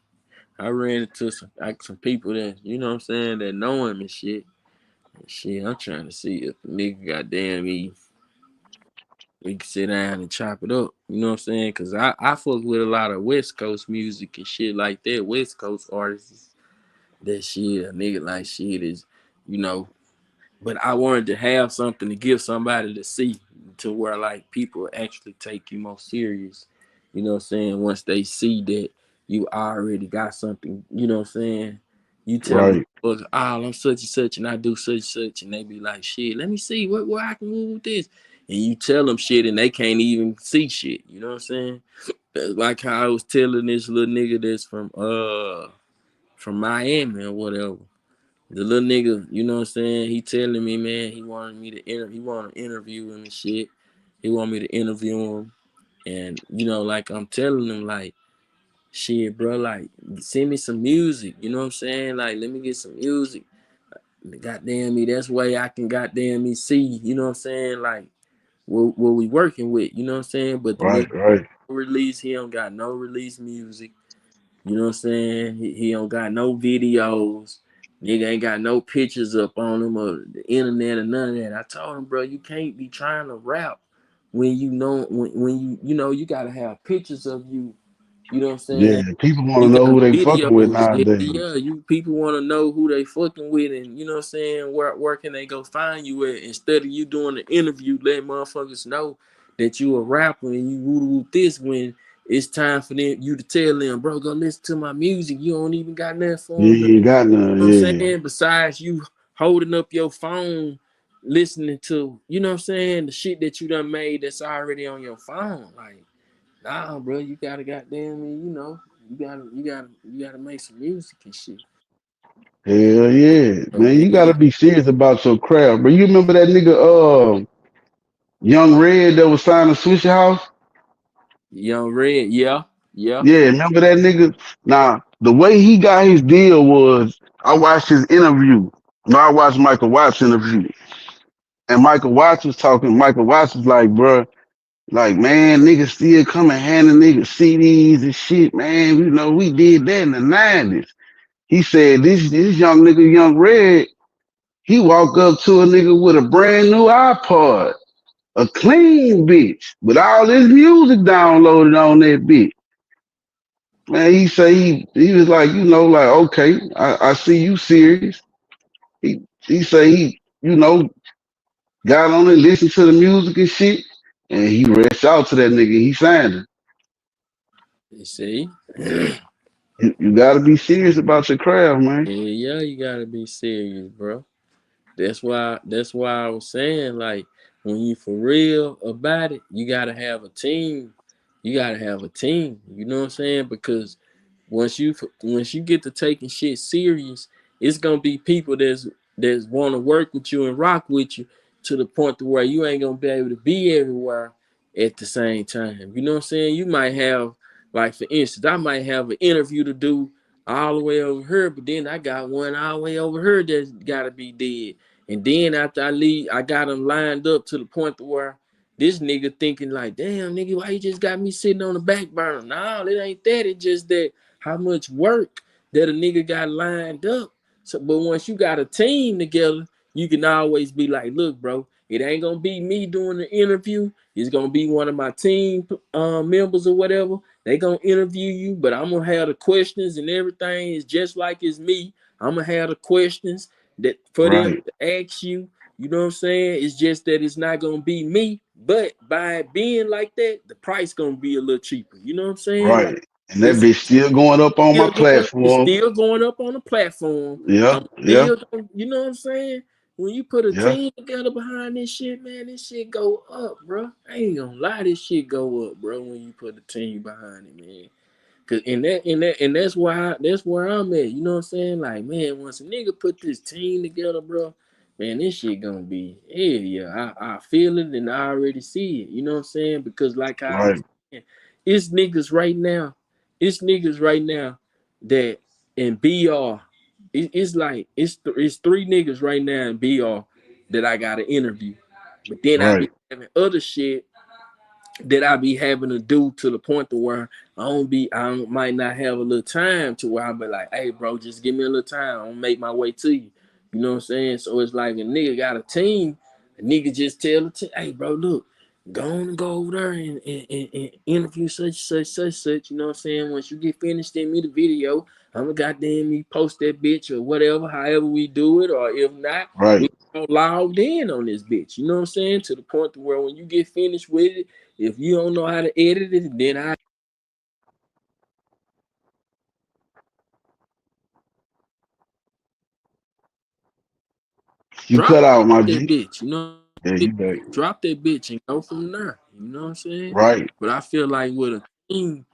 I ran into some people that, you know what I'm saying, that know him and shit. And shit, I'm trying to see if a nigga goddamn me we can sit down and chop it up. You know what I'm saying? Cause I fuck with a lot of West Coast music and shit like that. West Coast artists. That shit, a nigga like shit is, you know, but I wanted to have something to give somebody to see to where like people actually take you more serious. You know what I'm saying? Once they see that you already got something, you know what I'm saying? You tell them, Right. oh, I'm such and such, and I do such and such, and they be like, shit, let me see what I can move with this. And you tell them shit, and they can't even see shit. You know what I'm saying? Like how I was telling this little nigga that's from Miami or whatever. The little nigga, you know what I'm saying? He telling me, man, he wanted me to he wanted to interview him and shit. He wanted me to interview him, and you know, like I'm telling him, like, shit, bro, like, send me some music. You know what I'm saying? Like, let me get some music. Goddamn me, that's way I can goddamn me see. You know what I'm saying? Like, what we working with. You know what I'm saying? But the nigga Right. Right. release, he don't got no release music. You know what I'm saying? He don't got no videos. Nigga ain't got no pictures up on him or the internet or none of that. I told him, bro, you can't be trying to rap when you know when you know you gotta have pictures of you. You know what I'm Yeah. saying? People want You to know got who they fucking with videos. Yeah, nowadays. yeah. You people want to know who they fucking with, and you know what I'm saying. Where can they go find you at? Instead of you doing the interview, let motherfuckers know that you a rapper and you woo this when it's time for them you to tell them, bro, go listen to my music. You don't even got nothing for Yeah, them to, you ain't got you none. know what I'm Yeah. saying? Besides you holding up your phone, listening to, you know what I'm saying, the shit that you done made that's already on your phone. Like, nah, bro, you gotta goddamn me, you know, you gotta make some music and shit. Hell yeah, Oh man. yeah, You yeah. gotta be serious about your craft. But you remember that nigga, Young Red that was signed to Swisher House? Young Red, yeah, yeah. Yeah, remember that nigga? Now, the way he got his deal was I watched his interview. No, I watched Michael Watts' interview. And Michael Watts was talking. Michael Watts was like, bruh, like, man, niggas still coming handing niggas CDs and shit, man. You know, we did that in the 90s. He said, this young nigga, Young Red, he walked up to a nigga with a brand new iPod, a clean bitch, with all this music downloaded on that bitch. Man, he say he was like, you know, like, okay, I see you serious. He say he, you know, got on it, listened to the music and shit, and he reached out to that nigga. He signed him. You see? You gotta be serious about your craft, man. Yeah, yeah, you gotta be serious, bro. That's why I was saying, like, when you for real about it, you gotta have a team. You gotta have a team. You know what I'm saying? Because once you get to taking shit serious, it's gonna be people that's want to work with you and rock with you to the point to where you ain't gonna be able to be everywhere at the same time. You know what I'm saying? You might have, like, for instance, I might have an interview to do all the way over here, but then I got one all the way over here that's gotta be dead. And then after I leave, I got them lined up to the point to where this nigga thinking like, damn nigga, why you just got me sitting on the back burner? No, it ain't that. It's just that how much work that a nigga got lined up. So, but once you got a team together, you can always be like, look, bro, it ain't gonna be me doing the interview. It's gonna be one of my team members or whatever. They gonna interview you, but I'm gonna have the questions and everything is just like it's me. I'm gonna have the questions that for them Right, to ask you. You know what I'm saying? It's just that it's not gonna be me, but by it being like that, the price gonna be a little cheaper. You know what I'm saying? Like, right. And that it's bitch still going up on my it's platform. still going up on the platform. Yeah, I'm yeah, still, you know what I'm saying? When you put a yeah. team together behind this shit, man, this shit go up, bro. I ain't gonna lie, this shit go up, bro. When you put a team behind it, man. Cause and that's where I'm at. You know what I'm saying? Like, man, once a nigga put this team together, bro, man, this shit gonna be hell yeah. I feel it and I already see it. You know what I'm saying? Because like I Right, was saying, it's niggas right now. It's niggas right now that in BR. It's like it's three niggas right now in BR that I got to interview. But then I be right, having other shit that I be having to do to the point to where might not have a little time to where I be like, hey bro, just give me a little time. I'm gonna make my way to you. You know what I'm saying? So it's like a nigga got a team, a nigga just tell the team, hey bro, look, go on and go over there and interview such. You know what I'm saying? Once you get finished, send me the video. I'm gonna goddamn me post that bitch or whatever, however we do it, or if not, we right, logged in on this bitch. You know what I'm saying? To the point to where when you get finished with it, if you don't know how to edit it, then I You cut out, my that G. bitch. You know, Yeah, you back. drop that bitch and go from there. You know what I'm saying? Right. But I feel like with a team,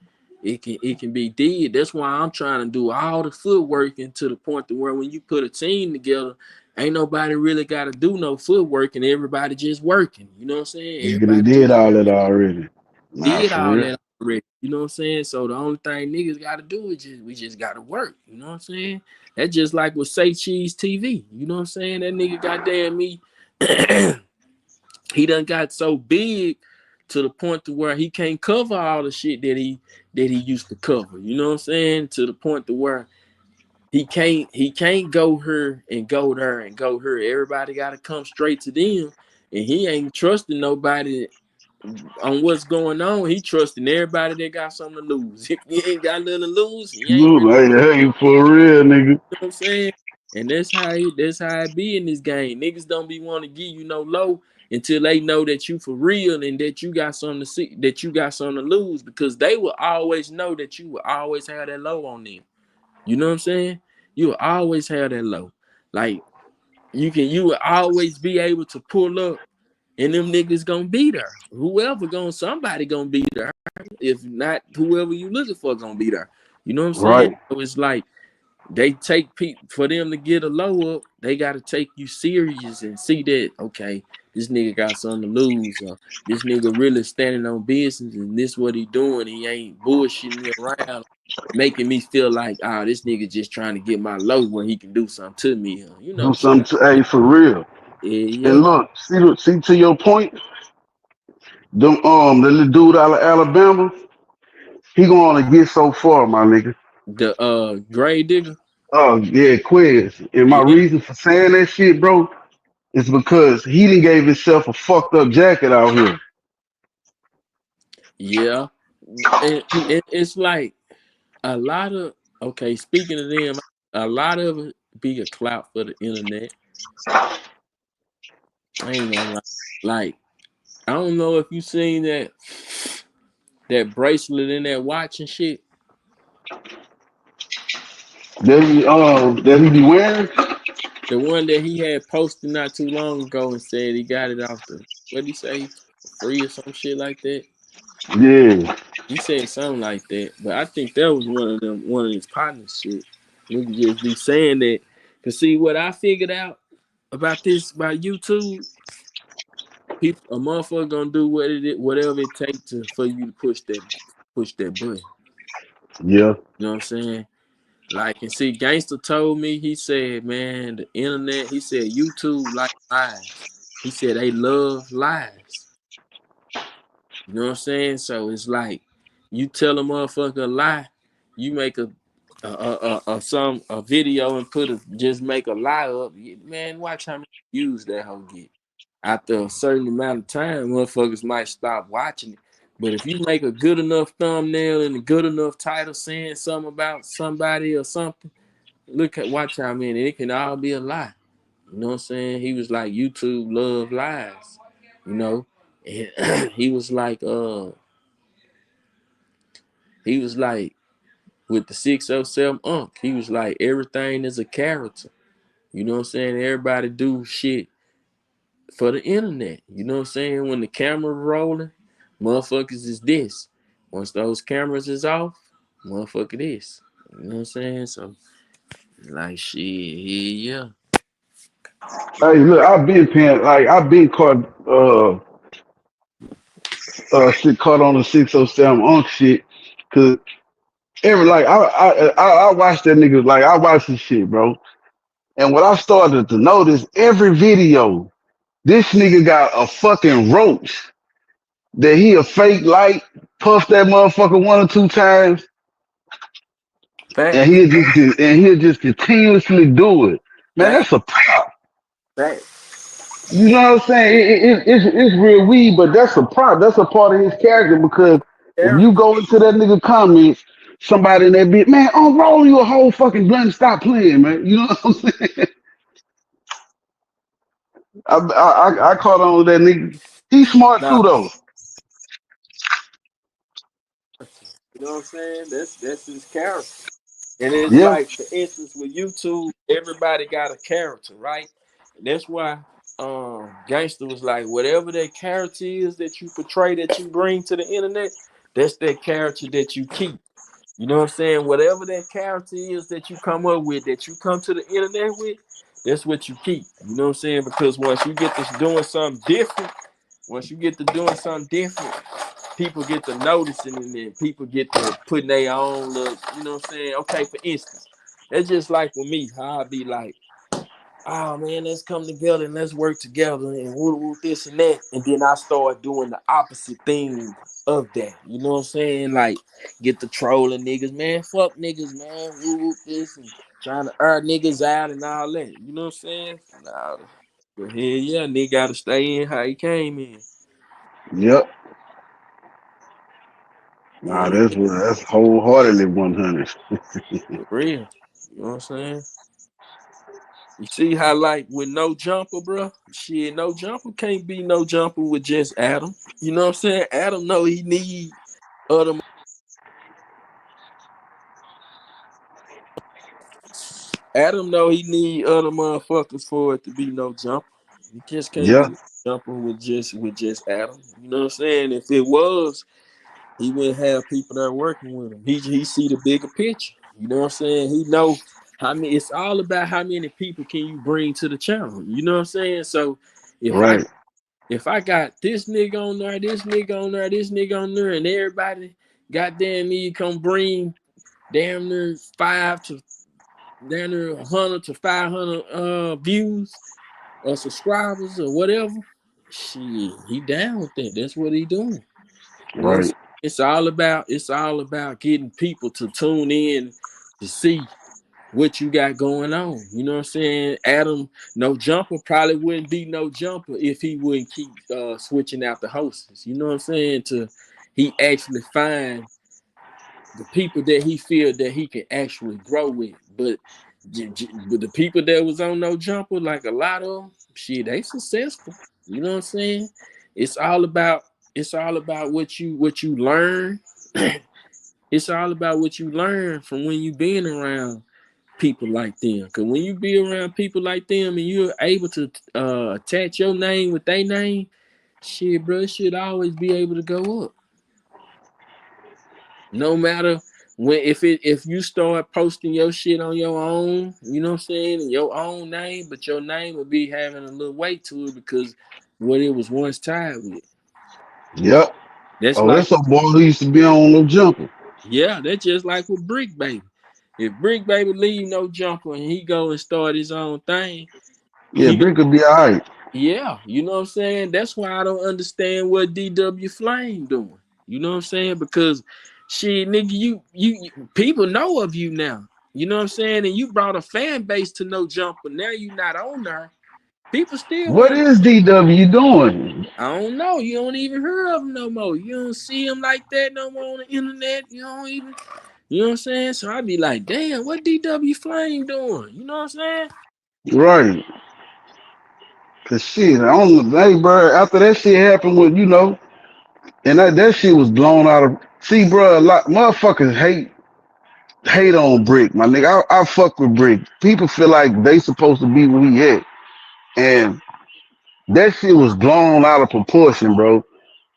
it can be did. That's why I'm trying to do all the footwork and to the point to where when you put a team together, ain't nobody really got to do no footwork and everybody just working. You know what I'm saying? Nigga done Everybody did just all that already. Nah, did for all real. that already. You know what I'm saying? So the only thing niggas got to do is we just got to work. You know what I'm saying? That's just like with Say Cheese TV. You know what I'm saying? That nigga goddamn me. He done got so big to the point to where he can't cover all the shit that he used to cover. You know what I'm saying? To the point to where he can't go here and go there and go here. Everybody gotta come straight to them. And he ain't trusting nobody on what's going on. He trusting everybody that got something to lose. If he ain't got nothing to lose, he ain't Look, really, hey, for real, nigga. you know what I'm saying? And that's how it be in this game. Niggas don't be want to give you no low until they know that you for real and that you got something to see, that you got something to lose, because they will always know that you will always have that low on them. You know what I'm saying? You will always have that low. Like you will always be able to pull up and them niggas gonna be there. Somebody gonna be there. If not, whoever you looking for gonna be there. You know what I'm saying? Right. So it's like they take people for them to get a low up, they gotta take you serious and see that, okay, this nigga got something to lose, or this nigga really standing on business and this what he doing. He ain't bullshitting me around, making me feel like, this nigga just trying to get my low when he can do something to me. You Do know, shit something like to, hey, for real. yeah, And look, see to your point, the little dude out of Alabama, he gonna get so far, my nigga. the grave digger. Oh yeah, quiz. And my Yeah, reason for saying that shit, bro, is because he done gave himself a fucked up jacket out here. yeah. And it's like a lot of, okay, speaking of them, a lot of it be a clout for the internet. I ain't gonna lie. Like, I don't know if you seen that bracelet and that watch and shit. That he be wearing. The one that he had posted not too long ago and said he got it off the, what did he say, free or some shit like that. Yeah. He said something like that, but I think that was one of his partners shit. Nigga just be saying that. Cause see what I figured out about this, about YouTube, people, a motherfucker gonna do whatever it takes for you to push that button. Yeah. You know what I'm saying? Like, and see, Gangster told me, he said, man, the internet, he said, YouTube like lies. He said they love lies. You know what I'm saying? So it's like, you tell a motherfucker a lie, you make a video and just make a lie up. Man, watch how many views that hoe get. After a certain amount of time, motherfuckers might stop watching it. But if you make a good enough thumbnail and a good enough title saying something about somebody or something, watch how many. It can all be a lie. You know what I'm saying? He was like, YouTube love lies. You know, and he was like, with the 607 Unk. He was like, everything is a character. You know what I'm saying? Everybody do shit for the internet. You know what I'm saying? When the camera rolling, motherfuckers is this. Once those cameras is off, motherfucker this. You know what I'm saying? So like shit, yeah. Hey, look, I've been caught shit caught on the 607 on shit. Cause I watch that nigga, like I watch this shit, bro. And what I started to notice, every video, this nigga got a fucking roach that he a fake light, puff that motherfucker one or two times, and Facts. he'll just continuously do it. Man, Facts. that's a prop. Facts. You know what I'm saying? It's real weed, but that's a prop. That's a part of his character because if you Character. go into that nigga comments, somebody in that bit, man, I'm rolling you a whole fucking blunt and stop playing, man. You know what I'm saying? I caught on with that nigga. He's smart Nah, too, though. you know what I'm saying? That's his character. And it's Yeah, like, for instance, with YouTube, everybody got a character, right? That's why Gangster was like, whatever that character is that you portray, that you bring to the internet, that's that character that you keep. You know what I'm saying? Whatever that character is that you come up with, that you come to the internet with, that's what you keep. You know what I'm saying? Because once you get to doing something different, people get to noticing, and then people get to putting their own look. You know what I'm saying? Okay, for instance, that's just like with me, how I be like, oh man, let's come together and let's work together and woo this and that. And then I start doing the opposite thing of that. You know what I'm saying? Like get the trolling niggas, man. Fuck niggas, man. Woo this and trying to earn niggas out and all that. You know what I'm saying? Nah, but hell yeah, nigga gotta stay in how he came in. Yep. Nah, Yeah, that's wholeheartedly 100. for real. You know what I'm saying? You see how like with no jumper, bro? Shit, no jumper can't be no jumper with just Adam. You know what I'm saying? Adam know he need other. Adam know he need other motherfuckers for it to be no jumper. He just can't be Yeah, no jumper with just Adam. You know what I'm saying? If it was, he wouldn't have people that are working with him. He see the bigger picture. You know what I'm saying? He know how many. It's all about how many people can you bring to the channel. You know what I'm saying? So if I right, if I got this nigga on there, this nigga on there, this nigga on there, and everybody goddamn me come bring damn near 100 to 500 views or subscribers or whatever, shit, he down with that. That's what he doing. You know what I'm right. saying? It's all about getting people to tune in to see what you got going on. You know what I'm saying? Adam, no jumper probably wouldn't be no jumper if he wouldn't keep switching out the hosts. You know what I'm saying? To he actually find the people that he feel that he can actually grow with. But the people that was on no jumper, like a lot of them, shit, they successful. You know what I'm saying? It's all about what you learn. It's all about what you learn from when you been around people like them. Cause when you be around people like them and you're able to attach your name with their name, shit, bro, it should always be able to go up. No matter if you start posting your shit on your own, you know what I'm saying, your own name, but your name will be having a little weight to it because what it was once tied with. Yep. That's Oh, like, that's a boy who used to be on no jumper. yeah, that's just like with Brick Baby. If Brick Baby leave no jumper and he go and start his own thing, Yeah, he Brick could be alright. yeah, you know what I'm saying? That's why I don't understand what DW Flame doing. You know what I'm saying? Because shit, nigga, you people know of you now. You know what I'm saying? And you brought a fan base to no jumper. Now you not on there. People still What want. is DW doing? I don't know. You don't even hear of him no more. You don't see him like that no more on the internet. You don't even. You know what I'm saying? So I be like, damn, what DW Flame doing? You know what I'm saying? Right. Cause shit, I don't know, hey, bro, after that shit happened with, and that shit was blown out of, see, bro, a lot, motherfuckers hate on Brick, my nigga. I fuck with Brick. People feel like they supposed to be where he at. And that shit was blown out of proportion, bro.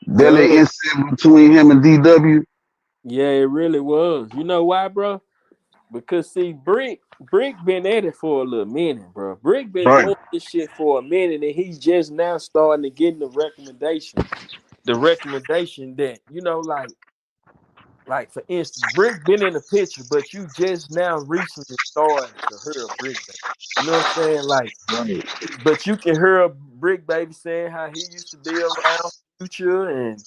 That little Cuz incident between him and DW. yeah, it really was. You know why, bro? Because see, Brick been at it for a little minute, bro. Brick been Right. doing this shit for a minute, and he's just now starting to get the recommendation. The recommendation that like for instance, Brick been in the picture, but you just now recently starting to hear of Brick Baby. You know what I'm saying? Like, Right. but you can hear Brick Baby saying how he used to be around Future and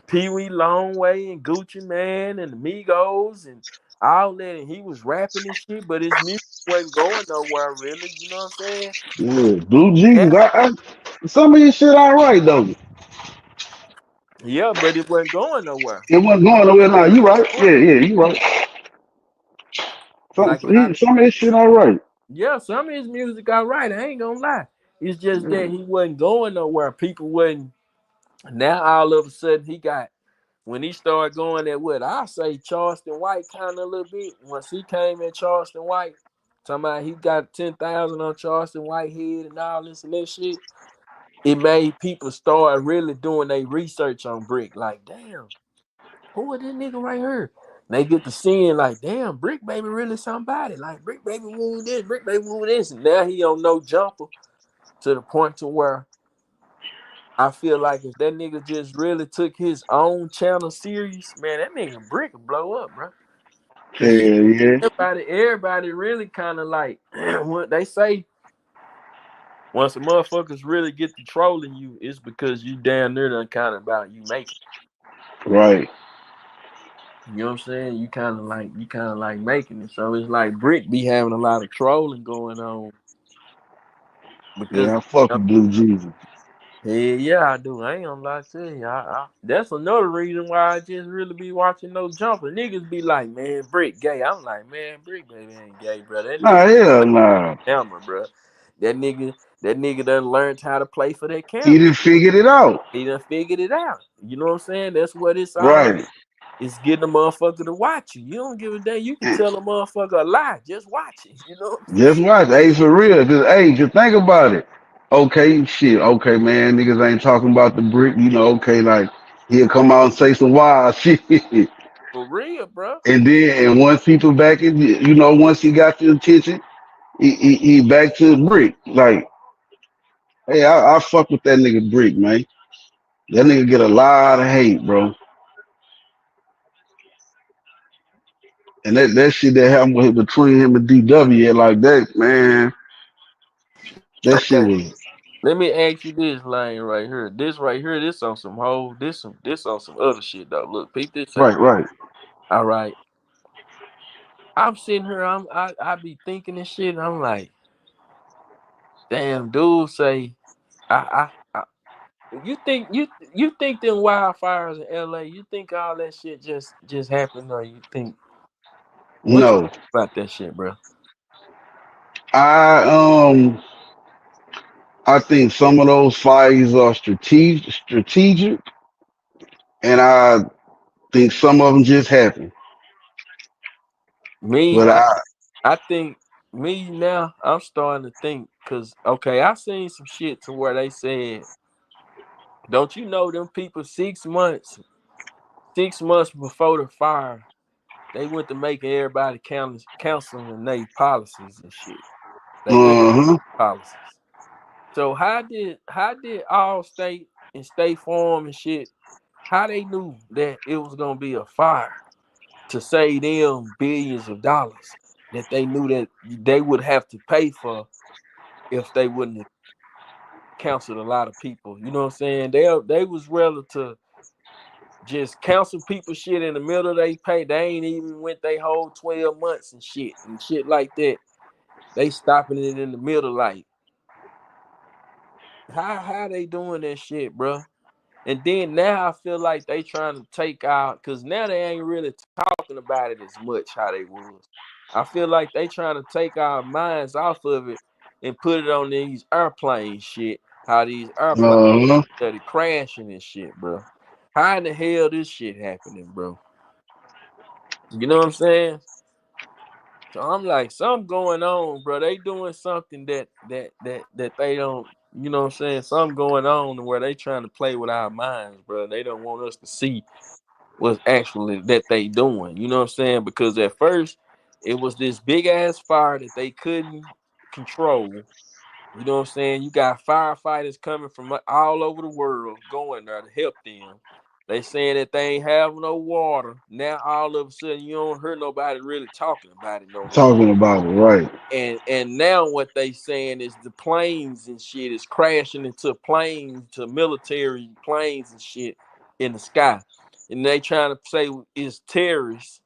Pee Wee Longway and Gucci Man and the Migos and all that, and he was rapping and shit, but his music wasn't going nowhere really. You know what I'm saying? Yeah. Blue Jesus. And Some of his shit all right, though. yeah, but it wasn't going nowhere. It wasn't You going know nowhere what now. I'm You right. saying? Yeah, you right. Like I, Some of his shit all right. yeah, some of his music all right. I ain't gonna lie. It's just that he wasn't going nowhere. People wasn't. Now all of a sudden he got when he started going at what I say Charleston White kind of a little bit. Once he came in Charleston White. Talking about he got 10,000 on Charleston Whitehead and all this and that shit. It made people start really doing their research on Brick. Like, damn, who is this nigga right here? And they get to seeing like, damn, Brick Baby really somebody. Like Brick Baby woo this, Brick Baby woo this. And now he on no jumper to the point to where I feel like if that nigga just really took his own channel serious, man, that nigga Brick would blow up, bro. Cause shit, Hell yeah. everybody really kind of like what they say. Once the motherfuckers really get to trolling you, it's because you down there done kind of about you making. Right. You know what I'm saying? You kind of like making it. So it's like Brick be having a lot of trolling going on because Yeah, I fuck with Blue Jesus. yeah, I do. I ain't gonna lie to you. That's another reason why I just really be watching no jumper. Niggas be like, man, Brick gay. I'm like, man, Brick baby ain't gay, bro. That nigga Nah, hell nah. camera, bro. That nigga done learned how to play for that He camera. done figured it out. He done figured it out. You know what I'm saying? That's what it's all. Right. It's getting a motherfucker to watch you. You don't give a damn. You can tell a motherfucker a lie. Just watch it. You know what I'm Just saying? watch. Hey, for real. Just think about it. Okay, shit. Okay, man. Niggas ain't talking about the Brick. Okay, like, he'll come out and say some wild shit. For real, bro. And once people back in, once he got the attention, he back to the Brick. Like, hey, I fuck with that nigga Brick, man. That nigga get a lot of hate, bro. And that shit that happened between him and DW, like that, man, that shit Okay. was Let me ask you this line right here. This right here, this on some whole, this on some other shit though. Look, peep this out. right, right. All right. I'm sitting here, I be thinking this shit, and I'm like, damn, dude say, I you think them wildfires in LA, you think all that shit just happened, or you think what you No, think about that shit, bro? I I think some of those fires are strategic, and I think some of them just happen. Me, But I think me now, I'm starting to think, cause okay, I seen some shit to where they said, don't you know them people 6 months before the fire, they went to making everybody counseling their policies and shit. They huh, policies. So how did all state and state farm and shit, how they knew that it was gonna be a fire to save them billions of dollars that they knew that they would have to pay for if they wouldn't have counseled a lot of people. You know what I'm saying? They was rather to just counsel people shit in the middle of they pay. They ain't even went they whole 12 months and shit like that. They stopping it in the middle, like how they doing that shit, bro? And then now I feel like they trying to take out, because now they ain't really talking about it as much how they was. I feel like they trying to take our minds off of it and put it on these airplane shit. How these airplanes huh. started crashing and shit, bro. How in the hell this shit happening, bro? You know what I'm saying? So I'm like, something going on, bro. They doing something that they don't, you know what I'm saying? Something going on where they trying to play with our minds, bro. They don't want us to see what's actually that they doing. You know what I'm saying? Because at first it was this big ass fire that they couldn't control. You know what I'm saying? You got firefighters coming from all over the world going there to help them. They saying that they ain't have no water. Now all of a sudden you don't hear nobody really talking about it no more. Talking about it, right? And now what they saying is the planes and shit is crashing into planes, to military planes and shit in the sky. And they trying to say it's terrorists,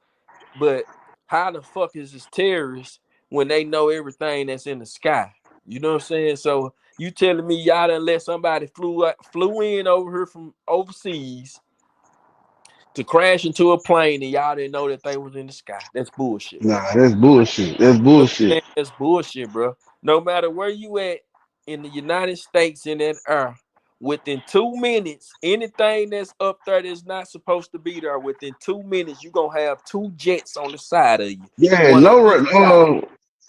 but how the fuck is this terrorists when they know everything that's in the sky? You know what I'm saying? So you telling me y'all done let somebody flew in over here from overseas to crash into a plane and y'all didn't know that they was in the sky? That's bullshit, bro. Nah, that's bullshit. That's You know what I'm bullshit. saying? That's bullshit, bro. No matter where you at in the United States in that air, within 2 minutes, anything that's up there that's not supposed to be there, within 2 minutes, you gonna have two jets on the side of you. Yeah, One on no, each side.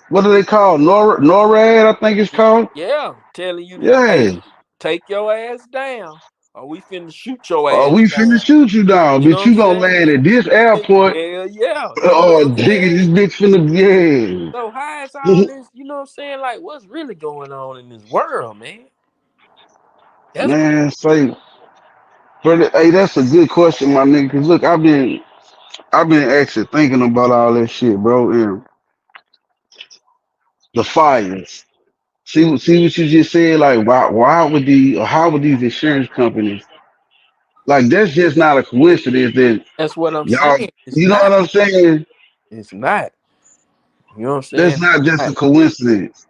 what do they call NORAD? I think it's called. Yeah, telling you to, hey, Yeah. take your ass down, or we finna shoot your Oh, ass we finna down. shoot you down, You know bitch. what I'm You gonna saying? land at this airport. Hell yeah. You know Oh, what I'm nigga, saying? this bitch finna, So how is all yeah. this, you know what I'm saying? Like, what's really going on in this world, man? That's what Man, say, brother, hey, that's a good question, my nigga. Cause look, I've been actually thinking about all that shit, bro, and the fires. See what you just said. Like, why would or how would these insurance companies, like, that's just not a coincidence that that's what I'm y'all, saying. It's you know not. what I'm saying? It's not. You know what I'm That's saying? not just a Not. coincidence.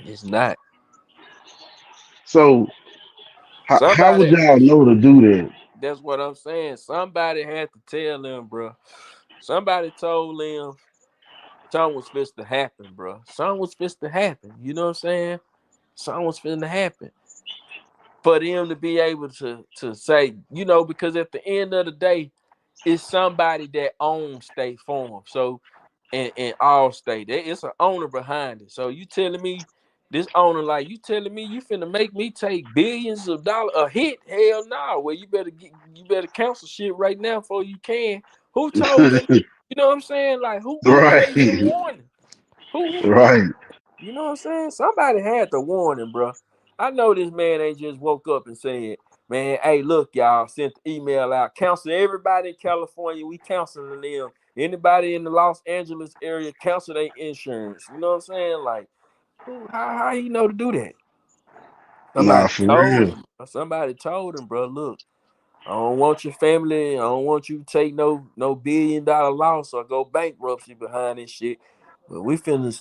It's not. So, how would Somebody, y'all know to do that? that's what I'm saying. Somebody had to tell them, bro. Somebody told them something was supposed to happen, bro. Something was supposed to happen. You know what I'm saying? Something was supposed to happen for them to be able to say, you know, because at the end of the day, it's somebody that owns State Farm. So and all state, it's an owner behind it. So you telling me this owner, like you telling me you finna make me take billions of dollars a hit? Hell no. Well, you better cancel shit right now before you can. Who told them? You know what I'm saying? Like who Right, gave them warning? Who right. you know what I'm saying? Somebody had the warning, bro. I know this man ain't just woke up and said, man, hey, look, y'all, sent the email out. Counsel everybody in California. We counseling them. Anybody in the Los Angeles area, cancel their insurance. You know what I'm saying? Like, how he know to do that? Nah, Somebody for told real. him. Somebody told him, bro, look, I don't want your family. I don't want you to take no $1 billion loss or go bankruptcy behind this shit. But we finna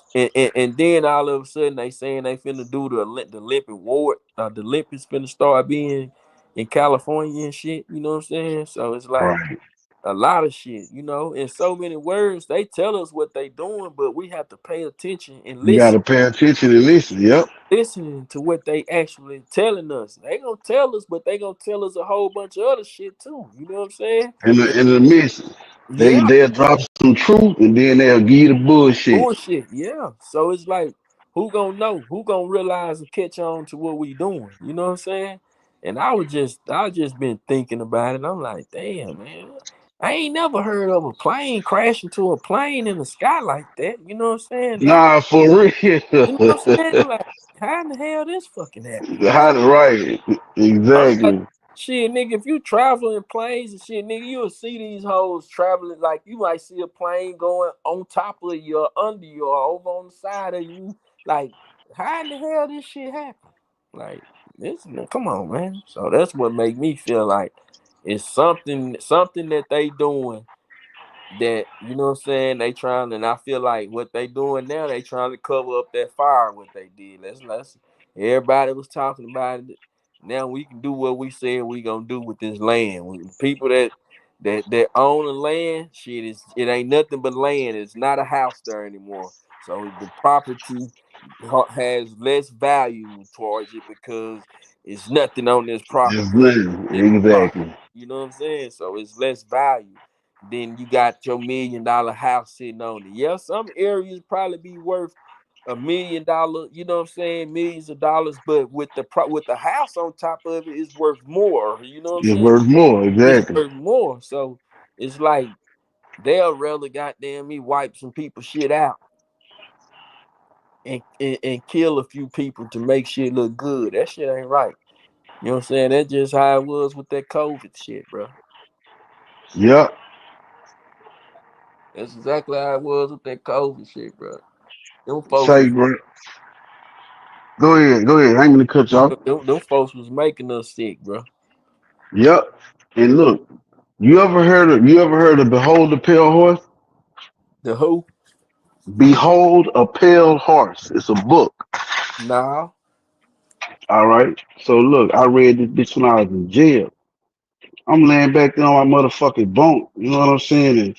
and then all of a sudden they saying they finna do the Olympic ward. The Olympics finna start being in California and shit. You know what I'm saying? So it's like Right. a lot of shit. You know, in so many words, they tell us what they doing, but we have to pay attention and You gotta pay attention and listen. Yep. listening to what they actually telling us. They gonna tell us, but they gonna tell us a whole bunch of other shit too. You know what I'm saying? In the midst, Yeah, they'll drop some truth and then they'll give you the bullshit. bullshit. Yeah. So it's like, who gonna know? Who gonna realize and catch on to what we doing? You know what I'm saying? And I just been thinking about it. I'm like, damn, man. I ain't never heard of a plane crashing to a plane in the sky like that. You know what I'm saying? Like, Nah, for you know what I'm real. saying? Like, how in the hell this fucking happened? You know? Right. I'm like, Exactly. shit, nigga, if you travel in planes and shit, nigga, you'll see these hoes traveling. Like, you might see a plane going on top of you or under you or over on the side of you. Like, how in the hell this shit happen? Like, this, come on, man. So that's what make me feel like it's something that they doing that, you know what I'm saying, they trying, and I feel like what they doing now, they trying to cover up that fire what they did. Let's everybody was talking about it. Now we can do what we said we gonna do with this land. People that own the land, shit, it ain't nothing but land. It's not a house there anymore. So the property has less value towards it because it's nothing on this It's property. nothing. It's property. Exactly. You know what I'm saying? So it's less value. Then you got your $1 million house sitting on it. Yeah, some areas probably be worth $1 million, you know what I'm saying, millions of dollars, but with the house on top of it is worth more. You know what I'm It's saying? worth more. It's Exactly. worth more. So it's like they'll rather goddamn me wipe some people shit out and kill a few people to make shit look good. That shit ain't right. You know what I'm saying? That's just how it was with that COVID shit, bro. Yep. That's exactly how it was with that COVID shit, bro. Them folks Say, was bro. Go ahead. Go ahead. I ain't gonna cut you off. them folks was making us sick, bro. Yep. And look, you ever heard of Behold the Pale Horse? The who? Behold a Pale Horse. It's a book. Nah. All right. So look, I read this bitch when I was in jail. I'm laying back there on my motherfucking bunk. You know what I'm saying? And,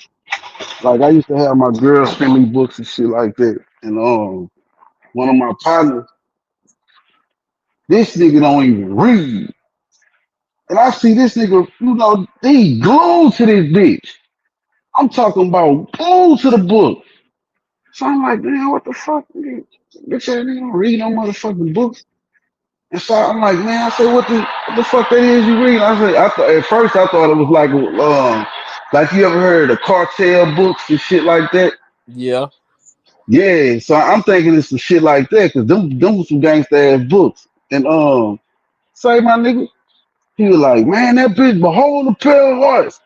like I used to have my girl send me books and shit like that. And one of my partners, this nigga don't even read. And I see this nigga, he glued to this bitch. I'm talking about glued to the book. So I'm like, man, what the fuck? Bitch, ass nigga don't read no motherfucking books. And so I'm like, man, I said, what the fuck that is you reading? I said, I thought at first I thought it was like you ever heard of cartel books and shit like that. Yeah. Yeah, so I'm thinking it's some shit like that because them was some gangsta ass books. And say my nigga, he was like, man, that bitch behold the pale horse.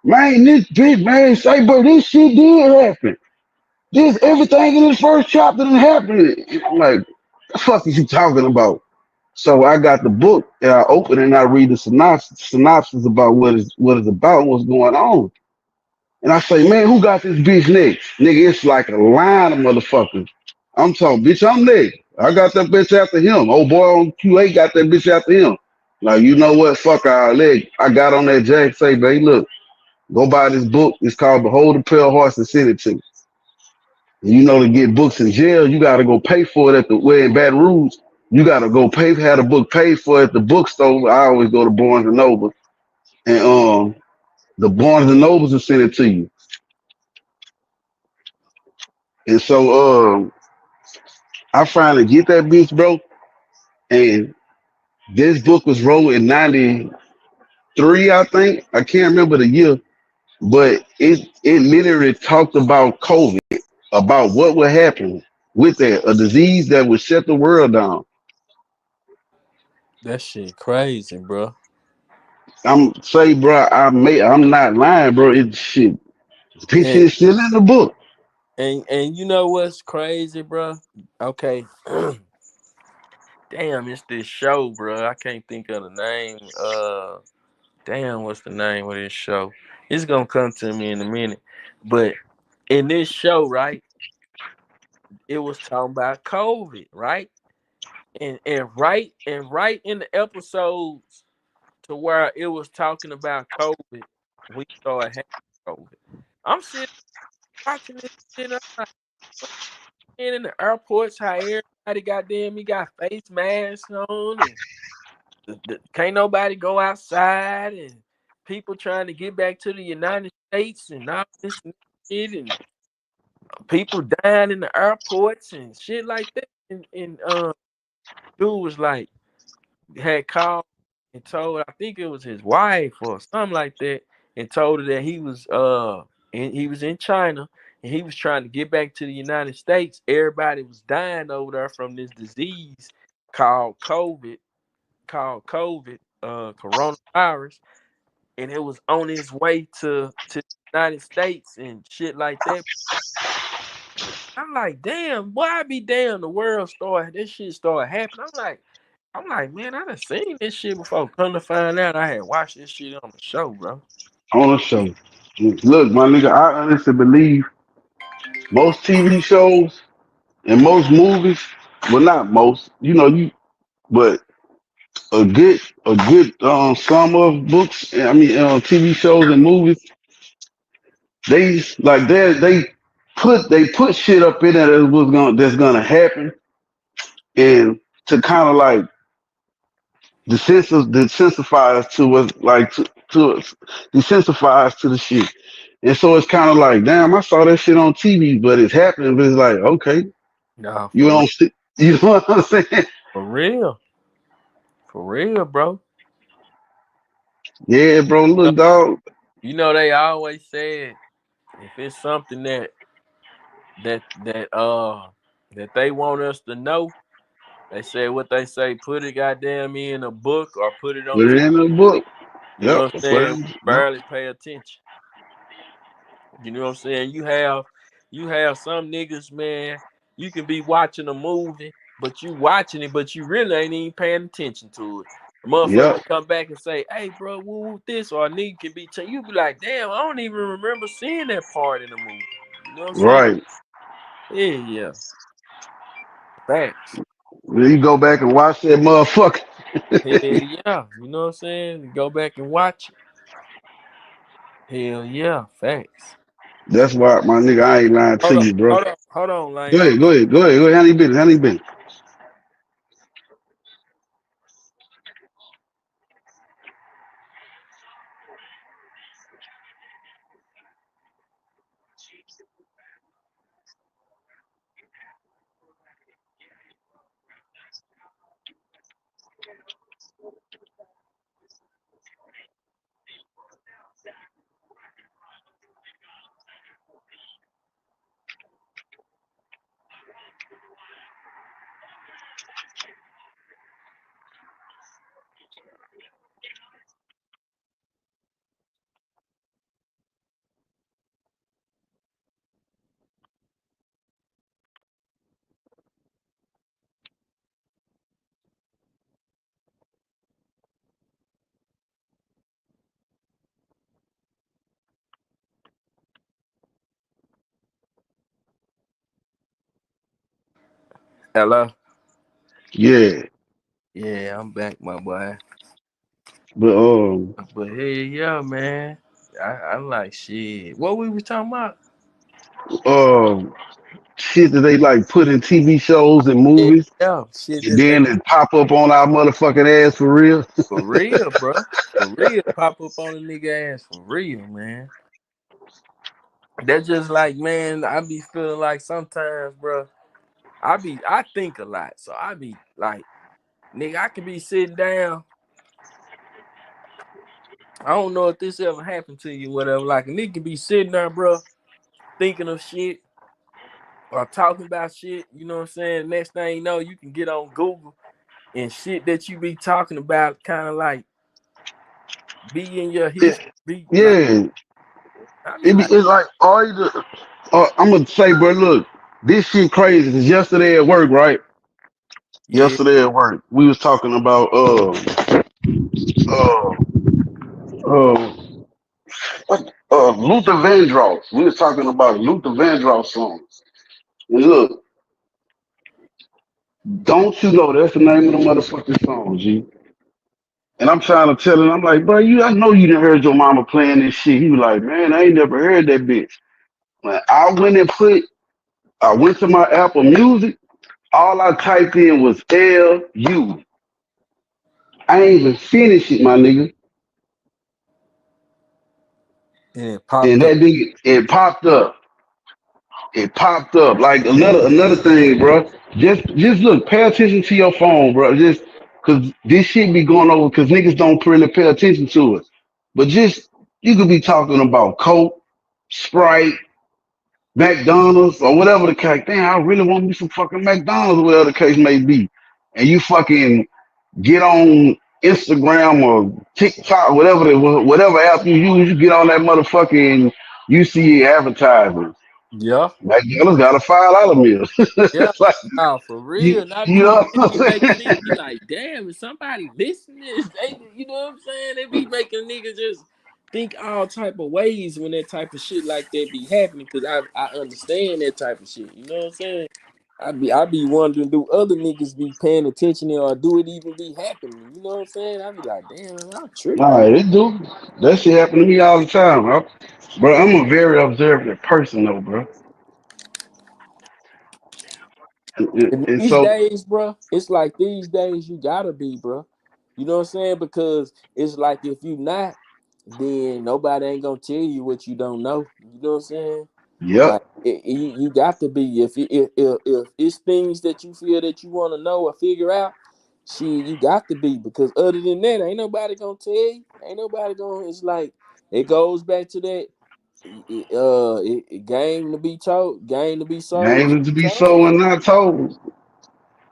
Man, this bitch, man, say, but this shit did happen. This everything in this first chapter didn't happen. I'm like, the fuck is you talking about? So I got the book and I open it and I read the synopsis about what it's about and what's going on. And I say, man, who got this bitch next? Nigga, it's like a line of motherfuckers. I'm talking, bitch, I'm next. I got that bitch after him. Old boy on Q8 got that bitch after him. Like, you know what? Fuck our leg. I got on that jack, say, babe, look, go buy this book. It's called Behold the Pale Horse and send it to me. And you know, to get books in jail, you got to go pay for it at the way in Baton Rouge. You got to go pay, have the book paid for at the bookstore. I always go to Barnes and Noble. And the Barnes and Nobles will send it to you. And so I finally get that bitch, bro. And this book was wrote in 93, I think. I can't remember the year. But it literally talked about COVID, about what would happen with that, a disease that would shut the world down. That shit crazy, bro. I'm say, bro, I'm not lying, bro. It shit. This And shit's still in the book. and you know what's crazy, bro? Okay. Damn, it's this show, bro. I can't think of the name. Damn, what's the name of this show? It's gonna come to me in a minute. But in this show, right, it was talking about COVID, right? And right in the episodes to where it was talking about COVID, we started having COVID. I'm sitting watching this shit. I'm like, man, in the airports, how everybody goddamn me got face masks on, and can't nobody go outside, and people trying to get back to the United States and all this shit, and people dying in the airports and shit like that. And dude was like, had called and told, I think it was his wife or something like that, and told her that he was in China and he was trying to get back to the United States. Everybody was dying over there from this disease called COVID, coronavirus, and it was on its way to the United States and shit like that. I'm like, damn, boy, I be damn. The world started, this shit started happening. I'm like, man, I done seen this shit before. Come to find out, I had watched this shit on the show, bro. On the show. Look, my nigga, I honestly believe most TV shows and most movies, well, not most, but a good sum of books, I mean, TV shows and movies, they put shit up in there that's gonna happen, and to kind of like desensify us to what like to us, desensify us to the shit. And so it's kind of like, damn, I saw that shit on TV, but it's happening. But it's like, okay, Nah, you for real, don't, you know what I'm saying? for real, for real, bro. Yeah, bro. Uh, Look, dog. You know they always said if it's something that they want us to know, they say what they say, put it goddamn me in a book or put it on Put it TV. in the book. You know Yep. what I'm Put saying? it. We Yep. barely pay attention. You know what I'm saying? You have some niggas, man. You can be watching a movie, but you watching it, but you really ain't even paying attention to it. The motherfucker Yep. can come back and say, "Hey, bro, woo this," or a nigga can be. You be like, "Damn, I don't even remember seeing that part in the movie." You know what I'm saying? Right. Yeah, yeah, facts. Then you go back and watch that motherfucker. Hell yeah, you know what I'm saying? Go back and watch it. Hell yeah, facts. That's why, my nigga, I ain't lying to Hold on, you, bro. hold on, hold on, Go Lane. ahead. Go ahead. Go ahead. Go ahead. How you been? How you been? Hello. Yeah, Yeah, I'm back, my boy. but But hey, yeah, man. I like shit. What we was talking about? um, shit that they like put in TV shows and Yeah, movies, yeah, shit and that they then it pop up on our motherfucking ass for real. for real, bro. For real, pop up on a nigga ass for real, man. That's just like, man. I be feeling like sometimes, bro. I think a lot, so I be like, nigga, I could be sitting down. I don't know if this ever happened to you, whatever. Like a nigga be sitting there, bro, thinking of shit or talking about shit. You know what I'm saying? Next thing you know, you can get on Google and shit that you be talking about, kind of like be in your It, history. Be like, yeah, I be like, it's like all you do. I'm gonna say, bro, look, this shit crazy. Cause yesterday at work, right? yeah, Yesterday at work, we was talking about uh uh Luther Vandross. We was talking about Luther Vandross songs. And look, don't you know that's the name of the motherfucking song, G? And I'm trying to tell him, I'm like, bro, I know you done heard your mama playing this shit. He was like, man, I ain't never heard that bitch. When I went to my Apple Music, all I typed in was LU. I ain't even finished it, my nigga. and it And popped up. that nigga, it popped up. It popped up. Like another thing, bro. Just look, pay attention to your phone, bro. Just cause this shit be going over cause niggas don't really pay attention to it. But just you could be talking about Coke, Sprite, McDonald's, or whatever the case. Damn, I really want me some fucking McDonald's, or whatever the case may be. And you fucking get on Instagram or TikTok, whatever app you use, you get on that motherfucking you see advertisements. Yeah, McDonald's got a $5 meal. yeah. It's like Nah, for you, real. And I you be, know it what be I'm making me be saying? like, damn, is somebody listening? They, you know what I'm saying? They be making niggas just think all type of ways when that type of shit like that be happening. Cause I understand that type of shit. You know what I'm saying? I be wondering, do other niggas be paying attention or do it even be happening? You know what I'm saying? I be like, damn, I'm tripping. Nah, it do. That shit happen to me all the time, bro. I'm a very observant person, though, bro. And And these so, days, bro, it's like these days you gotta be, bro. You know what I'm saying? Because it's like if you not, then nobody ain't gonna tell you what you don't know. You know what I'm saying? yep, Like you got to be. If it's things that you feel that you want to know or figure out, shit, you got to be, because other than that, ain't nobody gonna tell you. Ain't nobody gonna. It's like it goes back to that. Game to be told, game to be sold, names to be told. so and not told.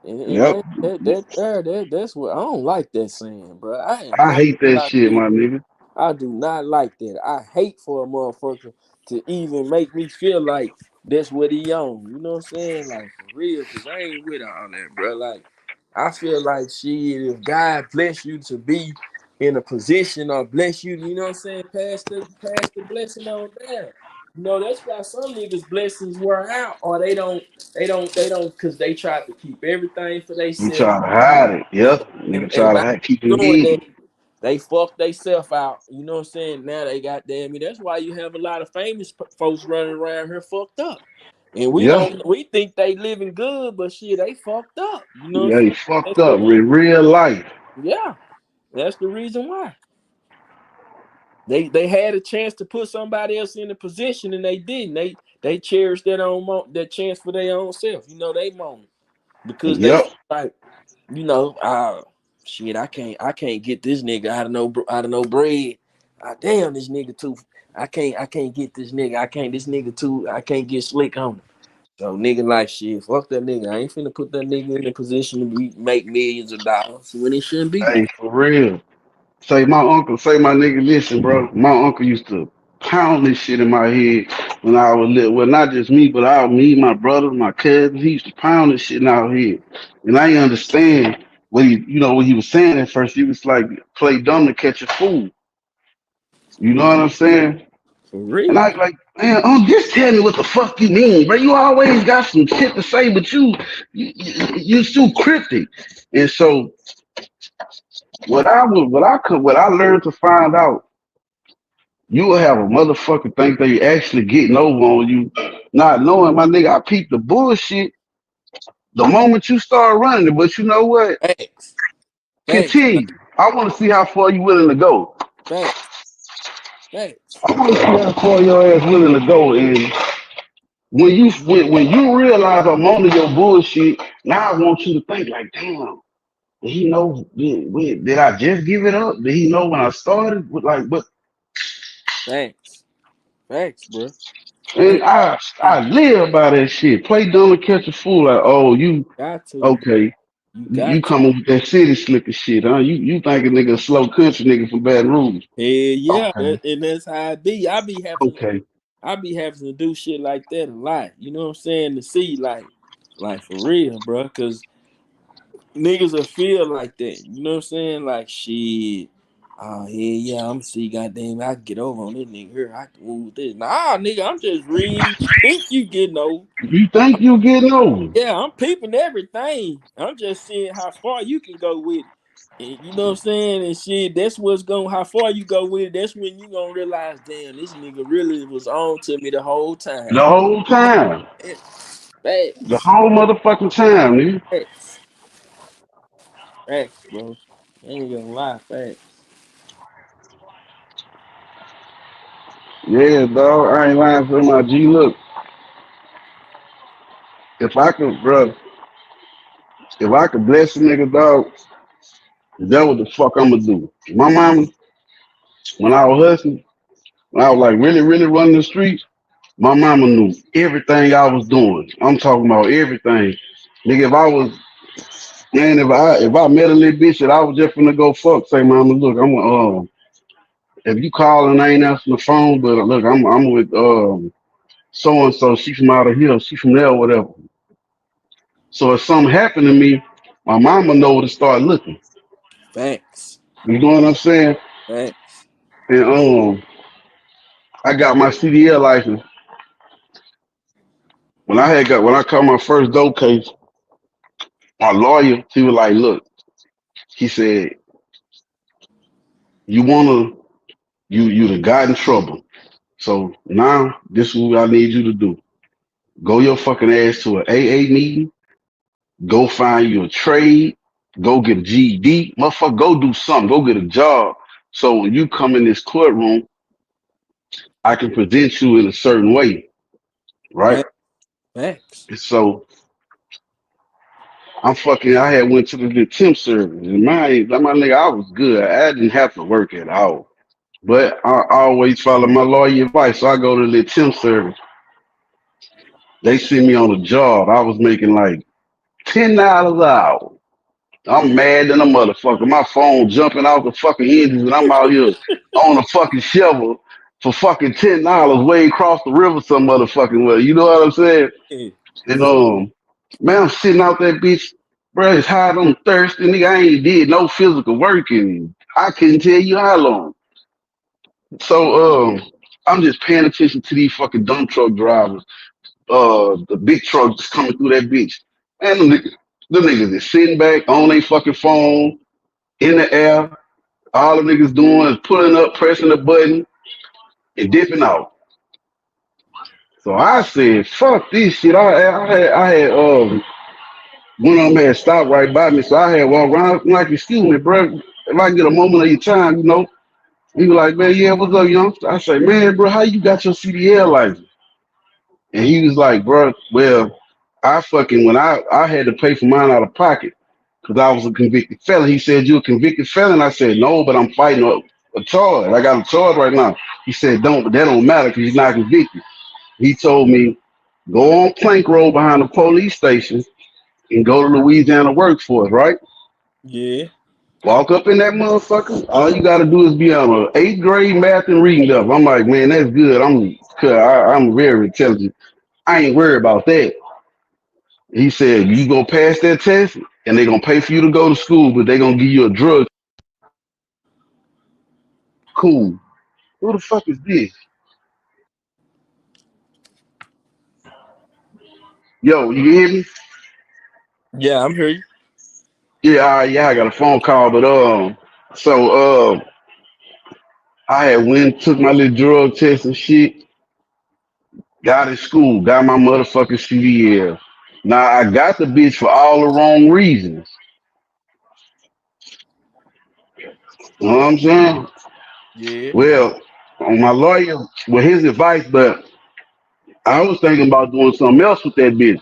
And Yep, that's what I don't like that saying, bro. I am I not hate that about shit, to. my nigga. I do not like that. I hate for a motherfucker to even make me feel like that's what he on. You know what I'm saying? Like for real, cause I ain't with all that, bro. Like I feel like shit, if God bless you to be in a position or bless you, you know what I'm saying, pass the blessing on down. You know, that's why some niggas blessings wear out, or they don't, cause they try to keep everything for You themselves. try to hide it. Yep, nigga And try to by keep it doing hidden. that, they fuck themselves out. You know what I'm saying? Now they got damn me. That's why you have a lot of famous folks running around here fucked up. And we Yeah, don't we think they living good, but shit, they fucked up. You know what I'm yeah, saying? he fucked That's the up reason. in real life. Yeah, that's the reason why. They had a chance to put somebody else in the position and they didn't. They cherished that chance for their own self. You know, they moment. Because they Yep, feel like, you know, shit, I can't get this nigga out of no bread. Damn, this nigga too. I can't get this nigga. This nigga too. I can't get slick on him. So nigga like shit, fuck that nigga. I ain't finna put that nigga in a position to make millions of dollars when it shouldn't be that. hey, for real. Say my nigga, listen, bro. My uncle used to pound this shit in my head when I was little. Well, not just me, but me, my brother, my cousins. He used to pound this shit in our head. And I didn't understand what he was saying at first. He was like, play dumb to catch a fool. You know what I'm saying? For And real. Man, just tell me what the fuck you mean, bro. You always got some shit to say, but you too cryptic. And so what I learned to find out, you will have a motherfucker think they actually getting over on you, not knowing my nigga. I peeped the bullshit the moment you start running it, but you know what? Facts. Facts, bro. Continue. I want to see how far you willing to go. Facts. Facts. I want to see how far your ass willing to go. And when you realize I'm on your bullshit, now I want you to think like, damn, did he know? Did I just give it up? Did he know when I started? But Facts. Facts, bro. and Ain't I live by that shit. Play dumb and catch a fool. Like, oh, you got to. okay? You You got to. coming with that city slicker shit, huh? You think a nigga a slow country nigga from Baton Rouge? Hell yeah, Okay, and that's how it be. okay. I be having to do shit like that a lot. You know what I'm saying? To see like for real, bro. Cause niggas will feel like that. You know what I'm saying? Like shit. Oh yeah, I'm see, goddamn, I can get over on this nigga here. I can move this. Nah, nigga, I'm just reading. You think you getting over? You think you getting over? Yeah, I'm peeping everything. I'm just seeing how far you can go with it. And you know what I'm saying? And shit, that's what's going how far you go with it. That's when you gonna realize, damn, this nigga really was on to me the whole The time. whole time. The Facts. whole motherfucking time, nigga. Facts. Facts, bro. I ain't gonna lie, facts. Yeah, dog. I ain't lying for my G. Look, if I could, bro, if I could bless a nigga, dog, that what the fuck I'ma do. My mama, when I was hustling, when I was like really, really running the streets, my mama knew everything I was doing. I'm talking about everything. Nigga, if I was, man, if I met a little bitch that I was just finna go fuck, say, mama, look, if you call and I ain't answering the phone, but look, I'm with so and so, she from out of here, she from there, whatever. So if something happened to me, my mama know to start looking. Facts. You know what I'm saying? Facts. And I got my CDL license. When I caught my first dope case, my lawyer, he was like, look, he said, you wanna you done got in trouble. So now this is what I need you to do. Go your fucking ass to an AA meeting, go find you a trade, go get a GED, motherfucker, go do something, go get a job. So when you come in this courtroom, I can present you in a certain way, right? Facts. Facts. So I had went to the temp service, and my nigga, I was good. I didn't have to work at all. But I always follow my lawyer advice. So I go to the temp service. They sent me on a job. I was making like $10 an hour. I'm mad than a motherfucker. My phone jumping off the fucking hinges, and I'm out here on a fucking shovel for fucking $10 way across the river some motherfucking way. You know what I'm saying? Yeah. And man, I'm sitting out that bitch, bro. It's hot. I'm thirsty, nigga. I ain't did no physical work, and I couldn't tell you how long. So I'm just paying attention to these fucking dump truck drivers. The big trucks coming through that bitch. And the niggas is sitting back on their fucking phone in the air. All the niggas doing is pulling up, pressing the button, and dipping out. So I said, fuck this shit. I had one of them had stopped right by me, so I had walked around I'm like, excuse me, bro. If I get a moment of your time, you know. He was like, man, yeah, what's up, young? I say, man, bro, how you got your CDL license? And he was like, bro, well, I fucking when I had to pay for mine out of pocket because I was a convicted felon. He said, you a convicted felon? I said, no, but I'm fighting a charge. I got a charge right now. He said, but that don't matter because you're not convicted. He told me, go on Plank Road behind the police station and go to Louisiana Workforce, right? Yeah. Walk up in that motherfucker. All you gotta do is be on a 8th grade math and reading up. I'm like, man, that's good. I'm very intelligent. I ain't worried about that. He said, you gonna pass that test and they gonna pay for you to go to school, but they gonna give you a drug. Cool. Who the fuck is this? Yo, you hear me? Yeah, I'm here. Yeah, yeah, I got a phone call, but so I had went took my little drug test and shit. Got in school, got my motherfucking CDL. Now I got the bitch for all the wrong reasons. You know what I'm saying? Yeah. Well, on my lawyer, with his advice, but I was thinking about doing something else with that bitch.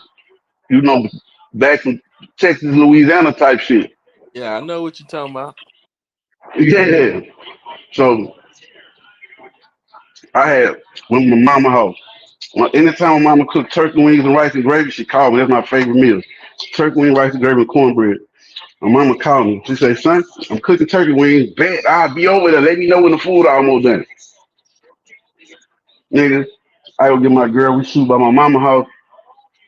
You know, back from Texas, Louisiana type shit. Yeah, I know what you're talking about. Yeah. So I had went to my mama house. Anytime my mama cooked turkey wings and rice and gravy, she called me. That's my favorite meal. Turkey wing, rice and gravy, and cornbread. My mama called me. She said, "Son, I'm cooking turkey wings. Bet I'll be over there. Let me know when the food almost done." Nigga, I go get my girl. We shoot by my mama house.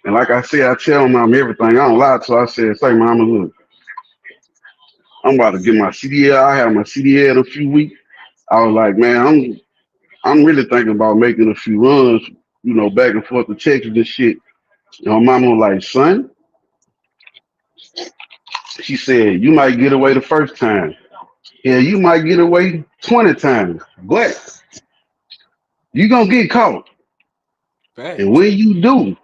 And like I said, I tell my mom everything. I don't lie to her. I said, "Say, mama, look, I'm about to get my CDL. I have my CDL in a few weeks." I was like, "Man, I'm really thinking about making a few runs, back and forth to Texas and shit." And my mama was like, "Son," she said, "you might get away the first time. Yeah, you might get away 20 times, but you gonna get caught. And Facts. when you do,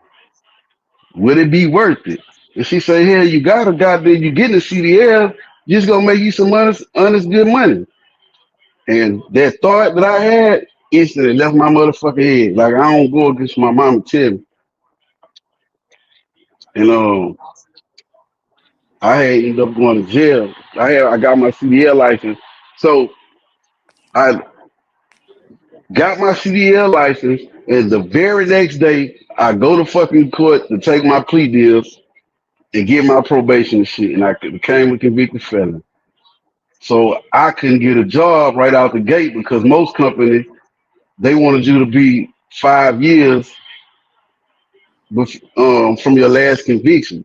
will it be worth it?" And she said, "Hell, you got a goddamn, you getting a CDL, just gonna make you some honest, good money." And that thought that I had instantly left my motherfucking head. Like I don't go against my mama tell me. And I had ended up going to jail. I got my CDL license. So I got my CDL license, and the very next day I go to fucking court to take my plea deals and get my probation and shit, and I became a convicted felon. So I couldn't get a job right out the gate because most companies they wanted you to be 5 years from your last conviction.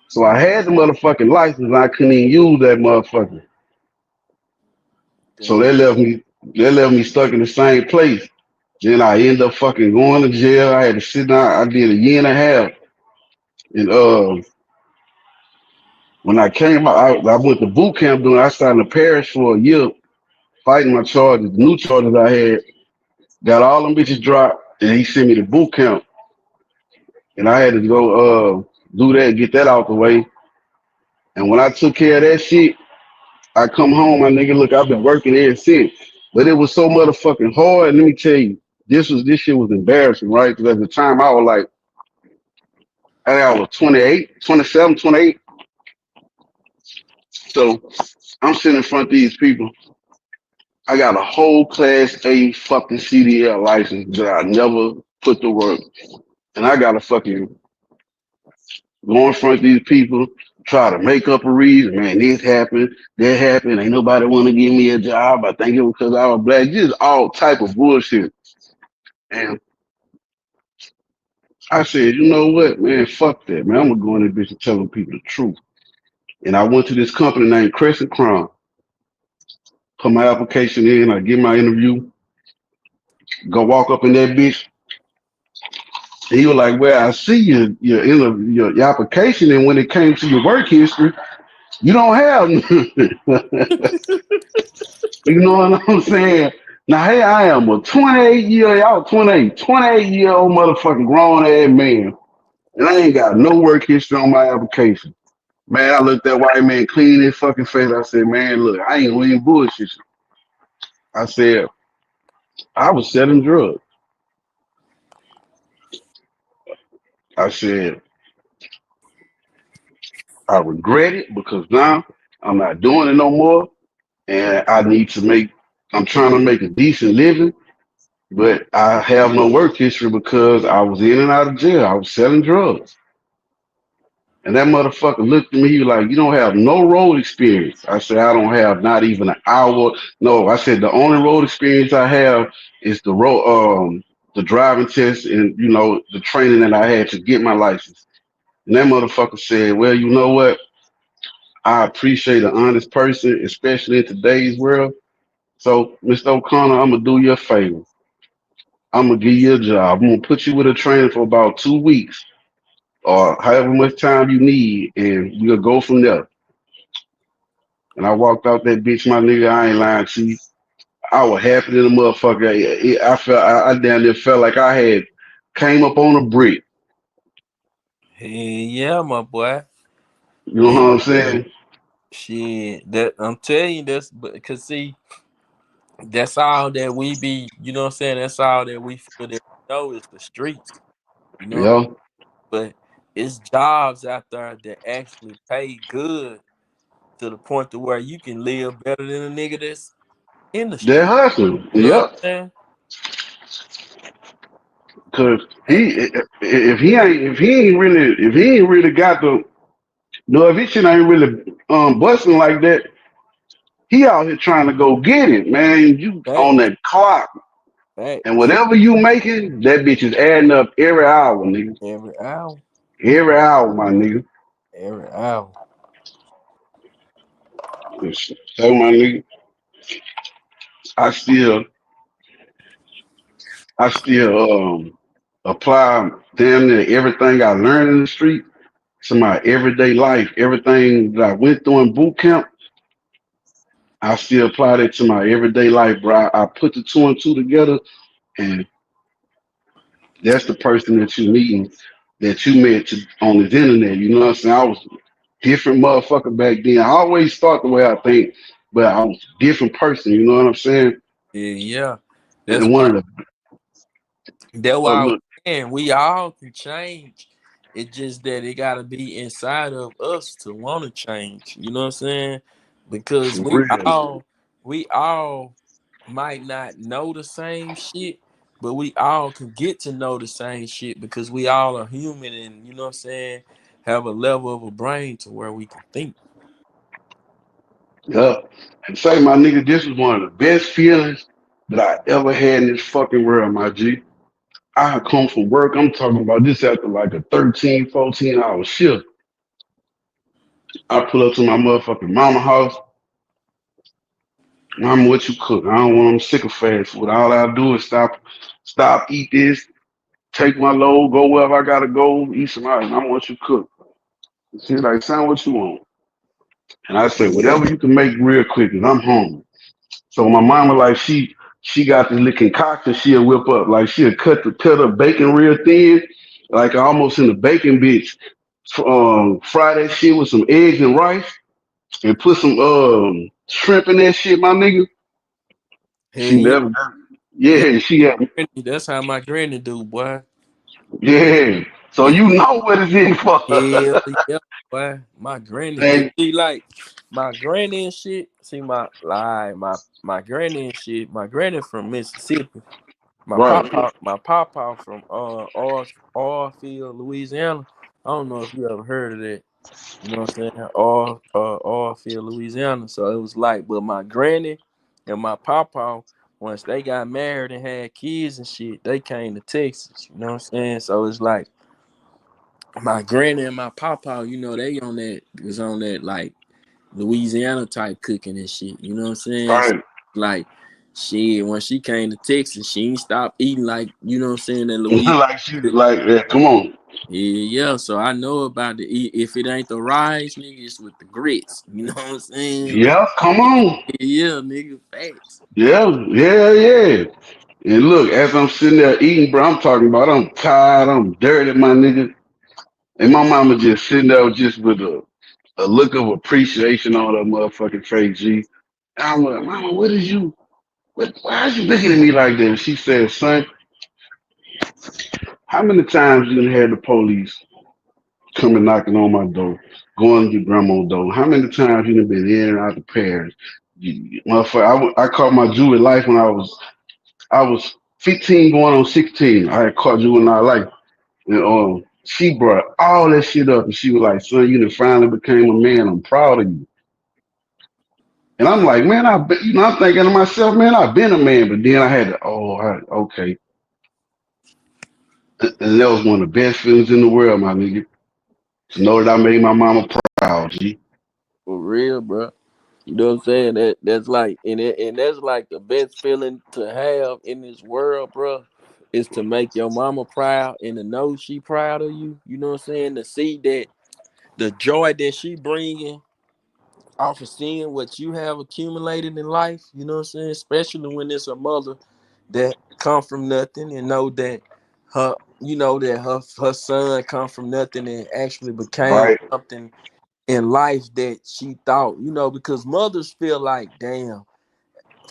So I had the motherfucking license, and I couldn't even use that motherfucker. So Damn. they left me stuck in the same place. Then I ended up fucking going to jail. I had to sit down. I did a year and a half. And when I came out, I went to boot camp doing. I started in Paris for a year fighting my charges, the new charges I had. Got all them bitches dropped, and he sent me to boot camp, and I had to go do that, get that out the way. And when I took care of that shit, I come home, my nigga. Look, I've been working ever since, but it was so motherfucking hard. Let me tell you, this shit was embarrassing, right? Because at the time I was like, I was 28, 27, 28. So I'm sitting in front of these people. I got a whole class A fucking CDL license that I never put to work. And I gotta fucking go in front of these people, try to make up a reason. Man, this happened, that happened. Ain't nobody want to give me a job. I think it was because I was black. Just all type of bullshit. And I said, you know what, man, fuck that, man. I'm gonna go in this bitch and tell them people the truth. And I went to this company named Crescent Crown, put my application in, I get my interview, go walk up in that bitch. And he was like, "Well, I see your application, and when it came to your work history, you don't have none." You know what I'm saying? Now, hey, I am a 28 year old motherfucking grown ass man, and I ain't got no work history on my application. Man, I looked that white man clean his fucking face. I said, "Man, look, I ain't gonna even bullshit you." I said, "I was selling drugs." I said, "I regret it because now I'm not doing it no more, and I need to make. I'm trying to make a decent living, but I have no work history because I was in and out of jail. I was selling drugs." And that motherfucker looked at me, he was like, "You don't have no road experience." I said, "I don't have not even an hour." No, I said, "The only road experience I have is the driving test and, the training that I had to get my license." And that motherfucker said, "Well, you know what? I appreciate an honest person, especially in today's world. So, Mr. O'Connor, I'm gonna do you a favor. I'm gonna give you a job. I'm gonna put you with a trainer for about 2 weeks. or however much time you need, and we'll go from there. And I walked out that bitch, my nigga. I ain't lying to you. I was happy to the motherfucker. I felt, I damn near felt like I had came up on a brick. Hey, yeah, my boy. You know what And I'm saying? shit, that I'm telling you this, but cause see, that's all that we be. You know what I'm saying? That's all that we feel that we know is the streets. You know, Yeah, but it's jobs out there that actually pay good to the point to where you can live better than a nigga that's in the that street. hustling. You know what Yep. I'm saying? Cause Hey, if he ain't really got the no if his shit ain't really busting like that, he out here trying to go get it, man. You on facts, that clock. And facts. whatever you making, that bitch is adding up every hour, nigga. Every hour, Every hour, my nigga. every hour. So my nigga, I still I still apply damn near everything I learned in the street to my everyday life. Everything that I went through in boot camp, I still apply that to my everyday life, bro. I put the two and two together, and that's the person that you meeting, that you met on this internet. You know what I'm saying? I was a different motherfucker back then. I always thought the way I think, but I was a different person. You know what I'm saying? Yeah, yeah. That's And why. one of the That's why I was look saying we all can change. It's just that it gotta be inside of us to want to change. You know what I'm saying? Because for real, we all might not know the same shit, but we all can get to know the same shit because we all are human and you know what I'm saying, have a level of a brain to where we can think. yeah. And say, my nigga, this is one of the best feelings that I ever had in this fucking world, my G. I come from work. I'm talking about this after like a 13, 14 hour shift. I pull up to my motherfucking mama house. Mama, what you cook? I don't want. I'm sick of fast food. All I do is stop, eat this, take my load, go wherever I gotta go, eat some ice. Mama, what you cook? She's like, son, what you want? And I say, whatever you can make real quick, cause I'm hungry. So my mama, like, she got this little concoction she'll whip up. Like she'll cut the bacon real thin, like almost in the bacon bitch. Fry that shit with some eggs and rice and put some shrimp in that shit, my nigga. Hell She yeah, never yeah. yeah, she had That's how my granny do, boy. yeah. So Yeah. you know what it's in for. Hell yeah, boy. My granny, cause And see, like my granny and shit. See, my granny and shit. My granny from Mississippi. right. My papa from Oilfield, Louisiana. I don't know if you ever heard of that. You know what I'm saying? Oilfield, Louisiana. So it was like, but my granny and my papa, once they got married and had kids and shit, they came to Texas. You know what I'm saying? So it's like my granny and my papa, you know, they on that was on that like Louisiana type cooking and shit. You know what I'm saying? So, Right. like shit, when she came to Texas, she ain't stopped eating like, you know what I'm saying, that Louisiana. Like she like yeah, come on. Yeah, yeah. So I know about the if it ain't the rice, nigga, it's with the grits. You know what I'm saying? Yeah, come on. Yeah, nigga, facts. Yeah, yeah, yeah. And look, as I'm sitting there eating, bro, I'm talking about I'm tired, I'm dirty, my nigga. And my mama just sitting there just with a look of appreciation on her motherfucking face, G. And I'm like, Mama, what is you? Why is you looking at me like that? And she said, son, how many times you done had the police coming knocking on my door, going to your grandma's door? How many times you done been in and out the parish? Motherfucker, I caught my Jewish life when I was 15 going on 16. I had caught juvenile life. And she brought all that shit up and she was like, son, you done finally became a man. I'm proud of you. And I'm like, man, I've been, I'm thinking to myself, man, I've been a man, but then I had to, okay. And that was one of the best feelings in the world, my nigga. To know that I made my mama proud, G. For real, bro. You know what I'm saying? That's like and that's like the best feeling to have in this world, bro. is to make your mama proud and to know she proud of you. You know what I'm saying? To see that the joy that she bringing off of seeing what you have accumulated in life. You know what I'm saying? Especially when it's a mother that come from nothing and know that her, you know, that her son come from nothing and actually became Right. something in life that she thought, you know, because mothers feel like, damn,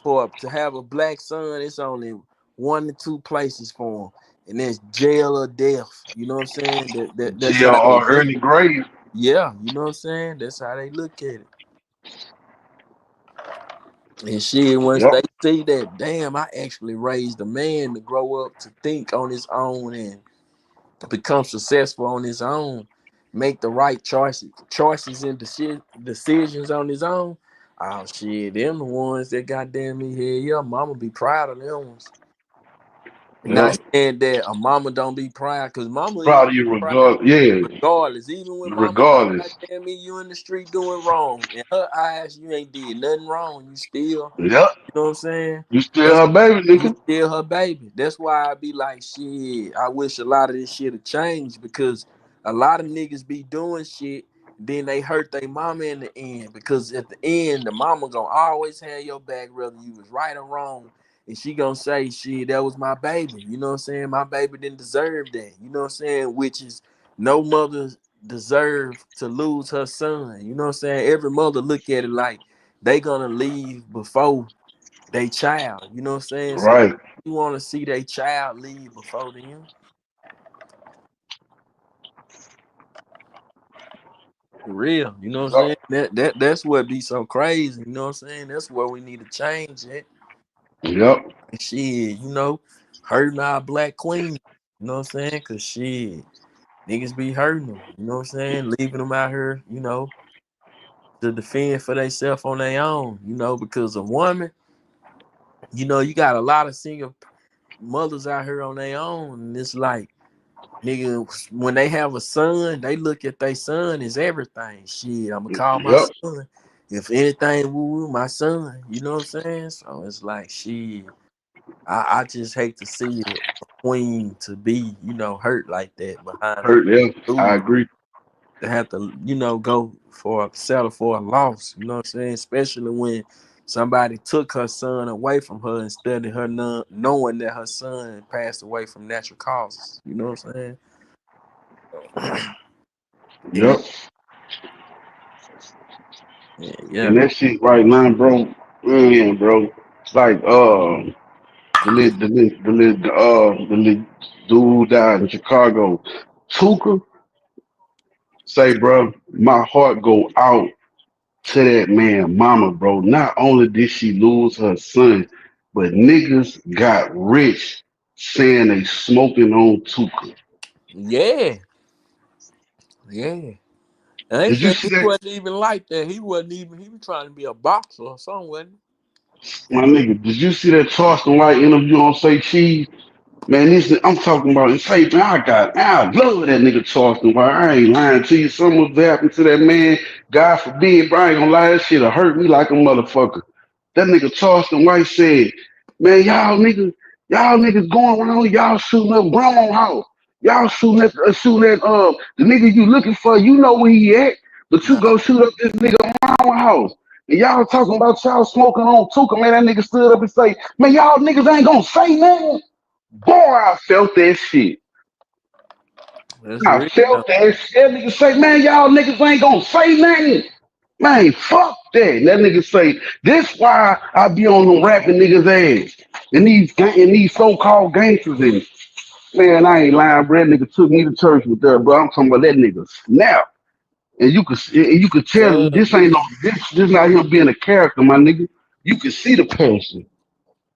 for to have a black son, it's only one or two places for him, and that's jail or death. You know what I'm saying? That's how they GR look. early grave. Yeah, you know what I'm saying? That's how they look at it. And shit, once Yep. they see that, damn, I actually raised a man to grow up to think on his own and become successful on his own, make the right choices and decisions on his own. Oh shit, them the ones that goddamn me here. Yeah, mama be proud of them ones. Not Yep. saying that a mama don't be proud, because mama even Probably proud regard. Yeah. regardless. Even when mama know Regardless. goddamn me you in the street doing wrong. In her eyes, you ain't did nothing wrong. You still, Yep. you know what I'm saying? You still That's her baby, you nigga. still her baby. That's why I be like, shit. I wish a lot of this shit had changed, because a lot of niggas be doing shit, then they hurt their mama in the end. Because at the end, the mama gonna always have your back, whether you was right or wrong. And she gonna say, shit, that was my baby. You know what I'm saying? My baby didn't deserve that. You know what I'm saying? Which is no mother deserve to lose her son. You know what I'm saying? Every mother look at it like they gonna leave before they child. You know what I'm saying? So Right. you want to see their child leave before them. For real. You know what I'm Yep. saying? That's what be so crazy. You know what I'm saying? That's where we need to change it. Yep. And shit, you know, hurting our black queen. You know what I'm saying? Cause shit, niggas be hurting them. You know what I'm saying? Leaving them out here, you know, to defend for themselves on their own. You know, because a woman, you know, you got a lot of single mothers out here on their own, and it's like, nigga, when they have a son, they look at their son as everything. Shit, I'ma call my Yep. son. If anything, woo, my son. You know what I'm saying? So it's like, shit. I just hate to see a queen to be, you know, hurt like that behind her Hurt. Yeah. I lose. agree. To have to, you know, go for settle for a loss. You know what I'm saying? Especially when somebody took her son away from her instead of her knowing that her son passed away from natural causes. You know what I'm saying? Yeah, Yep. yeah, yeah. And that shit right now, bro. Man, bro. It's like the little dude died in Chicago. Tuka say, bro, my heart go out to that man, mama, bro. Not only did she lose her son, but niggas got rich saying they smoking on Tuka. Yeah, yeah. And they Did you said see he that? wasn't even like that. He wasn't even, he was trying to be a boxer or something, wasn't My nigga, did you see that Charleston White interview on Say Cheese? Man, this I'm talking about. And say, man, I love that nigga Charleston White. I ain't lying to you. Something was happened to that man. God forbid, bro. I ain't gonna lie. That shit'll hurt me like a motherfucker. That nigga Charleston White said, man, y'all niggas going around, y'all shooting up grown house. Y'all shooting at the nigga you looking for. You know where he at, but he? you go shoot up this nigga grown house. And y'all talking about y'all smoking on Tuka, man. That nigga stood up and say, man, y'all niggas ain't gonna say nothing. Boy, I felt that shit. That's I real. felt that shit. That nigga say, man, y'all niggas ain't gonna say nothing. Man, fuck that. And that nigga say, this why I be on them rapping niggas ass. And these so-called gangsters in. Man, I ain't lying, bro. That nigga took me to church with that, bro. I'm talking about that nigga snap. And you could tell Son, this ain't no this not him being a character, my nigga. You can see the passion.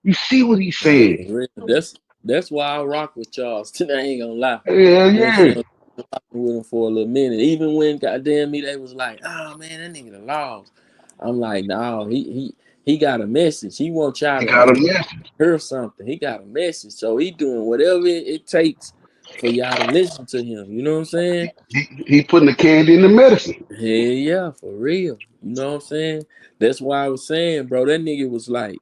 You see what he's nah, for saying. real. That's why I rock with Charles. I ain't gonna lie. Hell You know what I'm yeah. saying? I'm rocking with him for a little minute. Even when goddamn me, they was like, "Oh man, that nigga the lost." I'm like, "No, he got a message. He want y'all He to got a message. hear something. He got a message. So he doing whatever it takes for y'all to listen to him. You know what I'm saying? He putting the candy in the medicine. Hell yeah, for real. You know what I'm saying? That's why I was saying, bro. That nigga was like,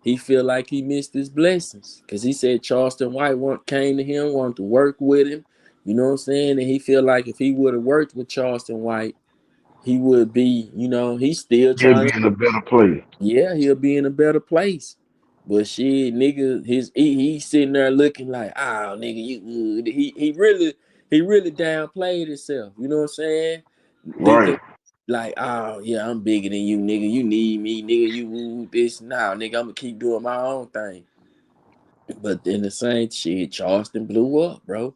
he feel like he missed his blessings because he said Charleston White came to him, wanted to work with him. You know what I'm saying? And he feel like if he would have worked with Charleston White, he would be, he's still He'll trying be to. in a better place. Yeah, he'll be in a better place. But shit, nigga, he sitting there looking like, oh, nigga, you good. He really downplayed himself. You know what I'm saying? Thinking Right. like, oh yeah, I'm bigger than you, nigga. You need me, nigga. You this now, nigga. I'm gonna keep doing my own thing. But then the same shit, Charleston blew up, bro.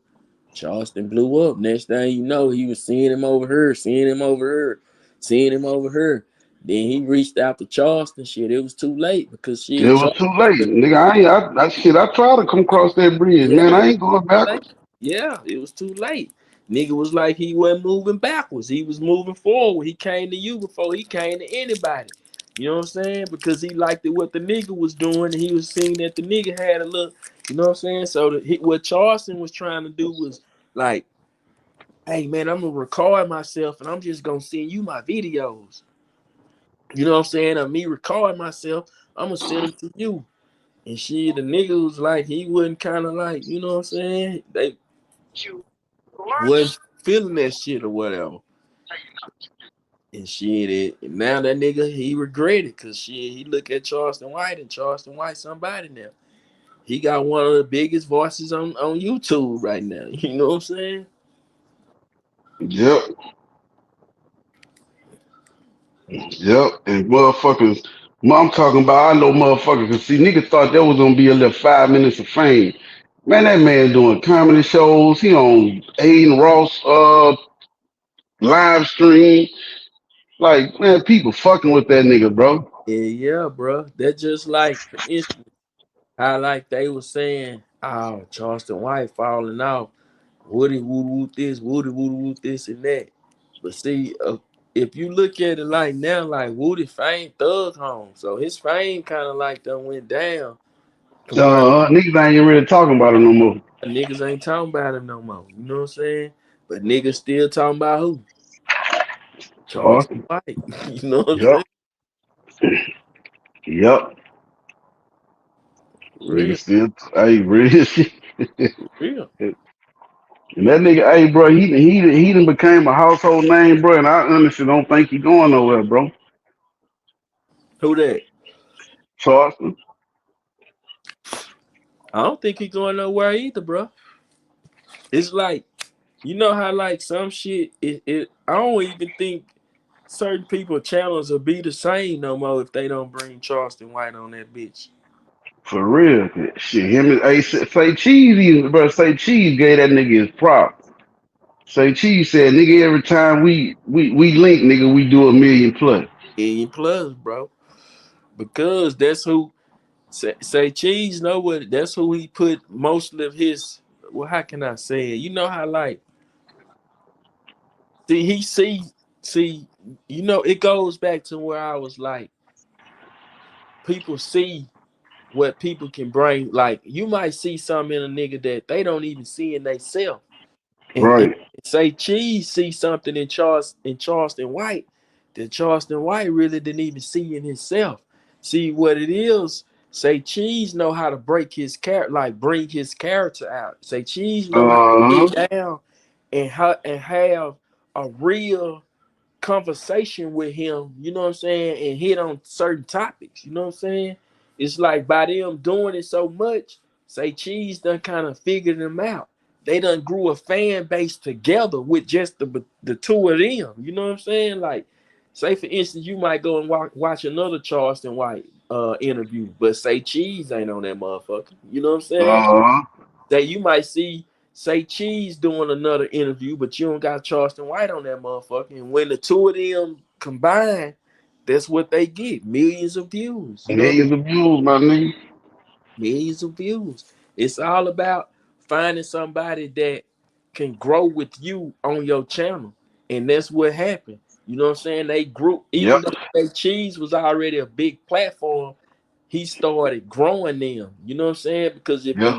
Charleston blew up. Next thing you know, he was seeing him over here, seeing him over here, seeing him over here. Then he reached out to Charleston. Shit, it was too late because It shit, was too late, nigga. I tried to come across that bridge, yeah, man. it I was ain't going too late. backwards. Yeah, it was too late. Nigga was like he wasn't moving backwards. He was moving forward. He came to you before he came to anybody. You know what I'm saying? Because he liked it what the nigga was doing, and he was seeing that the nigga had a little. You know what I'm saying? So what Charleston was trying to do was like, hey man, I'm gonna record myself, and I'm just gonna send you my videos. You know what I'm saying? Of me recording myself, I'm gonna send them to you. And shit, the nigga was like, he wasn't kind of like, you know what I'm saying? They wasn't feeling that shit or whatever. And shit, now that nigga, he regretted because shit, he look at Charleston White and Charleston White somebody now. He got one of the biggest voices on YouTube right now. You know what I'm saying? Yep. Yep. And motherfuckers, I'm talking about, I know motherfuckers, because see, niggas thought that was going to be a little 5 minutes of fame. Man, that man doing comedy shows. He on Aiden Ross live stream. Like, man, people fucking with that nigga, bro. Yeah, bro. That just like, for instance, how like they was saying, oh, Charleston White falling off. Woody woo woo this, Woody woo woo this and that. But see, if you look at it like now, like Woody fame thug home, so his fame kind of like done went down compared Niggas ain't really talking about it no more. to niggas ain't talking about him no more. You know what I'm saying? But niggas still talking about who? Charleston Awesome. White. You know what I'm Yep. saying? Yep. Real, Niggas still, hey, real shit. real. And that nigga, hey, bro, he done became a household name, bro. And I honestly don't think he going nowhere, bro. Who that? Charleston, I don't think he going nowhere either, bro. It's like, you know how like some shit, I don't even think certain people channels will be the same no more if they don't bring Charleston White on that bitch. for real. Shit, him and hey, say Cheese, even, bro. Say Cheese gave that nigga his prop. Say Cheese said, nigga, every time we link, nigga, we do 1 million plus. Million plus, bro. Because that's who say Cheese know what that's who he put most of his, well, how can I say it? You know how like see he see it goes back to where I was like people see what people can bring. Like you might see something in a nigga that they don't even see in themselves. And Right. say Cheese see something in Charleston White that Charleston White really didn't even see in himself. See what it is. Say Cheese know how to break his character, like bring his character out. Say Cheese know how to Uh-huh. get down and have a real conversation with him, you know what I'm saying, and hit on certain topics, you know what I'm saying? It's like by them doing it so much, say Cheese done kind of figured them out. They done grew a fan base together with just the two of them, you know what I'm saying? Like, say for instance, you might go and watch another Charleston White interview, but say Cheese ain't on that motherfucker, you know what I'm saying? Uh-huh. That you might see say Cheese doing another interview, but you don't got Charleston White on that motherfucker. And when the two of them combine, that's what they get. Millions of views, Millions of views, my nigga. millions of views. It's all about finding somebody that can grow with you on your channel. And that's what happened. You know what I'm saying? They grew, even Yep. though they Cheese was already a big platform, he started growing them. You know what I'm saying? Because Yep.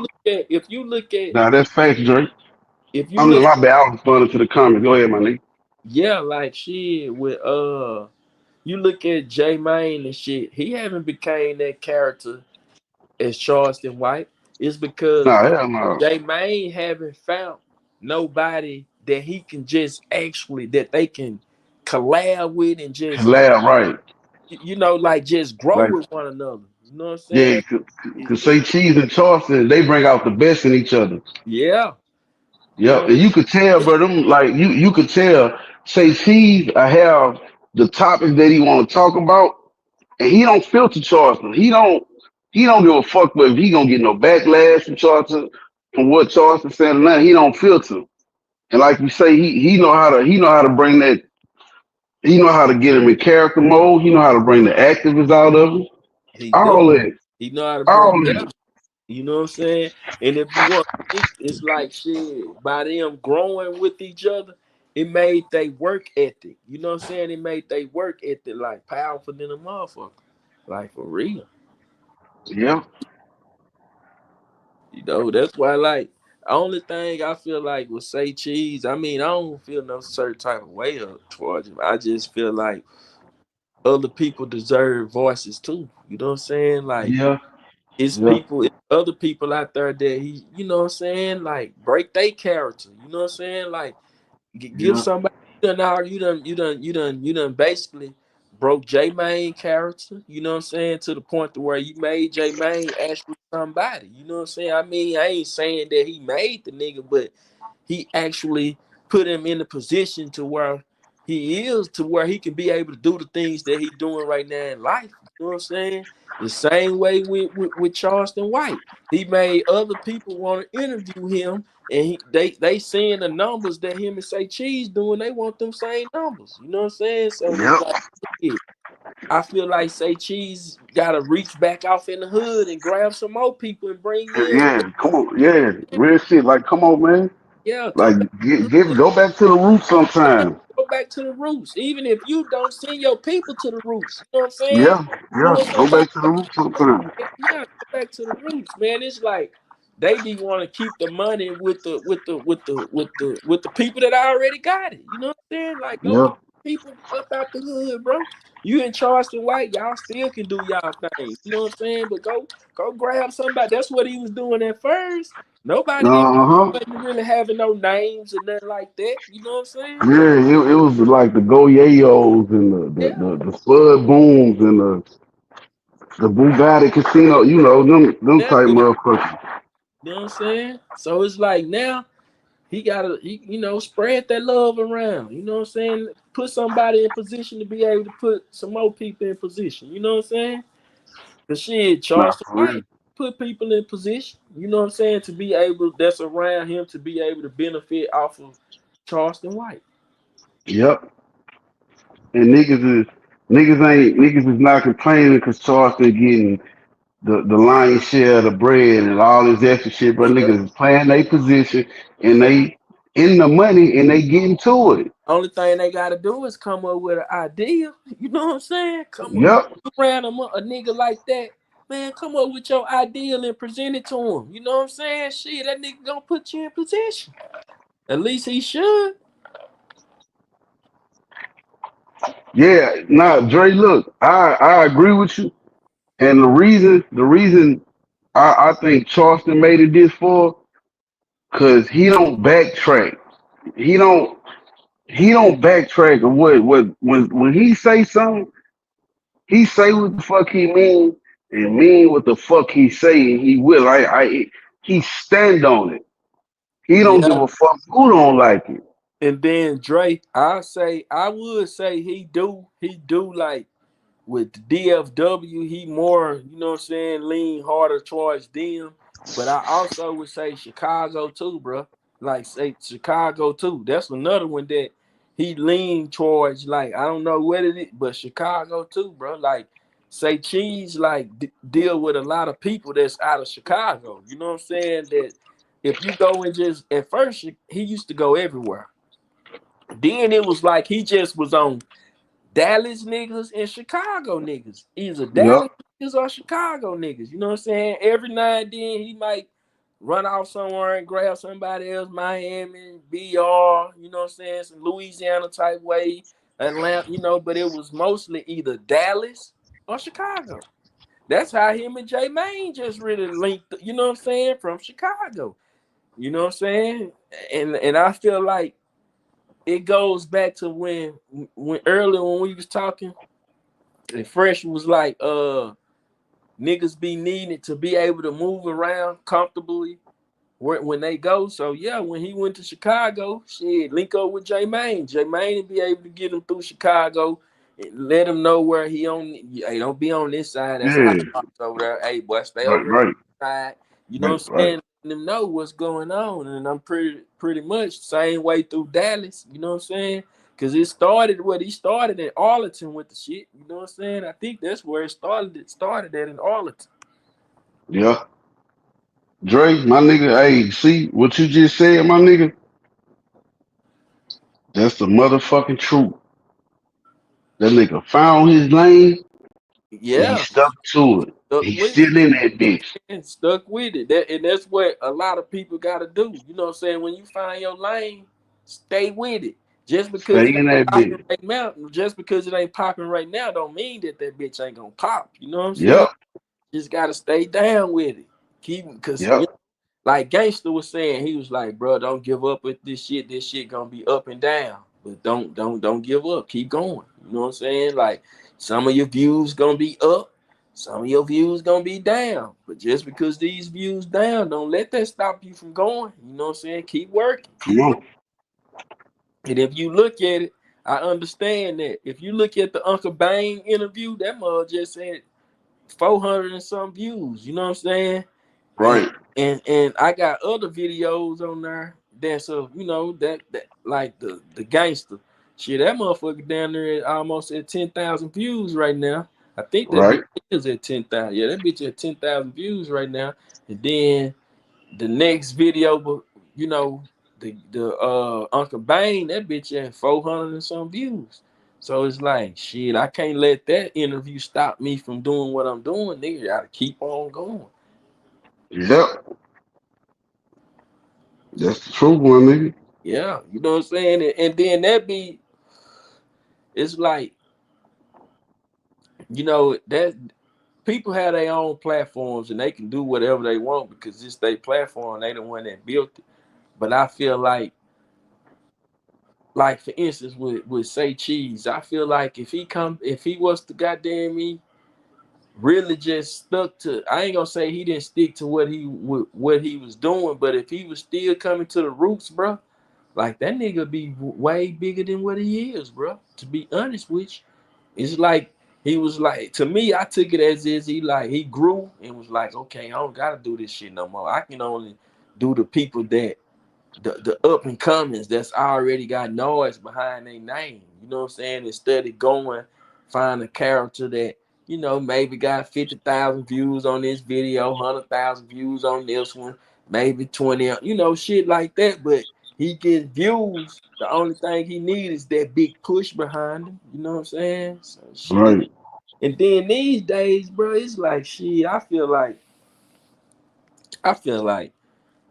Nah, that's facts, Drake. if you I'm look my bad. I was responding to the comment. Go ahead, my nigga. yeah, like shit with you look at J Mane and shit, he haven't became that character as Charleston White, is because Nah, hell no. J Main haven't found nobody that he can just actually that they can collab with and just Collab, right? like just grow Like, with one another. You know what I'm yeah, saying? cause say Cheese and Charleston, they bring out the best in each other. Yeah, you Yep, know. and you could tell, bro. Them like you could tell. Say Cheese, I have the topic that he want to talk about, and he don't filter Charleston. He don't give a fuck if he gonna get no backlash from Charleston from what Charleston saying or nothing. He don't filter. And like you say, he know how to bring that. He know how to get him in character mode. He know how to bring the activists out of him. He do. All that, He know how to all bring. Yeah, that. you know what I'm saying. And if you want, it's like shit. By them growing with each other, it made they work ethic. You know what I'm saying? It made they work ethic like powerful than a motherfucker. Like for real. Yeah, You know, that's why like only thing I feel like with say cheese. I mean, I don't feel no certain type of way up towards him. I just feel like other people deserve voices too. You know what I'm saying? Like yeah, yeah, it's other people out there that he, you know what I'm saying? Like break their character. You know what I'm saying? Like give yeah, somebody you done basically broke J Main character, you know what I'm saying, to the point to where you made J Main actually somebody, you know what I'm saying? I mean, I ain't saying that he made the nigga, but he actually put him in a position to where he is to where he can be able to do the things that he doing right now in life. You know what I'm saying? The same way with Charleston White. He made other people want to interview him and they seeing the numbers that him and say Cheese doing, they want them same numbers. You know what I'm saying? So it's yep. like yeah, I feel like say Cheese gotta reach back off in the hood and grab some more people and bring in. Yeah, come on, yeah, real shit. Like, come on, man. Yeah, Like, come back to the go back to the roots hood. sometime. Go back to the roots. Even if you don't send your people to the roots. You know what I'm saying? Yeah, yeah, Pull go somebody back to the roots sometime. yeah, go back to the roots, man. It's like they be want to keep the money with the people that already got it. You know what I'm saying? Like go Yeah, get people up out the hood, bro. You in Charleston White, y'all still can do y'all thing. You know what I'm saying? But go grab somebody. That's what he was doing at first. Nobody didn't uh-huh. wasn't really having no names or nothing like that. You know what I'm saying? Yeah, it was like the Go Yayos and Yeah, the Spud Booms and the Bugatti Casino, them yeah. type motherfuckers. You know what I'm saying? So it's like now he gotta, spread that love around. You know what I'm saying? Put somebody in position to be able to put some more people in position. You know what I'm saying? The shit, Nah, Charleston for real. White put people in position. You know what I'm saying? To be able, that's around him to be able to benefit off of Charleston White. Yep. And niggas is not complaining because Charleston getting the lion's share of the bread and all this extra shit, but Yeah. niggas is playing their position and they in the money and they getting to it. Only thing they gotta do is come up with an idea. You know what I'm saying? Come up Yep. around a nigga like that. Man, come up with your ideal and present it to him. You know what I'm saying? Shit, that nigga gonna put you in position. At least he should. Yeah. Nah, Dre, look, I agree with you. And the reason I think Charleston made it this far, cause he don't backtrack. He don't he don't backtrack of what when he say something, he say what the fuck he mean and mean what the fuck he say and he will. He stand on it. He don't give Yeah. a fuck who don't like it. And then Drake, I would say he do like with the DFW, he more, you know what I'm saying, lean harder towards them. But I also would say Chicago too, bro. Like say Chicago too. That's another one that he lean towards. Like I don't know what it is, but Chicago too, bro. Like say Cheese like deal with a lot of people that's out of Chicago. You know what I'm saying? That if you go and just at first he used to go everywhere. Then it was like he just was on Dallas niggas and Chicago niggas. Either Yup. Dallas niggas or Chicago niggas. You know what I'm saying? Every now and then he might run off somewhere and grab somebody else, Miami, BR, you know what I'm saying? Some Louisiana type way, Atlanta, but it was mostly either Dallas or Chicago. that's how him and J Main just really linked, you know what I'm saying, from Chicago. You know what I'm saying? And I feel like it goes back to when earlier when we was talking, and Fresh was like, niggas be needing to be able to move around comfortably when they go. So yeah, when he went to Chicago, shit, link up with J Main. J Main would be able to get him through Chicago and let him know where he on. Hey, don't be on this side. That's hot Yeah. over there. Hey, boy, stay Right. over there Right. side. You know Right. what I'm Right. saying? Let them know what's going on. And I'm pretty much same way through Dallas. You know what I'm saying? Cause it started what he started in Arlington with the shit. You know what I'm saying? I think that's where it started. It started at in Arlington. Yeah. Dre, my nigga. Hey, see what you just said, my nigga? That's the motherfucking truth. That nigga found his lane and he Yeah, stuck to it. stuck He's with it. still in that bitch. And stuck with it. And that's what a lot of people got to do. You know what I'm saying? When you find your lane, stay with it. Just because Stay it ain't in that popping bitch. right now, just because it ain't popping right now, don't mean that bitch ain't gonna pop. You know what I'm saying? Yep. Just gotta stay down with it. Keep because Yep. like Gangster was saying, he was like, bro, don't give up with this shit. This shit gonna be up and down, but don't give up. Keep going. You know what I'm saying? Like some of your views gonna be up, some of your views gonna be down. But just because these views down, don't let that stop you from going. You know what I'm saying? Keep working. Come Keep working. on. And if you look at it, I understand that. If you look at the Uncle Bang interview, that mother just said 400 and some views. You know what I'm saying? and Right. and I got other videos on there that's that like the gangster shit. That motherfucker down there at almost at 10,000 views right now. I think that bitch Right. is at 10,000. Yeah, that bitch at 10,000 views right now. And then the next video, but the Uncle Bane, that bitch at 400 and some views. So it's like shit. I can't let that interview stop me from doing what I'm doing. Nigga, gotta keep on going. Yep. That's the truth, one nigga. Yeah, you know what I'm saying? And then it's like, that people have their own platforms and they can do whatever they want because it's their platform. They the one that built it. But I feel like for instance, with Say Cheese, I feel like if he was to goddamn me, really just stuck to, I ain't gonna say he didn't stick to what he was doing, but if he was still coming to the roots, bro, like that nigga be way bigger than what he is, bro. To be honest with you, it's like he was like, to me, I took it as is he grew and was like, okay, I don't gotta do this shit no more. I can only do the people that the up and comings that's already got noise behind their name. You know what I'm saying? Instead of going find a character that maybe got 50,000 views on this video, 100,000 views on this one, maybe 20, shit like that. But he gets views. The only thing he needs is that big push behind him. You know what I'm saying? So shit. Right. And then these days, bro, it's like shit. I feel like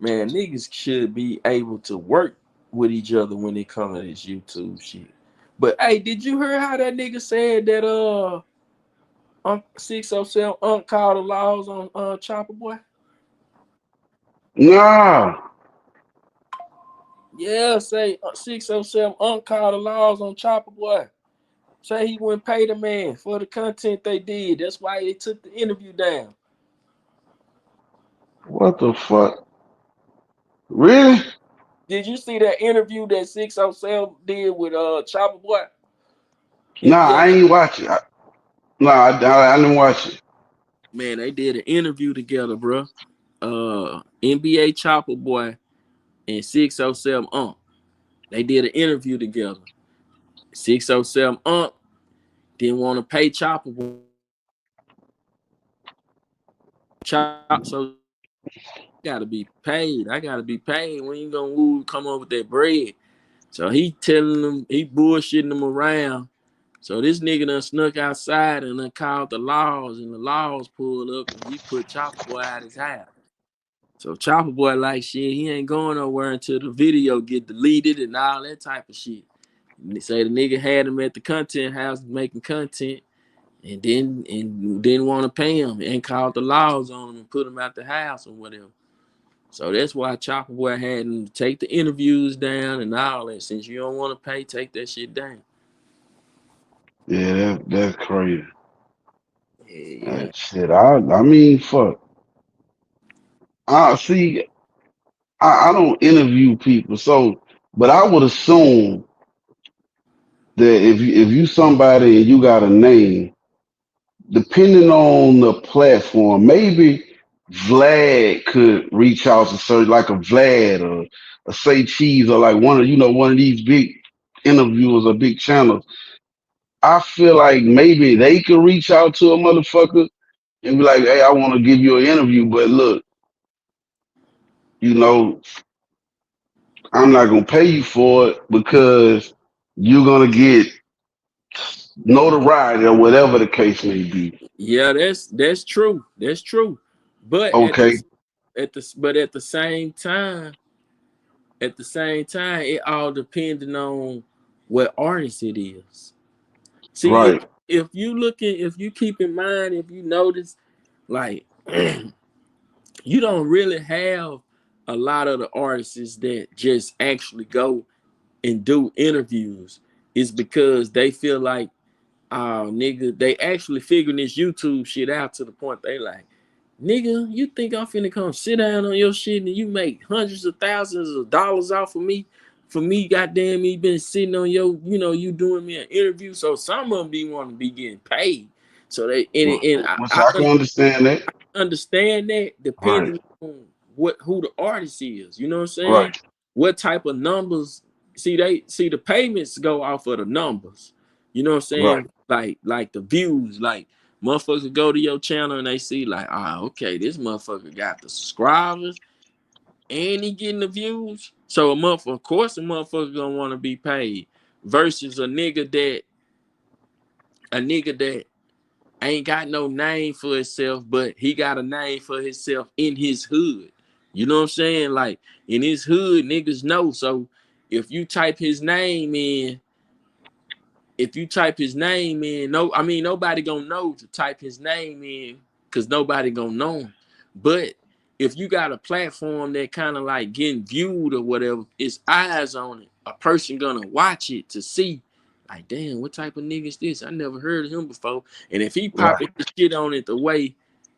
man, niggas should be able to work with each other when it comes to this YouTube shit. But hey, did you hear how that nigga said that 607 called the laws on Chopper Boy? Nah. Yeah, say 607 called the laws on Chopper Boy. Say he wouldn't pay the man for the content they did. That's why they took the interview down. What the fuck? Really? Did you see that interview that 607 did with Chopper Boy? Nah, NBA I ain't watch it. Nah, I didn't watch it. Man, they did an interview together, bro. NBA Chopper Boy and 607 They did an interview together. 607 didn't want to pay Chopper Boy. So gotta be paid. I gotta be paid. When you gonna come up with that bread? So he telling them, he bullshitting them around. So this nigga done snuck outside and done called the laws, and the laws pulled up and he put Chopper Boy out his house. So Chopper Boy like shit, he ain't going nowhere until the video get deleted and all that type of shit. And they say the nigga had him at the content house making content, and didn't want to pay him and called the laws on him and put him out the house or whatever. So that's why Chopper Boy had him take the interviews down and all that. Since you don't want to pay, take that shit down. Yeah, that's crazy. Yeah, Shit, I mean, fuck. I see. I don't interview people, so but I would assume that if you somebody and you got a name, depending on the platform, maybe Vlad could reach out to search like a Vlad or a Say Cheese or like one of these big interviewers or big channels. I feel like maybe they could reach out to a motherfucker and be like, "Hey, I want to give you an interview, but look, you know, I'm not gonna pay you for it because you're gonna get notoriety or whatever the case may be." yeah, that's true. That's true. But Okay, at the same time, it all depending on what artist it is. See, right, if you keep in mind, if you notice, like you don't really have a lot of the artists that just actually go and do interviews. It's because they feel like, oh nigga, they actually figuring this YouTube shit out to the point they like, nigga, you think I'm finna come sit down on your shit and you make hundreds of thousands of dollars off of me? For me, goddamn, me been sitting on your, you doing me an interview. So some of them be want to be getting paid. So they and which I can understand that. understand that Right, depending on who the artist is. You know what I'm saying? right, What type of numbers? See the payments go off of the numbers. You know what I'm right, saying? Like the views. Like motherfuckers go to your channel and they see like, okay, this motherfucker got the subscribers and he getting the views. So of course, a motherfucker gonna want to be paid versus a nigga that ain't got no name for himself, but he got a name for himself in his hood. You know what I'm saying? Like in his hood, niggas know. So if you type his name in, no, I mean nobody gonna know to type his name in because nobody gonna know him. But if you got a platform that kind of like getting viewed or whatever, it's eyes on it. A person gonna watch it to see, like, damn, what type of nigga is this? I never heard of him before. And if he right. popping his shit on it the way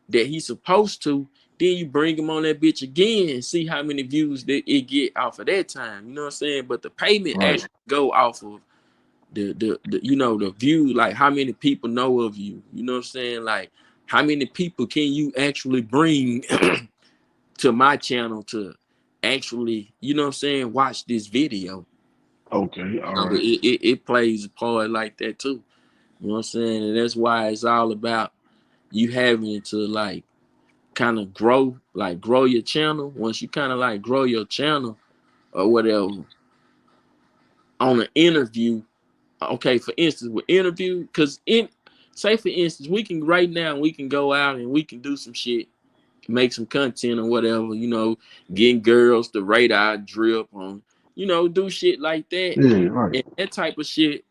that he's supposed to, then you bring him on that bitch again and see how many views that it get off of that time. You know what I'm saying? But the payment Right. actually go off of the view, like how many people know of you. You know what I'm saying? Like how many people can you actually bring to my channel to actually, you know what I'm saying, watch this video. Okay. All So right. it plays a part like that too. You know what I'm saying? And that's why it's all about you having to like kind of grow your channel. Once you kind of like grow your channel or whatever on an interview. Okay, for instance, with interview, because say for instance, we can go out and we can do some shit, make some content or whatever, getting girls to rate our drip on, do shit like that. Yeah. Right. And that type of shit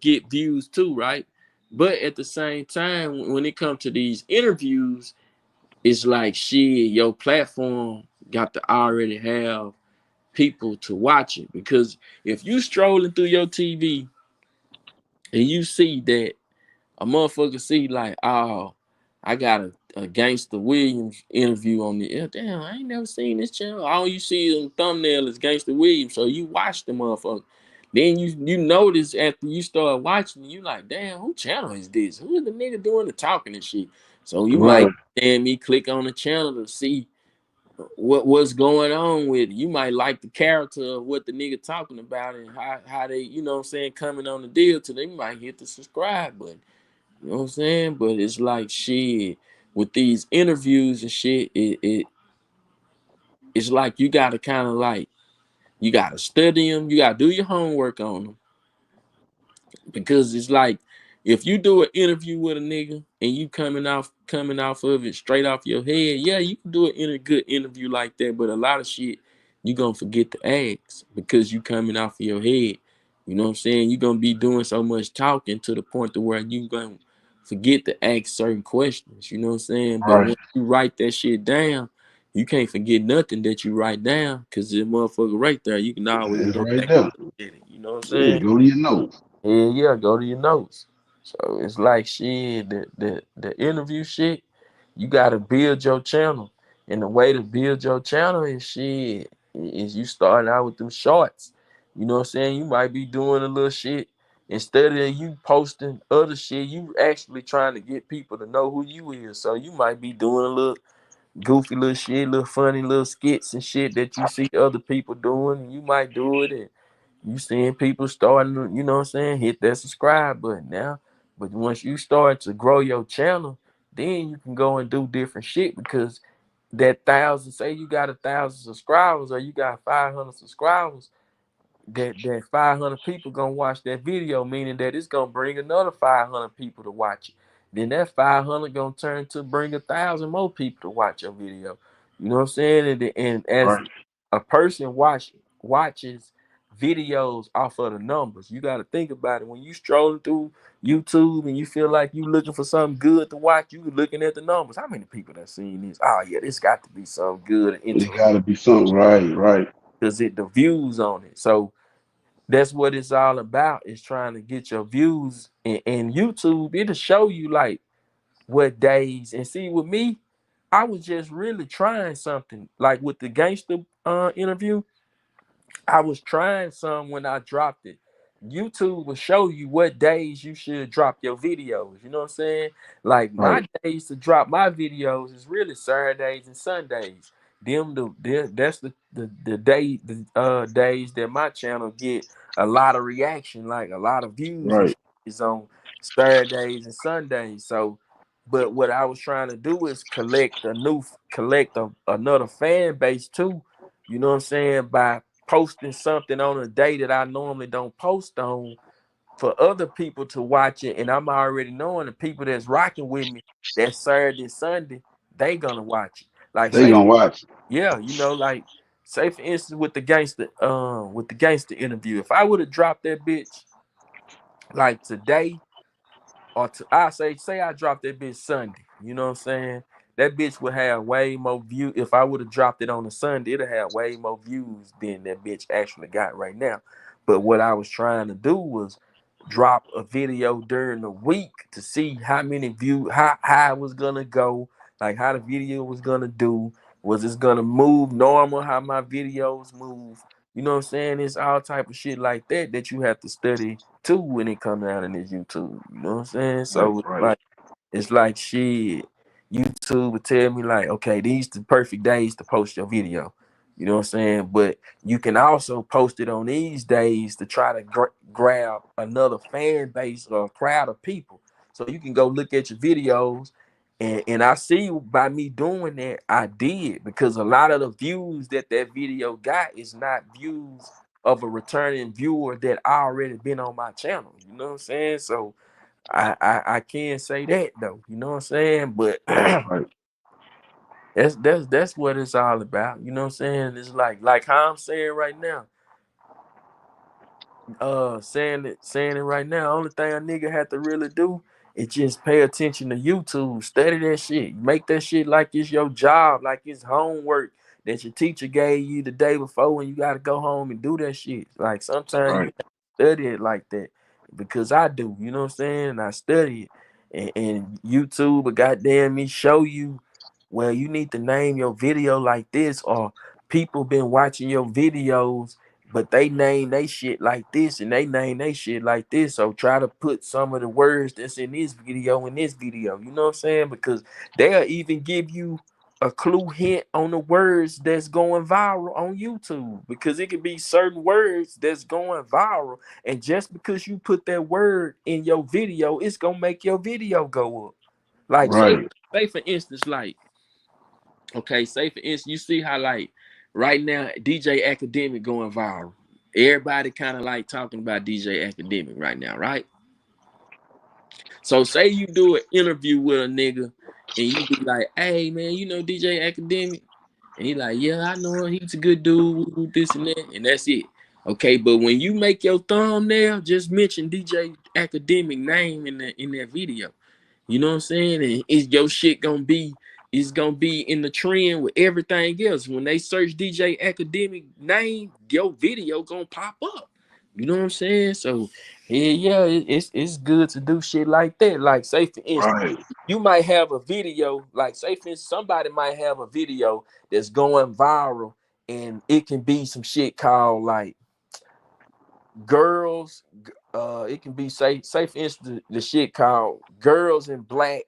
get views too, right? But at the same time, when it comes to these interviews, it's like shit, your platform got to already have people to watch it. Because if you strolling through your TV and you see that a motherfucker see like, oh, I got a Gangster Williams interview on the damn, I ain't never seen this channel. All you see in the thumbnail is Gangster Williams. So you watch the motherfucker. Then you notice after you start watching, you like, damn, who channel is this? Who is the nigga doing the talking and shit? So you might Right. me click on the channel to see what's going on with it. You might like the character of what the nigga talking about and how they, what I'm saying, coming on the deal to them. You might hit the subscribe button. You know what I'm saying? But it's like shit with these interviews and shit. It's like you gotta kind of like you gotta study them. You gotta do your homework on them because it's like if you do an interview with a nigga and you coming off of it straight off your head, yeah, you can do it in a good interview like that. But a lot of shit you gonna forget to ask because you coming off of your head. You know what I'm saying? You gonna be doing so much talking to the point to where you gonna forget to ask certain questions. You know what I'm saying? But Right. once you write that shit down, you can't forget nothing that you write down because the motherfucker right there, you can always It's go right back there. and look at it. You know what I'm Yeah, saying? go to your notes. Yeah, go to your notes. So it's like shit, the interview shit, you gotta build your channel. And the way to build your channel is shit is you starting out with them shorts. You know what I'm saying? You might be doing a little shit. Instead of you posting other shit, you actually trying to get people to know who you is. So you might be doing a little goofy little shit, little funny little skits and shit that you see other people doing. You might do it and you seeing people starting to, you know what I'm saying, hit that subscribe button now. But once you start to grow your channel, then you can go and do different shit because that thousand, say you got 1,000 subscribers or you got 500 subscribers, that 500 people gonna watch that video, meaning that it's gonna bring another 500 people to watch it. Then that 500 gonna turn to bring 1,000 more people to watch your video. You know what I'm saying? And as Right. a person watches videos off of the numbers, you got to think about it. When you strolling through YouTube and you feel like you looking for something good to watch, you looking at the numbers. How many people that seen this? Oh yeah, this got to be something good and It interesting gotta be something right, right, because it the views on it. So that's what it's all about, is trying to get your views. And YouTube, it'll show you like what days. And see, with me, I was just really trying something. Like with the gangster interview, I was trying some when I dropped it. YouTube will show you what days you should drop your videos. You know what I'm saying? Like right, my days to drop my videos is really Saturdays and Sundays. That's the day the days that my channel get a lot of reaction, like a lot of views and right, shit is on Saturdays and Sundays. So, but what I was trying to do is collect another fan base too. You know what I'm saying? By posting something on a day that I normally don't post on for other people to watch it. And I'm already knowing the people that's rocking with me that Saturday, Sunday, they gonna watch it. Like they say, gonna watch. yeah, you know, like say for instance with the gangster interview. If I would have dropped that bitch like today, or I say I dropped that bitch Sunday. You know what I'm saying? That bitch would have way more view. If I would have dropped it on a Sunday, it'd have way more views than that bitch actually got right now. But what I was trying to do was drop a video during the week to see how many views, how it was gonna go, like how the video was gonna do. Was it gonna move normal? How my videos move? You know what I'm saying? It's all type of shit like that that you have to study too when it comes out in this YouTube. You know what I'm saying? Right, So right, it's like shit. YouTube would tell me like, okay, these the perfect days to post your video. You know what I'm saying? But you can also post it on these days to try to grab another fan base or a crowd of people. So you can go look at your videos. And I see by me doing that, I did, because a lot of the views that video got is not views of a returning viewer that already been on my channel. You know what I'm saying? So I can't say that though. You know what I'm saying? But right, that's what it's all about. You know what I'm saying? It's like how I'm saying right now. Saying it right now. Only thing a nigga have to really do is just pay attention to YouTube. Study that shit. Make that shit like it's your job, like it's homework that your teacher gave you the day before, and you gotta go home and do that shit. Like sometimes you right, have to study it like that. Because I do, you know what I'm saying? And I study it. And YouTube will goddamn me show you, well, you need to name your video like this, or people been watching your videos but they name they shit like this and they name they shit like this. So try to put some of the words that's in this video in this video. You know what I'm saying? Because they'll even give you a clue hint on the words that's going viral on YouTube. Because it could be certain words that's going viral. And just because you put that word in your video, it's gonna make your video go up. Like right, say for instance, like okay, say for instance, you see how like right now DJ Academic going viral. Everybody kind of like talking about DJ Academic right now, right? So say you do an interview with a nigga and you be like, hey man, you know DJ Academic? And he like, yeah, I know him. He's a good dude, this and that, and that's it. Okay, but when you make your thumbnail, just mention DJ Academic name in that video. You know what I'm saying? And is your shit gonna be in the trend with everything else. When they search DJ Academic name, your video gonna pop up. You know what I'm saying? So yeah, it's good to do shit like that. Like say for instance, Right. you might have a video, like say for instance, somebody might have a video that's going viral, and it can be some shit called like girls. It can be say for instance the shit called girls in black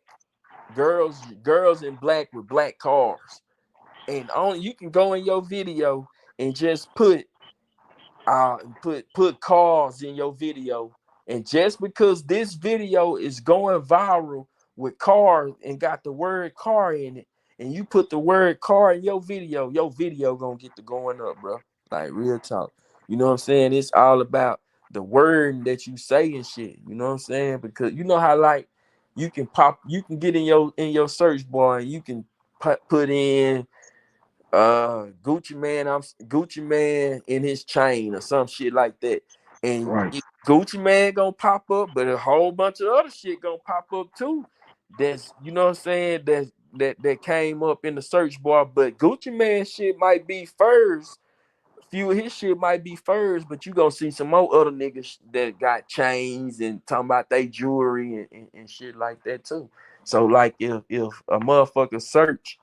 with black cars, and on you can go in your video and just put cars in your video, and just because this video is going viral with cars and got the word car in it, and you put the word car in your video gonna get to going up, bro. Like real talk. You know what I'm saying? It's all about the word that you say and shit. You know what I'm saying? Because you know how like you can get in your search bar and you can put in Gucci Man in his chain or some shit like that, and Right. Gucci Man gonna pop up, but a whole bunch of other shit gonna pop up too. That's you know what I'm saying, that came up in the search bar, but Gucci Man shit might be first. A few of his shit might be first, but you gonna see some more other niggas that got chains and talking about they jewelry and shit like that too. So like if a motherfucker search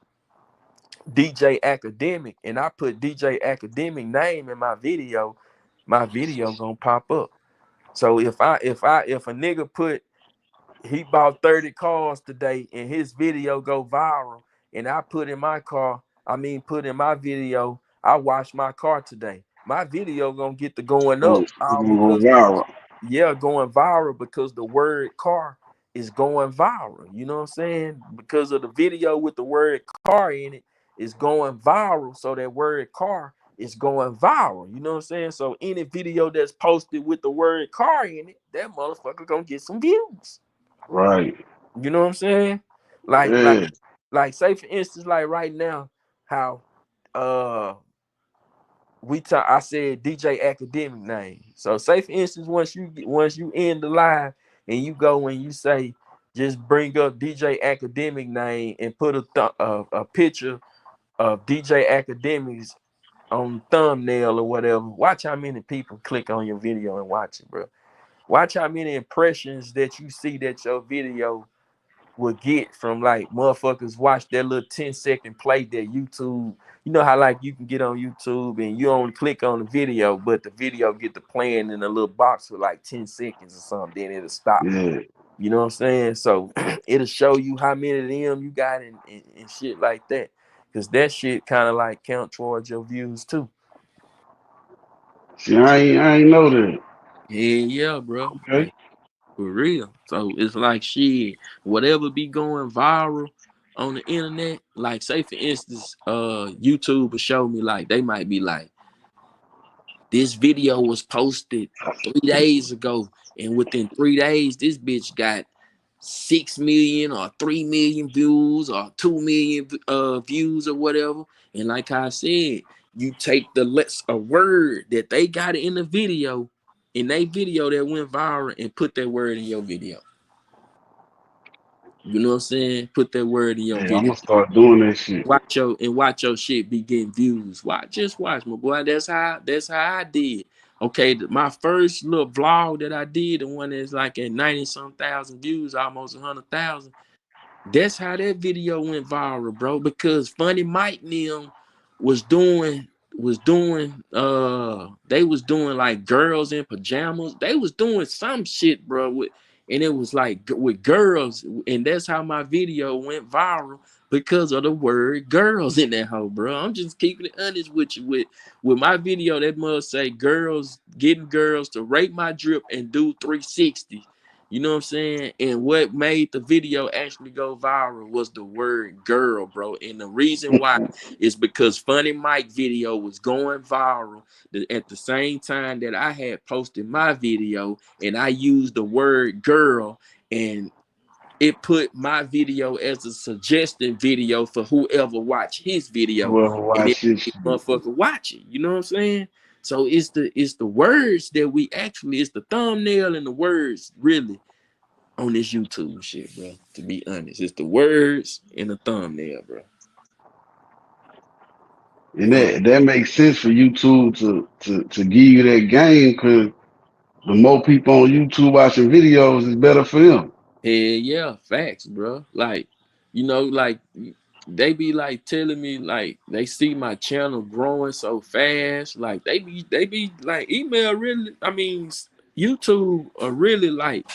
DJ Academic and I put DJ Academic name in my video gonna pop up. So if a nigga put he bought 30 cars today and his video go viral, and I put in my car, put in my video, I washed my car today. My video gonna get to going Oh, up it's all gonna go because viral. going viral because the word car is going viral. You know what I'm saying? Because of the video with the word car in it is going viral. So that word car is going viral. You know what I'm saying? So any video that's posted with the word car in it, that motherfucker gonna get some views. Right. You know what I'm saying? Like, like, Yeah. like, say for instance, like right now, how uh I said DJ Academic name. So say for instance, once you end the live and you go and you say just bring up DJ Academic name and put a picture of DJ Academics on thumbnail or whatever. Watch how many people click on your video and watch it, bro. Watch how many impressions that you see that your video will get from like motherfuckers watch that little 10-second play that YouTube. You know how like you can get on YouTube and you only click on the video, but the video get to playing in a little box for like 10 seconds or something, then it'll stop. Yeah. You know what I'm saying? So it'll show you how many of them you got and shit like that. Cause that shit kind of like count towards your views too. See, I ain't know that. Yeah, bro. Okay. Like for real. So it's like shit, whatever be going viral on the internet, like say for instance, YouTube will show me like they might be like, this video was posted 3 days ago, and within 3 days, this bitch got 6 million or 3 million views or 2 million views or whatever. And like I said, you take a word that they got in the video, in their video that went viral, and put that word in your video. You know what I'm saying? Put that word in your Yeah, I'm video. gonna start doing that shit. Watch your shit be getting views. Watch, my boy. That's how I did. Okay, my first little vlog that I did, the one that's like at 90 some thousand views, almost 100,000. That's how that video went viral, bro. Because Funny Mike and them was doing they was doing like girls in pajamas. They was doing some shit, bro, and it was like with girls, and that's how my video went viral because of the word girls in that hoe, bro. I'm just keeping it honest with you. With my video, that must say girls getting girls to rate my drip and do 360. You know what I'm saying? And what made the video actually go viral was the word girl, bro. And the reason why is because Funny Mike video was going viral at the same time that I had posted my video, and I used the word girl, and it put my video as a suggested video for whoever watch his video, Whoever and then watch this shit. motherfucker watch it. You know what I'm saying? So it's the words that we actually, it's the thumbnail and the words really on this YouTube shit, bro. To be honest, it's the words and the thumbnail, bro. And that makes sense for YouTube to give you that game because the more people on YouTube watching videos, it's better for them. Hell yeah, facts, bro. Like, like they be like telling me like they see my channel growing so fast. Like they be like email really. I mean, YouTube are really like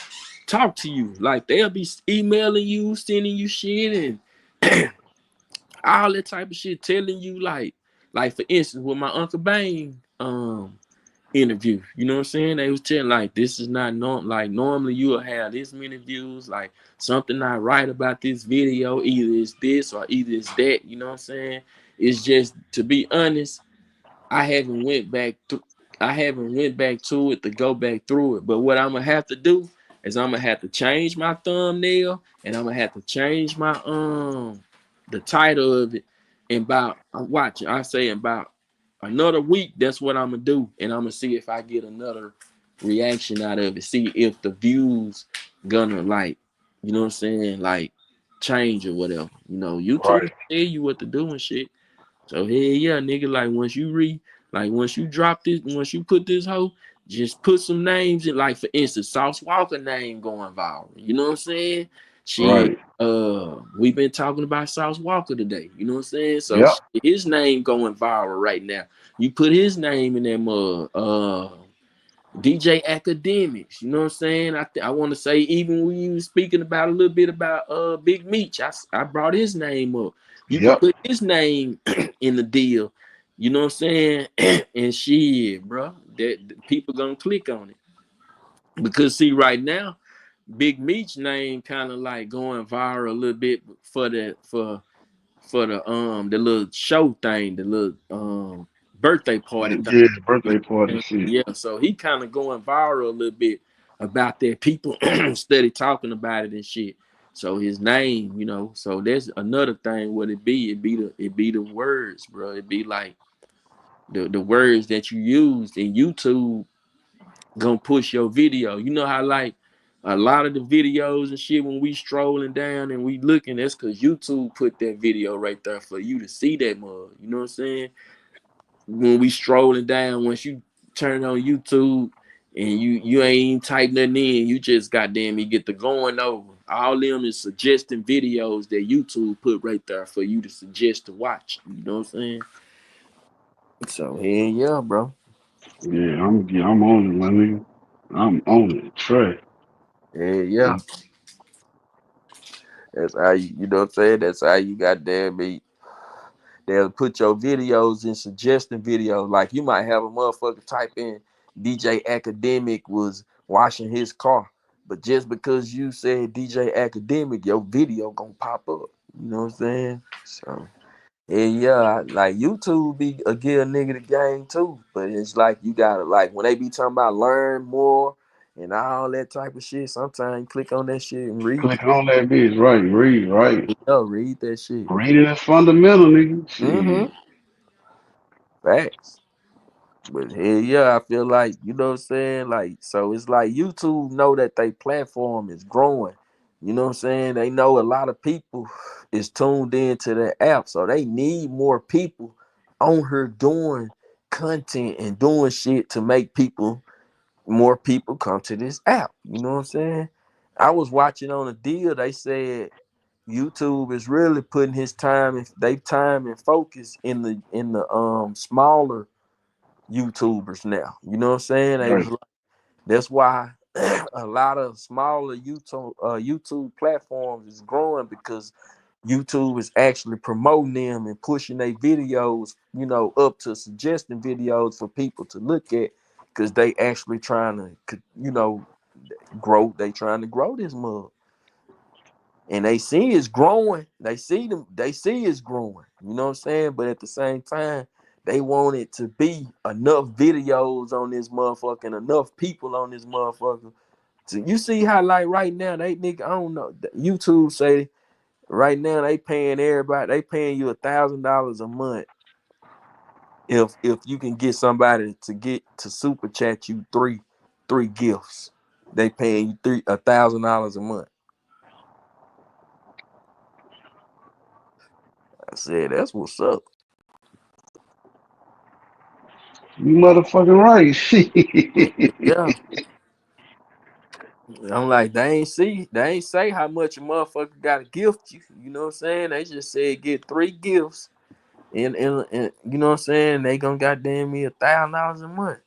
talk to you. Like they'll be emailing you, sending you shit and all that type of shit, telling you like for instance with my Uncle Bane interview. You know what I'm saying? They was telling like this is not like normally you will have this many views, like something not right about this video, either it's this or either it's that, you know what I'm saying? It's just to be honest, I haven't went back to I haven't went back to it to go back through it. But what I'm gonna have to do is I'm gonna have to change my thumbnail and I'm gonna have to change my the title of it. And about I'm watching, I say about another week, that's what I'm gonna do. And I'm gonna see if I get another reaction out of it. See if the views gonna like, you know what I'm saying, like change or whatever. YouTube Right. tell you what to do and shit. So hey, yeah, nigga, like once you drop this, once you put this hoe, just put some names in. Like for instance, Sauce Walker name going viral. You know what I'm saying? She, Right. we've been talking about Sauce Walker today. You know what I'm saying? So Yep. his name going viral right now. You put his name in that mug. DJ Academics, you know what I'm saying? I want to say even when you was speaking about a little bit about Big Meech, I brought his name up. You could Yep. put his name in the deal, you know what I'm saying? And shit, bro, that people gonna click on it because see right now, Big Meech name kind of like going viral a little bit for the little show thing, the little birthday party And thing. yeah, birthday party shit. Yeah, so he kind of going viral a little bit about that. People steady talking about it and shit. So his name, so that's another thing. What it be? It be the words, bro. It be like the words that you used in YouTube gonna push your video. You know how like a lot of the videos and shit when we strolling down and we looking, that's because YouTube put that video right there for you to see that mug. You know what I'm saying? When we strolling down, once you turn on YouTube and you ain't even type nothing in, you just goddamn you get the going over. All them is suggesting videos that YouTube put right there for you to suggest to watch. You know what I'm saying? So hey, yeah, bro. I'm on it, my nigga. I'm on it. Trey. Yeah, yeah. That's how you know what I'm saying? That's how you goddamn be. They'll put your videos in suggesting videos. Like you might have a motherfucker type in DJ Academic was washing his car. But just because you said DJ Academic, your video gonna pop up. You know what I'm saying? So yeah, like YouTube be a give a nigga the game too. But it's like you gotta like when they be talking about learn more and all that type of shit, sometimes you click on that shit and read. Click on that bitch. Right. Read. Right. Read that shit. Reading is fundamental, nigga. Mm-hmm. Shit. Facts. But hell yeah, I feel like, you know what I'm saying? Like, so it's like YouTube know that they platform is growing. You know what I'm saying? They know a lot of people is tuned into their app. So they need more people on here doing content and doing shit to make more people come to this app. You know what I'm saying? I was watching on a deal, they said YouTube is really putting his time and they time and focus in the smaller YouTubers now. You know what I'm saying? They was Right. like, that's why a lot of smaller YouTube platforms is growing because YouTube is actually promoting them and pushing their videos, up to suggesting videos for people to look at because they actually trying to, grow. They trying to grow this mug. And they see it's growing. They see it's growing. You know what I'm saying? But at the same time, they want it to be enough videos on this motherfucker and enough people on this motherfucker. So you see how like right now they nigga, I don't know. YouTube say right now they paying everybody, they paying you $1,000 a month if you can get somebody to get to super chat you three gifts. They paying you $1,000 a month. I said, that's what's up. You motherfucking right. Shit. Yeah. I'm like, they ain't say how much a motherfucker gotta gift you. You know what I'm saying? They just said get 3 gifts. And you know what I'm saying? They gonna goddamn me $1,000 a month.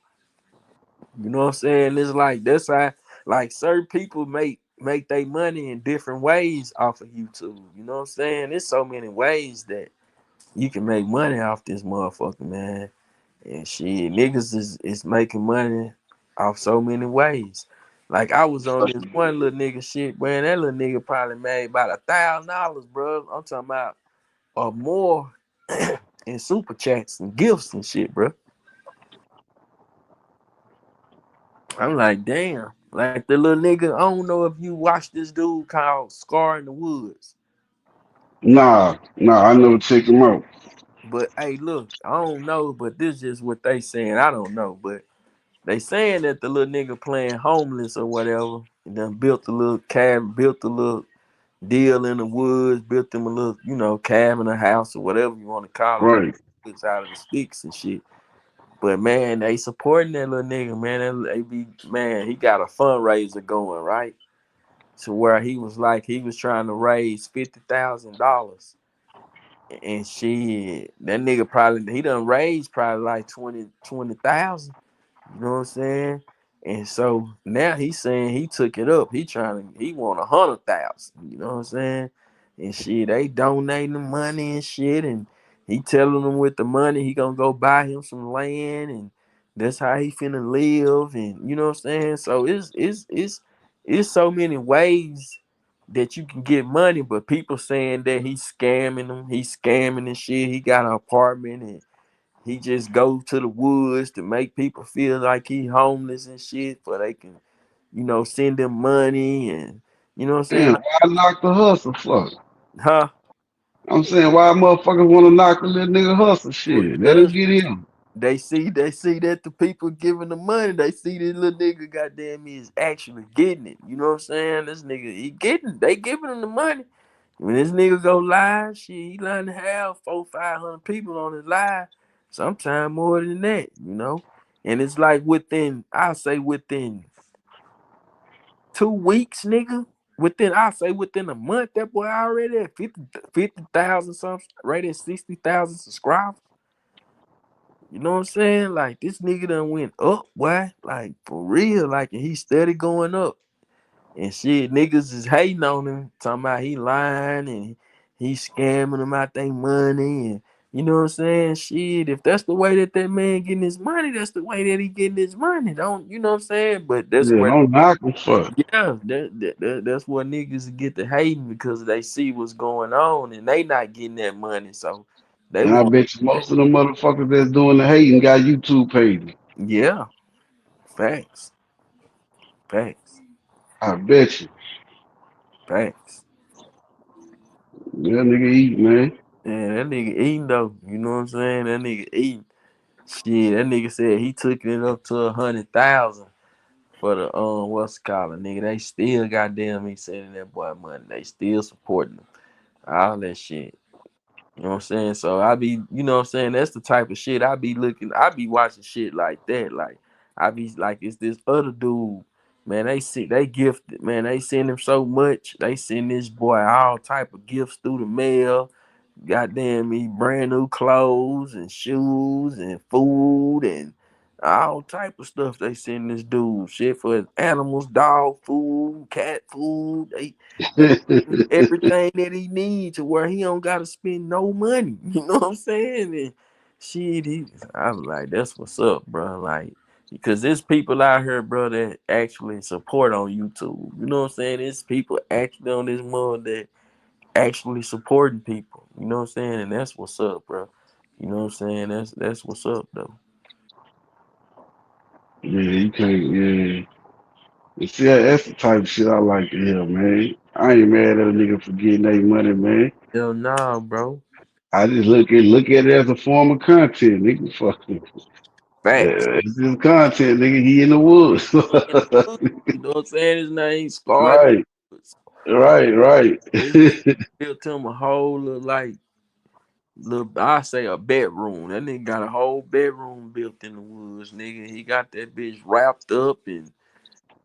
You know what I'm saying? It's like that's how like certain people make their money in different ways off of YouTube. You know what I'm saying? There's so many ways that you can make money off this motherfucker, man. And shit, niggas is making money off so many ways. Like I was on this one little nigga shit, man. That little nigga probably made about $1,000, bro. I'm talking about or more in super chats and gifts and shit, bro. I'm like, damn. Like the little nigga, I don't know if you watched this dude called Scar in the Woods. Nah, I never check him out. But hey, look, I don't know, but this is what they saying. I don't know, but they saying that the little nigga playing homeless or whatever, and then built a little cabin, built a little deal in the woods, built them a little, cabin, a house or whatever you want to call it, in Right. the woods out of the sticks and shit. But man, they supporting that little nigga, man. They be man, he got a fundraiser going, right? To where he was trying to raise $50,000. And shit, that nigga probably he done raised probably like 20,000. You know what I'm saying? And so now he's saying he took it up. He want 100,000. You know what I'm saying? And shit, they donating the money and shit, and he telling them with the money he gonna go buy him some land, and that's how he finna live. And you know what I'm saying? So it's so many ways that you can get money, but people saying that he's scamming them, he's scamming and shit. He got an apartment and he just go to the woods to make people feel like he homeless and shit, for they can, send them money and you know what I'm saying? Damn, Like, why knock the hustle for? huh? I'm saying why motherfuckers want to knock the little nigga hustle shit. Let him Because get in. they see that the people giving the money, they see this little nigga goddamn me is actually getting it. You know what I'm saying? This nigga they giving him the money. When this nigga go live, shit, he learn to have 400-500 people on his live. Sometime more than that. And it's like I'll say within 2 weeks, nigga. I'll say within a month, that boy already at 50,000 something, right at 60,000 subscribers. You know what I'm saying? Like this nigga done went up, boy. Like for real. Like and he steady going up. And shit, niggas is hating on him, talking about he lying and he scamming them out their money. And you know what I'm saying? Shit, if that's the way that man getting his money, that's the way that he getting his money. Don't you know what I'm saying? But that's Yeah, where, don't knock him for. yeah, that's where niggas get to hating because they see what's going on and they not getting that money. So they And I want, bet you most of the motherfuckers that's doing the hating got YouTube pages. yeah, facts, facts, I bet you. facts. Yeah, nigga eat, man. Yeah, that nigga eating though. You know what I'm saying? That nigga eating. Shit, that nigga said he took it up to 100,000 for the what's it called, nigga. They still goddamn me sending that boy money. They still supporting him. All that shit. You know what I'm saying? So I be, you know what I'm saying? That's the type of shit I be watching shit like that. Like I be like, it's this other dude, man. They gifted, man. They send him so much. They send this boy all type of gifts through the mail. Goddamn me, brand new clothes and shoes and food and all type of stuff they send this dude. Shit for his animals, dog food, cat food. They everything that he needs to where he don't gotta spend no money. You know what I'm saying? And shit, I was like, that's what's up, bro. Like, because there's people out here, bro, that actually support on YouTube. You know what I'm saying? There's people actually on this mode that actually supporting people. You know what I'm saying? And that's what's up, bro. You know what I'm saying? That's what's up, though. Yeah, you can't, yeah. You see, that's the type of shit I like to hear, man. I ain't mad at a nigga for getting their money, man. Hell nah, bro. I just look at it as a form of content, nigga. Fuck it. Facts. Yeah, it's his content, nigga. He in the woods. He in the woods, you know what I'm saying? His name Scarred in Right, the Woods. right. This nigga built him a whole little I say a bedroom. That nigga got a whole bedroom built in the woods, nigga. He got that bitch wrapped up and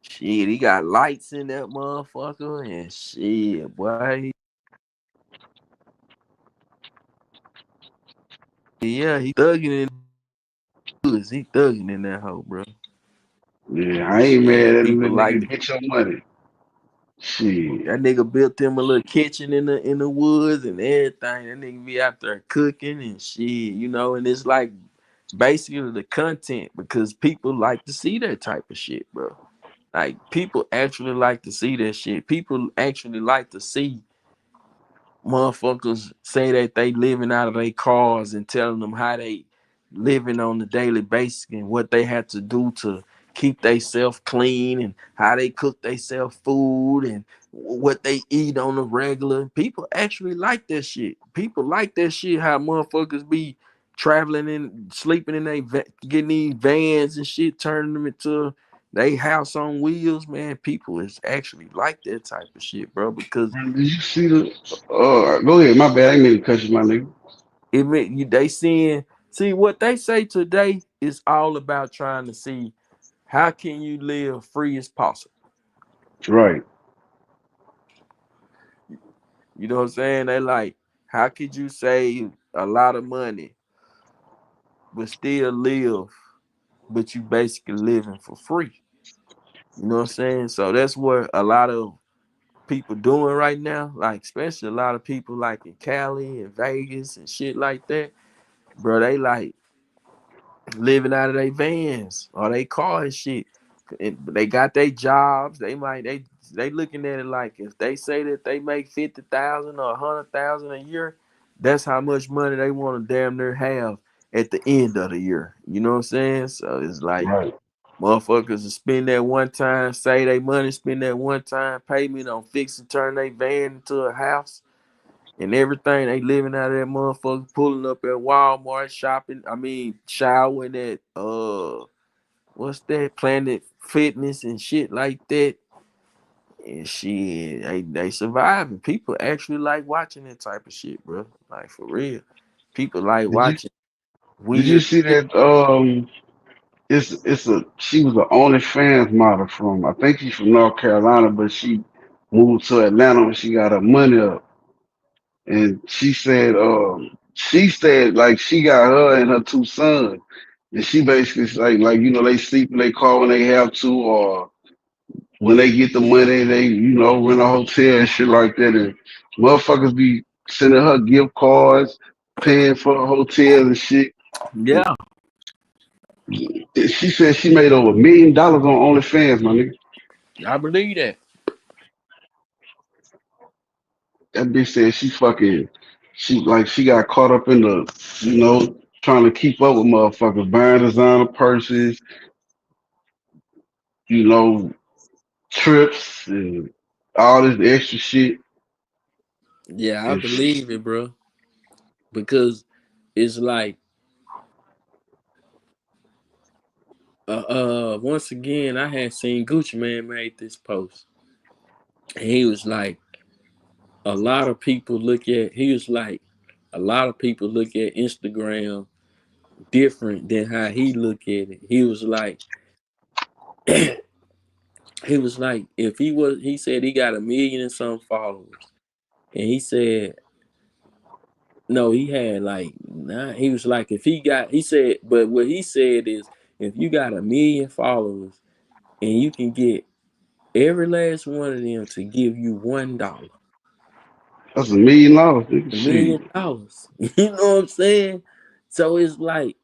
shit. He got lights in that motherfucker and shit, boy. Yeah, he thugging in the woods. He thugging in that hoe, bro. Yeah, I ain't mad Shit, at him, people that like nigga. to. Get your money. Shit. That nigga built him a little kitchen in the woods and everything. That nigga be out there cooking and shit, you know. And it's like basically the content because people like to see that type of shit, bro. Like people actually like to see that shit. People actually like to see motherfuckers say that they living out of their cars and telling them how they living on a daily basis and what they had to do to keep themselves clean and how they cook themselves food and what they eat on the regular. People actually like that shit. People like that shit. How motherfuckers be traveling and sleeping in getting these vans and shit, turning them into they house on wheels. Man, people is actually like that type of shit, bro. Because Did you see the? Go ahead. My bad. I ain't mean to cut you, my nigga. they see what they say today is all about trying to see how can you live free as possible. Right. You know what I'm saying? They like, how could you save a lot of money but still live, but you basically living for free? You know what I'm saying? So that's what a lot of people doing right now, like especially a lot of people like in Cali and Vegas and shit like that. Bro, they like living out of their vans or they car and shit. And they got their jobs. They looking at it like if they say that they make 50,000 or 100,000 a year, that's how much money they want to damn near have at the end of the year. You know what I'm saying? So it's like Right. motherfuckers will spend that one time, say they money, spend that one time payment on fix and turn their van into a house and everything. They living out of that motherfucker, pulling up at Walmart, shopping. I mean, showering at what's that? Planet Fitness and shit like that. And shit, they surviving. People actually like watching that type of shit, bro. Like for real. People like Did you watching Did you weird see shit. that? It's a she was the only fans model from. I think she's from North Carolina, but she moved to Atlanta when she got her money up. And she said like she got her and her two sons, and she basically said like they sleep in their car when they have to, or when they get the money, they rent a hotel and shit like that. And motherfuckers be sending her gift cards, paying for the hotel and shit. Yeah, She said she made over $1 million on OnlyFans, my nigga. I believe that. That bitch said she got caught up in the, trying to keep up with motherfuckers, buying designer purses, you know, trips and all this extra shit. Yeah, I And believe it, bro. Because it's like once again I had seen Gucci Man made this post. And he was like, a lot of people look at he was like a lot of people look at Instagram different than how he look at it. He was like if he said he got 1 million and some followers. And he said no, he had like nah, he was like if he said but what he said is if you got 1 million followers and you can get every last one of them to give you $1. that's $1 million, nigga. A million Shit. dollars. You know what I'm saying? So it's like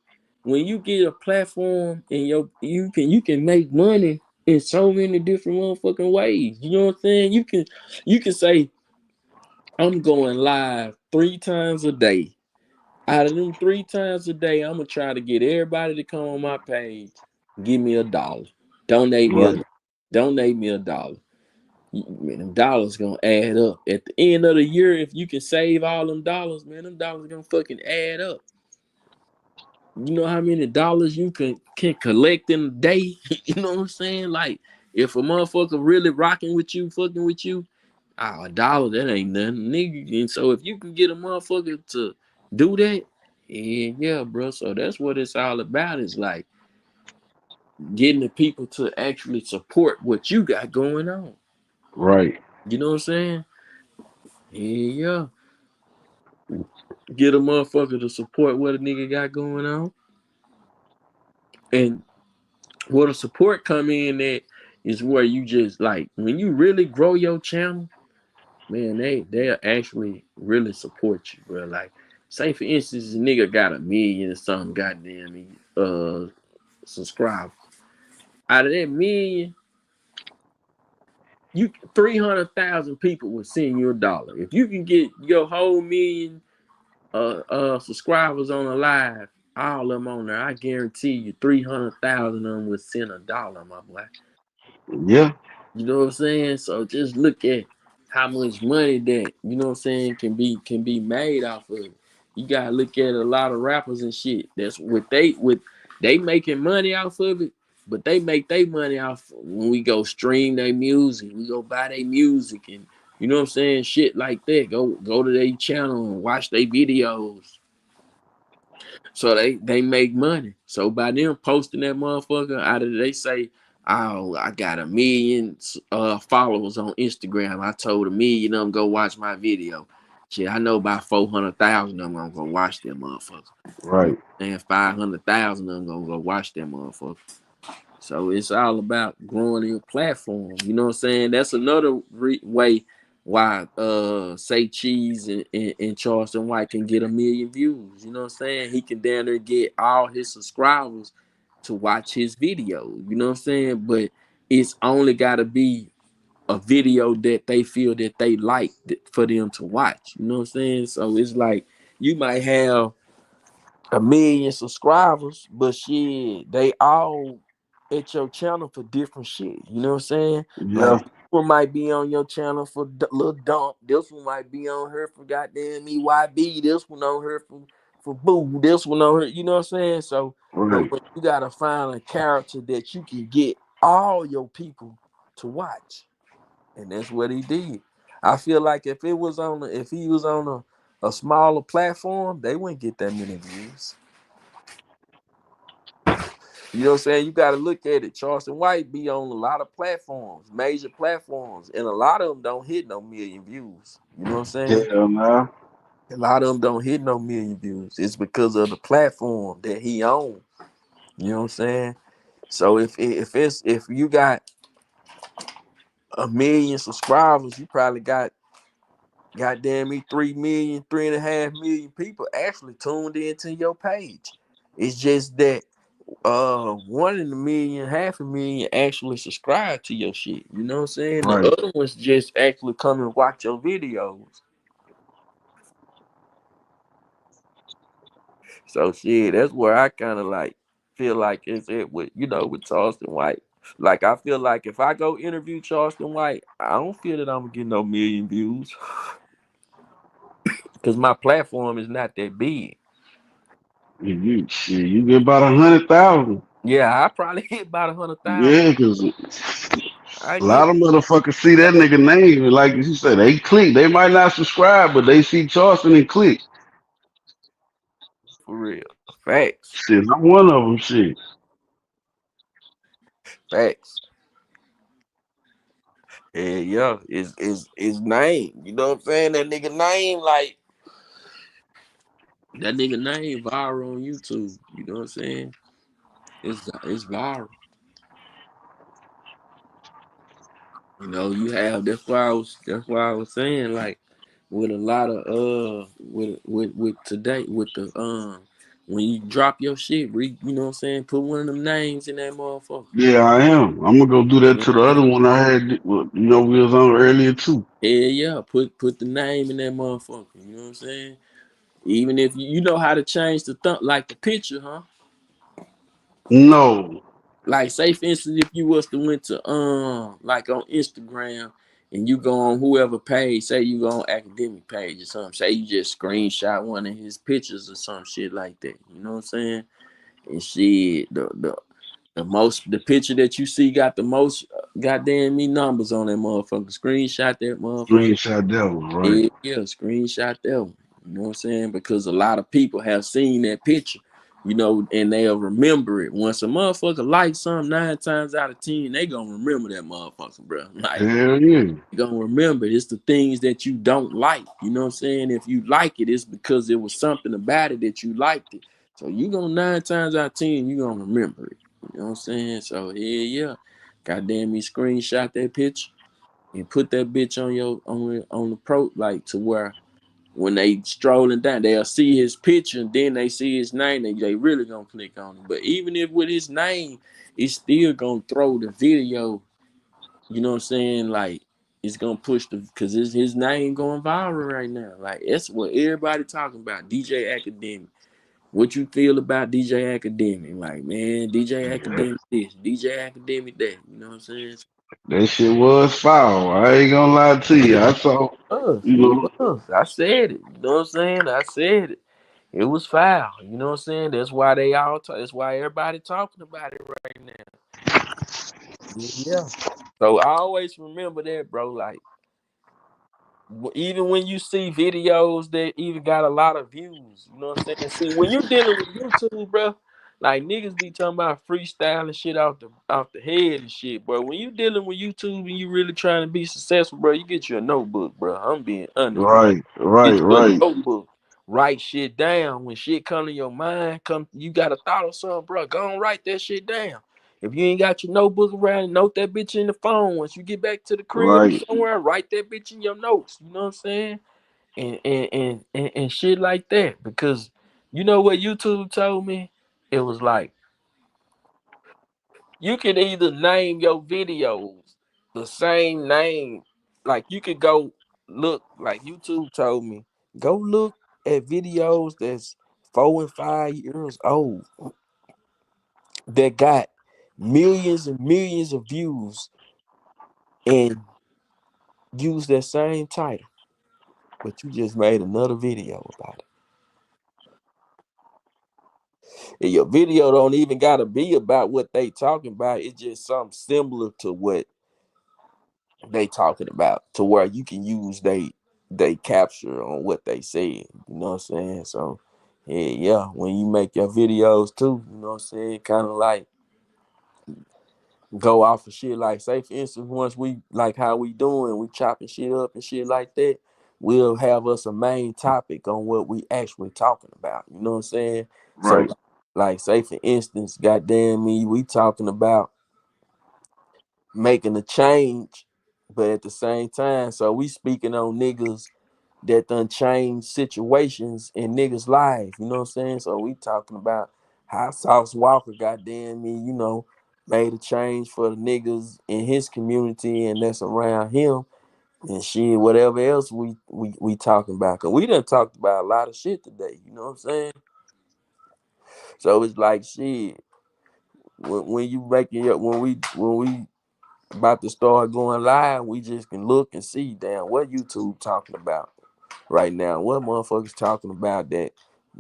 when you get a platform and you can make money in so many different motherfucking ways. You know what I'm saying? You can say I'm going live 3 times a day. Out of them 3 times a day, I'm gonna try to get everybody to come on my page, give me $1. Donate me a Right. donate me $1. Man, them dollars gonna add up. At the end of the year, if you can save all them dollars, man, them dollars gonna fucking add up. You know how many dollars you can collect in a day? You know what I'm saying? Like if a motherfucker really rocking with you, fucking with you, $1 that ain't nothing, nigga. And so if you can get a motherfucker to do that, yeah, bro. So that's what it's all about. Is like getting the people to actually support what you got going on. Right. You know what I'm saying? Yeah. Get a motherfucker to support what a nigga got going on. And where the support come in at is where you just like when you really grow your channel, man, they'll actually really support you, bro. Like, say for instance, a nigga got 1,000,000 or something, goddamn subscribers. Out of that million, you 300,000 people will send you $1. If you can get your whole million subscribers on a live, all of them on there, I guarantee you 300,000 of them will send $1, my boy. Yeah. You know what I'm saying? So just look at how much money that, you know what I'm saying, can be made off of it. You gotta look at a lot of rappers and shit. That's what they making money off of it, but they make their money off when we go stream their music, we go buy their music and you know what I'm saying, shit like that. Go to their channel and watch their videos. So they make money. So by them posting that motherfucker, out of they say, oh, I got 1,000,000 followers on Instagram. I told 1,000,000 of them go watch my video. Shit, I know about 400,000 of them gonna go watch that motherfucker. You know Right. what I'm saying? 500,000 of them gonna go watch that motherfucker. So it's all about growing your platform. You know what I'm saying? That's another way why say Cheese and Charleston White can get 1,000,000 views. You know what I'm saying? He can down there get all his subscribers to watch his video. You know what I'm saying? But it's only gotta be a video that they feel that they like for them to watch. You know what I'm saying? So it's like you might have 1,000,000 subscribers, but shit, they all at your channel for different shit. You know what I'm saying? Like Yeah. this one might be on your channel for Lil Dump. This one might be on her for goddamn EYB. This one on her for Boo. This one on her. You know what I'm saying? So, but Right. when you gotta find a character that you can get all your people to watch, and that's what he did. I feel like if he was on a smaller platform, they wouldn't get that many views. You know what I'm saying? You got to look at it. Charleston White be on a lot of platforms, major platforms, and a lot of them don't hit no 1,000,000 views. You know what I'm saying? Hell nah. A lot of them don't hit no 1,000,000 views. It's because of the platform that he owns. You know what I'm saying? So if you got 1,000,000 subscribers, you probably got goddamn me 3 million, 3.5 million people actually tuned into your page. It's just that 1 in a million, 500,000 actually subscribe to your shit. You know what I'm saying? The Right. other ones just actually come and watch your videos. So shit, that's where I kind of like feel like it's it with with Charleston White. Like I feel like if I go interview Charleston White, I don't feel that I'm gonna get no 1,000,000 views because my platform is not that big. You get about 100,000. Yeah, I probably hit about 100,000. Yeah, because I a get lot of motherfuckers see that nigga name and like you said, they click. They might not subscribe, but they see Charleston and click. for real. Facts. Shit, I'm one of them. Shit. Facts. Yeah, his name. You know what I'm saying? That nigga name viral on YouTube. You know what I'm saying? It's viral. You have that's why I was saying like with a lot of with today with the when you drop your shit, you know what I'm saying? Put one of them names in that motherfucker. Yeah, I am. I'm gonna go do You that know to the what I'm other saying? one I had. We was on earlier too. Yeah, put the name in that motherfucker. You know what I'm saying? Even if you know how to change like the picture, huh? No. Like say for instance, if you was to went to like on Instagram and you go on whoever page, say you go on academic page or something, say you just screenshot one of his pictures or some shit like that. You know what I'm saying? And shit, the picture that you see got the most goddamn me numbers on that motherfucker. Screenshot that motherfucker. Screenshot that one, right? Yeah, yeah, screenshot that one. You know what I'm saying? Because a lot of people have seen that picture, you know, and they'll remember it. Once a motherfucker like something 9 times out of 10, they gonna remember that motherfucker, bro. Like, Hell yeah. you gonna remember it. It's the things that you don't like. You know what I'm saying? If you like it, it's because there was something about it that you liked it. So you gonna 9 times out of 10, you gonna remember it. You know what I'm saying? So yeah. Goddamn me screenshot that picture and put that bitch on your on the pro like to where when they strolling down, they'll see his picture and then they see his name, they really gonna click on it. But even if with his name, it's still gonna throw the video, you know what I'm saying? Like it's gonna push the because his name going viral right now. Like that's what everybody talking about. DJ Academic. What you feel about DJ Academic? Like, man, DJ Yeah. Academic this, DJ Academic that. You know what I'm saying? That shit was foul. I ain't gonna lie to you. I saw, you It know, was. I said it. You know what I'm saying? I said it. It was foul. You know what I'm saying? That's why they all talk. That's why everybody talking about it right now. Yeah. So I always remember that, bro. Like even when you see videos that even got a lot of views, you know what I'm saying? See, when you're dealing with YouTube, bro, like niggas be talking about freestyling shit off the head and shit, bro. When you dealing with YouTube and you really trying to be successful, bro, you get you a notebook, bro. I'm being honest, bro. right, right, Get you a right, notebook. Write shit down. When shit come to your mind, you got a thought or something, bro. Go and write that shit down. If you ain't got your notebook around, note that bitch in the phone. Once you get back to the crib or right, somewhere, write that bitch in your notes. You know what I'm saying? And shit like that. Because you know what YouTube told me? It was like you can either name your videos the same name. Like you could go look, like YouTube told me, go look at videos that's 4 and 5 years old that got millions and millions of views and use that same title, but you just made another video about it. And your video don't even gotta be about what they talking about. It's just something similar to what they talking about, to where you can use they capture on what they said. You know what I'm saying? So yeah, when you make your videos too, you know what I'm saying, kind of like go off of shit. Like say for instance, once we like how we doing, we chopping shit up and shit like that, we'll have us a main topic on what we actually talking about. You know what I'm saying? So right, like say for instance, goddamn me, we talking about making a change, but at the same time, so we speaking on niggas that done change situations in niggas' life. You know what I'm saying? So we talking about how Sauce Walker, goddamn me, you know, made a change for the niggas in his community and that's around him and shit, whatever else we talking about. Cause we done talked about a lot of shit today. You know what I'm saying? So it's like shit. When you making up, when we about to start going live, we just can look and see, damn, what YouTube talking about right now. What motherfuckers talking about that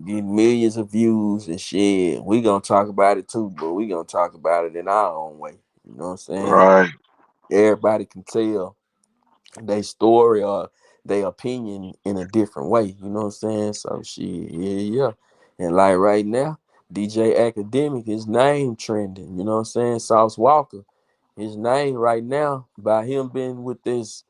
getting millions of views and shit. We gonna talk about it too, but we gonna talk about it in our own way. You know what I'm saying? right, Everybody can tell their story or their opinion in a different way. You know what I'm saying? So shit, yeah. And like right now, DJ Academic, his name trending. You know what I'm saying? Sauce Walker, his name right now by him being with this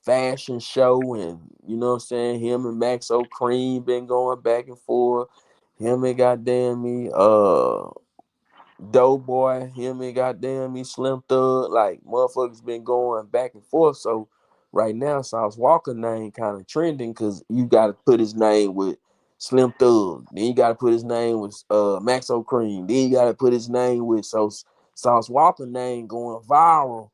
fashion show, and you know what I'm saying, him and Max O'Cream been going back and forth. Him and goddamn me Doughboy, him and goddamn me Slim Thug, like motherfuckers been going back and forth. So right now Sauce Walker name kind of trending because you got to put his name with Slim Thug, then you got to put his name with Max O'Cream, then you got to put his name with, so Sauce Walker name going viral,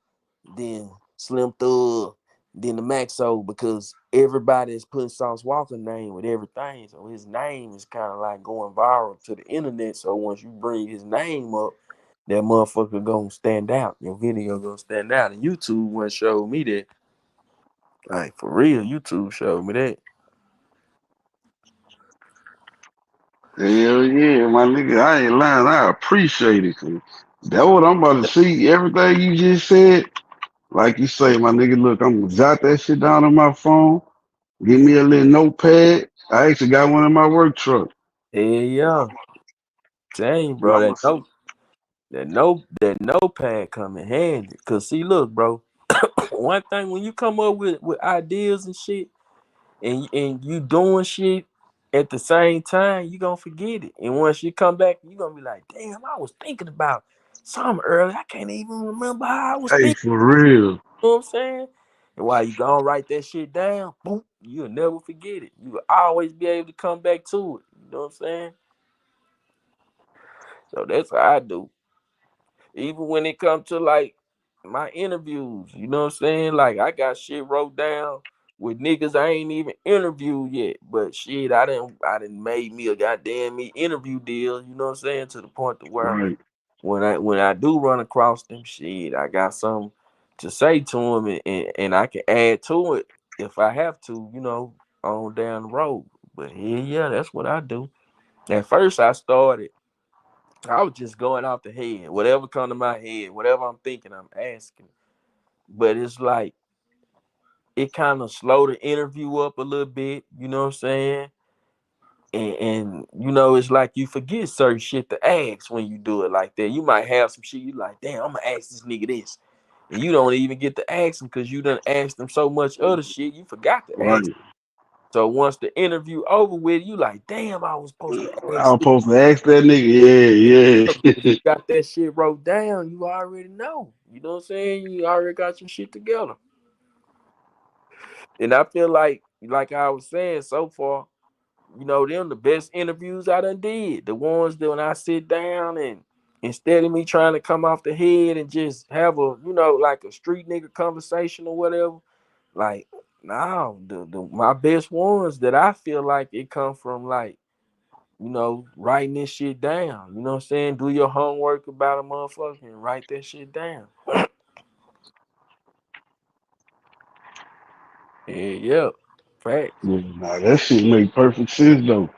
then Slim Thug, then the Maxo, because everybody is putting Sauce Walker name with everything. So his name is kind of like going viral to the internet. So once you bring his name up, that motherfucker gonna stand out. Your video gonna stand out. And YouTube one showed me that. Like for real, YouTube showed me that. Hell yeah, my nigga. I ain't lying. I appreciate it. 'Cause that what I'm about to see. Everything you just said, like you say, my nigga. Look, I'm gonna jot that shit down on my phone. Give me a little notepad. I actually got one in my work truck. Yeah, dang, And bro, I'm gonna say, that notepad come in handy. Cause see, look, bro, one thing when you come up with ideas and shit, and you doing shit at the same time, you gonna forget it. And once you come back, you gonna be like, damn, I was thinking about something earlier. I can't even remember how I was hey, thinking. for real. You know what I'm saying? And while you gonna write that shit down, boom, you'll never forget it. You will always be able to come back to it. You know what I'm saying? So that's how I do. Even when it comes to like my interviews, you know what I'm saying? Like I got shit wrote down with niggas I ain't even interviewed yet. But shit, I didn't made me a goddamn me interview deal, you know what I'm saying? To the point to where Right. when I do run across them shit, I got something to say to them, and I can add to it if I have to, on down the road. But yeah, that's what I do. At first I started I was just going off the head, whatever come to my head, whatever I'm thinking, I'm asking. But it's like it kind of slow the interview up a little bit, you know what I'm saying? And it's like you forget certain shit to ask when you do it like that. You might have some shit you like, damn, I'm gonna ask this nigga this. And you don't even get to ask him because you done asked him so much other shit, you forgot to ask. Right. So once the interview over with, you like, damn, I was supposed to I ask was this. supposed to ask that nigga. If you got that shit wrote down, you already know. You know what I'm saying? You already got your shit together. And I feel like I was saying so far, them the best interviews I done did. The ones that when I sit down and instead of me trying to come off the head and just have like a street nigga conversation or whatever, like, nah, my best ones that I feel like it come from like, writing this shit down. You know what I'm saying? Do your homework about a motherfucker and write that shit down. Yeah. Facts. Nah, that shit make perfect sense though.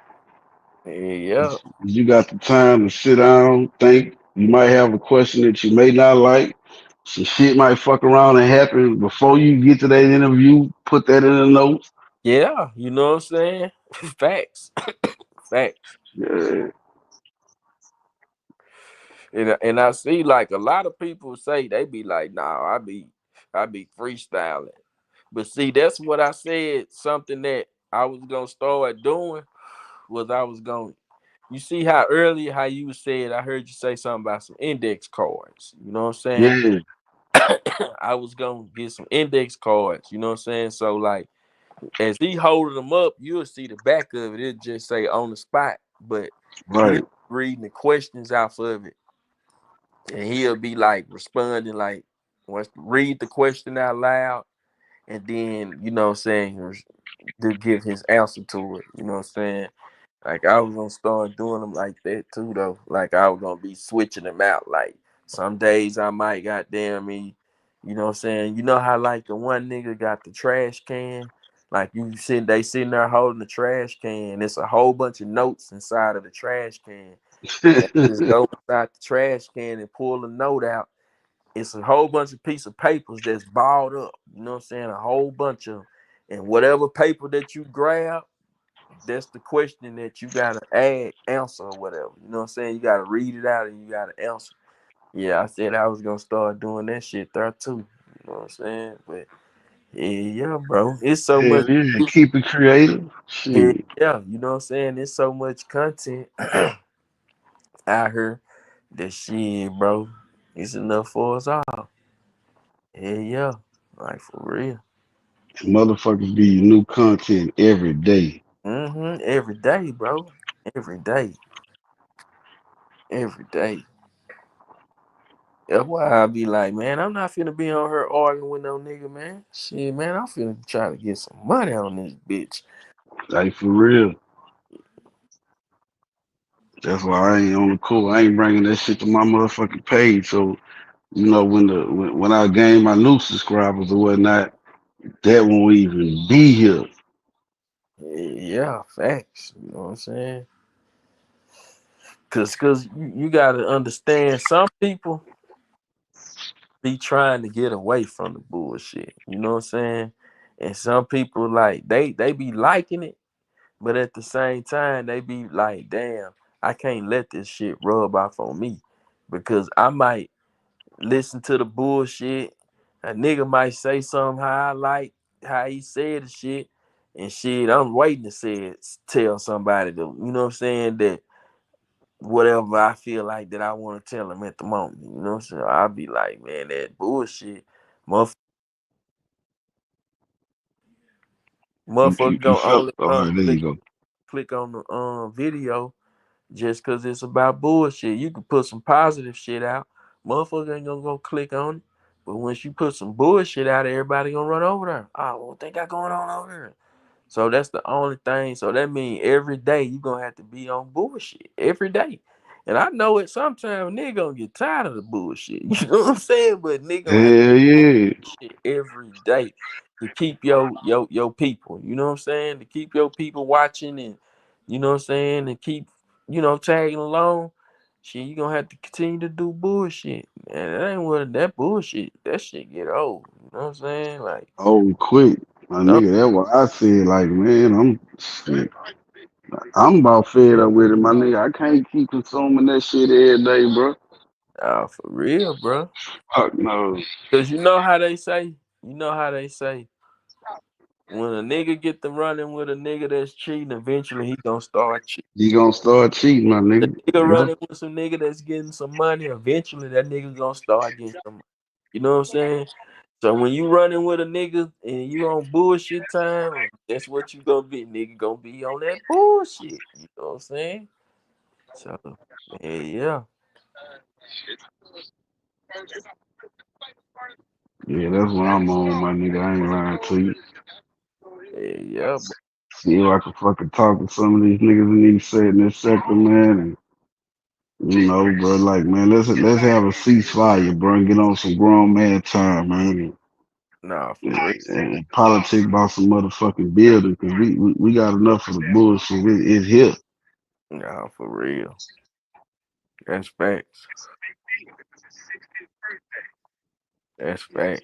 Yeah. You got the time to sit down, think. You might have a question that you may not like. Some shit might fuck around and happen before you get to that interview. Put that in the notes. Yeah. You know what I'm saying? Facts. Facts. Yeah, And I see like a lot of people say they be like, nah, I be freestyling. But see, that's what I said. Something that I was gonna start doing was I was going. You see how earlier how you said I heard you say something about some index cards. You know what I'm saying? yeah, I was gonna get some index cards. You know what I'm saying? So like as he holding them up, you'll see the back of it. It just say on the spot, but he'll right. reading the questions out of it, and he'll be like responding like once read the question out loud, and then what I'm saying to give his answer to it. You know what I'm saying? Like I was gonna start doing them like that too, though. Like I was gonna be switching them out. Like some days I might, goddamn me, you know what I'm saying? You know how like the one nigga got the trash can, like they sitting there holding the trash can. It's a whole bunch of notes inside of the trash can, and just go inside the trash can and pull a note out. It's a whole bunch of piece of papers that's balled up. You know what I'm saying? A whole bunch of, and whatever paper that you grab that's the question that you gotta answer or whatever. You know what I'm saying? You gotta read it out and you gotta answer. Yeah, I said I was gonna start doing that shit there too. You know what I'm saying? But yeah, bro. It's so much Hell yeah, keep it creative. yeah, Shit. yeah, you know what I'm saying? There's so much content out here that shit, bro. It's enough for us all. Yeah. Like for real. Motherfuckers give you new content every day. Every day, bro. Every day. Every day. That's why I be like, man, I'm not finna be on her arguing with no nigga, man. Shit, man, I'm finna try to get some money on this bitch. Like for real. That's why I ain't on the cool. I ain't bringing that shit to my motherfucking page. So when I gain my new subscribers or whatnot, that won't even be here. Yeah, facts. You know what I'm saying? cause you gotta understand some people be trying to get away from the bullshit. You know what I'm saying? And some people like they be liking it, but at the same time they be like, damn, I can't let this shit rub off on me because I might listen to the bullshit. A nigga might say something how I like how he said the shit, and shit, I'm waiting to say it, tell somebody to, you know what I'm saying, that whatever I feel like that I want to tell him at the moment. You know what I'm saying? I'll be like, man, that bullshit, motherfucker, You, motherfucker you gonna felt only all right. There you go. click on the video just cause it's about bullshit. You can put some positive shit out. Motherfucker ain't gonna go click on it. But once you put some bullshit out, everybody gonna run over there. Oh, what they got going on over there? So that's the only thing. So that means every day you gonna have to be on bullshit. Every day. And I know it sometimes nigga gonna get tired of the bullshit. You know what I'm saying? But nigga gonna have to Hell yeah. shit every day to keep your people. You know what I'm saying? To keep your people watching and you know what I'm saying, and keep, tagging along. Shit, you gonna have to continue to do bullshit. And that ain't what that bullshit. That shit get old. You know what I'm saying? Like, Oh, quick. My no, nigga, that's what I said. Like, man, shit, I'm about fed up with it, my nigga. I can't keep consuming that shit every day, bro. for real, bro. Fuck no. Cause you know how they say, when a nigga get to running with a nigga that's cheating, eventually he gonna start cheating. You gonna start cheating, my The nigga. nigga Yeah. running with some nigga that's getting some money, eventually that nigga gonna start getting some money. You know what I'm saying? So when you running with a nigga and you on bullshit time, that's what you gonna be. Nigga gonna be on that bullshit. You know what I'm saying? So yeah. Yeah, that's what I'm on, my nigga. I ain't lying to you. Yeah, bro. See if I can fucking talk to some of these niggas in these set in this sector, man. And bro, like, man, let's have a ceasefire, bro, and get on some grown man time, man. Nah, And, for real. and politic about some motherfucking building, cause we got enough of the bullshit. It's here. Nah, for real. That's facts. That's facts.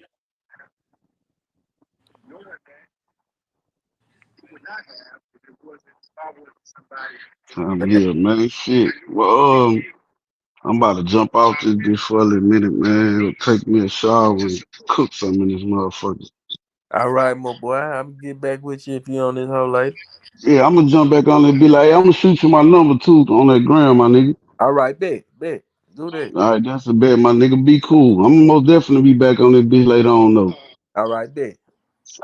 Yeah, man, shit. Well, I'm about to jump out this for a little minute, man. It'll take me a shower and cook something in this motherfucker. All right, my boy. I'm gonna get back with you if you on this whole later. Yeah, I'm gonna jump back on and be like, hey, I'm gonna shoot you my number too on that gram, my nigga. All right, bet. Do that. All right, that's a bet, my nigga. Be cool. I'm gonna most definitely be back on this bitch later on though. All right, bet.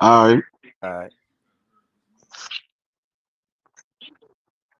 All right. All right.